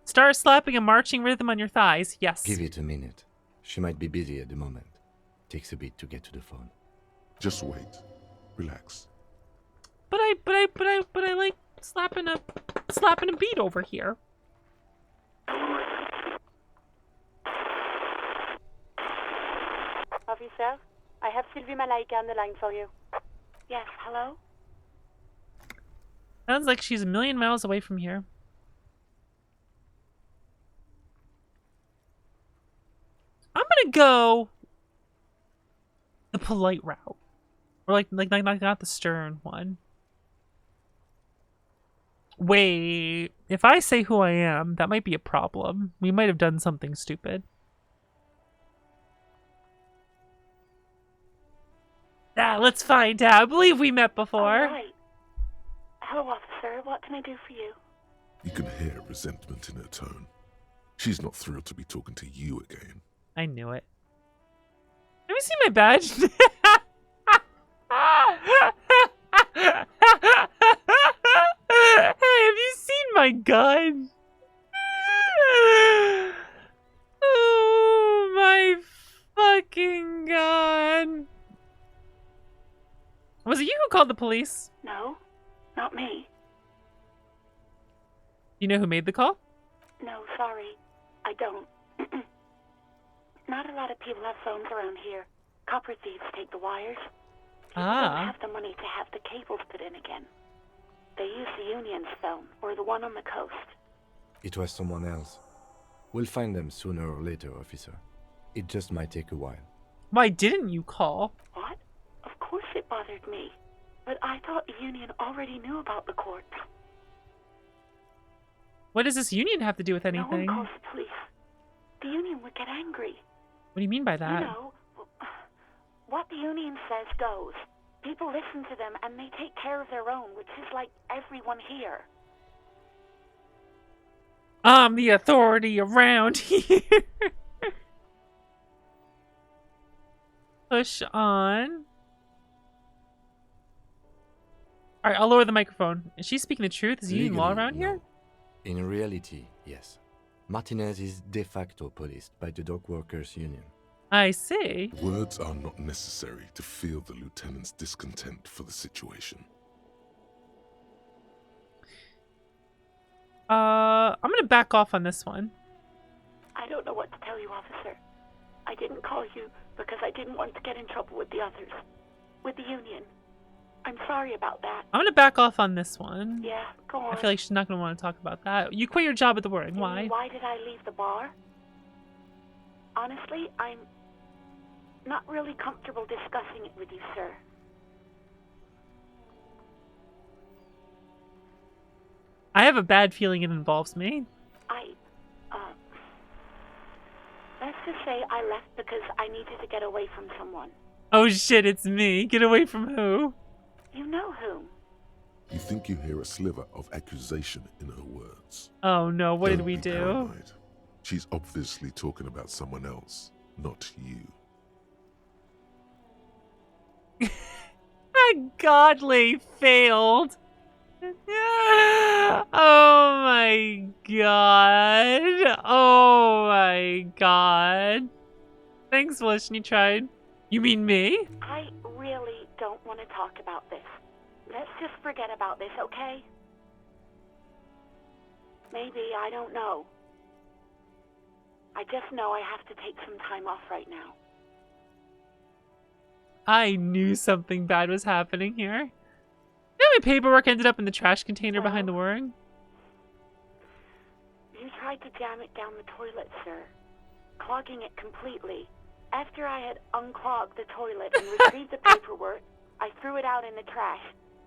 Start slapping a marching rhythm on your thighs. Yes. Give it a minute. She might be busy at the moment. Takes a bit to get to the phone. Just wait. Relax. But I like slapping a beat over here. Officer, I have Sylvie Malaika on the line for you. Yes, hello? Sounds like she's a million miles away from here. I'm gonna go the polite route. Or like not the stern one. Wait, if I say who I am, that might be a problem. We might have done something stupid. Let's find out. I believe we met before. Right. Hello, officer. What can I do for you? You can hear resentment in her tone. She's not thrilled to be talking to you again. I knew it. Have you seen my badge? Hey, have you seen my gun? Oh my fucking god. Was it you who called the police? No, not me. You know who made the call? No, sorry. I don't. Not a lot of people have phones around here. Copper thieves take the wires. People don't have the money to have the cables put in again. They use the Union's phone, or the one on the coast. It was someone else. We'll find them sooner or later, officer. It just might take a while. Why didn't you call? What? Of course it bothered me. But I thought the Union already knew about the court. What does this Union have to do with anything? No one calls the police. The Union would get angry. What do you mean by that? You know, what the Union says goes. People listen to them and they take care of their own, which is like everyone here. I'm the authority around here. push on. Alright, I'll lower the microphone. Is she speaking the truth? Is union law around here? In reality, yes. Martinez is de facto policed by the dock workers union. I see. Words are not necessary to feel the lieutenant's discontent for the situation. I'm gonna back off on this one. I don't know what to tell you, officer. I didn't call you because I didn't want to get in trouble with the others. With the union. I'm sorry about that. I'm gonna back off on this one. Yeah, go on. I feel like she's not gonna want to talk about that. You quit your job at the Whirring. Why? Why did I leave the bar? Honestly, I'm not really comfortable discussing it with you, sir. I have a bad feeling it involves me. Let's just say I left because I needed to get away from someone. Oh shit, it's me. Get away from who? You know whom. You think you hear a sliver of accusation in her words. Oh no, what did we do? Paranoid. She's obviously talking about someone else, not you. I godly failed. Oh my god. Oh my god. Thanks, Volition, you tried. You mean me? I really don't want to talk about this. Let's just forget about this, okay? Maybe, I don't know. I just know I have to take some time off right now. I knew something bad was happening here. You know, my paperwork ended up in the trash container behind the Whirring. You tried to jam it down the toilet, sir. Clogging it completely. After I had unclogged the toilet and retrieved the paperwork, I threw it out in the trash,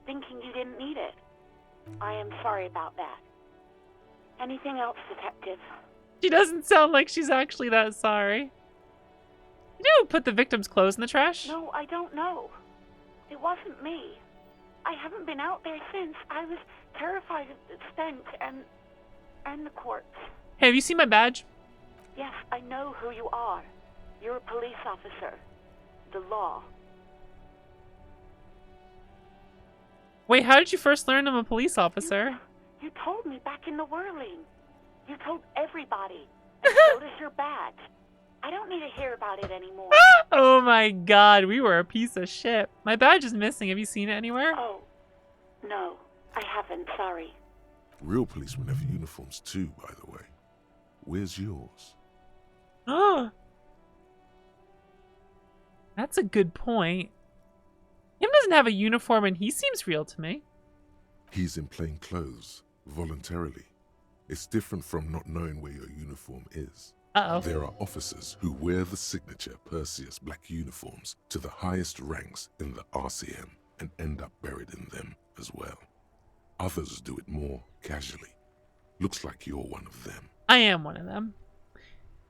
thinking you didn't need it. I am sorry about that. Anything else, Detective? She doesn't sound like she's actually that sorry. Did you put the victim's clothes in the trash? No, I don't know. It wasn't me. I haven't been out there since. I was terrified of the stench and the corpse. Hey, have you seen my badge? Yes, I know who you are. You're a police officer. The law. Wait, how did you first learn I'm a police officer? You told me back in the Whirling. You told everybody. And so does your badge. I don't need to hear about it anymore. Oh my god, we were a piece of shit. My badge is missing. Have you seen it anywhere? Oh, no, I haven't. Sorry. Real policemen have uniforms too, by the way. Where's yours? Oh. That's a good point. Him doesn't have a uniform and he seems real to me. He's in plain clothes, voluntarily. It's different from not knowing where your uniform is. Uh-oh. There are officers who wear the signature Perseus black uniforms to the highest ranks in the RCM and end up buried in them as well. Others do it more casually. Looks like you're one of them. I am one of them.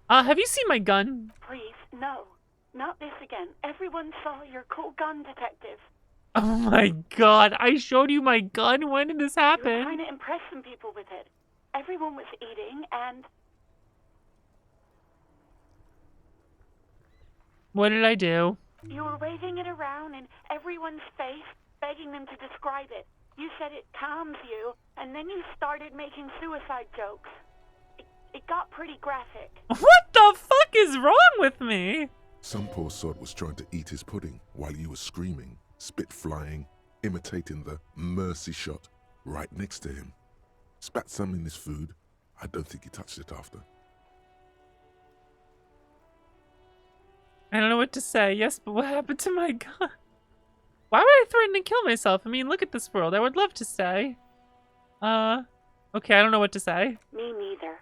Have you seen my gun? Please, no. Not this again. Everyone saw your cool gun, Detective. Oh my god, I showed you my gun? When did this happen? You were trying to impress some people with it. Everyone was eating and... What did I do? You were waving it around in everyone's face, begging them to describe it. You said it calms you, and then you started making suicide jokes. It got pretty graphic. What the fuck is wrong with me? Some poor sod was trying to eat his pudding while you were screaming, spit flying, imitating the mercy shot right next to him. Spat some in his food. I don't think he touched it after. I don't know what to say. Yes, but what happened to my gun? Why would I threaten to kill myself? I mean, look at this world. I would love to stay. Okay, I don't know what to say. Me neither.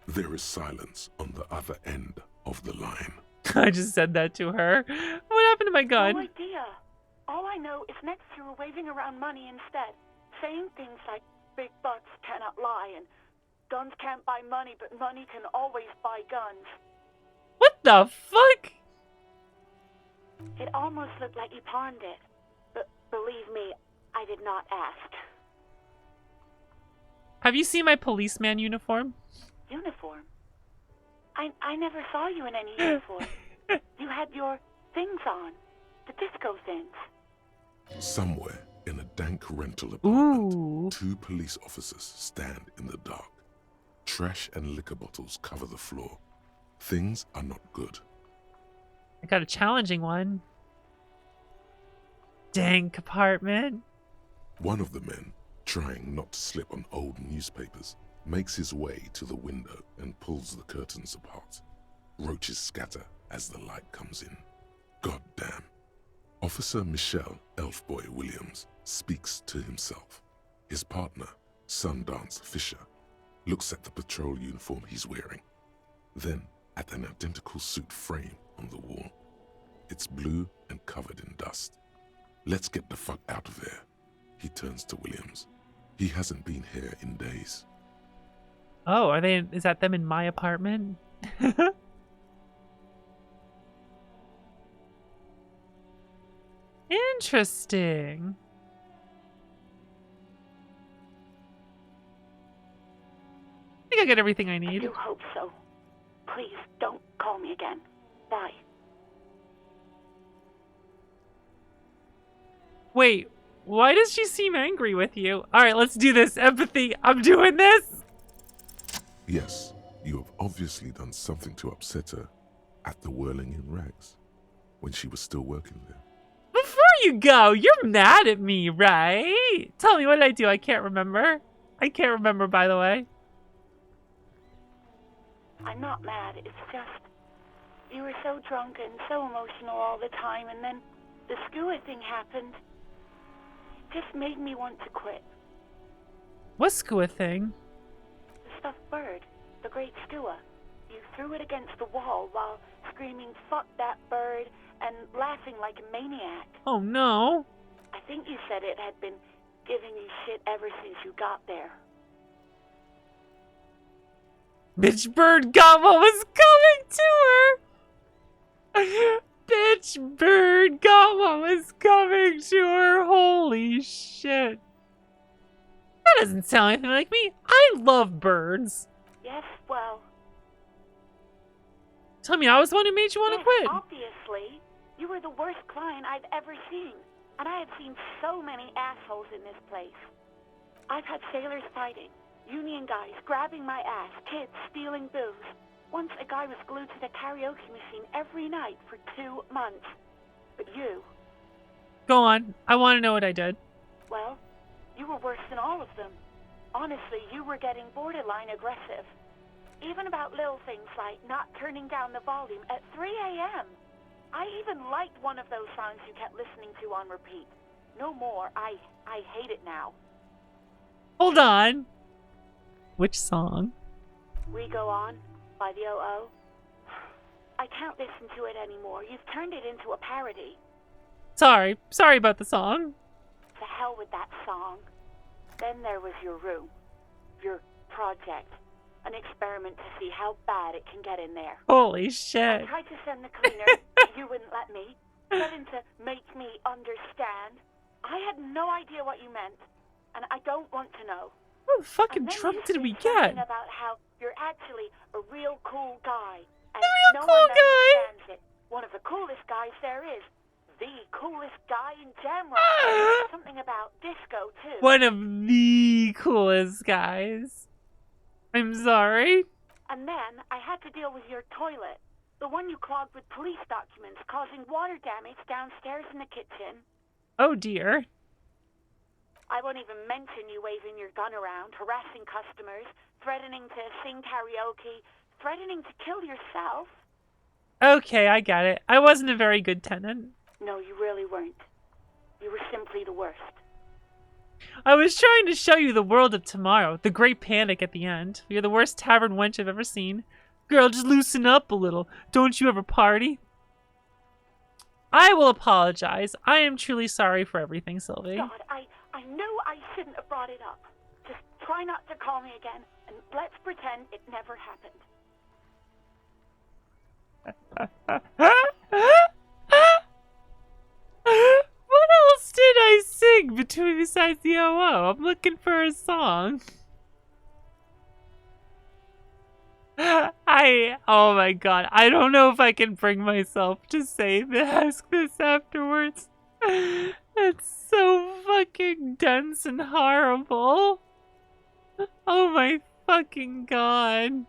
There is silence on the other end of the line. I just said that to her. What happened to my gun? No idea. All I know is next you were waving around money instead, saying things like big butts cannot lie and guns can't buy money, but money can always buy guns. What the fuck? It almost looked like you pawned it, but believe me, I did not ask. Have you seen my policeman uniform? Uniform? I never saw you in any uniform. You had your things on. The disco things. Somewhere in a dank rental apartment, 2 police officers stand in the dark. Trash and liquor bottles cover the floor. Things are not good. I got a challenging one. Dank apartment. One of the men, trying not to slip on old newspapers, makes his way to the window and pulls the curtains apart. Roaches scatter as the light comes in. God damn. Officer Michelle Elfboy Williams speaks to himself. His partner, Sundance Fisher, looks at the patrol uniform he's wearing, then at an identical suit frame on the wall. It's blue and covered in dust. Let's get the fuck out of there. He turns to Williams. He hasn't been here in days. Oh, is that them in my apartment? Interesting. I think I got everything I need. I do hope so. Please, don't call me again. Bye. Wait, why does she seem angry with you? Alright, let's do this. Empathy. I'm doing this. Yes, you have obviously done something to upset her at the Whirling in Rags when she was still working there. Before you go, you're mad at me, right? Tell me, what did I do? I can't remember. I can't remember, by the way. I'm not mad. It's just you were so drunk and so emotional all the time, and then the skua thing happened. It just made me want to quit. What skua thing? The stuffed bird, the great skua. You threw it against the wall while screaming, "Fuck that bird," and laughing like a maniac. Oh no. I think you said it had been giving you shit ever since you got there. Bitch bird got what was coming to her. Bitch bird got what was coming to her. Holy shit. That doesn't sound anything like me. I love birds. Yes, well... Tell me, I was the one who made you want to quit. Obviously. You were the worst client I've ever seen. And I have seen so many assholes in this place. I've had sailors fighting, union guys grabbing my ass, kids stealing booze. Once a guy was glued to the karaoke machine every night for 2 months. But you... Go on. I want to know what I did. Well, you were worse than all of them. Honestly, you were getting borderline aggressive. Even about little things like not turning down the volume at 3 a.m. I even liked one of those songs you kept listening to on repeat. No more. I hate it now. Hold on. Which song? We Go On by the O.O. I can't listen to it anymore. You've turned it into a parody. Sorry about the song. To hell with that song. Then there was your room. Your project. An experiment to see how bad it can get in there. Holy shit. I tried to send the cleaner. You wouldn't let me. Threatened to make me understand. I had no idea what you meant. And I don't want to know. What fucking Trump did we get? About how you're actually a real cool guy. And a real no cool one guy? understands it. One of the coolest guys there is. The coolest guy in Jamrock. Something about disco, too. One of the coolest guys. I'm sorry. And then I had to deal with your toilet. The one you clogged with police documents, causing water damage downstairs in the kitchen. Oh dear. I won't even mention you waving your gun around, harassing customers, threatening to sing karaoke, threatening to kill yourself. Okay, I got it. I wasn't a very good tenant. No, you really weren't. You were simply the worst. I was trying to show you the world of tomorrow, the great panic at the end. You're the worst tavern wench I've ever seen. Girl, just loosen up a little. Don't you ever party? I will apologize. I am truly sorry for everything, Sylvie. God, I knew I shouldn't have brought it up. Just try not to call me again, and let's pretend it never happened. What else did I sing besides the OO? I'm looking for a song. Oh my god, I don't know if I can bring myself to ask this afterwards. It's so fucking dense and horrible. Oh my fucking god.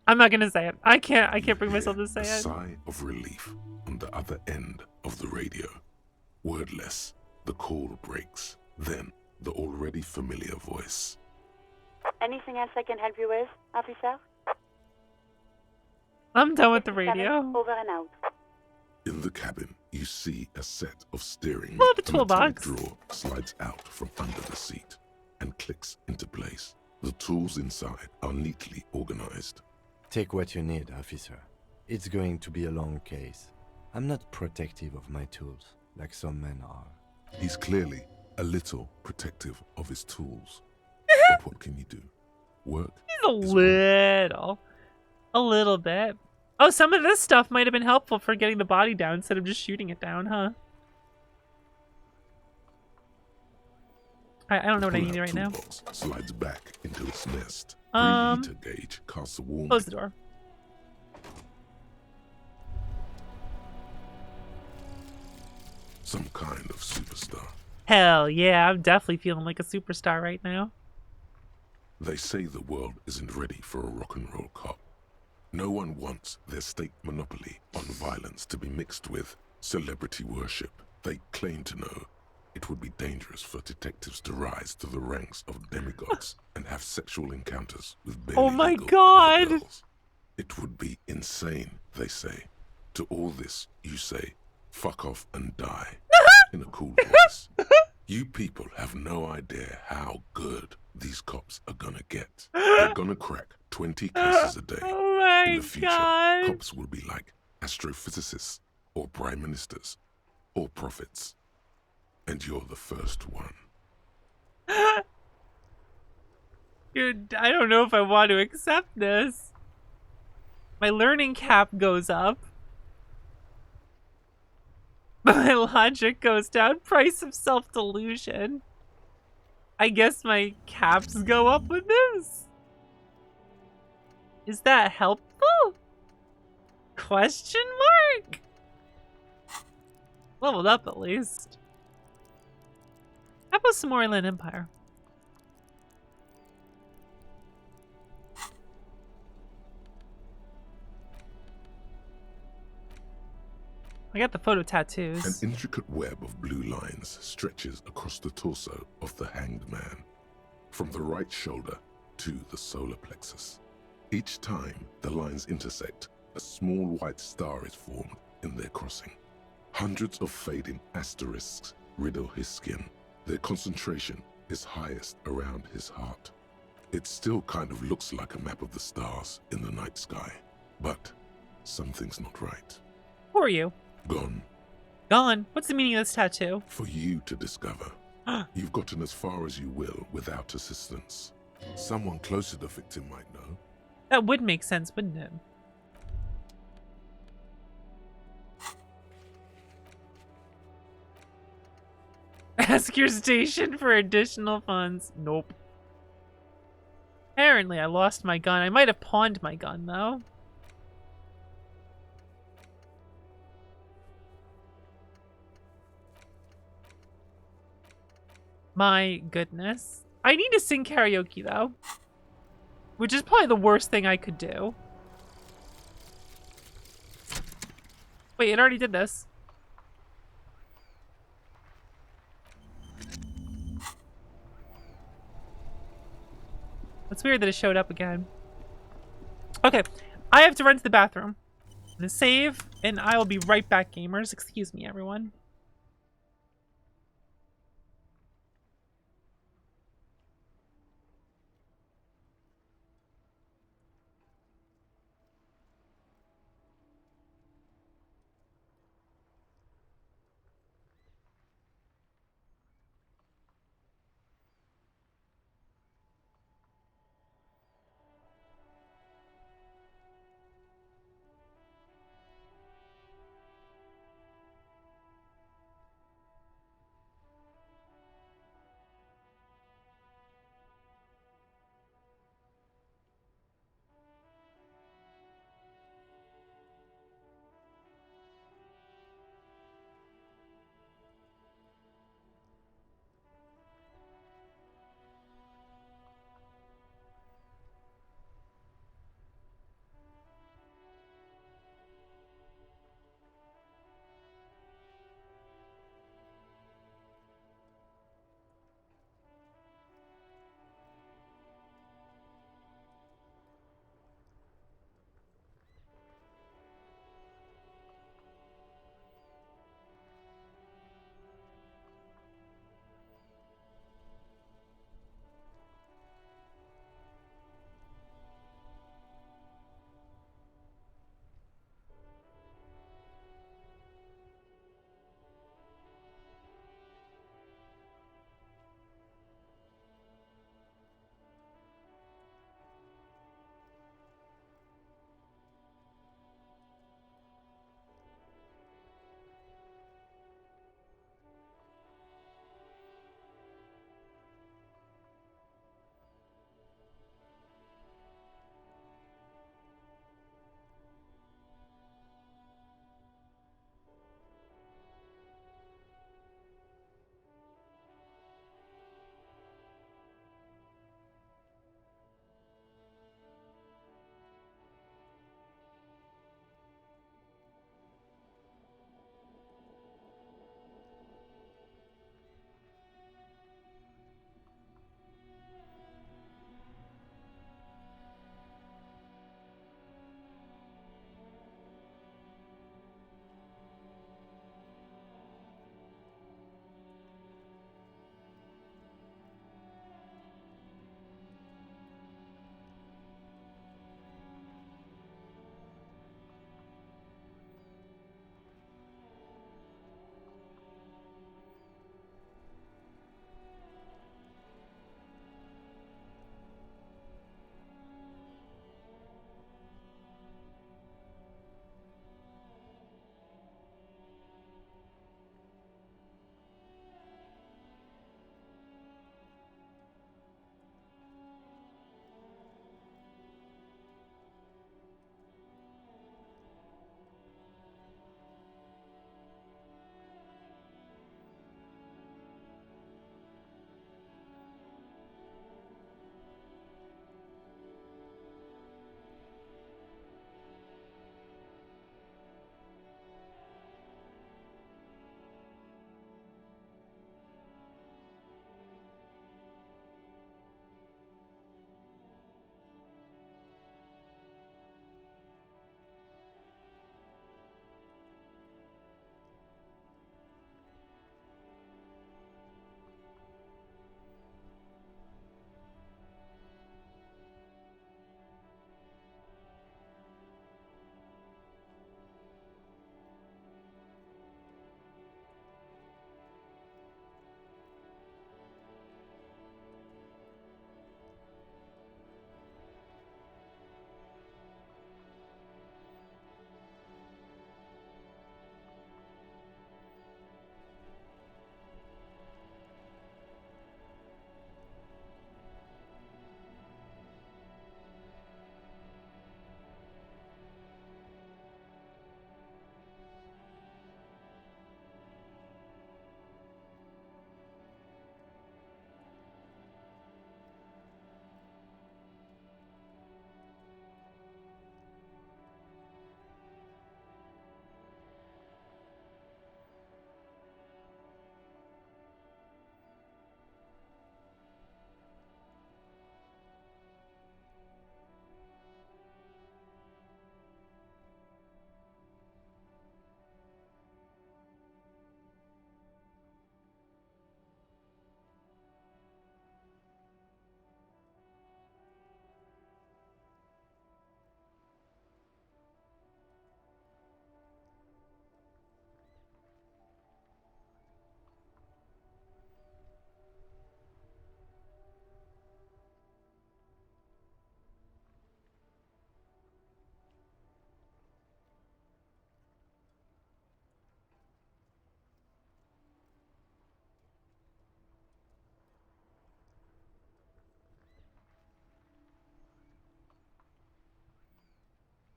I'm not gonna say it. I can't bring myself to say it. A sigh of relief on the other end of the radio. Wordless, the call breaks. Then, the already familiar voice. Anything else I can help you with, officer? I'm done with the radio. Over and out. In the cabin, you see a set of steering. Well, the A toolbox. metallic drawer slides out from under the seat and clicks into place. The tools inside are neatly organized. Take what you need, officer. It's going to be a long case. I'm not protective of my tools, like some men are. He's clearly a little protective of his tools. But what can you do? Work? He's a little bit. Oh, some of this stuff might have been helpful for getting the body down instead of just shooting it down, huh? I don't know what I need right now. Slides back into its nest. Preheater gauge casts a warning. Close the door. Some kind of superstar. Hell yeah, I'm definitely feeling like a superstar right now. They say the world isn't ready for a rock and roll cop. No one wants their state monopoly on violence to be mixed with celebrity worship. They claim to know it would be dangerous for detectives to rise to the ranks of demigods and have sexual encounters with barely Oh my legal god! girls. It would be insane, they say. To all this, you say, fuck off and die, in a cool voice. You people have no idea how good these cops are gonna get. They're gonna crack 20 cases a day. Oh my in the future, god! cops will be like astrophysicists, or prime ministers, or prophets. And you're the first one. Dude, I don't know if I want to accept this. My learning cap goes up. My logic goes down. Price of self-delusion. I guess my caps go up with this. Is that helpful? Question mark? Leveled up at least. How about some more Inland Empire? I got the photo tattoos. An intricate web of blue lines stretches across the torso of the hanged man, from the right shoulder to the solar plexus. Each time the lines intersect, a small white star is formed in their crossing. Hundreds of fading asterisks riddle his skin. Their concentration is highest around his heart. It still kind of looks like a map of the stars in the night sky, but something's not right. Who are you? Gone. Gone? What's the meaning of this tattoo? For you to discover. You've gotten as far as you will without assistance. Someone close to the victim might know. That would make sense, wouldn't it? Ask your station for additional funds. Nope. Apparently I lost my gun. I might have pawned my gun, though. My goodness. I need to sing karaoke, though. Which is probably the worst thing I could do. Wait, it already did this. It's weird that it showed up again. Okay, I have to run to the bathroom. I'm gonna save, and I will be right back, gamers. Excuse me, everyone.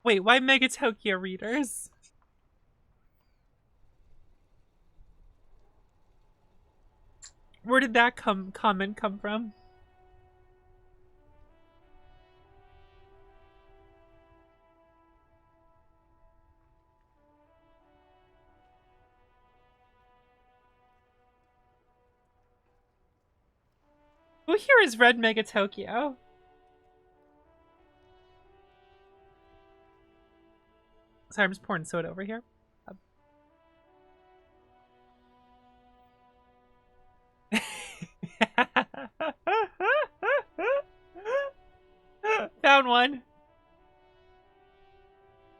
Wait, why Mega Tokyo readers? Where did that comment come from? Who here is Red Mega Tokyo? Sorry, I'm just pouring soda over here. Found one.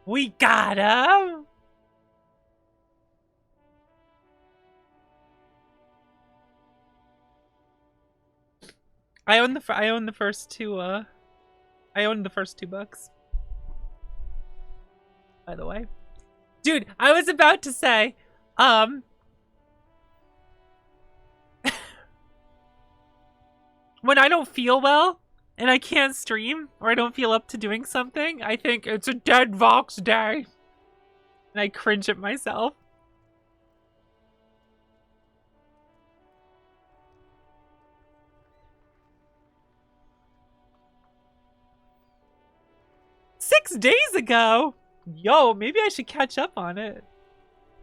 We got him. I own the first two. I owned the first two books. By the way, dude, I was about to say, when I don't feel well and I can't stream or I don't feel up to doing something, I think it's a dead Vox day, and I cringe at myself. "6 days ago? Yo, maybe I should catch up on it.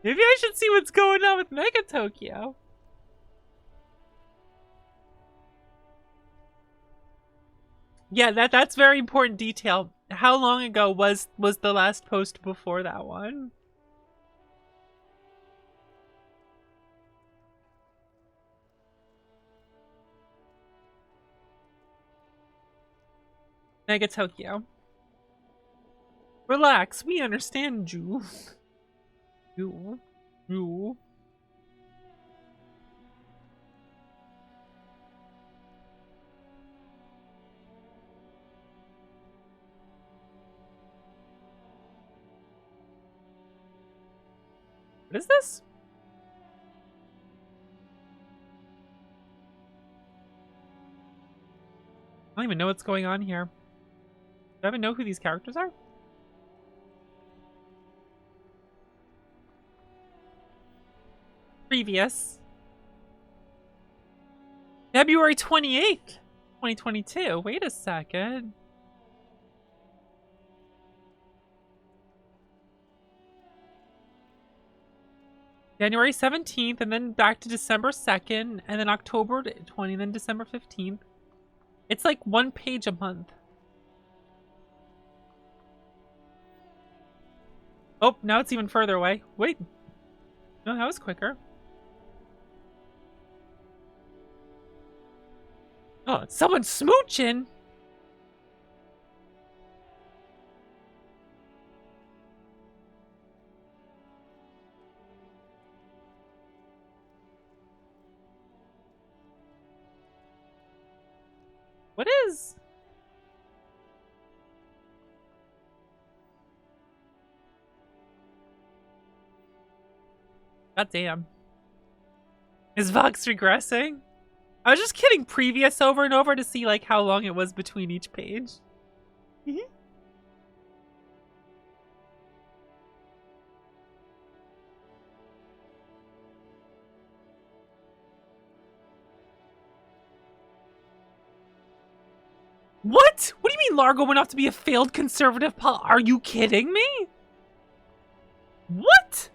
Maybe I should see what's going on with Mega Tokyo." Yeah, that's very important detail. How long ago was the last post before that one? Mega Tokyo. Relax, we understand you. You. What is this? I don't even know what's going on here. Do I even know who these characters are? Previous. February 28th, 2022. Wait a second. January 17th, and then back to December 2nd, and then October 20th, and then December 15th. It's like one page a month. Oh, now it's even further away. Wait. No, that was quicker. Oh, someone's smooching! What is? God damn. Is Vox regressing? I was just kidding previous over and over to see like how long it was between each page. What? What do you mean Largo went off to be a failed conservative Are you kidding me? What?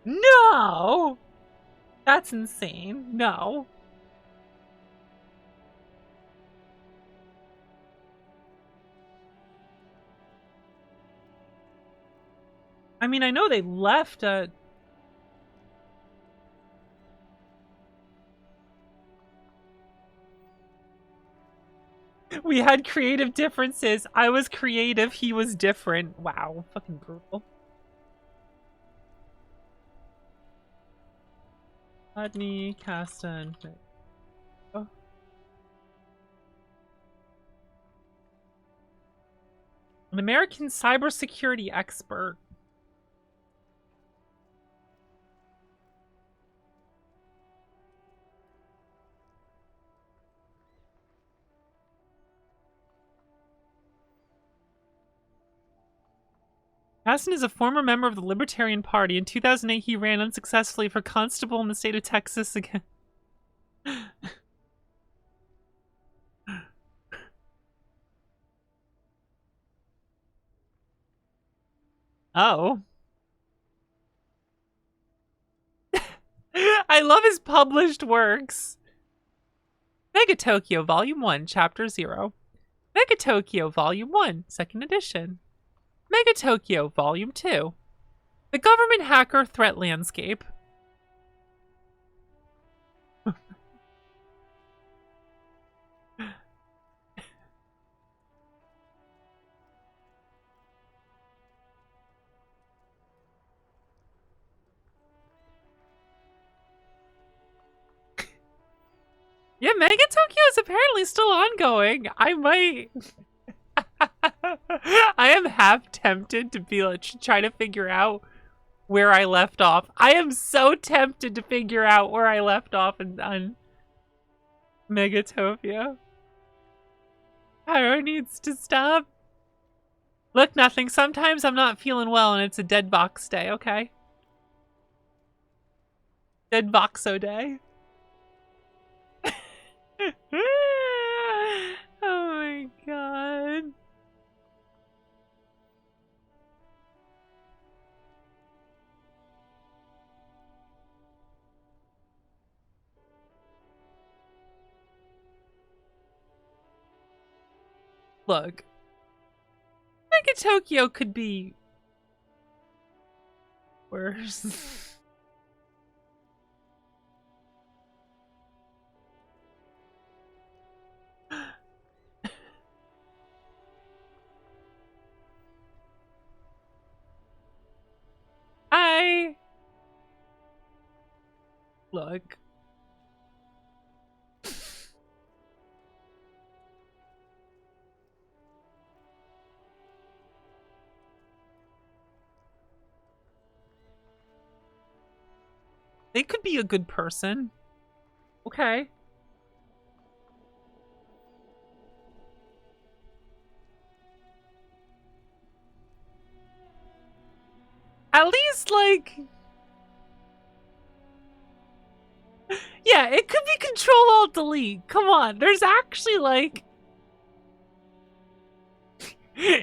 No! That's insane. No. I mean, I know they left we had creative differences. I was creative, he was different. Wow, fucking brutal. Rodney, Casta, and... Oh. An American cybersecurity expert. Aston is a former member of the Libertarian Party. In 2008, he ran unsuccessfully for constable in the state of Texas again. Oh. I love his published works. Mega Tokyo Volume 1, Chapter 0. Mega Tokyo Volume 1, 2nd edition. Mega Tokyo Volume 2. The Government Hacker Threat Landscape. Yeah, Mega Tokyo is apparently still ongoing. I might... I am half tempted to be like, try to figure out where I left off. I am so tempted to figure out where I left off on Megatopia. Pyro needs to stop. Look, nothing. Sometimes I'm not feeling well and it's a dead box day, okay? Dead boxo day. Oh my god. Look. Mega Tokyo could be worse. Look. They could be a good person. Okay. At least, like... Yeah, it could be Control-Alt-Delete. Come on, there's actually, like...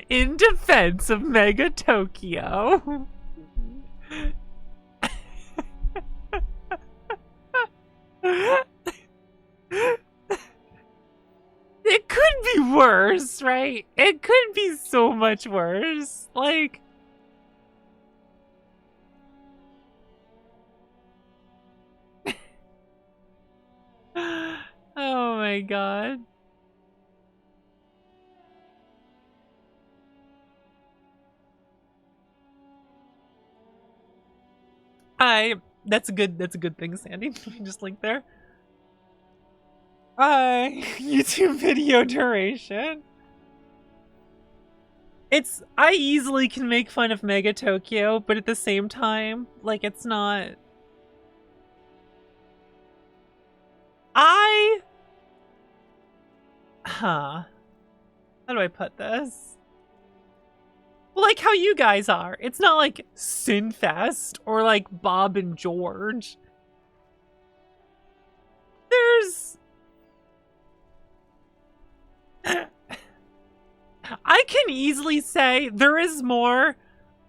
In defense of Mega Tokyo... It could be worse, right? It could be so much worse. Like... Oh my god. That's a good thing, Sandy. Just link there. YouTube video duration. I easily can make fun of Mega Tokyo, but at the same time, like, it's not... How do I put this? Well, like how you guys are. It's not like Sinfest or like Bob and George. There's... I can easily say there is more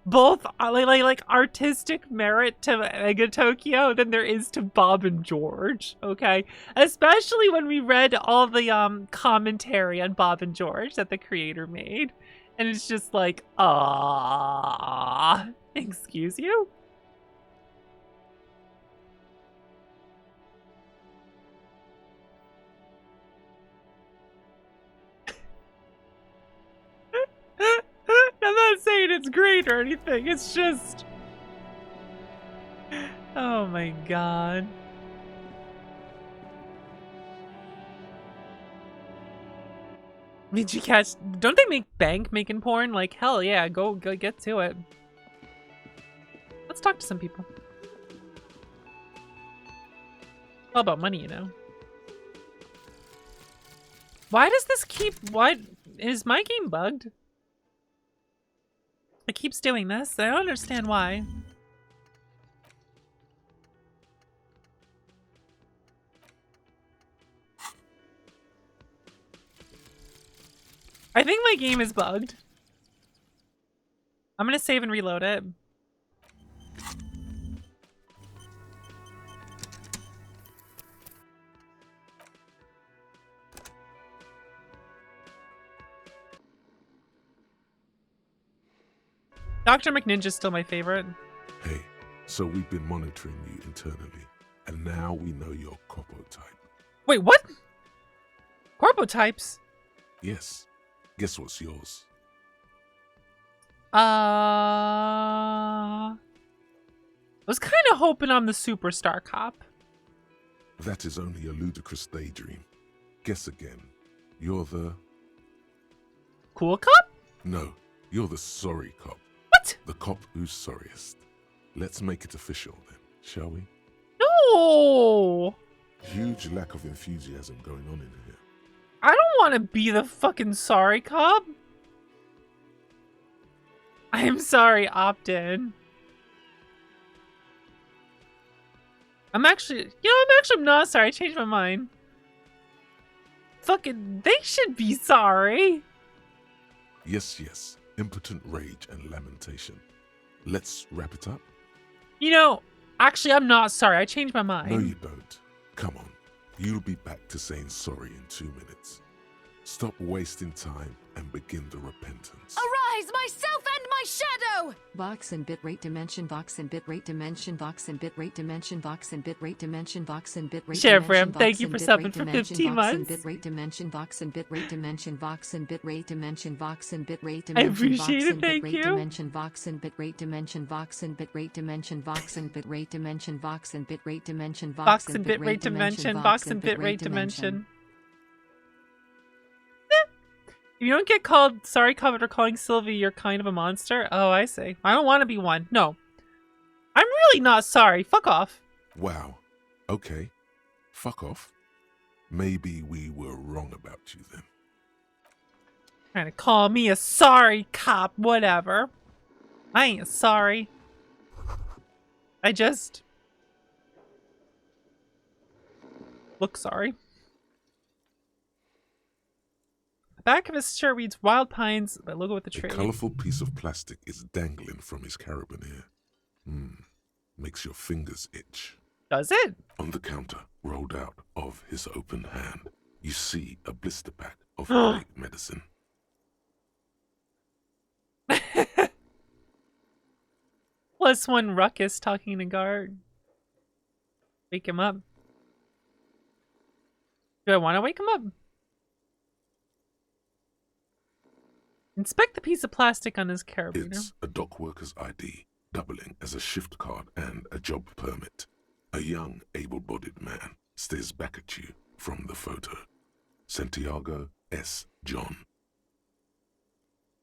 both like artistic merit to Mega Tokyo than there is to Bob and George, okay? Especially when we read all the commentary on Bob and George that the creator made. And it's just like, excuse you? I'm not saying it's great or anything, it's just... Oh my god. Did you catch... Don't they make bank making porn? Like, hell yeah, go get to it. Let's talk to some people. All about money, you know. Why does this keep... Why... Is my game bugged? It keeps doing this. I don't understand why. I think my game is bugged. I'm gonna save and reload it. Dr. McNinja's still my favorite. Hey, so we've been monitoring you internally, and now we know your corpo type. Wait, what? Corpo Yes. Guess what's yours? I was kind of hoping I'm the superstar cop. That is only a ludicrous daydream. Guess again. You're the... Cool cop? No, you're the sorry cop. What? The cop who's sorriest. Let's make it official then, shall we? No! Huge lack of enthusiasm going on in here. I don't want to be the fucking sorry cop. I'm sorry, Optin. I'm not sorry. I changed my mind. Fucking, they should be sorry. Yes, yes. Impotent rage and lamentation. Let's wrap it up. You know, actually, I'm not sorry. I changed my mind. No, you don't. Come on. You'll be back to saying sorry in 2 minutes. Stop wasting time and begin the repentance. Arise, myself and my shadow! Vox and bitrate dimension, Vox and bitrate dimension, Vox and bitrate dimension, Vox and bitrate dimension, Vox and bitrate Sheriff dimension. Ram, thank you for subbing for 15 months. Bitrate dimension, Vox and bitrate dimension, Vox and bitrate dimension, Vox and bitrate I dimension. appreciate it, thank you. Dimension, Vox and bitrate dimension, Vox and bitrate dimension, Vox and bitrate dimension, Vox and bitrate dimension, Vox and bitrate dimension, Vox and bitrate dimension. If you don't get called sorry cop for calling Sylvie, you're kind of a monster. Oh, I see. I don't want to be one. No. I'm really not sorry. Fuck off. Wow. Okay. Fuck off. Maybe we were wrong about you then. Trying to call me a sorry cop, whatever. I ain't sorry. I just look sorry. The back of his shirt reads Wild Pines, the logo with the tree. A colourful piece of plastic is dangling from his carabiner. Makes your fingers itch. Does it? On the counter, rolled out of his open hand, you see a blister pack of headache medicine. +1 ruckus talking to guard. Wake him up. Do I want to wake him up? Inspect the piece of plastic on his carabiner. It's a dock worker's ID, doubling as a shift card and a job permit. A young, able-bodied man stares back at you from the photo. Santiago S. John.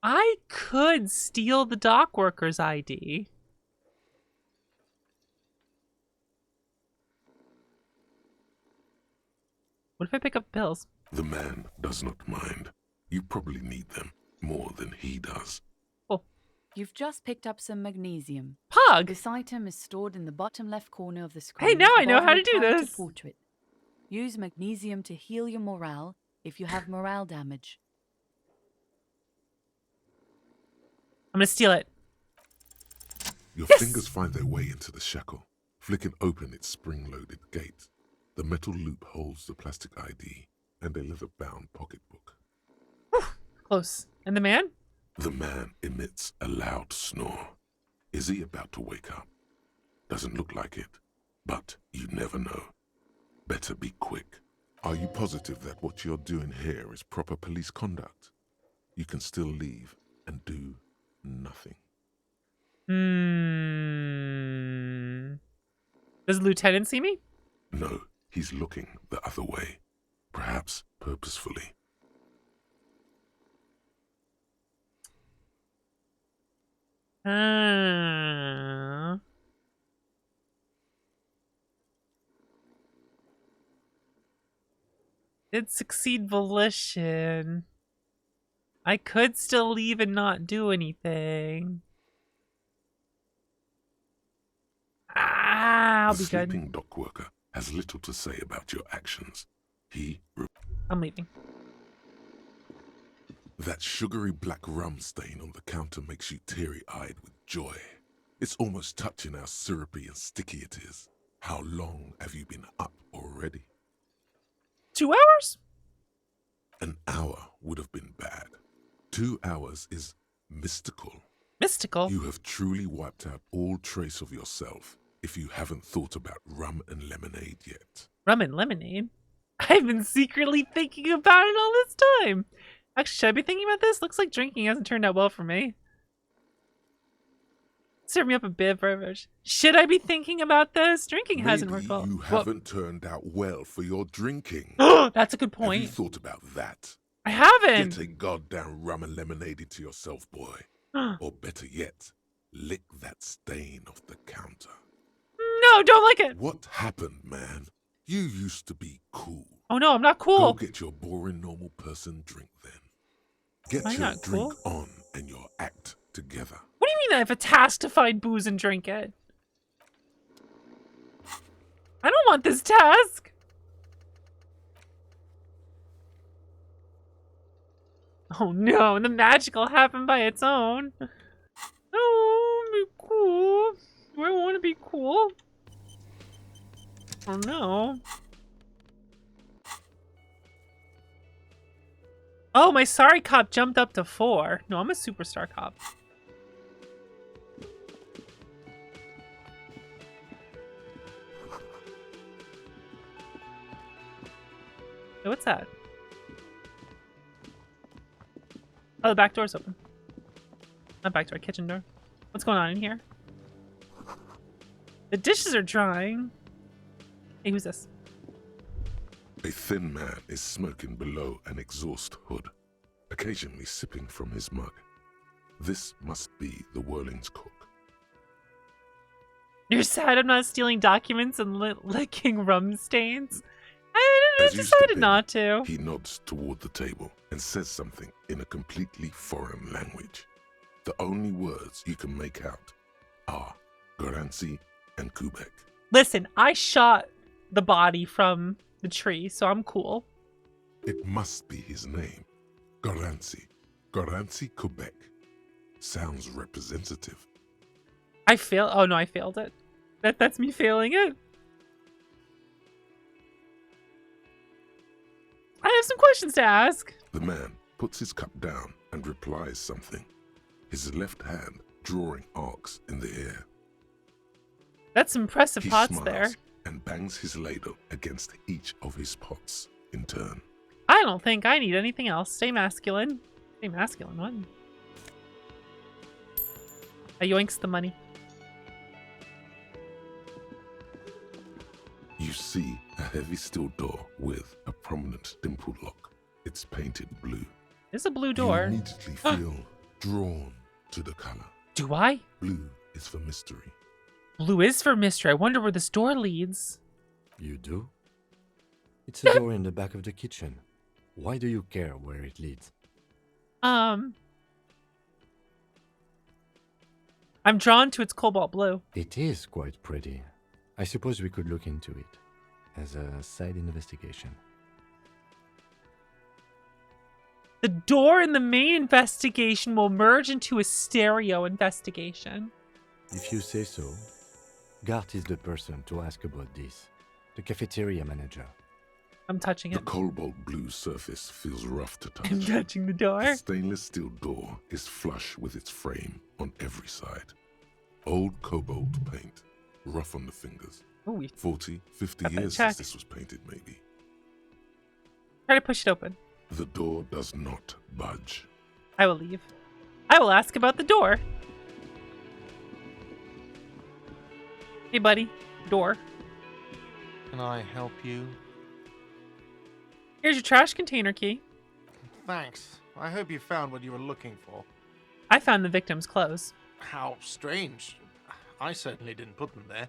I could steal the dock worker's ID. What if I pick up pills? The man does not mind. You probably need them more than he does. Oh. You've just picked up some magnesium. Pug! This item is stored in the bottom left corner of the screen. Hey, now I know above how to your do character this. Portrait. Use magnesium to heal your morale if you have morale damage. I'm gonna steal it. Your fingers find their way into the shackle, flicking open its spring-loaded gate. The metal loop holds the plastic ID and a leather-bound pocketbook. Close. And the man? The man emits a loud snore. Is he about to wake up? Doesn't look like it, but you never know. Better be quick. Are you positive that what you're doing here is proper police conduct? You can still leave and do nothing. Does the lieutenant see me? No, he's looking the other way. Perhaps purposefully. Did succeed volition. I could still leave and not do anything. I'll the be good. sleeping dock worker has little to say about your actions. I'm leaving. That sugary black rum stain on the counter makes you teary-eyed with joy. It's almost touching how syrupy and sticky it is. How long have you been up already? 2 hours? An hour would have been bad. 2 hours is mystical. Mystical? You have truly wiped out all trace of yourself if you haven't thought about rum and lemonade yet. Rum and lemonade? I've been secretly thinking about it all this time. Actually, should I be thinking about this? Looks like drinking hasn't turned out well for me. Serve me up a beverage. Should I be thinking about this? Drinking hasn't worked well. You haven't turned out well for your drinking. That's a good point. Have you thought about that? I haven't. Get a goddamn rum and lemonade into yourself, boy. Or better yet, lick that stain off the counter. No, don't lick it. What happened, man? You used to be cool. Oh no, I'm not cool. Go get your boring normal person drink then. Get Am I your not drink cool? on and your act together. What do you mean I have a task to find booze and drink it? I don't want this task. Oh no, the magic will happen by its own. Oh, be cool. Do I want to be cool? Oh no. Oh, my sorry cop jumped up to 4. No, I'm a superstar cop. Hey, what's that? Oh, the back door's open. Not back door, kitchen door. What's going on in here? The dishes are drying. Hey, who's this? A thin man is smoking below an exhaust hood, occasionally sipping from his mug. This must be the Whirling's cook. You're sad I'm not stealing documents and licking rum stains? I decided not to. He nods toward the table and says something in a completely foreign language. The only words you can make out are Garancy and Kubek. Listen, I shot the body from the tree, so I'm cool. It must be his name. Garancy. Garancy Kubek. Sounds representative. I failed. Oh no, I failed it. That's me failing it. I have some questions to ask. The man puts his cup down and replies something, his left hand drawing arcs in the air. That's impressive He pots smiles there. And bangs his ladle against each of his pots in turn. I don't think I need anything else. Stay masculine. Stay masculine, what? I yoinks the money. You see a heavy steel door with a prominent dimple lock. It's painted blue. There's a blue door. You immediately feel drawn to the color. Do I? Blue is for mystery. Blue is for mystery. I wonder where this door leads. You do? It's a door in the back of the kitchen. Why do you care where it leads? I'm drawn to its cobalt blue. It is quite pretty. I suppose we could look into it as a side investigation. The door in the main investigation will merge into a stereo investigation. If you say so. Gart is the person to ask about this. The cafeteria manager. I'm touching it. The cobalt blue surface feels rough to touch. I'm touching the door. The stainless steel door is flush with its frame on every side. Old cobalt paint, rough on the fingers. Ooh, 40, 50 years check. since this was painted, maybe. Try to push it open. The door does not budge. I will leave. I will ask about the door. Hey, buddy. Door. Can I help you? Here's your trash container key. Thanks. I hope you found what you were looking for. I found the victim's clothes. How strange. I certainly didn't put them there.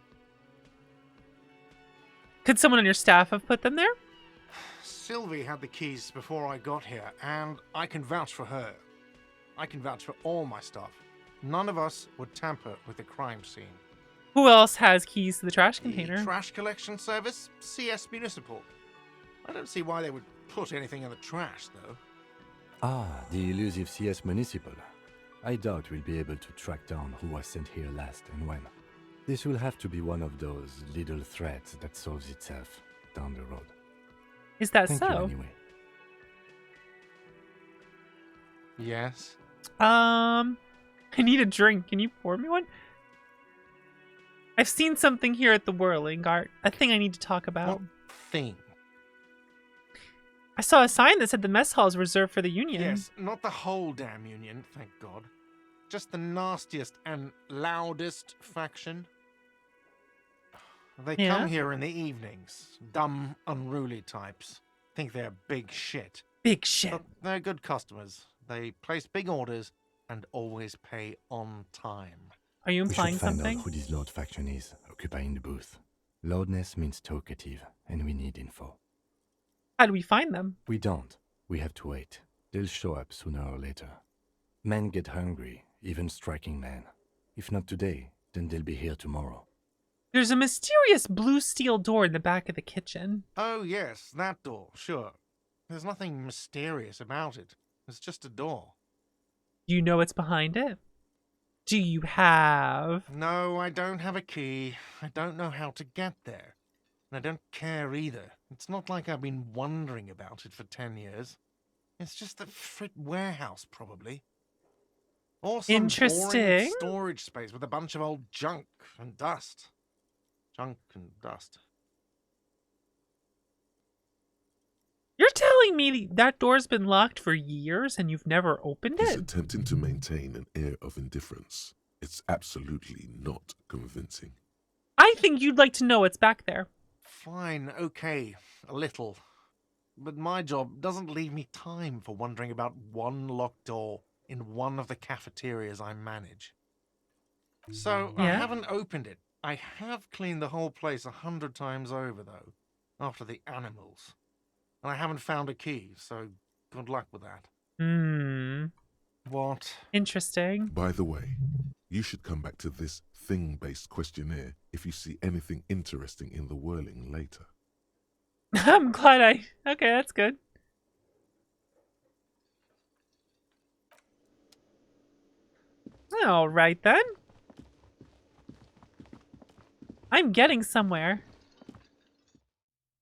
Could someone on your staff have put them there? Sylvie had the keys before I got here, and I can vouch for her. I can vouch for all my staff. None of us would tamper with the crime scene. Who else has keys to the trash container? The trash collection service? CS Municipal. I don't see why they would put anything in the trash, though. Ah, the elusive CS Municipal. I doubt we'll be able to track down who was sent here last and when. This will have to be one of those little threads that solves itself down the road. Is that Thank so? you anyway. Yes? I need a drink. Can you pour me one? I've seen something here at the Whirling Art. A thing I need to talk about. What thing? I saw a sign that said the mess hall is reserved for the Union. Yes, not the whole damn Union, thank God. Just the nastiest and loudest faction. They come here in the evenings. Dumb, unruly types. Think they're big shit. Big shit. But they're good customers. They place big orders and always pay on time. Are you implying we should find something? out who this Lord faction is, occupying the booth. Loudness means talkative, and we need info. How do we find them? We don't. We have to wait. They'll show up sooner or later. Men get hungry, even striking men. If not today, then they'll be here tomorrow. There's a mysterious blue steel door in the back of the kitchen. Oh, yes, that door, sure. There's nothing mysterious about it. It's just a door. Do you know what's behind it? Do you have... No, I don't have a key. I don't know how to get there. And I don't care either. It's not like I've been wondering about it for 10 years. It's just a frit warehouse, probably. Or some boring storage space with a bunch of old junk and dust. Junk and dust. You're telling me that door's been locked for years and you've never opened He's it? attempting to maintain an air of indifference. It's absolutely not convincing. I think you'd like to know what's back there. Fine, okay, a little. But my job doesn't leave me time for wondering about one locked door in one of the cafeterias I manage. So I haven't opened it. I have cleaned the whole place 100 times over, though, after the animals. And I haven't found a key, so good luck with that. What? Interesting. By the way, you should come back to this thing-based questionnaire if you see anything interesting in the Whirling later. I'm glad Okay, that's good. All right, then. I'm getting somewhere.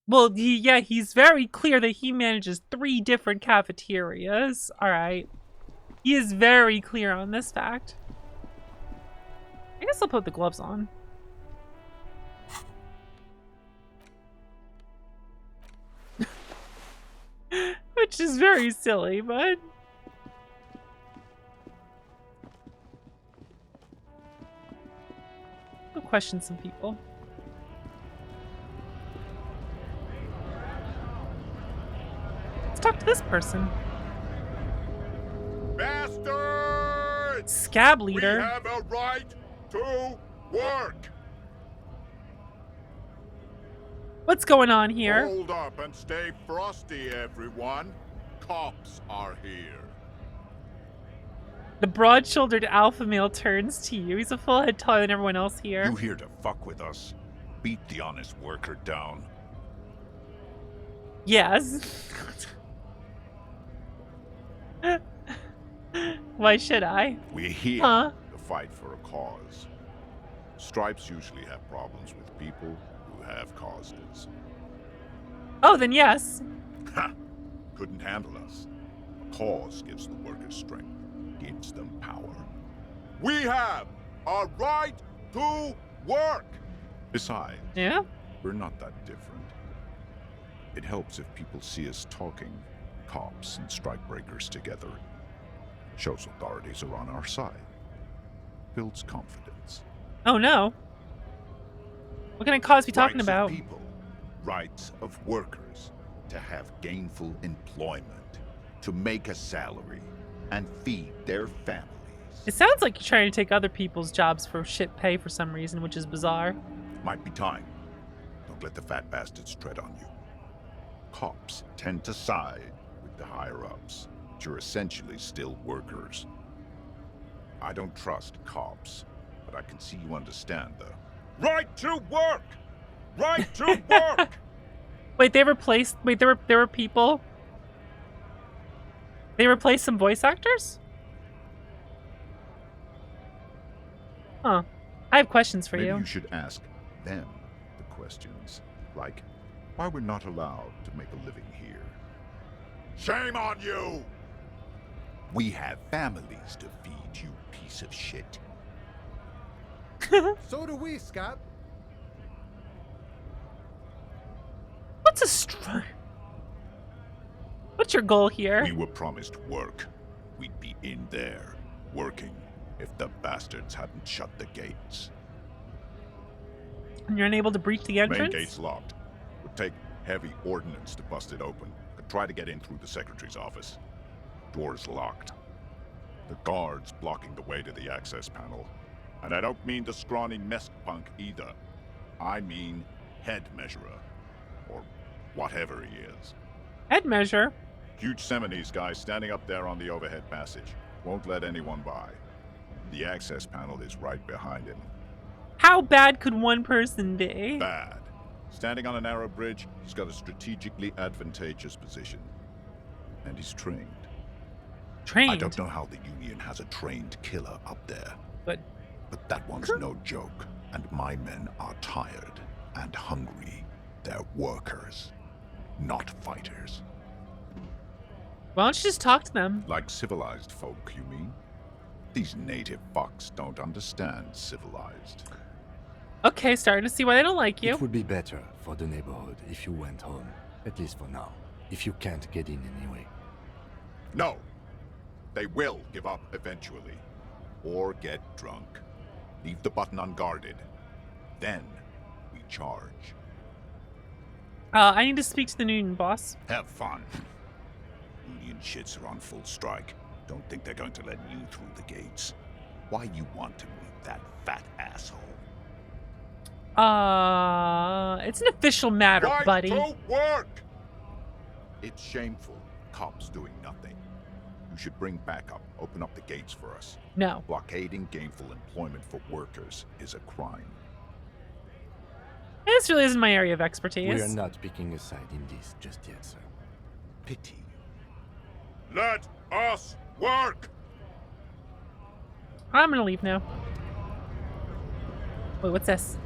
Well, he's very clear that he manages 3 different cafeterias. All right. He is very clear on this fact. I guess I'll put the gloves on. Which is very silly, but... I'll question some people. Let's talk to this person. Bastards! Scab leader. We have a right to work! What's going on here? Hold up and stay frosty, everyone. Cops are here. The broad-shouldered alpha male turns to you. He's a full head taller than everyone else here. You here to fuck with us? Beat the honest worker down. Yes. Why should I? We're here to fight for a cause. Stripes usually have problems with people who have causes. Oh, then yes. Ha! Couldn't handle us. A cause gives the workers strength, gives them power. We have a right to work! Besides, we're not that different. It helps if people see us talking, cops and strikebreakers together. Shows authorities are on our side. Builds confidence. Oh no. What kind of cause are we talking about? Rights of people, rights of workers, to have gainful employment, to make a salary, and feed their families. It sounds like you're trying to take other people's jobs for shit pay for some reason, which is bizarre. Might be time. Don't let the fat bastards tread on you. Cops tend to side with the higher-ups, but you're essentially still workers. I don't trust cops, but I can see you understand the Right to work! Right to work! Wait, they replaced... Wait, there were people? They replaced some voice actors? Huh. I have questions for Maybe you. you should ask them the questions. Like, why we're not allowed to make a living here. Shame on you! We have families to feed, you piece of shit. So do we, Scott. What's a strike? What's your goal here? We were promised work. We'd be in there, working, if the bastards hadn't shut the gates. And you're unable to breach the entrance? Main gate's locked. Would take heavy ordnance to bust it open. Could try to get in through the secretary's office. Door's locked. The guard's blocking the way to the access panel. And I don't mean the scrawny mesk punk either. I mean head measurer. Or whatever he is. Head measure? Huge Seminese guy standing up there on the overhead passage. Won't let anyone by. The access panel is right behind him. How bad could one person be? Bad. Standing on a narrow bridge, he's got a strategically advantageous position. And he's trained. Trained? I don't know how the Union has a trained killer up there. But that one's no joke. And my men are tired and hungry. They're workers, not fighters. Why don't you just talk to them? Like civilized folk, you mean? These native fucks don't understand civilized. Okay, starting to see why they don't like you. It would be better for the neighborhood if you went home, at least for now, if you can't get in anyway. No. They will give up eventually. Or get drunk. Leave the button unguarded. Then we charge. I need to speak to the Union boss. Have fun. Union shits are on full strike. Don't think they're going to let you through the gates. Why you want to meet that fat asshole? It's an official matter, Right buddy. to work! It's shameful. Cops doing nothing. You should bring backup. Open up the gates for us. No. Blockading gainful employment for workers is a crime. This really isn't my area of expertise. We are not picking a side in this just yet, sir. Pity. Let us work! I'm gonna leave now. Wait, what's this?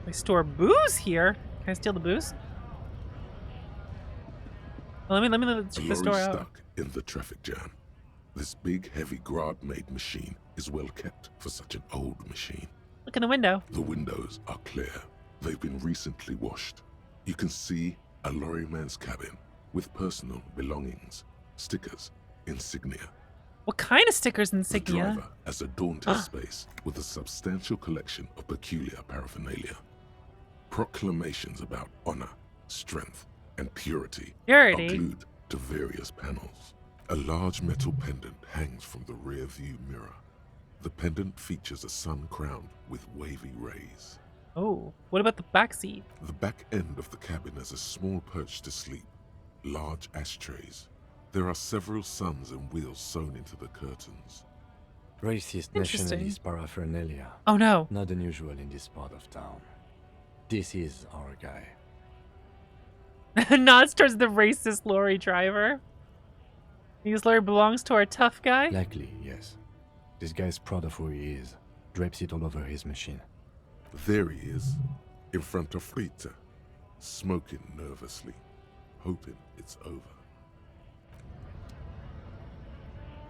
They store booze here. Can I steal the booze? Well, let me check the store out. Stuck in the traffic jam. This big, heavy Grad-made machine is well kept for such an old machine. Look in the window. The windows are clear. They've been recently washed. You can see a lorryman's cabin with personal belongings, stickers, insignia. What kind of stickers and insignia? The driver has a daunting space with a substantial collection of peculiar paraphernalia. Proclamations about honor, strength, and purity are glued to various panels. A large metal pendant hangs from the rear view mirror. The pendant features a sun crowned with wavy rays. Oh, what about the back seat? The back end of the cabin has a small perch to sleep, large ashtrays. There are several suns and wheels sewn into the curtains. Racist nationalist paraphernalia. Oh no. Not unusual in this part of town. This is our guy. Nods towards the racist lorry driver. This lorry belongs to our tough guy? Likely, yes. This guy's proud of who he is. Drapes it all over his machine. There he is, in front of Rita, smoking nervously, hoping it's over.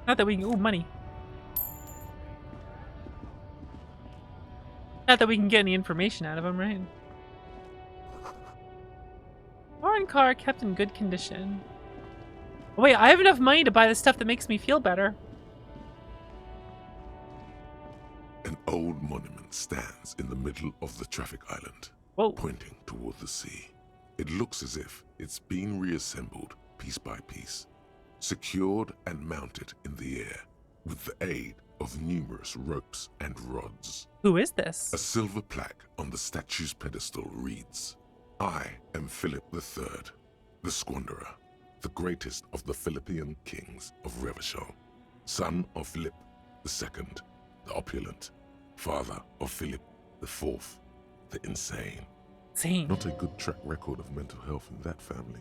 Not that we can... Ooh, money. Not that we can get any information out of him, right? Foreign car kept in good condition. Oh, wait, I have enough money to buy the stuff that makes me feel better. An old monument stands in the middle of the traffic island, pointing toward the sea. It looks as if it's been reassembled piece by piece, secured and mounted in the air with the aid of numerous ropes and rods. Who is this? A silver plaque on the statue's pedestal reads, "I am Philip III, the Squanderer, the greatest of the Philippian kings of Revachol, son of Lip The second, the opulent, father of Philip the Fourth, the insane. Insane. Not a good track record of mental health in that family.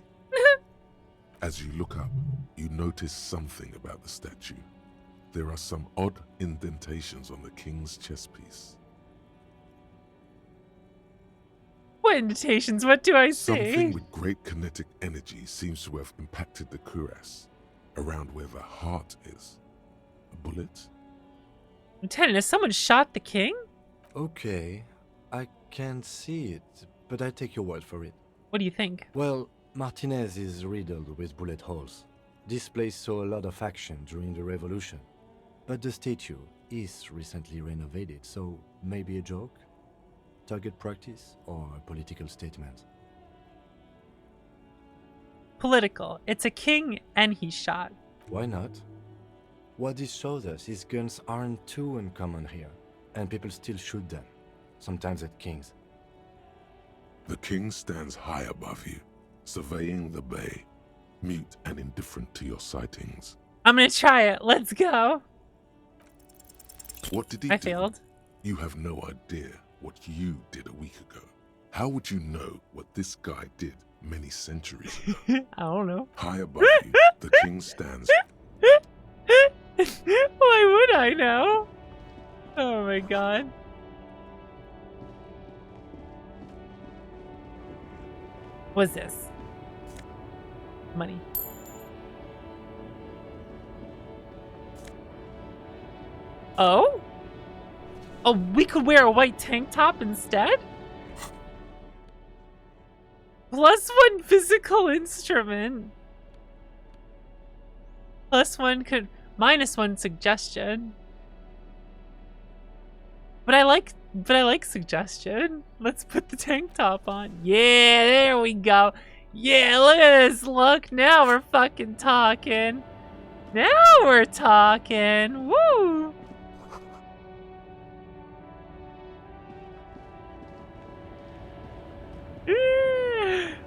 As you look up, you notice something about the statue. There are some odd indentations on the king's chest piece. What indentations? What do I see? Something with great kinetic energy seems to have impacted the cuirass, around where the heart is. A bullet? Lieutenant, has someone shot the king? Okay, I can't see it, but I take your word for it. What do you think? Well, Martinez is riddled with bullet holes. This place saw a lot of action during the revolution. But the statue is recently renovated, so maybe a joke? Target practice or a political statement? Political. It's a king and he's shot. Why not? What this shows us is guns aren't too uncommon here, and people still shoot them, sometimes at kings. The king stands high above you, surveying the bay, mute and indifferent to your sightings. I'm gonna try it. Let's go. What did he do? I failed. You have no idea what you did a week ago. How would you know what this guy did many centuries ago? I don't know. High above you, the king stands. Why would I know? Oh my god. What's this? Money. Oh? Oh, we could wear a white tank top instead? +1 physical instrument. +1 could... -1 suggestion. But I like suggestion. Let's put the tank top on. Yeah, there we go. Yeah, look at this look. Now we're fucking talking. Now we're talking. Woo!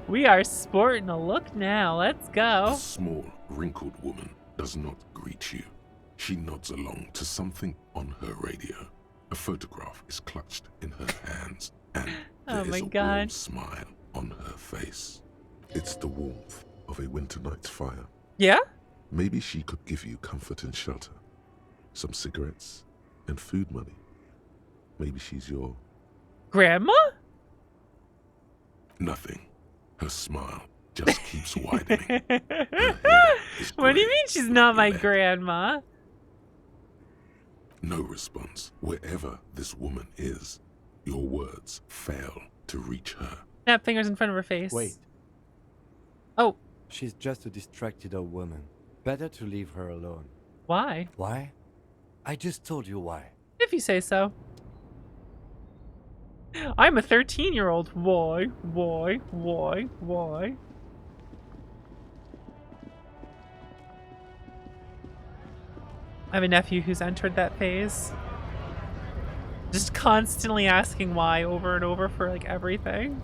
We are sporting a look now. Let's go. A small, wrinkled woman does not greet you. She nods along to something on her radio. A photograph is clutched in her hands, and there is a warm smile on her face. It's the warmth of a winter night's fire. Yeah? Maybe she could give you comfort and shelter. Some cigarettes and food money. Maybe she's your... grandma? Nothing. Her smile just keeps widening. What do you mean she's not my grandma? No response. Wherever this woman is, your words fail to reach her. Snap fingers in front of her face. Wait. Oh. She's just a distracted old woman. Better to leave her alone. Why? Why? I just told you why. If you say so. I'm a 13-year-old. Why? Why? Why? Why? I have a nephew who's entered that phase. Just constantly asking why over and over for like everything.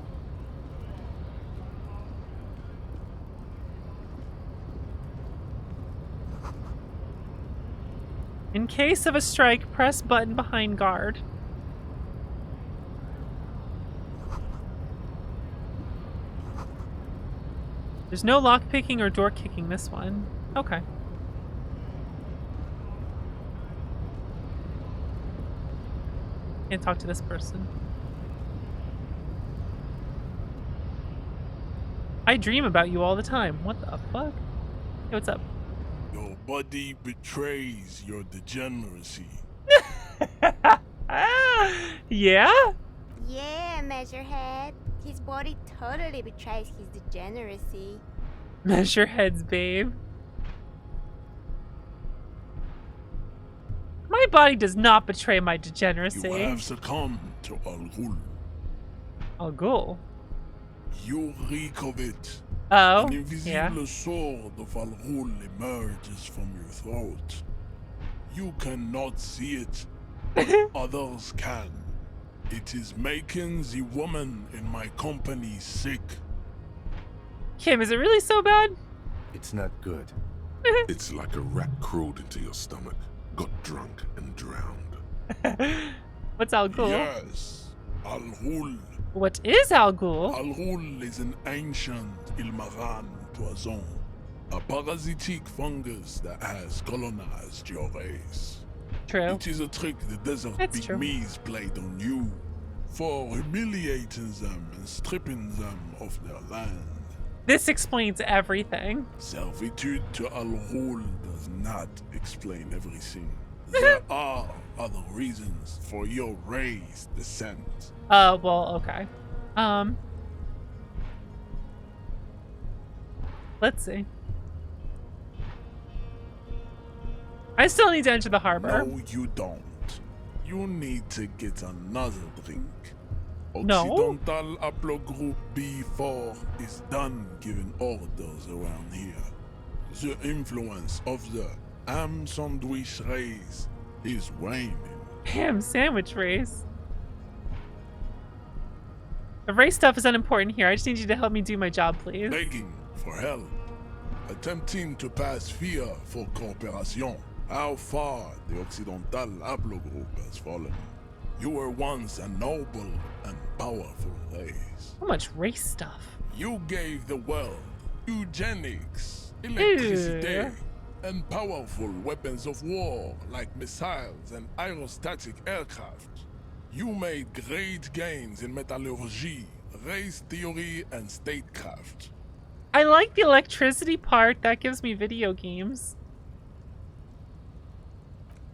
In case of a strike, press button behind guard. There's no lockpicking or door kicking this one. Okay. Can't talk to this person. I dream about you all the time. What the fuck? Hey, what's up? Your body betrays your degeneracy. Yeah? Yeah, Measurehead. His body totally betrays his degeneracy. Measure heads, babe. My body does not betray my degeneracy. You have succumbed to Al Ghul. Al Ghul? You reek of it. Oh, An invisible yeah. sword of Al Ghul emerges from your throat. You cannot see it, but others can. It is making the woman in my company sick. Kim, is it really so bad? It's not good. It's like a rat crawled into your stomach. got drunk and drowned. What's Al Ghul? Yes, Al Ghul. What is Al Ghul? Al Ghul is an ancient Ilmaran poison, a parasitic fungus that has colonized your race. True. It is a trick the desert That's true. pygmies played on you for humiliating them and stripping them of their land. This explains everything. Servitude to Al Ghul does not explain everything. There are other reasons for your race descent. Well, okay. Let's see. I still need to enter the harbor. No, you don't. You need to get another drink. No. Occidental Haplogroup B4 is done giving orders around here. The influence of the ham sandwich race is waning. Ham sandwich race. The race stuff is unimportant here. I just need you to help me do my job, please. Begging for help. Attempting to pass fear for cooperation. How far the Occidental Haplogroup has fallen. You were once a noble and powerful race. How much race stuff? You gave the world eugenics, electricity, Ew. and powerful weapons of war like missiles and aerostatic aircraft. You made great gains in metallurgy, race theory, and statecraft. I like the electricity part. That gives me video games.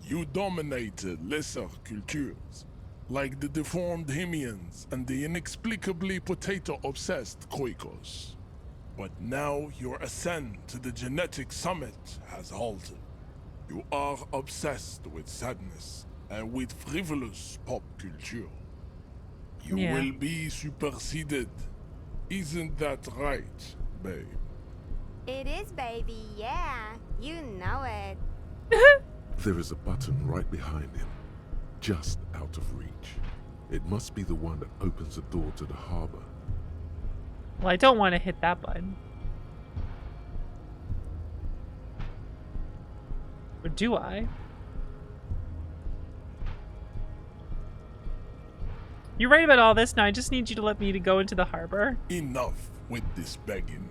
You dominated lesser cultures, like the deformed Hemians and the inexplicably potato-obsessed Khoikos. But now your ascent to the genetic summit has halted. You are obsessed with sadness and with frivolous pop culture. You will be superseded. Isn't that right, babe? It is, baby, yeah. You know it. There is a button right behind him, just out of reach. It must be the one that opens the door to the harbor. Well, I don't want to hit that button. Or do I? You're right about all this now. I just need you to let me to go into the harbor. Enough with this begging.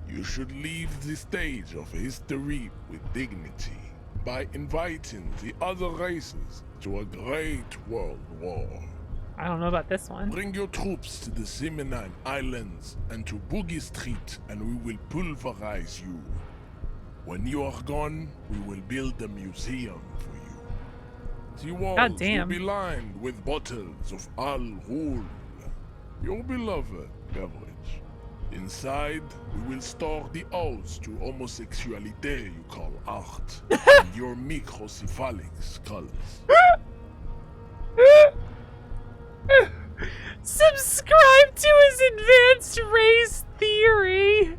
You should leave the stage of history with dignity by inviting the other races to a great world war. I don't know about this one. Bring your troops to the Seminine Islands and to Boogie Street, and we will pulverize you. When you are gone, we will build a museum for you. The walls will be lined with bottles of Al Ghul, your beloved beverage. Inside, we will store the odes to homosexuality you call art, and your microcephalic skulls. Subscribe to his advanced race theory.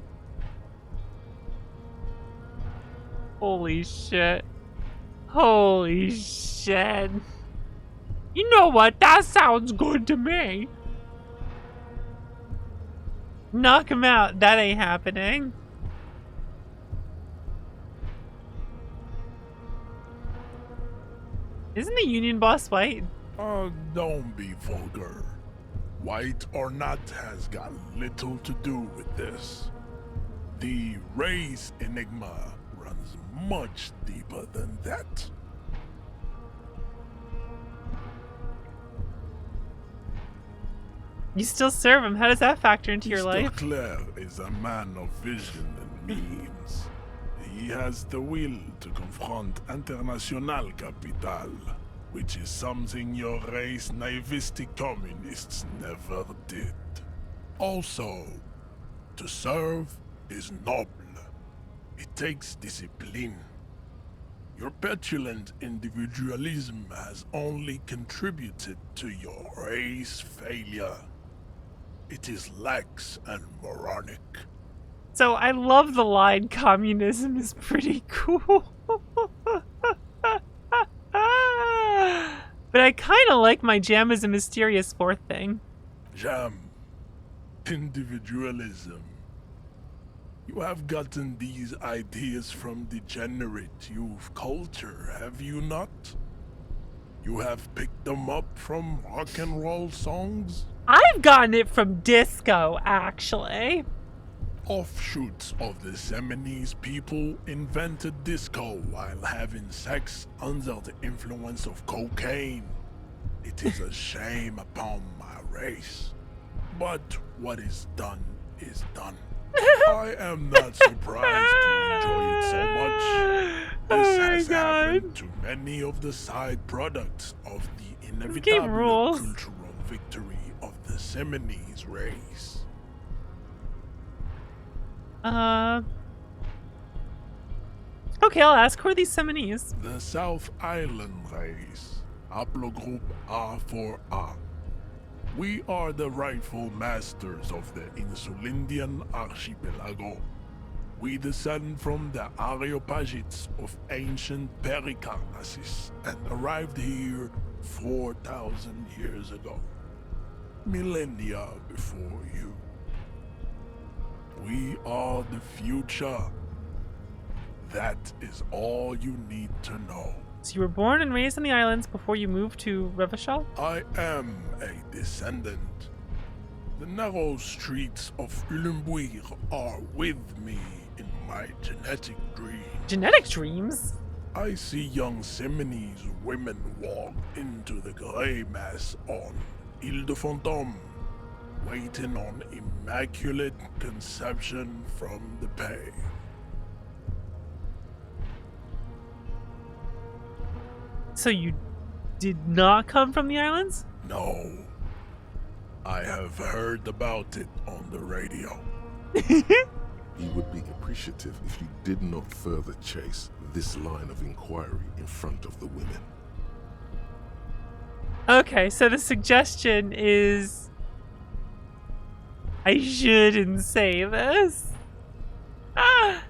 Holy shit. Holy shit. You know what? That sounds good to me. Knock him out. That ain't happening. Isn't the Union boss white? Don't be vulgar. White or not has got little to do with this. The race enigma runs much deeper than that. You still serve him. How does that factor into your life? Mr. Claire is a man of vision and means. He has the will to confront International Capital, which is something your race naivistic communists never did. Also, to serve is noble. It takes discipline. Your petulant individualism has only contributed to your race failure. It is lax and moronic. So I love the line, communism is pretty cool. But I kind of like my jam is a mysterious fourth thing. Jam. Individualism. You have gotten these ideas from degenerate youth culture, have you not? You have picked them up from rock and roll songs? I've gotten it from disco, actually. Offshoots of the Seminoles people invented disco while having sex under the influence of cocaine. It is a shame upon my race. But what is done is done. I am not surprised to enjoy it so much. This has happened to many of the side products of the inevitable cultural victory of the Seminoles race. Okay, I'll ask. Who are these Seminoles? The South Island race, haplogroup A4A. We are the rightful masters of the Insulindian archipelago. We descend from the Areopagites of ancient Pericarnassus and arrived here 4,000 years ago. Millennia before you. We are the future. That is all you need to know. So you were born and raised on the islands before you moved to Revachol? I am a descendant. The narrow streets of Ulumbuir are with me in my genetic dreams. Genetic dreams? I see young Seminoles women walk into the grey mass on Ile de Fantôme, waiting on immaculate conception from the pay. So you did not come from the islands? No. I have heard about it on the radio. He would be appreciative if you did not further chase this line of inquiry in front of the women. Okay, so the suggestion is I shouldn't say this. Ah,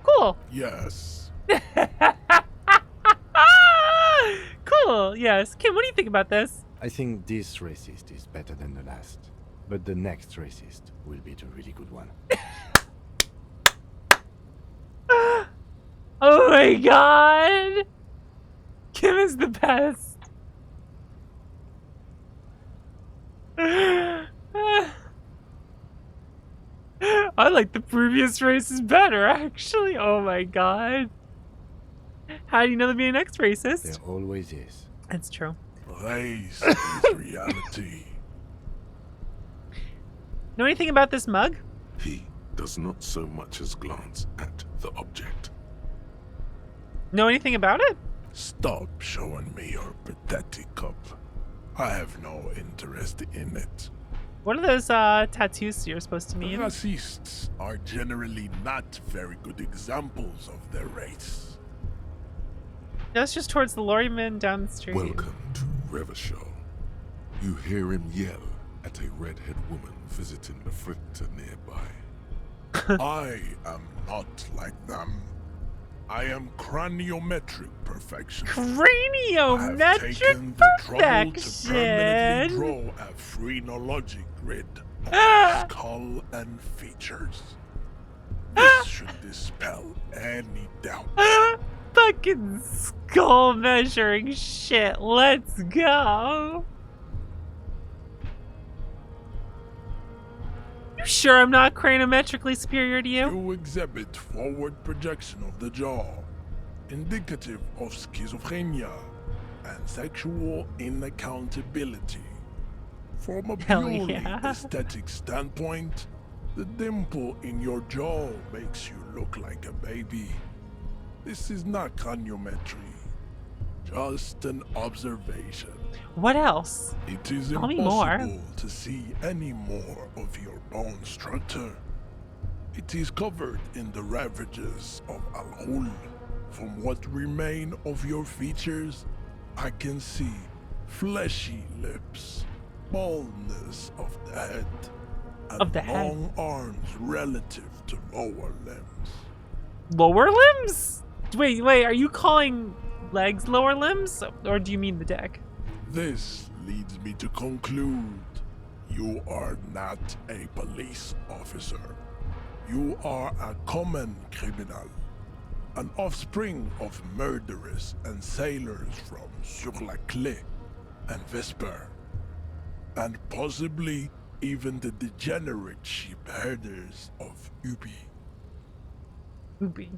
cool. Yes. Cool, yes. Kim, what do you think about this? I think this racist is better than the last, but the next racist will be the really good one. Oh my god! Kim is the best. I like the previous races better, actually. Oh my god. How do you know there'll be a next racist? There always is. That's true. Race is reality. Know anything about this mug? He does not so much as glance at the object. Know anything about it? Stop showing me your pathetic cup. I have no interest in it. What are those tattoos you're supposed to mean? Racists are generally not very good examples of their race. That's just towards the lorryman down the street. Welcome to Revachol. You hear him yell at a redhead woman visiting the fritter nearby. I am not like them. I am craniometric perfection. Craniometric I have taken the trouble to perfection. permanently draw a phrenologic grid of skull and features. This should dispel any doubt. Fucking skull measuring shit. Let's go. You sure I'm not craniometrically superior to you? You exhibit forward projection of the jaw, indicative of schizophrenia and sexual inaccountability. From a purely aesthetic standpoint, the dimple in your jaw makes you look like a baby. This is not craniometry, just an observation. What else? It is Tell me more. impossible to see any more of your bone structure. It is covered in the ravages of Al-Hul. From what remain of your features, I can see fleshy lips, baldness of the head, and long arms relative to lower limbs. Lower limbs? Wait, are you calling legs lower limbs? Or do you mean the dick? This leads me to conclude you are not a police officer. You are a common criminal, an offspring of murderers and sailors from Sur-la-Clé and Vesper, and possibly even the degenerate sheep herders of Ubi. Ubi.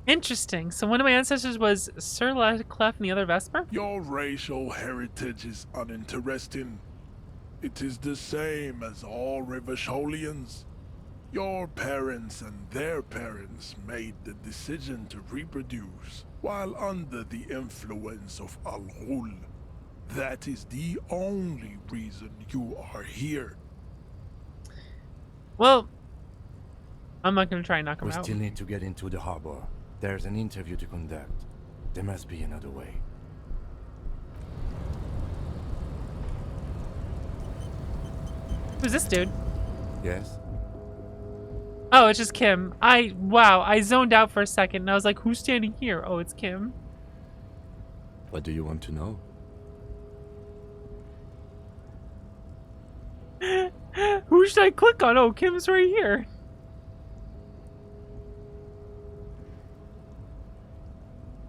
Interesting. So one of my ancestors was Sir Clef and the other Vesper? Your racial heritage is uninteresting. It is the same as all Rivasholians. Your parents and their parents made the decision to reproduce while under the influence of Al-Ghul. That is the only reason you are here. Well, I'm not going to try and knock him out. We still need to get into the harbor. There's an interview to conduct. There must be another way. Who's this dude? Yes? Oh, it's just Kim. Wow, I zoned out for a second and I was like, who's standing here? Oh, it's Kim. What do you want to know? Who should I click on? Oh, Kim's right here.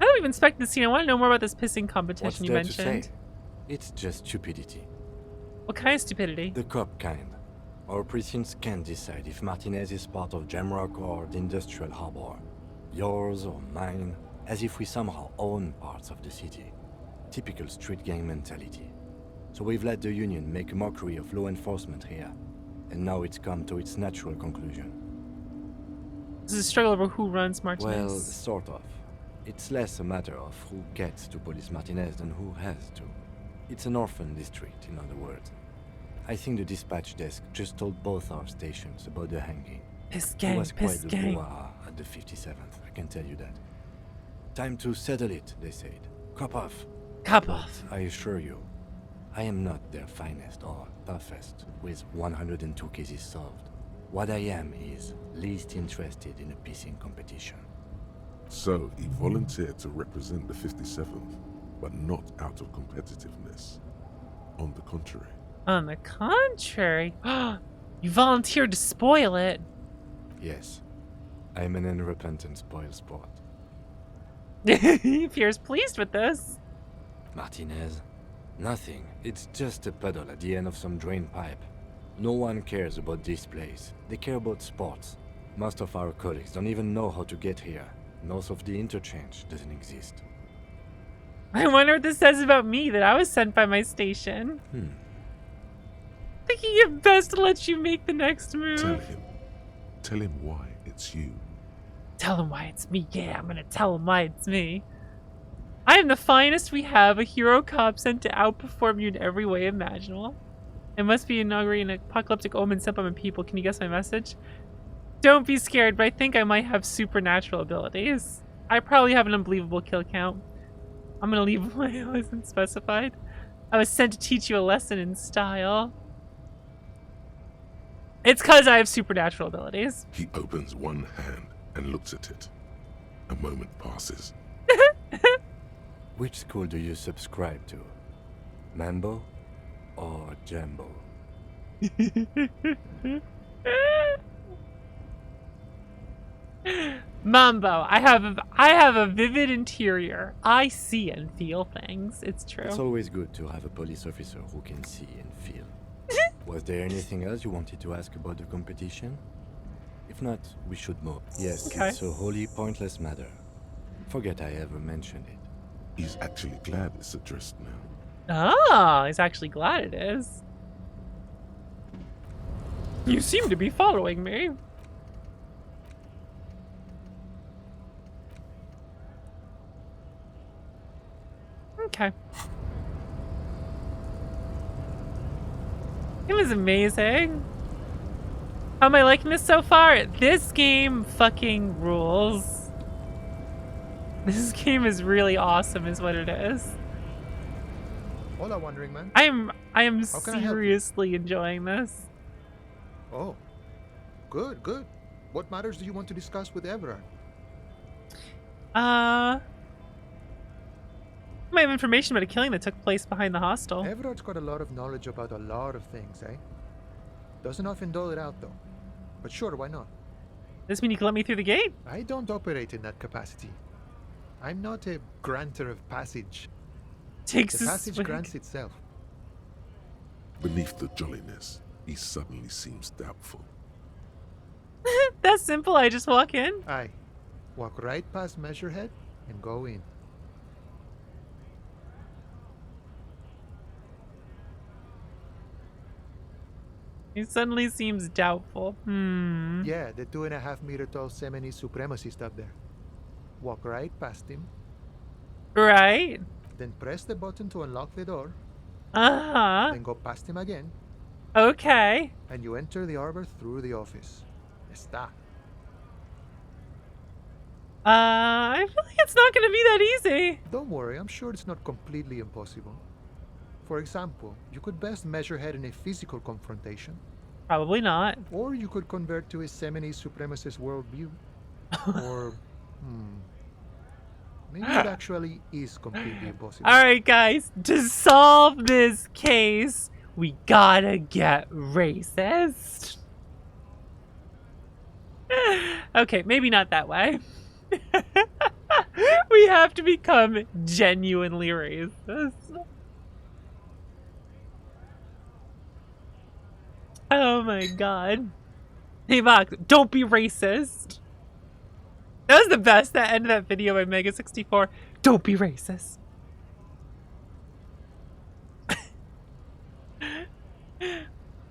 I don't even expect this scene. I want to know more about this pissing competition you mentioned. To say? It's just stupidity. What kind of stupidity? The cop kind. Our precincts can't decide if Martinez is part of Jamrock or the Industrial Harbor. Yours or mine, as if we somehow own parts of the city. Typical street gang mentality. So we've let the Union make a mockery of law enforcement here. And now it's come to its natural conclusion. This is a struggle over who runs Martinez. Well, sort of. It's less a matter of who gets to police Martinez than who has to. It's an orphan district, in other words. I think the dispatch desk just told both our stations about the hanging. Piss gang, it was quite the gang. brouhaha at the 57th, I can tell you that. Time to settle it, they said. Cop off. Cop off. I assure you, I am not their finest or toughest, with 102 cases solved. What I am is least interested in a pissing competition. So, he volunteered to represent the 57th, but not out of competitiveness. On the contrary. On the contrary? You volunteered to spoil it. Yes. I am an unrepentant spoil sport. He appears pleased with this. Martinez? Nothing. It's just a puddle at the end of some drain pipe. No one cares about this place. They care about sports. Most of our colleagues don't even know how to get here. North of the interchange doesn't exist. I wonder what this says about me, that I was sent by my station. Thinking it best to let you make the next move. Tell him why it's you. Tell him why it's me. Yeah, I'm gonna tell him why it's me. I am the finest we have, a hero cop sent to outperform you in every way imaginable. It must be inaugurating an apocalyptic omen sent by my people. Can you guess my message? Don't be scared, but I think I might have supernatural abilities. I probably have an unbelievable kill count. I'm gonna leave why it wasn't specified. I was sent to teach you a lesson in style. It's because I have supernatural abilities. He opens one hand and looks at it. A moment passes. Which school do you subscribe to? Mambo or Jambo? Mambo. I have a vivid interior. I see and feel things. It's true. It's always good to have a police officer who can see and feel. Was there anything else you wanted to ask about the competition? If not, we should move. Yes, okay. It's a wholly pointless matter. Forget I ever mentioned it. He's actually glad it's addressed now. Oh, he's actually glad it is. You seem to be following me. Okay. It was amazing. How am I liking this so far? This game fucking rules. This game is really awesome is what it is. Hola, Wandering Man. I am How can I help you? seriously enjoying this. Oh, good, good. What matters do you want to discuss with Everard? I have information about a killing that took place behind the hostel. Everard's got a lot of knowledge about a lot of things, eh? Doesn't often dole it out, though. But sure, why not? This mean you can let me through the gate? I don't operate in that capacity. I'm not a granter of passage. Takes the a passage swig. grants itself. Beneath the jolliness, he suddenly seems doubtful. That's simple. I just walk in. Aye. Walk right past Measurehead and go in. He suddenly seems doubtful. Yeah, the 2.5 meter tall Semini supremacist up there. Walk right past him. Right. Then press the button to unlock the door. Uh-huh. Then go past him again. Okay. And you enter the arbor through the office. Está. I feel like it's not going to be that easy. Don't worry, I'm sure it's not completely impossible. For example, you could best Measurehead in a physical confrontation. Probably not. Or you could convert to a Semini supremacist worldview. Or, maybe it actually is completely impossible. Alright, guys. To solve this case, we gotta get racist. Okay, maybe not that way. We have to become genuinely racist. Oh my god. Hey Vox, don't be racist. That was the best, that end of that video by Mega64. Don't be racist.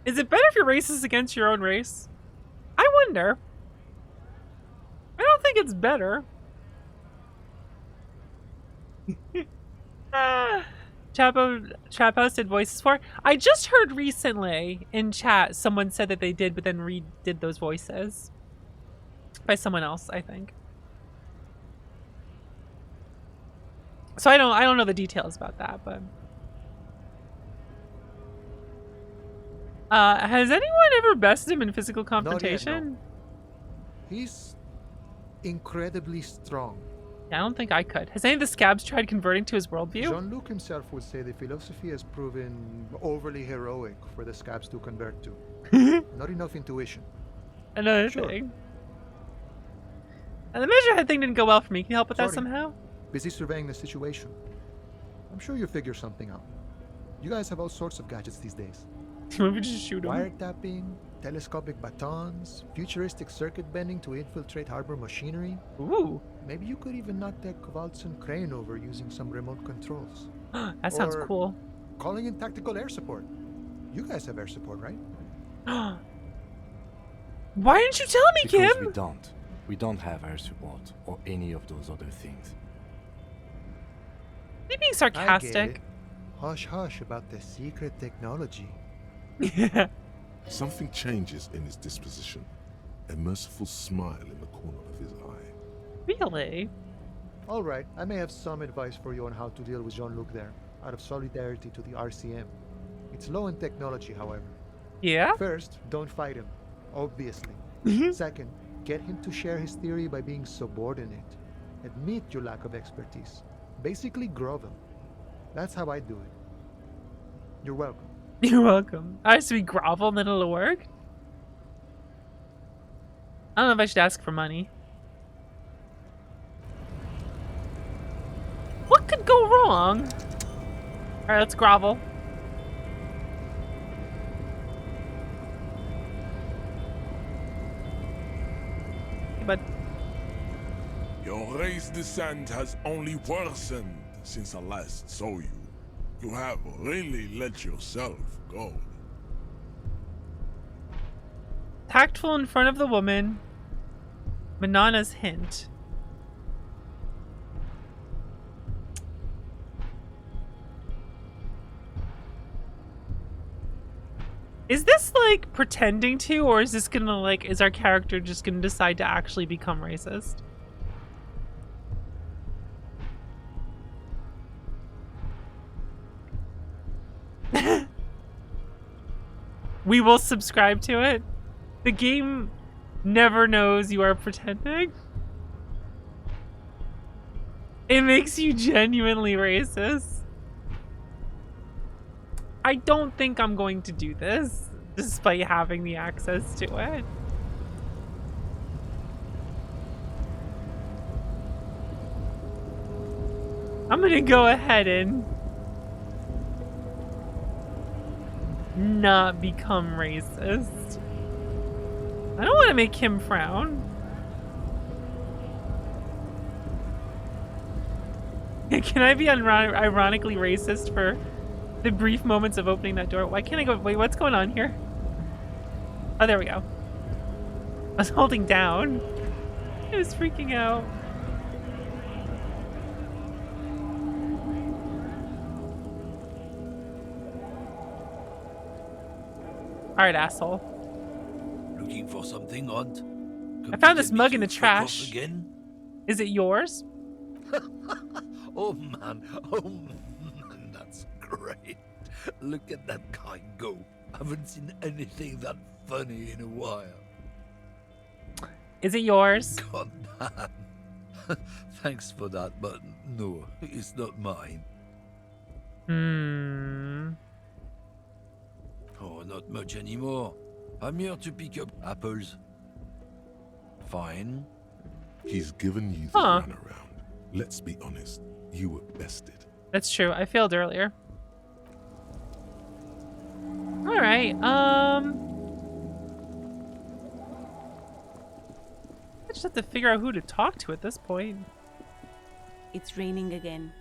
Is it better if you're racist against your own race? I wonder. I don't think it's better. Chat posted voices for. I just heard recently in chat someone said that they did, but then redid those voices by someone else, I think. So I don't know the details about that, but has anyone ever bested him in physical confrontation? Not yet, no. He's incredibly strong. Yeah, I don't think I could. Has any of the scabs tried converting to his worldview? Jean-Luc himself would say the philosophy has proven overly heroic for the scabs to convert to. Not enough intuition. Another thing. And the Measurehead thing didn't go well for me. Can you help with that somehow? Busy surveying the situation. I'm sure you'll figure something out. You guys have all sorts of gadgets these days. Maybe just shoot him. Wiretapping, telescopic batons, futuristic circuit bending to infiltrate harbor machinery. Ooh. Maybe you could even knock that Kvaltson crane over using some remote controls. That sounds cool. Calling in tactical air support. You guys have air support, right? Why didn't you tell me, because Kim? We don't. We don't have air support or any of those other things. Are you being sarcastic? Hush hush about the secret technology. Yeah. Something changes in his disposition. A merciful smile in the corner of his eye. Really? All right, I may have some advice for you on how to deal with Jean-Luc there, out of solidarity to the RCM. It's low in technology, however. Yeah? First, don't fight him, obviously. Second, get him to share his theory by being subordinate. Admit your lack of expertise. Basically grovel. That's how I do it. You're welcome. You're welcome. I just be grovel and then it'll work? I don't know if I should ask for money. What could go wrong? Alright, let's grovel. Hey, bud. Your race descent has only worsened since I last saw you. You have really let yourself go. Tactful in front of the woman. Manana's hint. Is this like pretending to, or is this gonna like, is our character just gonna decide to actually become racist? We will subscribe to it. The game never knows you are pretending. It makes you genuinely racist. I don't think I'm going to do this, despite having the access to it. I'm gonna go ahead and not become racist. I don't want to make him frown. Can I be ironically racist for the brief moments of opening that door? Why can't I go? Wait, what's going on here? Oh, there we go. I was holding down. I was freaking out. All right, asshole. Looking for something, Aunt? I found this mug in the trash. Again? Is it yours? Oh man, that's great. Look at that guy go. Haven't seen anything that funny in a while. Is it yours? God damn. Thanks for that, but no, it's not mine. Oh, not much anymore. I'm here to pick up apples. Fine. He's given you the runaround. Let's be honest. You were bested. That's true. I failed earlier. All right. I just have to figure out who to talk to at this point. It's raining again.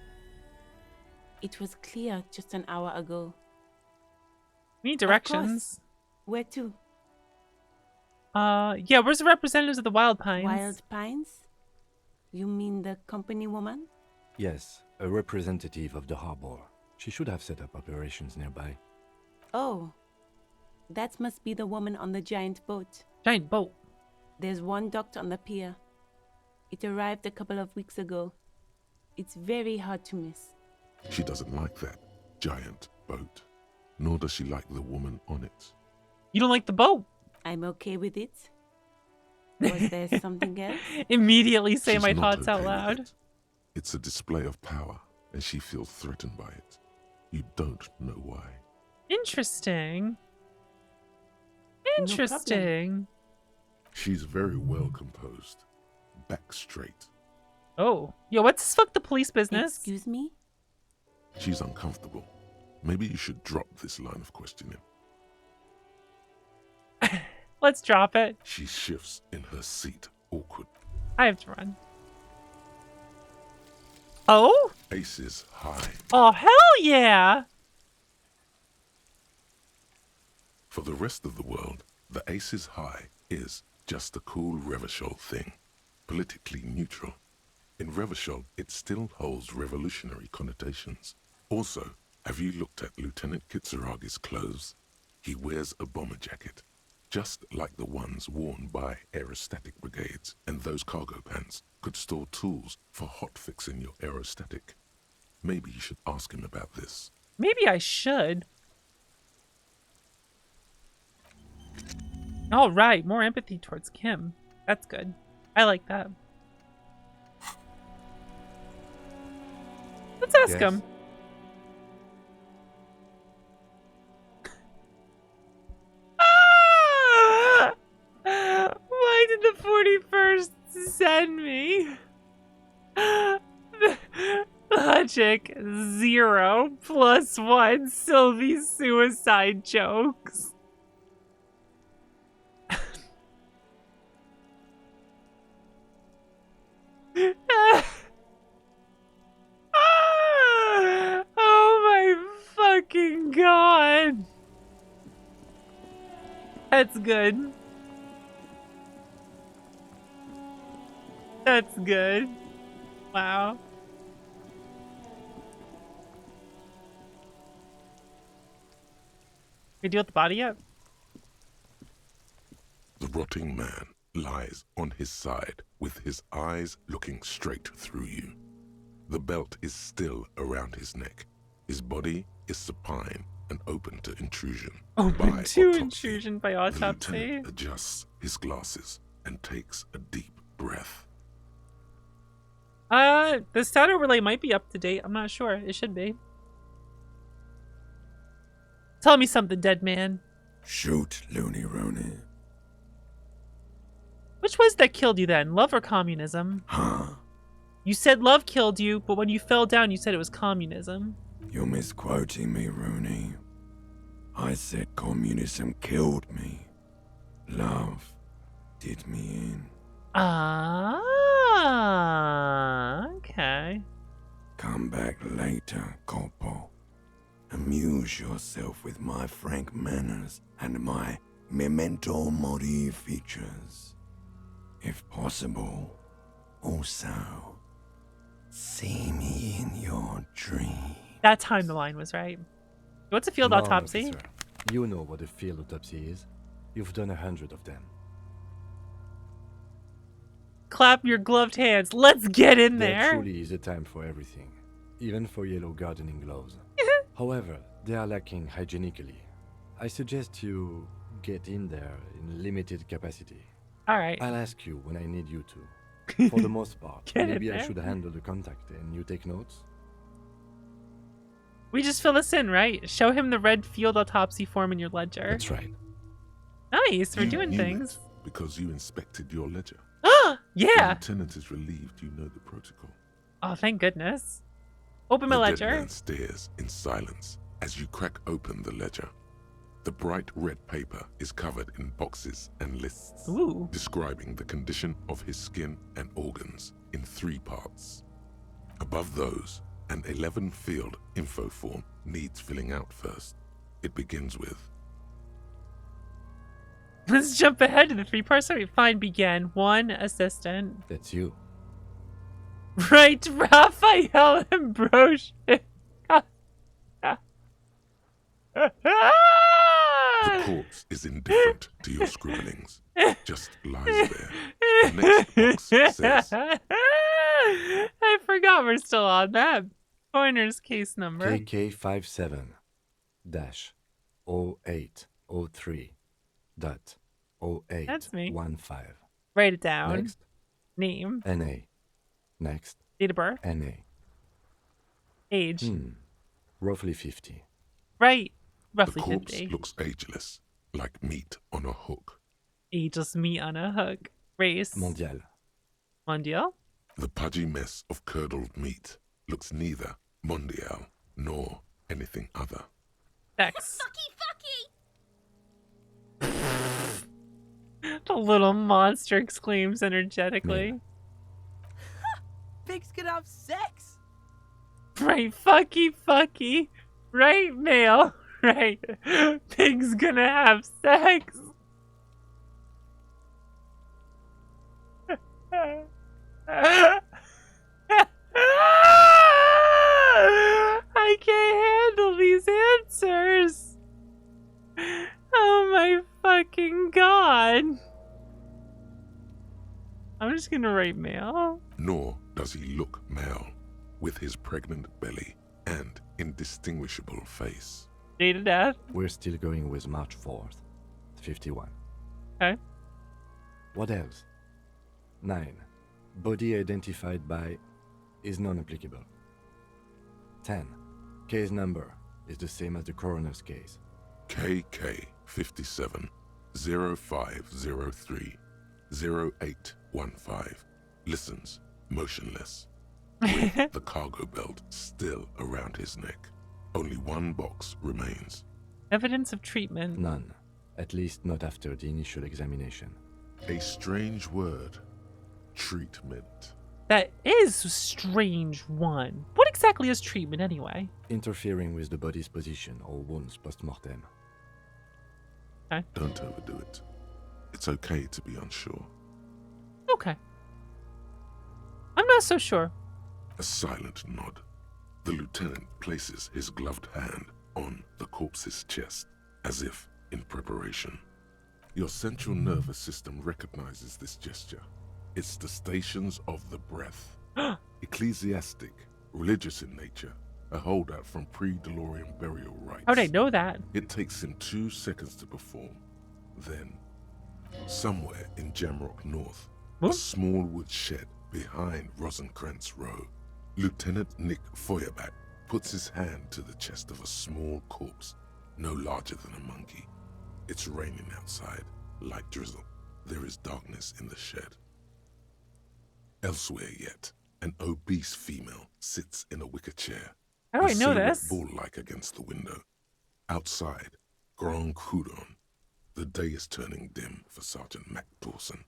It was clear just an hour ago. We need directions. Where to? Yeah, where's the representatives of the Wild Pines? Wild Pines? You mean the company woman? Yes, a representative of the harbor. She should have set up operations nearby. Oh, that must be the woman on the giant boat. Giant boat? There's one docked on the pier. It arrived a couple of weeks ago. It's very hard to miss. She doesn't like that giant boat, nor does she like the woman on it. You don't like the boat? I'm okay with it. Was there something else? Immediately say She's my not thoughts out okay with loud. it. It's a display of power, and she feels threatened by it. You don't know why. Interesting. Interesting. She's very well composed. Back straight. Oh. Yo, what's this fuck the police business? Excuse me? She's uncomfortable. Maybe you should drop this line of questioning. Let's drop it. She shifts in her seat, awkward. I have to run. Oh? Aces high. Oh, hell yeah! For the rest of the world, the aces high is just a cool Revachol thing. Politically neutral. In Revachol, it still holds revolutionary connotations. Also, have you looked at Lieutenant Kitsuragi's clothes? He wears a bomber jacket, just like the ones worn by aerostatic brigades, and those cargo pants could store tools for hotfixing your aerostatic. Maybe you should ask him about this. Maybe I should. All right, more empathy towards Kim. That's good. I like that. Let's ask him. Why did the 41st send me? Logic 0 + 1 Sylvie's suicide jokes. Oh my fucking god. That's good. That's good. Wow. You deal with the body yet? The rotting man lies on his side with his eyes looking straight through you. The belt is still around his neck. His body is supine and open to intrusion. Open to intrusion by The autopsy? lieutenant adjusts his glasses and takes a deep breath. The stat overlay might be up to date. I'm not sure. It should be. Tell me something, dead man. Shoot, Looney Rooney. Which was that killed you then? Love or communism? Huh? You said love killed you, but when you fell down, you said it was communism. You're misquoting me, Rooney. I said communism killed me. Love did me in. Ah, okay. Come back later, Corpo. Amuse yourself with my frank manners and my memento mori features. If possible, also, see me in your dream. That time the line was right. What's a field Come on, autopsy? officer. You know what a field autopsy is. You've done 100 of them. Clap your gloved hands. Let's get in There there. truly is a time for everything, even for yellow gardening gloves. However, they are lacking hygienically. I suggest you get in there in limited capacity. All right. I'll ask you when I need you to. For the most part, Get in maybe I there. should handle the contact and you take notes. We just fill this in, right? Show him the red field autopsy form in your ledger. That's right. Nice, we're You doing knew things. it because you inspected your ledger. Yeah. The lieutenant is relieved you know the protocol. Oh, thank goodness. Open my The dead ledger. man stares in silence as you crack open the ledger. The bright red paper is covered in boxes and lists describing the condition of his skin and organs in 3 parts. Above those, an 11-field info form needs filling out first. It begins with, Let's jump ahead to the 3 parts. Sorry, fine, began. 1 assistant. That's you. Right, Raphael Ambrosius. the corpse is indifferent to your scribblings. Just lies there. The next box says, I forgot we're still on that. Pointer's case number. KK57-0803.0815. That's me. Write it down. Next. Name. NA. Next. Date of birth. NA. Age. Roughly 50. Right. the Roughly corpse 50. looks ageless, like meat on a hook. Ageless meat on a hook. Race. Mondial. Mondial? The pudgy mess of curdled meat looks neither mondial nor anything other. Sex. The little monster exclaims energetically. Pigs can have sex. Right, fucky. Right, male. Right. Pig's gonna have sex. I can't handle these answers. Oh my fucking god. I'm just gonna write male. Nor does he look male, with his pregnant belly and indistinguishable face. Date of death. We're still going with March 4th, 51. Okay. What else? 9. Body identified by is non-applicable. 10. Case number is the same as the coroner's case. KK 57 0503 0815 listens motionless, with the cargo belt still around his neck. Only one box remains. Evidence of treatment. None. At least not after the initial examination. A strange word. Treatment. That is a strange one. What exactly is treatment anyway? Interfering with the body's position or wounds post-mortem. Okay. Don't overdo it. It's okay to be unsure. Okay. I'm not so sure. A silent nod. The lieutenant places his gloved hand on the corpse's chest, as if in preparation. Your central nervous system recognizes this gesture. It's the stations of the breath. Ecclesiastic, religious in nature, a holdout from pre-DeLorean burial rites. How'd I know that? It takes him 2 seconds to perform. Then, somewhere in Jamrock North, a small wood shed behind Rosencrantz Row, Lieutenant Nick Feuerbach puts his hand to the chest of a small corpse, no larger than a monkey. It's raining outside, light drizzle. There is darkness in the shed. Elsewhere yet, An obese female sits in a wicker chair. How do I know silhouette this? bull-like against the window. Outside, Grand Coudon. The day is turning dim for Sergeant Mac Dawson.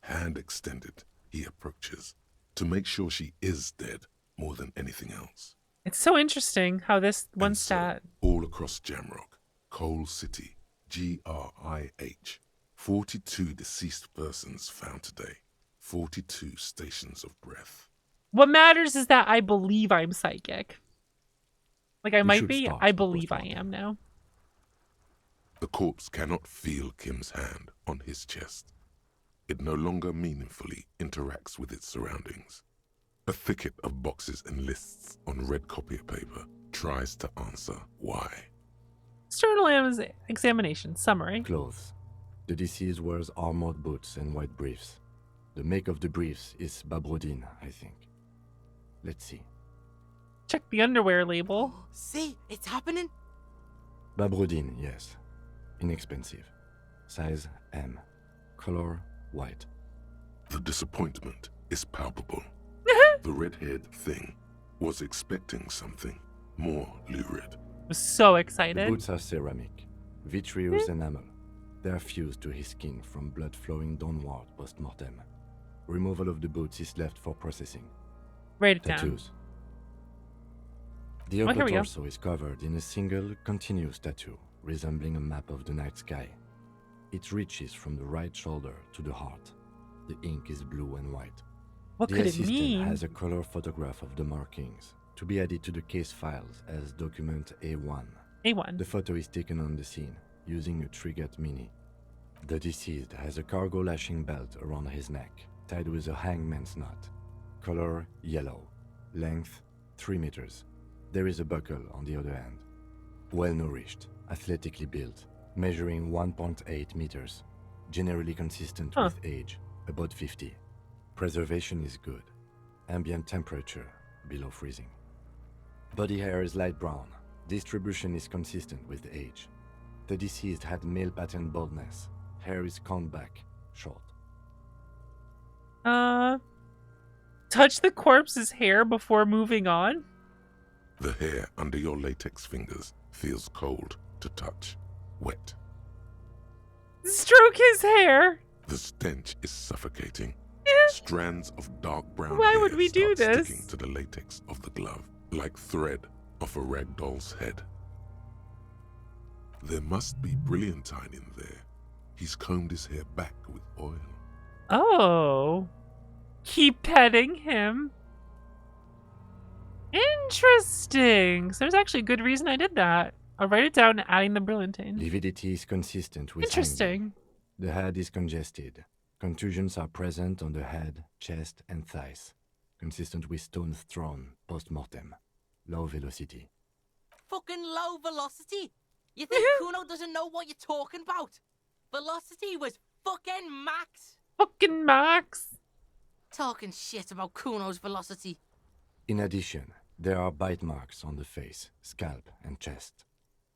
Hand extended, he approaches to make sure she is dead more than anything else. It's so interesting how this one And stat. So, all across Jamrock, Coal City, GRIH, 42 deceased persons found today. 42 stations of breath. What matters is that I believe I'm psychic. Like I might be, I believe I am now. The corpse cannot feel Kim's hand on his chest. It no longer meaningfully interacts with its surroundings. A thicket of boxes and lists on red copier paper tries to answer why. External examination summary. Clothes. The deceased wears armored boots and white briefs. The make of the briefs is Babrodine, I think. Let's see. Check the underwear label. See, it's happening. Babrodine, yes. Inexpensive. Size M. Color white. The disappointment is palpable. The red-haired thing was expecting something more lurid. Was so excited. The boots are ceramic, vitreous enamel. They are fused to his skin from blood flowing downward post-mortem. Removal of the boots is left for processing. Write it Tattoos. The upper torso is covered in a single continuous tattoo resembling a map of the night sky. It reaches from the right shoulder to the heart. The ink is blue and white. What could it mean? The assistant has a color photograph of the markings to be added to the case files as document A1. A1. The photo is taken on the scene using a Trigat Mini. The deceased has a cargo lashing belt around his neck, tied with a hangman's knot. Color yellow. Length 3 meters. There is a buckle on the other end. Well nourished, athletically built, measuring 1.8 meters. Generally consistent with age, about 50. Preservation is good. Ambient temperature below freezing. Body hair is light brown. Distribution is consistent with age. The deceased had male pattern baldness. Hair is combed back, short. Touch the corpse's hair before moving on? The hair under your latex fingers feels cold to touch, wet. Stroke his hair. The stench is suffocating. Strands of dark brown Why hair would we do start this? sticking to the latex of the glove, like thread off a rag doll's head. There must be brilliantine in there. He's combed his hair back with oil. Oh. Keep petting him. Interesting. So there's actually a good reason I did that. I'll write it down, adding the brilliantine. Lividity is consistent with Interesting. hanging. The head is congested. Contusions are present on the head, chest, and thighs. Consistent with stones thrown post-mortem. Low velocity. Fucking low velocity? You think Kuno doesn't know what you're talking about? Velocity was fucking max. Fucking max. Talking shit about Kuno's velocity. In addition, there are bite marks on the face, scalp, and chest.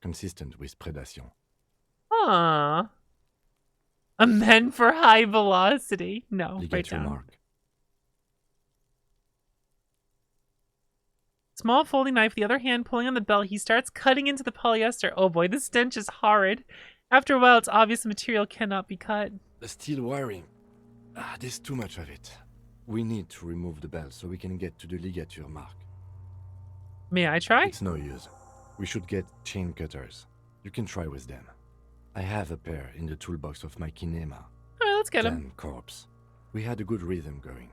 Consistent with predation. Huh. A man for high velocity. No, write Ligatory down. mark. Small folding knife, the other hand pulling on the belt, he starts cutting into the polyester. Oh boy, this stench is horrid. After a while, it's obvious the material cannot be cut. The steel wiring. There's too much of it. We need to remove the belt so we can get to the ligature mark. May I try? It's no use. We should get chain cutters. You can try with them. I have a pair in the toolbox of my kinema. Alright, let's get him. Then corpse. We had a good rhythm going.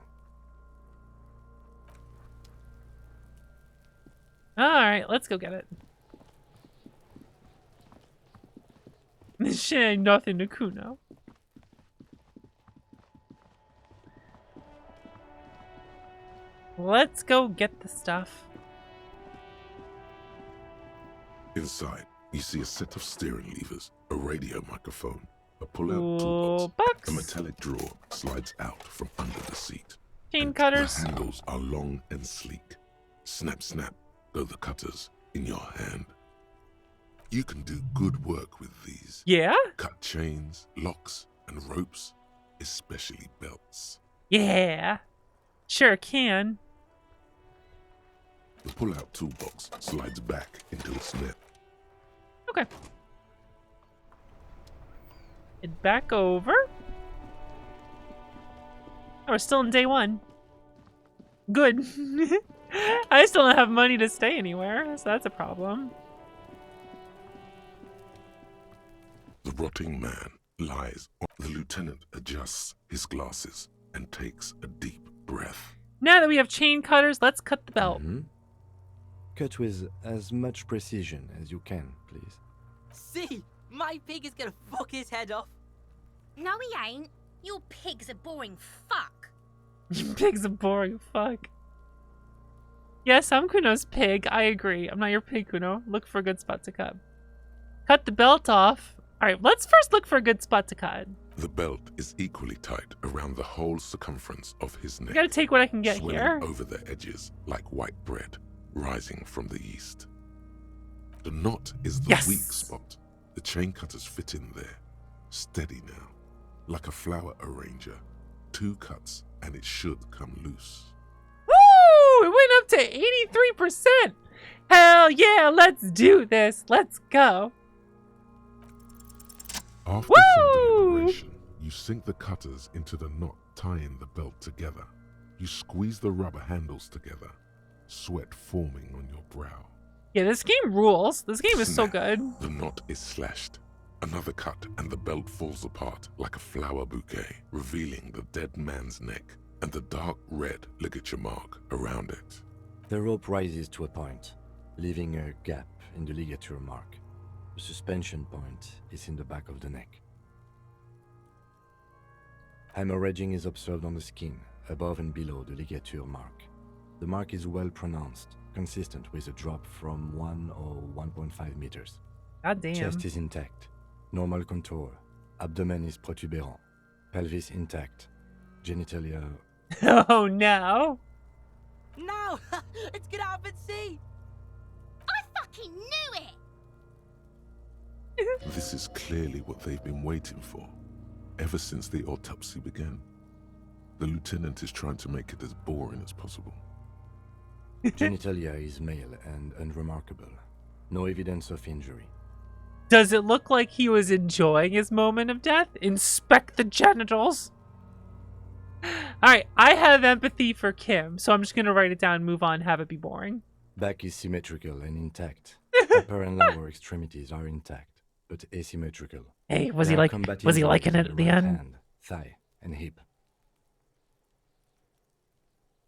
Alright, let's go get it. This shit ain't nothing to Kuno. Let's go get the stuff. Inside, you see a set of steering levers, a radio microphone, a pull-out Ooh, toolbox. box. A metallic drawer slides out from under the seat. Chain cutters. The handles are long and sleek. Snap, snap, go the cutters in your hand. You can do good work with these. Yeah? Cut chains, locks, and ropes, especially belts. Yeah. Sure can. The pull-out toolbox slides back into its net. Okay. Head back over. Oh, we're still in day 1. Good. I still don't have money to stay anywhere, so that's a problem. The rotting man lies. The lieutenant adjusts his glasses and takes a deep breath. Now that we have chain cutters, let's cut the belt. Cut with as much precision as you can, please. See, my pig is gonna fuck his head off. No, he ain't. Your pig's a boring fuck. Pig's a boring fuck. Yes, I'm Kuno's pig. I agree. I'm not your pig, Kuno. Look for a good spot to cut. Cut the belt off. Alright, let's first look for a good spot to cut. The belt is equally tight around the whole circumference of his neck. I gotta take what I can get swelling here. over the edges like white bread rising from the yeast. The knot is the weak spot. The chain cutters fit in there. Steady now. Like a flower arranger. 2 cuts and it should come loose. Woo! It went up to 83%! Hell yeah, let's do this. Let's go. After some deliberation, you sink the cutters into the knot tying the belt together. You squeeze the rubber handles together, sweat forming on your brow. Yeah, this game rules. This game is so Snap. good. The knot is slashed. Another cut and the belt falls apart like a flower bouquet, revealing the dead man's neck and the dark red ligature mark around it. The rope rises to a point, leaving a gap in the ligature mark. The suspension point is in the back of the neck. Hemorrhaging is observed on the skin, above and below the ligature mark. The mark is well pronounced, consistent with a drop from 1 or 1.5 meters. God damn. Chest is intact, normal contour. Abdomen is protuberant, pelvis intact, genitalia. Oh no! No! Let's get out and see! I fucking knew it! This is clearly what they've been waiting for, ever since the autopsy began. The lieutenant is trying to make it as boring as possible. Genitalia is male and unremarkable. No evidence of injury. Does it look like he was enjoying his moment of death? Inspect the genitals. Alright, I have empathy for Kim, so I'm just gonna write it down and move on, have it be boring. Back is symmetrical and intact. Upper and lower extremities are intact, but asymmetrical. Hey, was he There are like? combating Was he wounds liking on it at the right end? hand, thigh, and hip.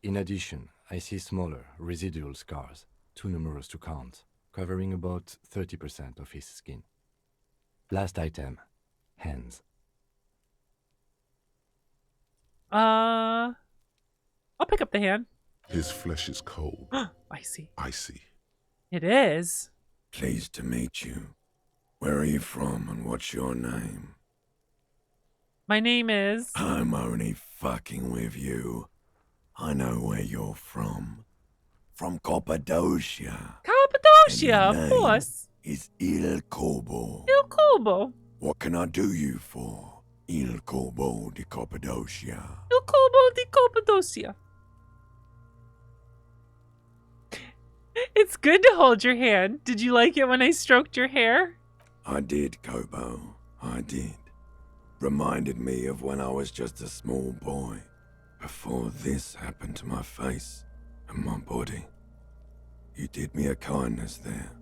In addition, I see smaller, residual scars, too numerous to count, covering about 30% of his skin. Last item, hands. I'll pick up the hand. His flesh is cold. Icy. Icy. It is. Pleased to meet you. Where are you from and what's your name? My name is... I'm only fucking with you. I know where you're from. From Cappadocia. Cappadocia, And your of name course. Is Il Corbo. Il Corbo. What can I do you for? Il Corbo di Cappadocia. Il Corbo di Cappadocia. It's good to hold your hand. Did you like it when I stroked your hair? I did, Kobo. I did. Reminded me of when I was just a small boy. Before this happened to my face and my body. You did me a kindness there.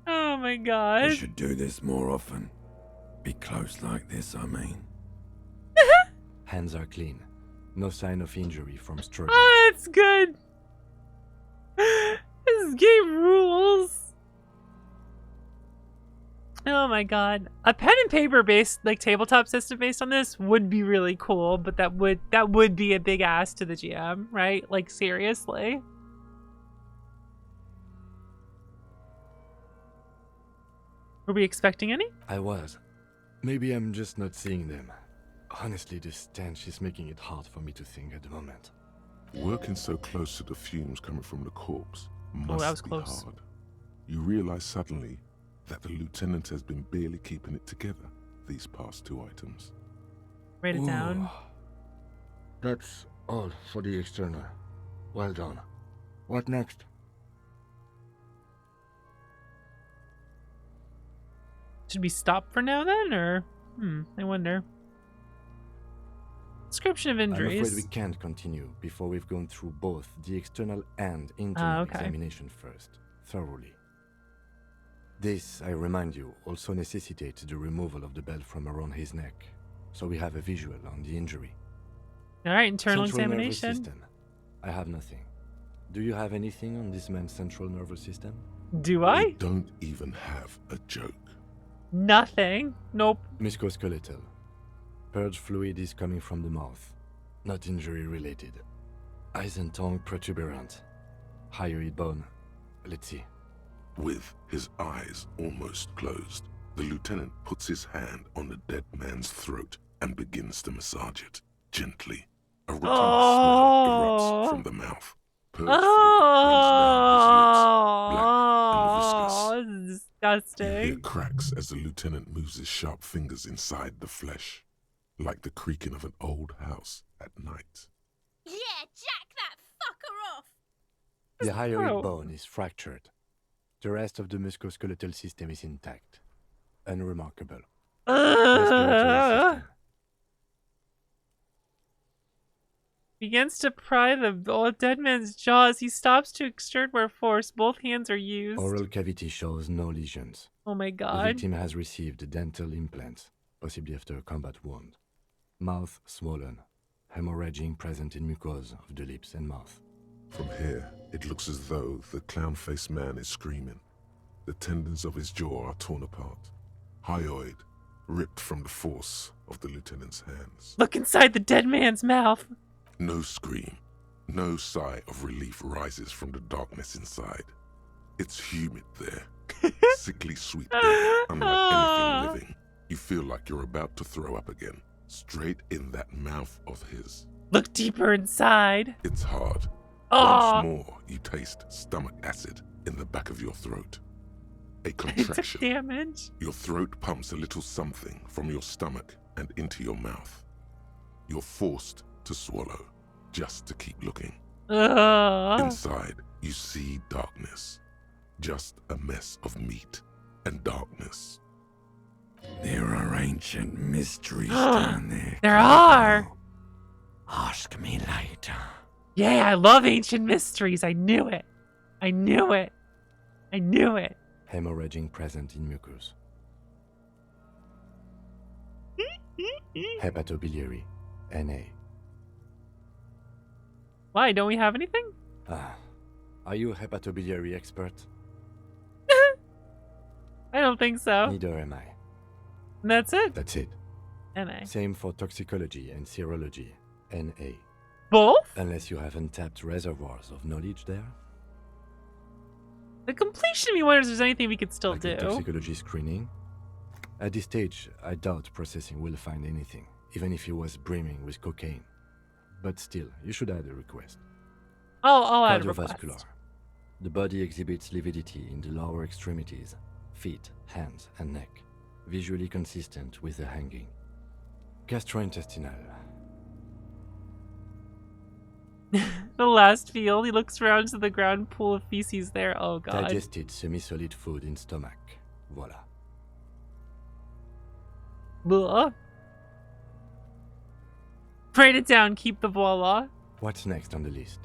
Oh my god. You should do this more often. Be close like this, I mean. Hands are clean. No sign of injury from struggle. Oh, that's good. This game rules. Oh my god. A pen and paper based, like tabletop system based on this would be really cool, but that would be a big ass to the GM, right? Like seriously. Were we expecting any? I was. Maybe I'm just not seeing them. Honestly, this stench is making it hard for me to think at the moment. Working so close to the fumes coming from the corpse must that was be close. hard. You realize suddenly that the lieutenant has been barely keeping it together these past 2 items. Write it down. That's all for the external. Well done. What next? Should we stop for now then, or I wonder. Description of injuries. I'm afraid we can't continue before we've gone through both the external and internal examination first, thoroughly. This, I remind you, also necessitates the removal of the belt from around his neck, so we have a visual on the injury. All right, internal Central examination. Nervous system. I have nothing. Do you have anything on this man's central nervous system? Do I? We don't even have a joke. Nothing. Nope. Musculoskeletal. Purge fluid is coming from the mouth. Not injury related. Eyes and tongue protuberant. Hyoid bone. Let's see. With his eyes almost closed, the lieutenant puts his hand on the dead man's throat and begins to massage it, gently. A rotten smell erupts from the mouth. Purge fluid runs down his lips, black and viscous. This is disgusting. You hear cracks as the lieutenant moves his sharp fingers inside the flesh, like the creaking of an old house at night. Yeah, jack that fucker off! The hyoid bone is fractured. The rest of the musculoskeletal system is intact. Unremarkable. Respiratory system. Begins to pry the dead man's jaws. He stops to exert more force. Both hands are used. Oral cavity shows no lesions. Oh my The god. victim has received dental implants, possibly after a combat wound. Mouth swollen. Hemorrhaging present in mucosa of the lips and mouth. From here, it looks as though the clown-faced man is screaming. The tendons of his jaw are torn apart. Hyoid ripped from the force of the lieutenant's hands. Look inside the dead man's mouth. No scream, no sigh of relief rises from the darkness inside. It's humid there. Sickly sweet there, unlike anything living. You feel like you're about to throw up again, straight in that mouth of his. Look deeper inside. It's hard. Oh. Once more, you taste stomach acid in the back of your throat. A contraction. Damage. Your throat pumps a little something from your stomach and into your mouth. You're forced to swallow, just to keep looking. Inside, you see darkness. Just a mess of meat and darkness. There are ancient mysteries down there. There are. Ask me later. Yeah, I love ancient mysteries. I knew it. I knew it. I knew it. Hemorrhaging present in mucus. Hepatobiliary, NA. Why, don't we have anything? Are you a hepatobiliary expert? I don't think so. Neither am I. And that's it? That's it. NA. Same for toxicology and serology, NA. Both? Unless you have untapped reservoirs of knowledge there. The completion of me wonders if there's anything we could still like do. The toxicology screening. At this stage, I doubt processing will find anything, even if he was brimming with cocaine. But still, you should add a request. I'll add a request. Cardiovascular. The body exhibits lividity in the lower extremities, feet, hands, and neck, visually consistent with the hanging. Gastrointestinal. The last field, he looks around to the ground pool of feces there. Oh god. Digested semi-solid food in stomach. Voila. Blah. Write it down, keep the voila. What's next on the list?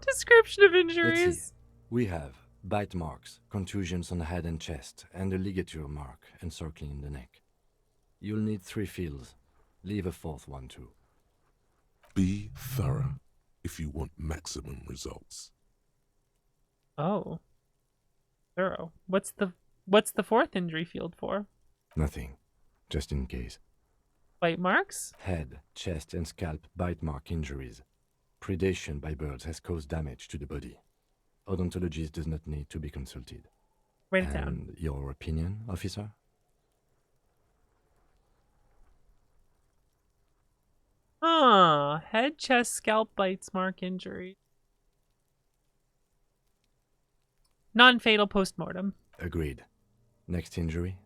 Description of Let's injuries. see. We have bite marks, contusions on the head and chest, and a ligature mark encircling the neck. You'll need 3 fields. Leave a 4th one too. Be thorough if you want maximum results. Oh. Thorough. What's the 4th injury field for? Nothing. Just in case. Bite marks? Head, chest, and scalp bite mark injuries. Predation by birds has caused damage to the body. Odontologist does not need to be consulted. Write it down. And your opinion, officer? Head, chest, scalp bites, mark injury. Non-fatal postmortem. Agreed. Next injury?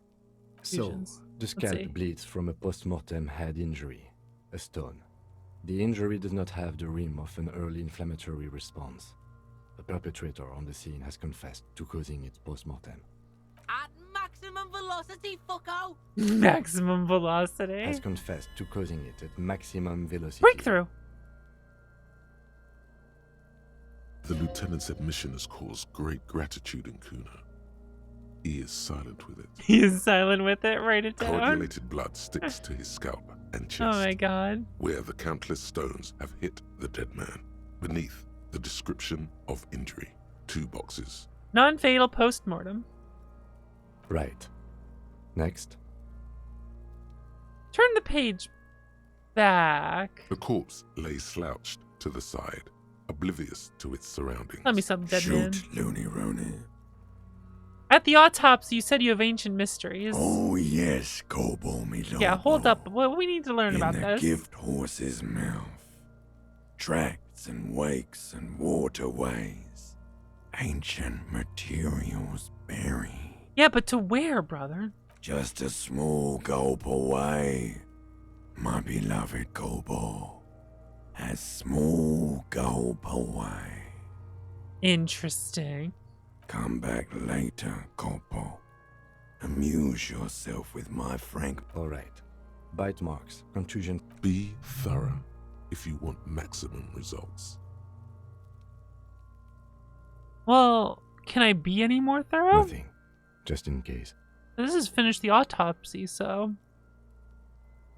Fusions. So, the Let's scalp see. bleeds from a postmortem head injury, a stone. The injury does not have the rim of an early inflammatory response. The perpetrator on the scene has confessed to causing its postmortem. Admire velocity, fucko! Maximum velocity. Has confessed to causing it at maximum velocity. Breakthrough. The lieutenant's admission has caused great gratitude in Kuna. He is silent with it. He is silent with it. Write it down. Coagulated blood sticks to his scalp and chest. Oh my god. Where the countless stones have hit the dead man. Beneath the description of injury. 2 boxes. Non-fatal post-mortem. Right. Next. Turn the page back. The corpse lay slouched to the side, oblivious to its surroundings. Let me some dead man. Shoot, Looney Rooney. At the autopsy, you said you have ancient mysteries. Oh yes, Kobo me Lobo. Yeah, hold up. Well, we need to learn about In this. the gift horse's mouth. Tracts and wakes and waterways. Ancient materials buried. Yeah, but to where, brother? Just a small gulp away. My beloved Kobo. A small gulp away. Interesting. Come back later, Kobo. Amuse yourself with my frank. Alright. Bite marks, contusion. Be thorough if you want maximum results. Well, can I be any more thorough? Nothing. Just in case. This has finished the autopsy, so...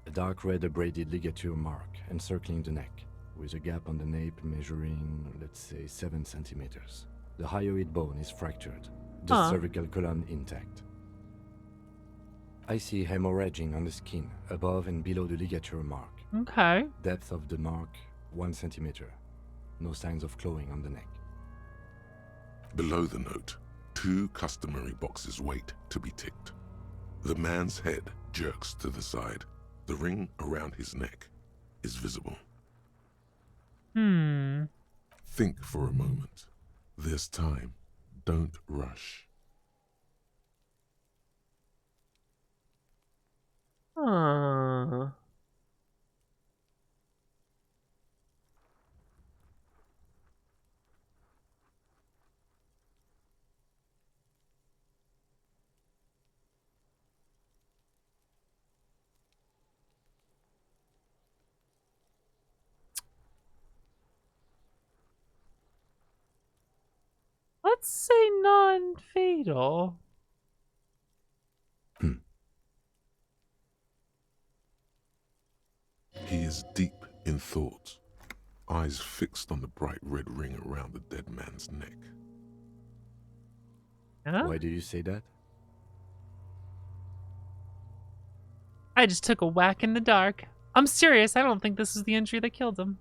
A dark red abraded ligature mark encircling the neck, with a gap on the nape measuring, let's say, 7 centimeters. The hyoid bone is fractured, the cervical column intact. I see hemorrhaging on the skin, above and below the ligature mark. Okay. Depth of the mark, 1 centimeter. No signs of clawing on the neck. Below the note, 2 customary boxes wait to be ticked. The man's head jerks to the side. The ring around his neck is visible. Think for a moment. There's time. Don't rush. Let's say non-fatal. He is deep in thought, eyes fixed on the bright red ring around the dead man's neck. Huh? Why do you say that? I just took a whack in the dark. I'm serious, I don't think this is the injury that killed him.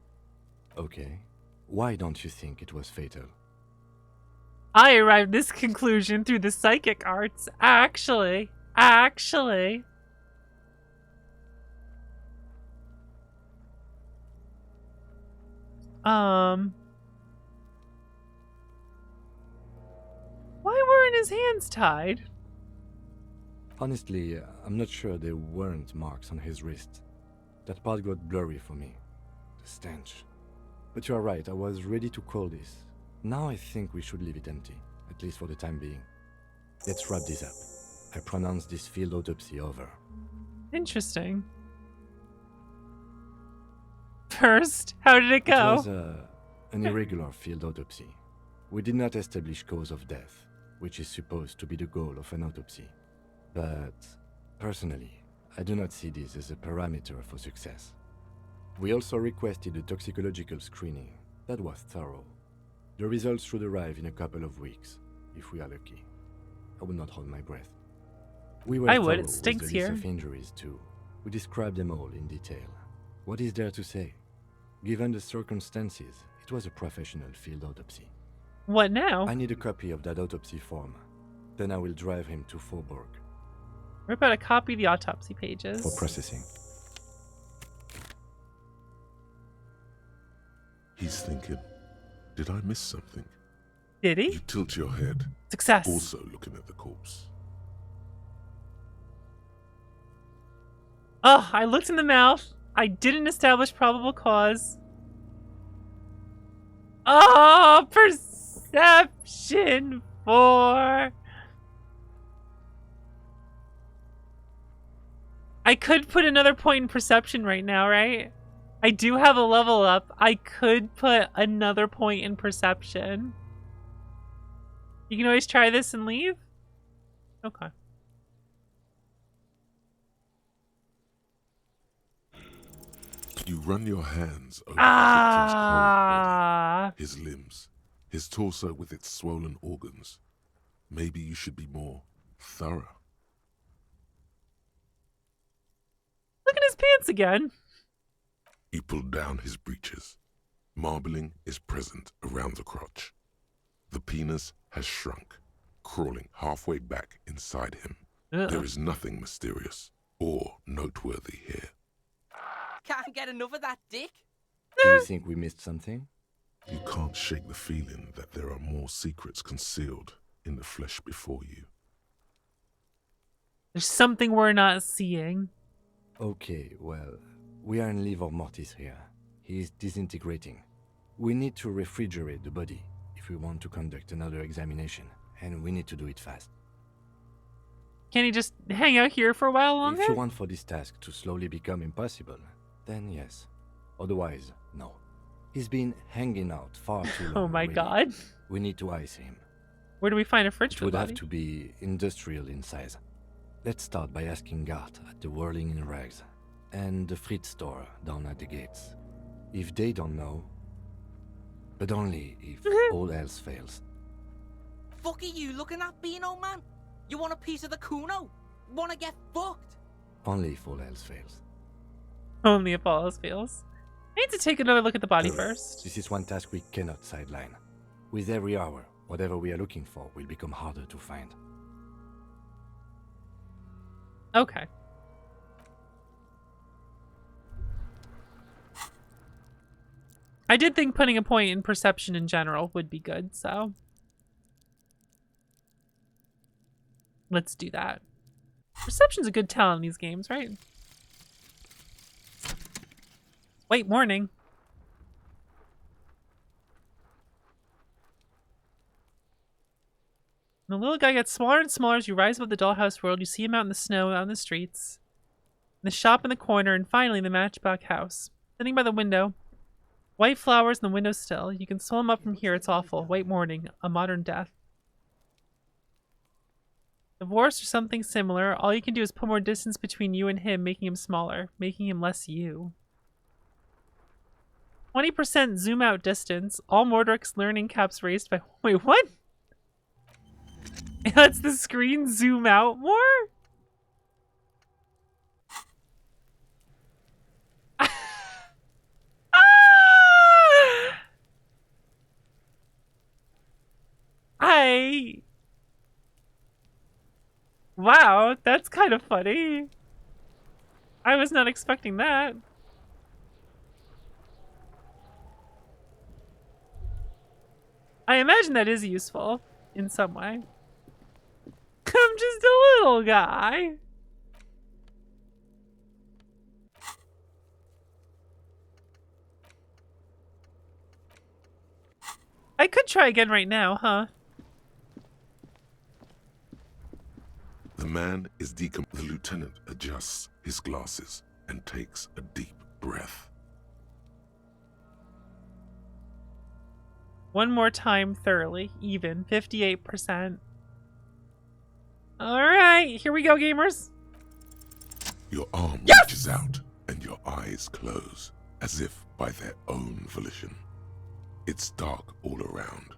Okay. Why don't you think it was fatal? I arrived at this conclusion through the psychic arts. Actually. Why weren't his hands tied? Honestly, I'm not sure there weren't marks on his wrist. That part got blurry for me. The stench. But you are right, I was ready to call this. Now I think we should leave it empty, at least for the time being. Let's wrap this up. I pronounce this field autopsy over. Interesting. First, how did it go? It was an irregular field autopsy. We did not establish cause of death, which is supposed to be the goal of an autopsy. But, personally, I do not see this as a parameter for success. We also requested a toxicological screening. That was thorough. The results should arrive in a couple of weeks, if we are lucky. I would not hold my breath. We were I would, thorough it stinks with the list here. of injuries too. We described them all in detail. What is there to say? Given the circumstances, it was a professional field autopsy. What now? I need a copy of that autopsy form. Then I will drive him to Faubourg. Rip out a copy of the autopsy pages. For processing. He's thinking, did I miss something? Did he? You tilt your head. Success. Also looking at the corpse. Oh, I looked in the mouth. I didn't establish probable cause. Oh, perception 4. I could put another point in perception right now, right? I do have a level up. I could put another point in perception. You can always try this and leave? Okay. You run your hands over the victim's cold body, his limbs, his torso with its swollen organs. Maybe you should be more thorough. Look at his pants again. You pull down his breeches. Marbling is present around the crotch. The penis has shrunk, crawling halfway back inside him. There is nothing mysterious or noteworthy here. Can't get enough of that dick. Do you think we missed something? You can't shake the feeling that there are more secrets concealed in the flesh before you. There's something we're not seeing. Okay, well, we are in livor mortis here. He is disintegrating. We need to refrigerate the body if we want to conduct another examination, and we need to do it fast. Can he just hang out here for a while longer? If you want for this task to slowly become impossible, then yes. Otherwise, no. He's been hanging out far too long. Oh my already. God. We need to ice him. Where do we find a fridge It for would the have body? to be industrial in size. Let's start by asking Gart at the Whirling in Rags and the Fritz store down at the gates. If they don't know, but only if all else fails. Fuck are you looking at, Beano man? You want a piece of the Kuno? Wanna get fucked? Only if all else fails. Only if all else fails. I need to take another look at the body first. This is one task we cannot sideline. With every hour, whatever we are looking for will become harder to find. Okay. I did think putting a point in perception in general would be good, so let's do that. Perception's a good talent in these games, right? Wait, warning. The little guy gets smaller and smaller as you rise above the dollhouse world. You see him out in the snow, out in the streets, in the shop in the corner, and finally the matchbox house. Sitting by the window, white flowers in the windowsill. You can swim up from here. It's awful. White morning, a modern death. Divorce or something similar. All you can do is put more distance between you and him, making him smaller, making him less you. 20% zoom out distance. All Mordrek's learning caps raised by... Wait, what? It lets the screen zoom out more? Wow, that's kind of funny. I was not expecting that. I imagine that is useful in some way. I'm just a little guy. I could try again right now, huh? The man is The lieutenant adjusts his glasses and takes a deep breath. One more time thoroughly. Even. 58%. Alright, here we go, gamers. Your arm reaches out and your eyes close, as if by their own volition. It's dark all around.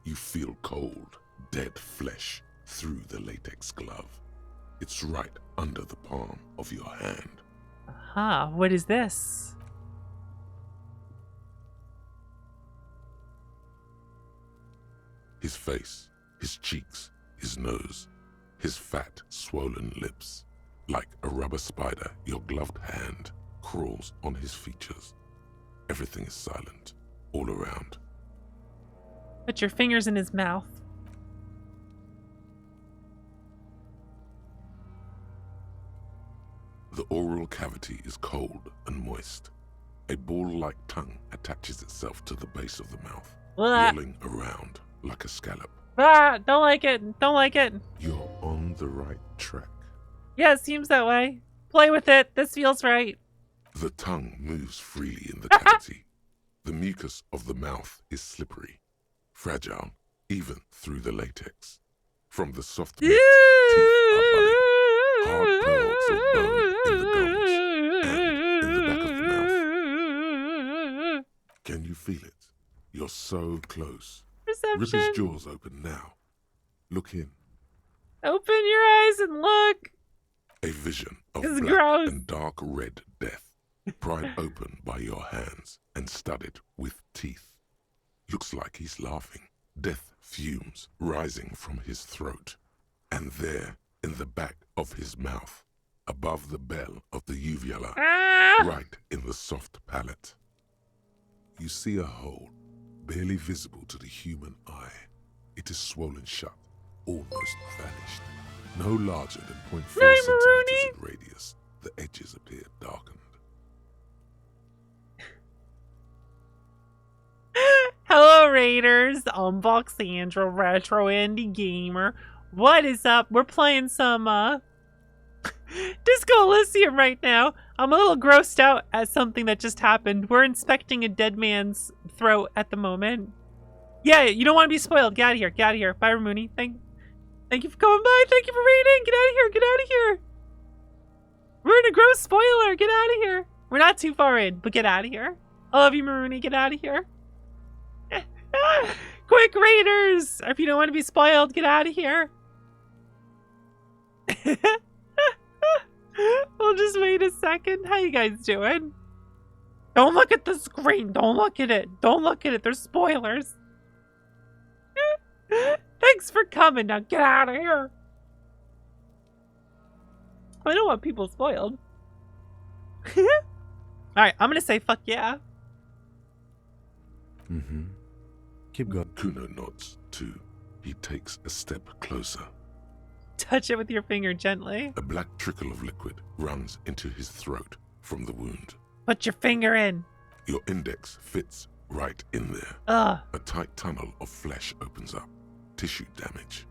You feel cold, dead flesh through the latex glove. It's right under the palm of your hand. Aha, what is this? His face, his cheeks, his nose, his fat, swollen lips. Like a rubber spider, your gloved hand crawls on his features. Everything is silent, all around. Put your fingers in his mouth. The oral cavity is cold and moist. A ball-like tongue attaches itself to the base of the mouth, rolling around like a scallop. Ah, don't like it. Don't like it. You're on the right track. Yeah, it seems that way. Play with it. This feels right. The tongue moves freely in the cavity. The mucus of the mouth is slippery, fragile, even through the latex. From the soft meat, teeth are budding. Hard pearls of bone in the gums and in the back of the mouth. Can you feel it? You're so close. Perception. Rip his jaws open now. Look in. Open your eyes and look. A vision of It's black gross. and dark red death, pried open by your hands and studded with teeth. Looks like he's laughing. Death fumes rising from his throat. And there, in the back of his mouth, above the bell of the uvula, right in the soft palate, you see a hole, barely visible to the human eye. It is swollen shut, almost vanished. No larger than 0.4 centimeters in radius, the edges appear darkened. Hello, Raiders. I'm Voxandra, Retro Indie Gamer. What is up? We're playing some, Disco Elysium right now. I'm a little grossed out at something that just happened. We're inspecting a dead man's throat at the moment. Yeah, you don't want to be spoiled. Get out of here. Get out of here. Bye, Ramuni. Thank you for coming by. Thank you for reading. Get out of here. Get out of here. We're in a gross spoiler. Get out of here. We're not too far in, but get out of here. I love you, Maruni. Get out of here. Quick, Raiders! If you don't want to be spoiled, get out of here. We'll just wait a second. How you guys doing? Don't look at the screen. Don't look at it. Don't look at it. There's spoilers. Thanks for coming. Now get out of here. I don't want people spoiled. Alright, I'm gonna say fuck yeah. Mm-hmm. Keep going. Kuno nods, too. He takes a step closer. Touch it with your finger gently. A black trickle of liquid runs into his throat from the wound. Put your finger in. Your index fits right in there. Ugh. A tight tunnel of flesh opens up. Tissue damage.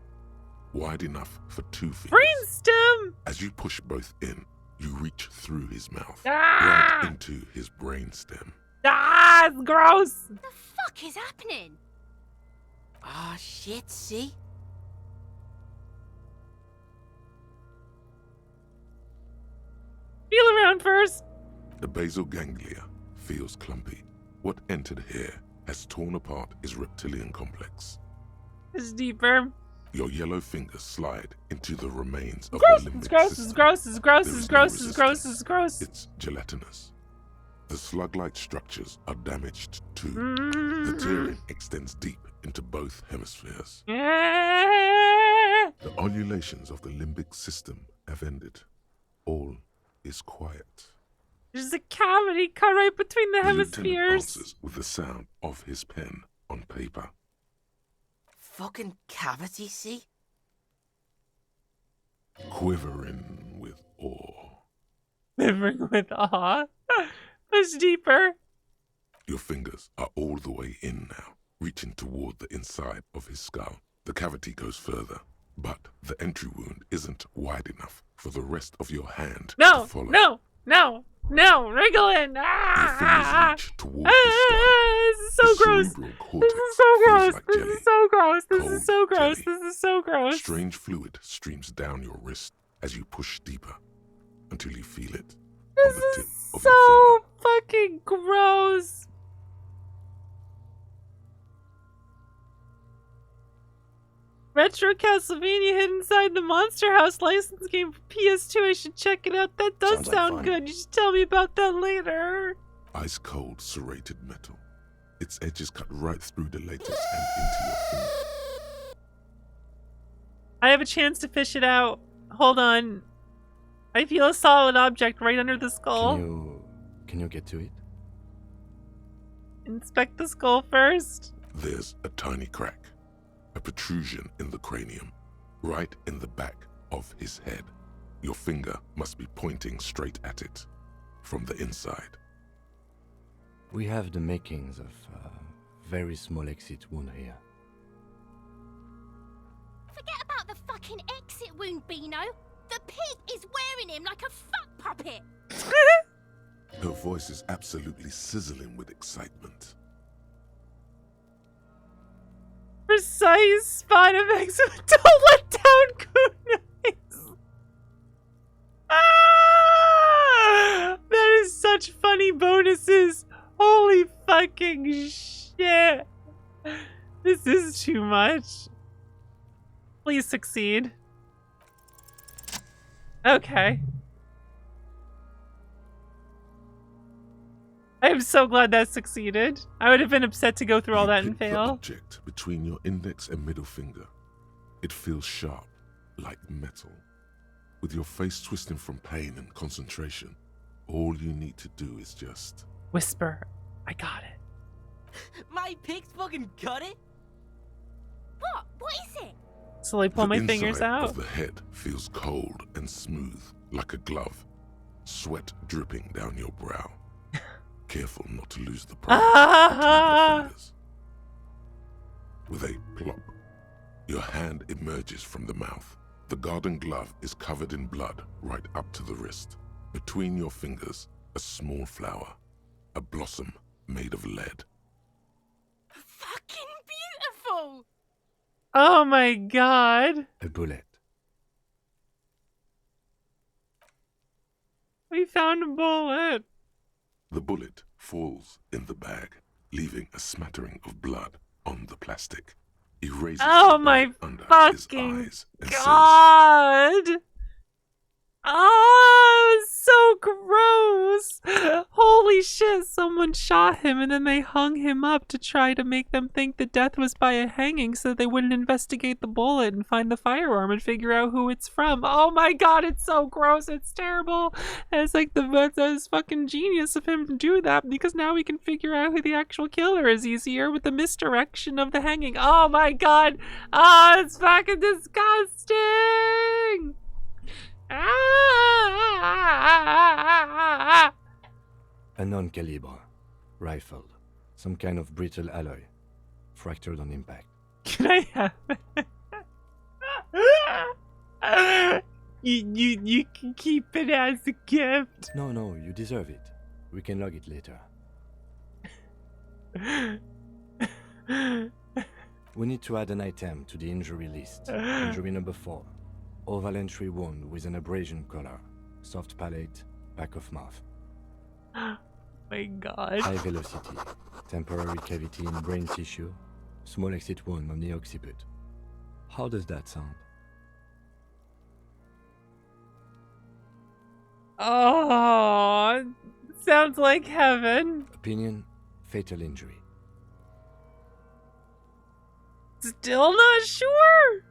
Wide enough for 2 fingers. Brainstem! As you push both in, you reach through his mouth. Ah! Right into his brainstem. Ah, it's gross! The fuck is happening? Ah, shit, see? Feel around first. The basal ganglia feels clumpy. What entered here has torn apart his reptilian complex. It's deeper. Your yellow fingers slide into the remains of Gross, the limbic it's gross, system. it's gross, it's gross, There it's is no gross, it's gross, resistance. it's gross. It's gelatinous. The slug-like structures are damaged too. The tearing extends deep into both hemispheres. The ululations of the limbic system have ended. All is quiet. There's a cavity cut right between the Lieutenant hemispheres. answers with the sound of his pen on paper. Fucking cavity, see? Quivering with awe. Quivering with awe. Push deeper. Your fingers are all the way in now, reaching toward the inside of his skull. The cavity goes further, but the entry wound isn't wide enough for the rest of your hand No, to follow. no, wriggling. Your fingers reach toward his skull. This is so His gross. cerebral This cortex is so feels gross. like This jelly. is so gross. This Cold is so gross. jelly. This is so gross. Strange fluid streams down your wrist as you push deeper until you feel it This on the tip is of so your finger. fucking gross. Retro Castlevania hid inside the Monster House license game for PS2. I should check it out. That does Sounds like sound fun. good. You should tell me about that later. Ice cold serrated metal. Its edges cut right through the latex and into your finger. I have a chance to fish it out. Hold on. I feel a solid object right under the skull. Can you get to it? Inspect the skull first. There's a tiny crack, a protrusion in the cranium, right in the back of his head. Your finger must be pointing straight at it, from the inside. We have the makings of a very small exit wound here. Forget about the fucking exit wound, Beano. The pig is wearing him like a fat puppet. Her voice is absolutely sizzling with excitement. Precise spot effects. Don't let down kunais. Ah! That is such funny bonuses. Holy fucking shit. This is too much. Please succeed. Okay. I am so glad that succeeded. I would have been upset to go through all that and The fail. object between your index and middle finger. It feels sharp, like metal. With your face twisting from pain and concentration, all you need to do is just... whisper, I got it. My pig's fucking got it? What? What is it? Slowly pull my the fingers inside out. of the head feels cold and smooth, like a glove. Sweat dripping down your brow. Careful not to lose the pride between your fingers. With a plop, your hand emerges from the mouth. The garden glove is covered in blood right up to the wrist. Between your fingers, a small flower, a blossom made of lead. Fucking beautiful! Oh my god. A bullet. We found a bullet. The bullet falls in the bag, leaving a smattering of blood on the plastic. He raises Oh the my bag under his fucking eyes and god. Oh, so gross. Holy shit, someone shot him and then they hung him up to try to make them think the death was by a hanging so that they wouldn't investigate the bullet and find the firearm and figure out who it's from. Oh my god, it's so gross. It's terrible. And it's like that's fucking genius of him to do that because now we can figure out who the actual killer is easier with the misdirection of the hanging. Oh my god. Oh, it's fucking disgusting. A non-caliber rifle, some kind of brittle alloy, fractured on impact. Can I have it? You can keep it as a gift. No, you deserve it. We can log it later. We need to add an item to the injury list. Injury number 4. Oval entry wound with an abrasion color. Soft palate, back of mouth. My god. High velocity. Temporary cavity in brain tissue. Small exit wound on the occiput. How does that sound? Oh, sounds like heaven. Opinion, fatal injury. Still not sure.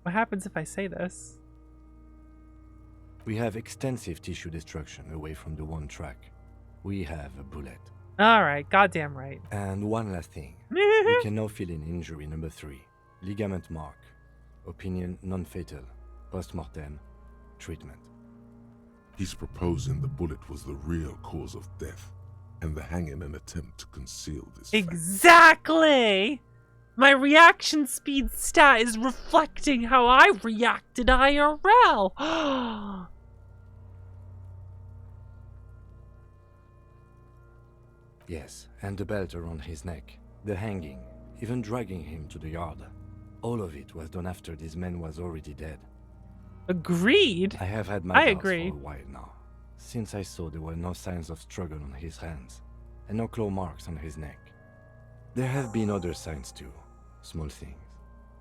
What happens if I say this? We have extensive tissue destruction away from the one track. We have a bullet. Alright, goddamn right. And one last thing. We can now fill in injury number 3. Ligament mark. Opinion non-fatal. Post-mortem. Treatment. He's proposing the bullet was the real cause of death, and the hanging an attempt to conceal this fact. Exactly! My reaction speed stat is reflecting how I reacted IRL. Yes, and the belt around his neck, the hanging, even dragging him to the yard. All of it was done after this man was already dead. Agreed. I have had my doubts for a while now, since I saw there were no signs of struggle on his hands, and no claw marks on his neck. There have been other signs too, small things.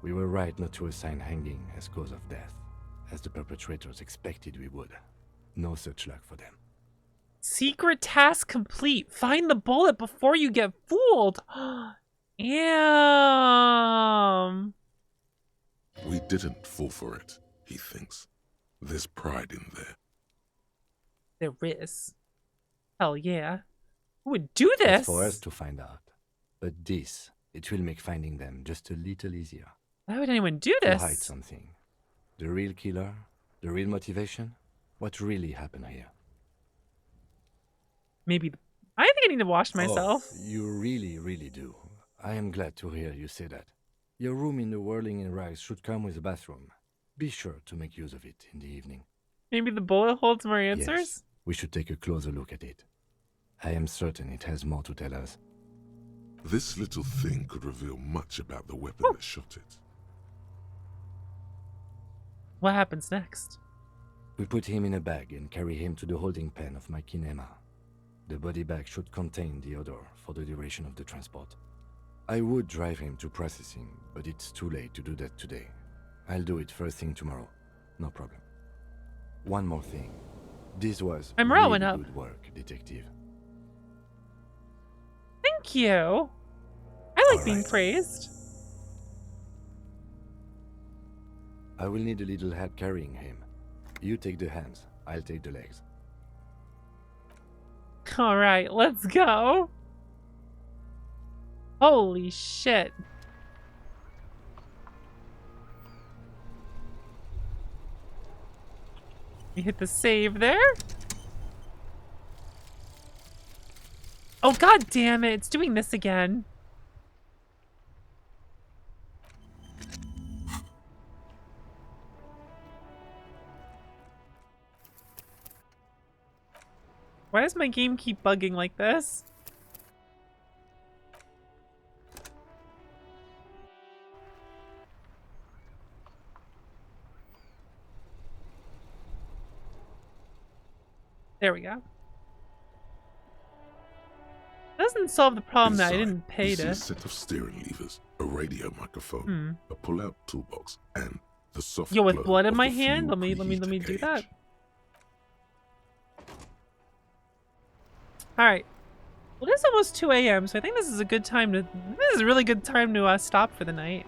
We were right not to assign hanging as cause of death, as the perpetrators expected we would. No such luck for them. Secret task complete. Find the bullet before you get fooled. Damn. We didn't fall for it, he thinks. There's pride in there. There is. Hell yeah. Who would do this? It's for us to find out. But this, it will make finding them just a little easier. Why would anyone do this? To hide something. The real killer, the real motivation, what really happened here. Maybe... I think I need to wash myself. Oh, you really, really do. I am glad to hear you say that. Your room in the Whirling in Rags should come with a bathroom. Be sure to make use of it in the evening. Maybe the bullet holds more answers? Yes, we should take a closer look at it. I am certain it has more to tell us. This little thing could reveal much about the weapon that shot it. What happens next? We put him in a bag and carry him to the holding pen of my kinema. The body bag should contain the odor for the duration of the transport. I would drive him to processing, but it's too late to do that today. I'll do it first thing tomorrow. No problem. One more thing. This was really good work, detective. Thank you. I like being praised. I will need a little help carrying him. You take the hands, I'll take the legs. Alright, let's go. Holy shit. You hit the save there. Oh, god damn it. It's doing this again. Why does my game keep bugging like this? There we go. Doesn't solve the problem that I didn't pay to. A set of steering levers, a radio microphone, a pull-out toolbox, and the soft. Yo, with blood in my hand, let me do that. All right. Well, it is almost 2 a.m., so I think this is a good time to. This is a really good time to stop for the night.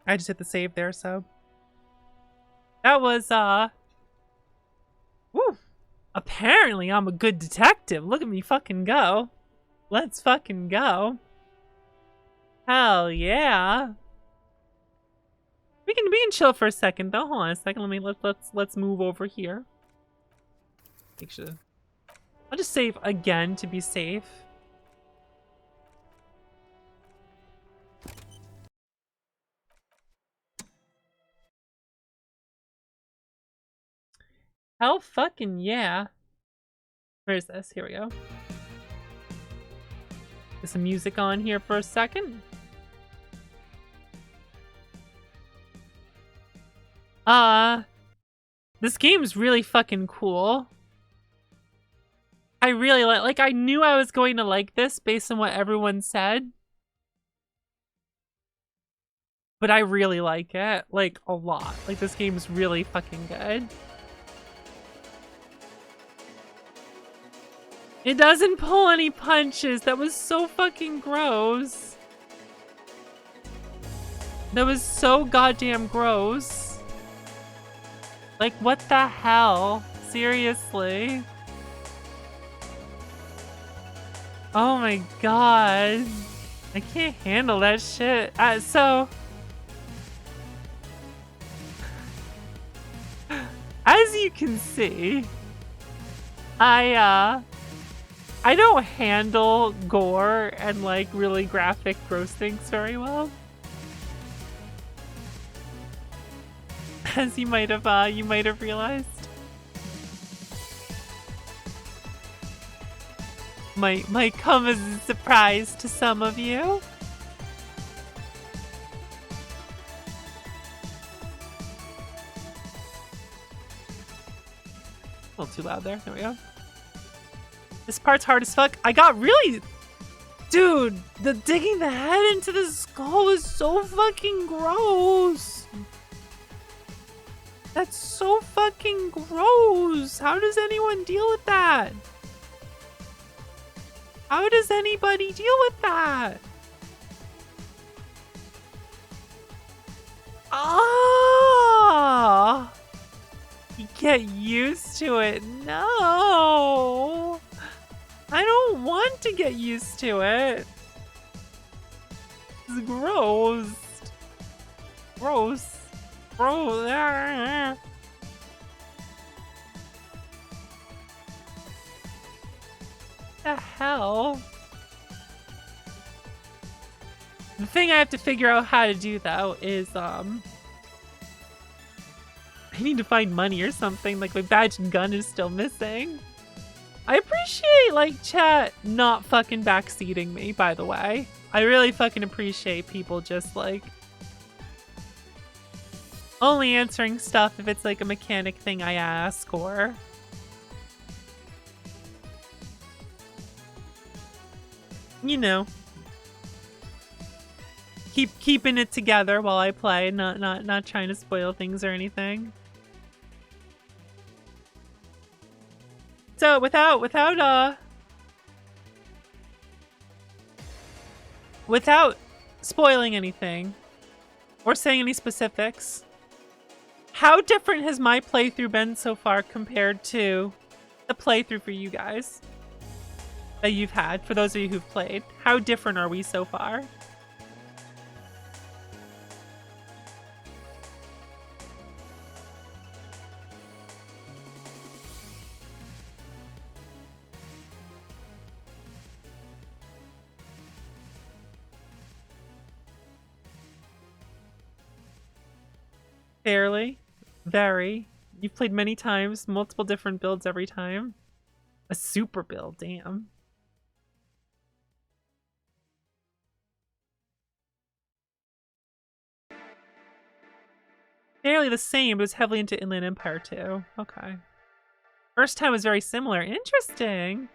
I just hit the save there, so. That was, woo. Apparently, I'm a good detective. Look at me fucking go. Let's fucking go. Hell yeah. We can chill for a second, though. Hold on a second. Let's move over here. Make sure. I'll just save again to be safe. Hell fucking yeah. Where's this? Here we go. Get some music on here for a second. This game's really fucking cool. I really like I knew I was going to like this based on what everyone said. But I really like it, like a lot. Like this game is really fucking good. It doesn't pull any punches. That was so fucking gross. That was so goddamn gross. Like, what the hell? Seriously? Oh my god. I can't handle that shit. So... as you can see, I don't handle gore and like really graphic gross things very well. As you might have realized. Might come as a surprise to some of you. A little too loud there. There we go. This part's hard as fuck. I got really... Dude, the digging the head into the skull is so fucking gross. That's so fucking gross. How does anyone deal with that? How does anybody deal with that? Ah! You get used to it. No! I don't want to get used to it. It's gross. Gross. Gross. The hell? The thing I have to figure out how to do though is I need to find money or something. Like my badge and gun is still missing. I appreciate like chat not fucking backseating me, by the way. I really fucking appreciate people just like only answering stuff if it's like a mechanic thing I ask or you know, keeping it together while I play, not trying to spoil things or anything. So without spoiling anything or saying any specifics, how different has my playthrough been so far compared to the playthrough for you guys that you've had, for those of you who've played? How different are we so far? Fairly. Very. You've played many times, multiple different builds every time. A super build, damn. Fairly the same, but it's heavily into Inland Empire too. Okay. First time was very similar. Interesting.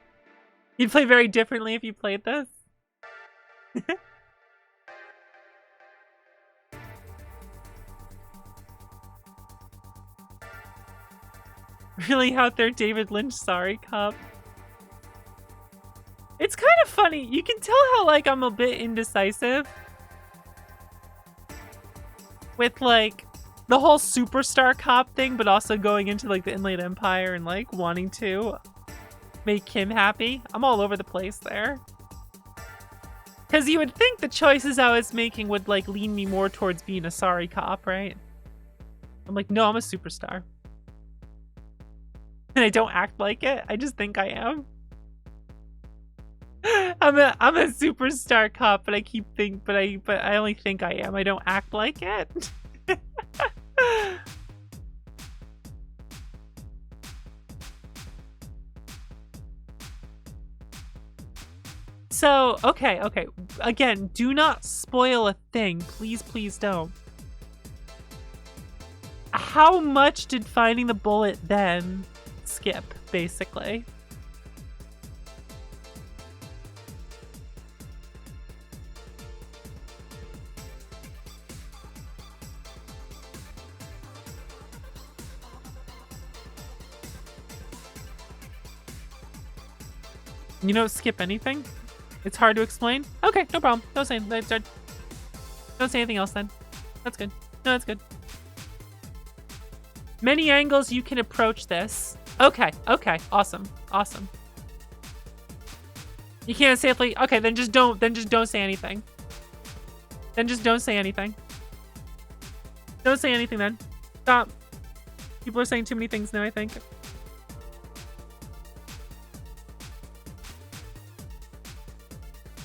You'd play very differently if you played this? Really out there, David Lynch, sorry, Cup. It's kind of funny. You can tell how, like, I'm a bit indecisive with, like, the whole superstar cop thing, but also going into, like, the Inland Empire and, like, wanting to make him happy. I'm all over the place there. Because you would think the choices I was making would, like, lean me more towards being a sorry cop, right? I'm like, no, I'm a superstar. And I don't act like it. I just think I am. I'm a superstar cop, but I only think I am. I don't act like it. So, okay. Again, do not spoil a thing. Please, please don't. How much did finding the bullet then skip, basically? You don't skip anything? It's hard to explain? Okay, no problem. Don't say anything else then. That's good. No, that's good. Many angles you can approach this. Okay. Awesome. You can't safely. Okay, then just don't say anything. Then just don't say anything. Don't say anything then. Stop. People are saying too many things now, I think.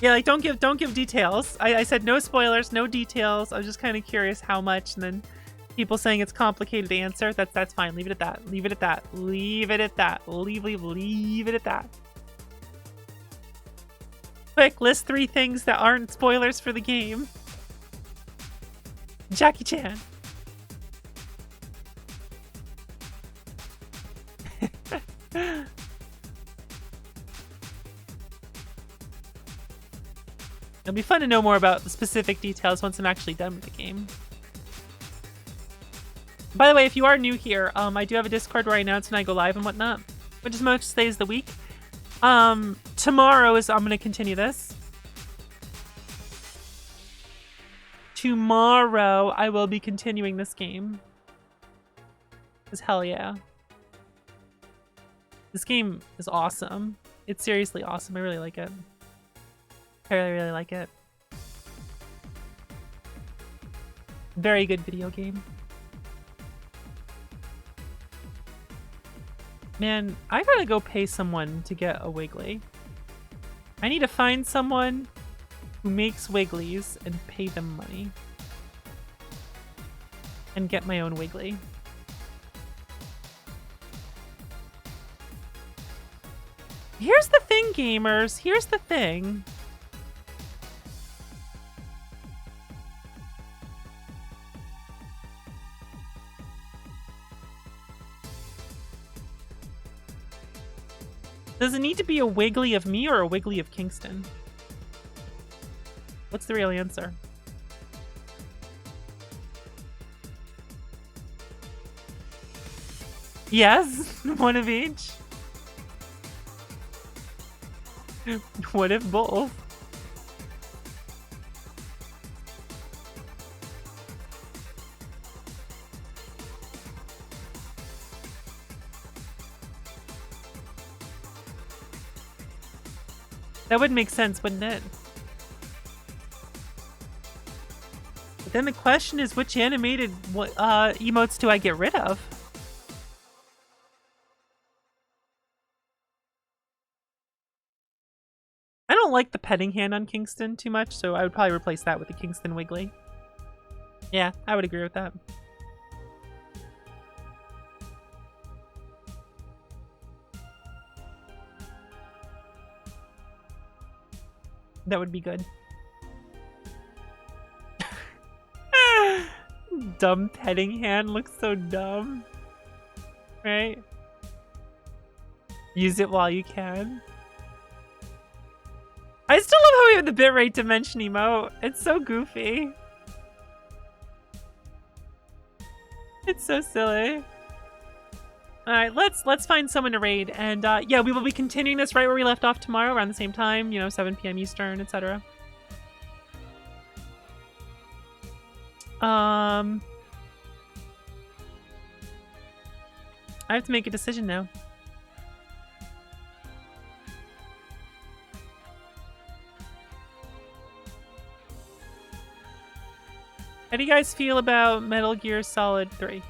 Yeah, like don't give details. I said no spoilers, no details. I was just kind of curious how much, and then people saying it's complicated to answer. That's fine. Leave it at that. Leave it at that. Leave it at that. Leave it at that. Quick, list 3 things that aren't spoilers for the game. Jackie Chan. It'll be fun to know more about the specific details once I'm actually done with the game. By the way, if you are new here, I do have a Discord where I announce when I go live and whatnot, which is most days of the week. Tomorrow I'm going to continue this. Tomorrow I will be continuing this game. Because hell yeah. This game is awesome. It's seriously awesome. I really like it. I really like it. Very good video game. Man, I gotta go pay someone to get a Wiggly. I need to find someone who makes Wigglies and pay them money. And get my own Wiggly. Here's the thing, gamers. Here's the thing. Does it need to be a Wiggly of me or a Wiggly of Kingston? What's the real answer? Yes, one of each. What if both? That would make sense, wouldn't it? But then the question is, which animated emotes do I get rid of? I don't like the petting hand on Kingston too much, so I would probably replace that with the Kingston Wiggly. Yeah, I would agree with that. That would be good. Dumb petting hand looks so dumb. Right? Use it while you can. I still love how we have the bitrate dimension emote. It's so goofy. It's so silly. Alright, let's find someone to raid, and yeah, we will be continuing this right where we left off tomorrow, around the same time, you know, 7 p.m. Eastern, etc. I have to make a decision now. How do you guys feel about Metal Gear Solid 3?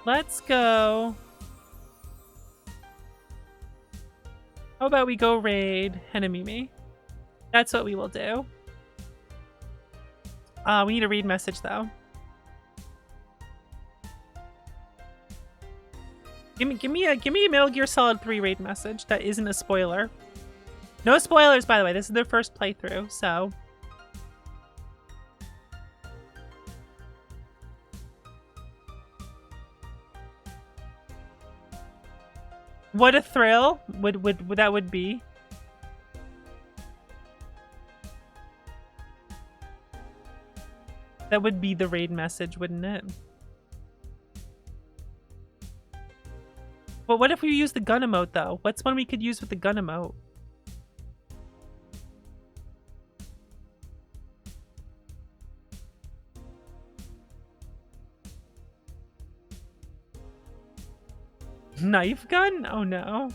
Let's go. How about we go raid Henamimi? That's what we will do. We need a read message though. Give me a Metal Gear Solid 3 raid message that isn't a spoiler. No spoilers, by the way. This is their first playthrough, so. What a thrill would that would be. That would be the raid message, wouldn't it? But what if we use the gun emote though? What's one we could use with the gun emote? Knife gun? Oh no.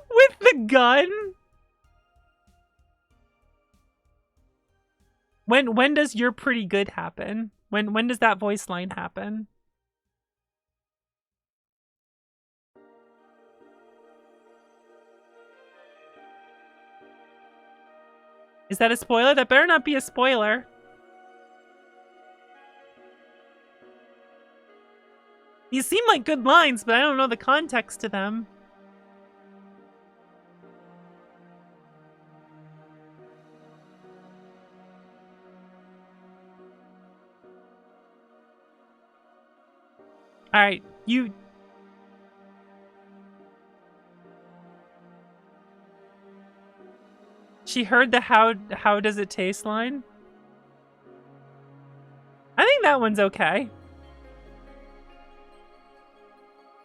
With the gun? When does "you're pretty good" happen? When does that voice line happen? Is that a spoiler? That better not be a spoiler. These seem like good lines, but I don't know the context to them. Alright, you... She heard the how does it taste line? I think that one's okay.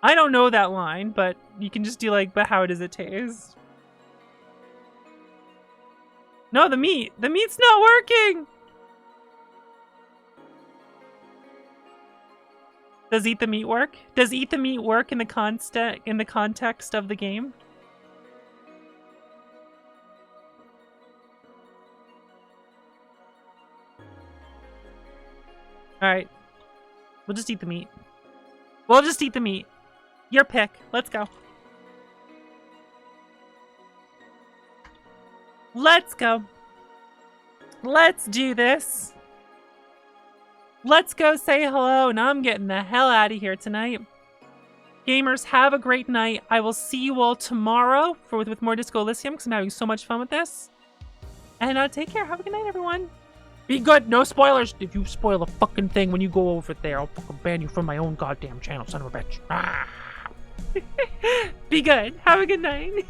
I don't know that line, but you can just do like, but how does it taste? No, the meat's not working! Does eat the meat work? Does eat the meat work in the context of the game? Alright. We'll just eat the meat. We'll just eat the meat. Your pick. Let's go. Let's go. Let's do this. Let's go say hello, and I'm getting the hell out of here tonight. Gamers, have a great night. I will see you all tomorrow with more Disco Elysium, because I'm having so much fun with this. And take care. Have a good night, everyone. Be good. No spoilers. If you spoil a fucking thing when you go over there, I'll fucking ban you from my own goddamn channel, son of a bitch. Be good. Have a good night.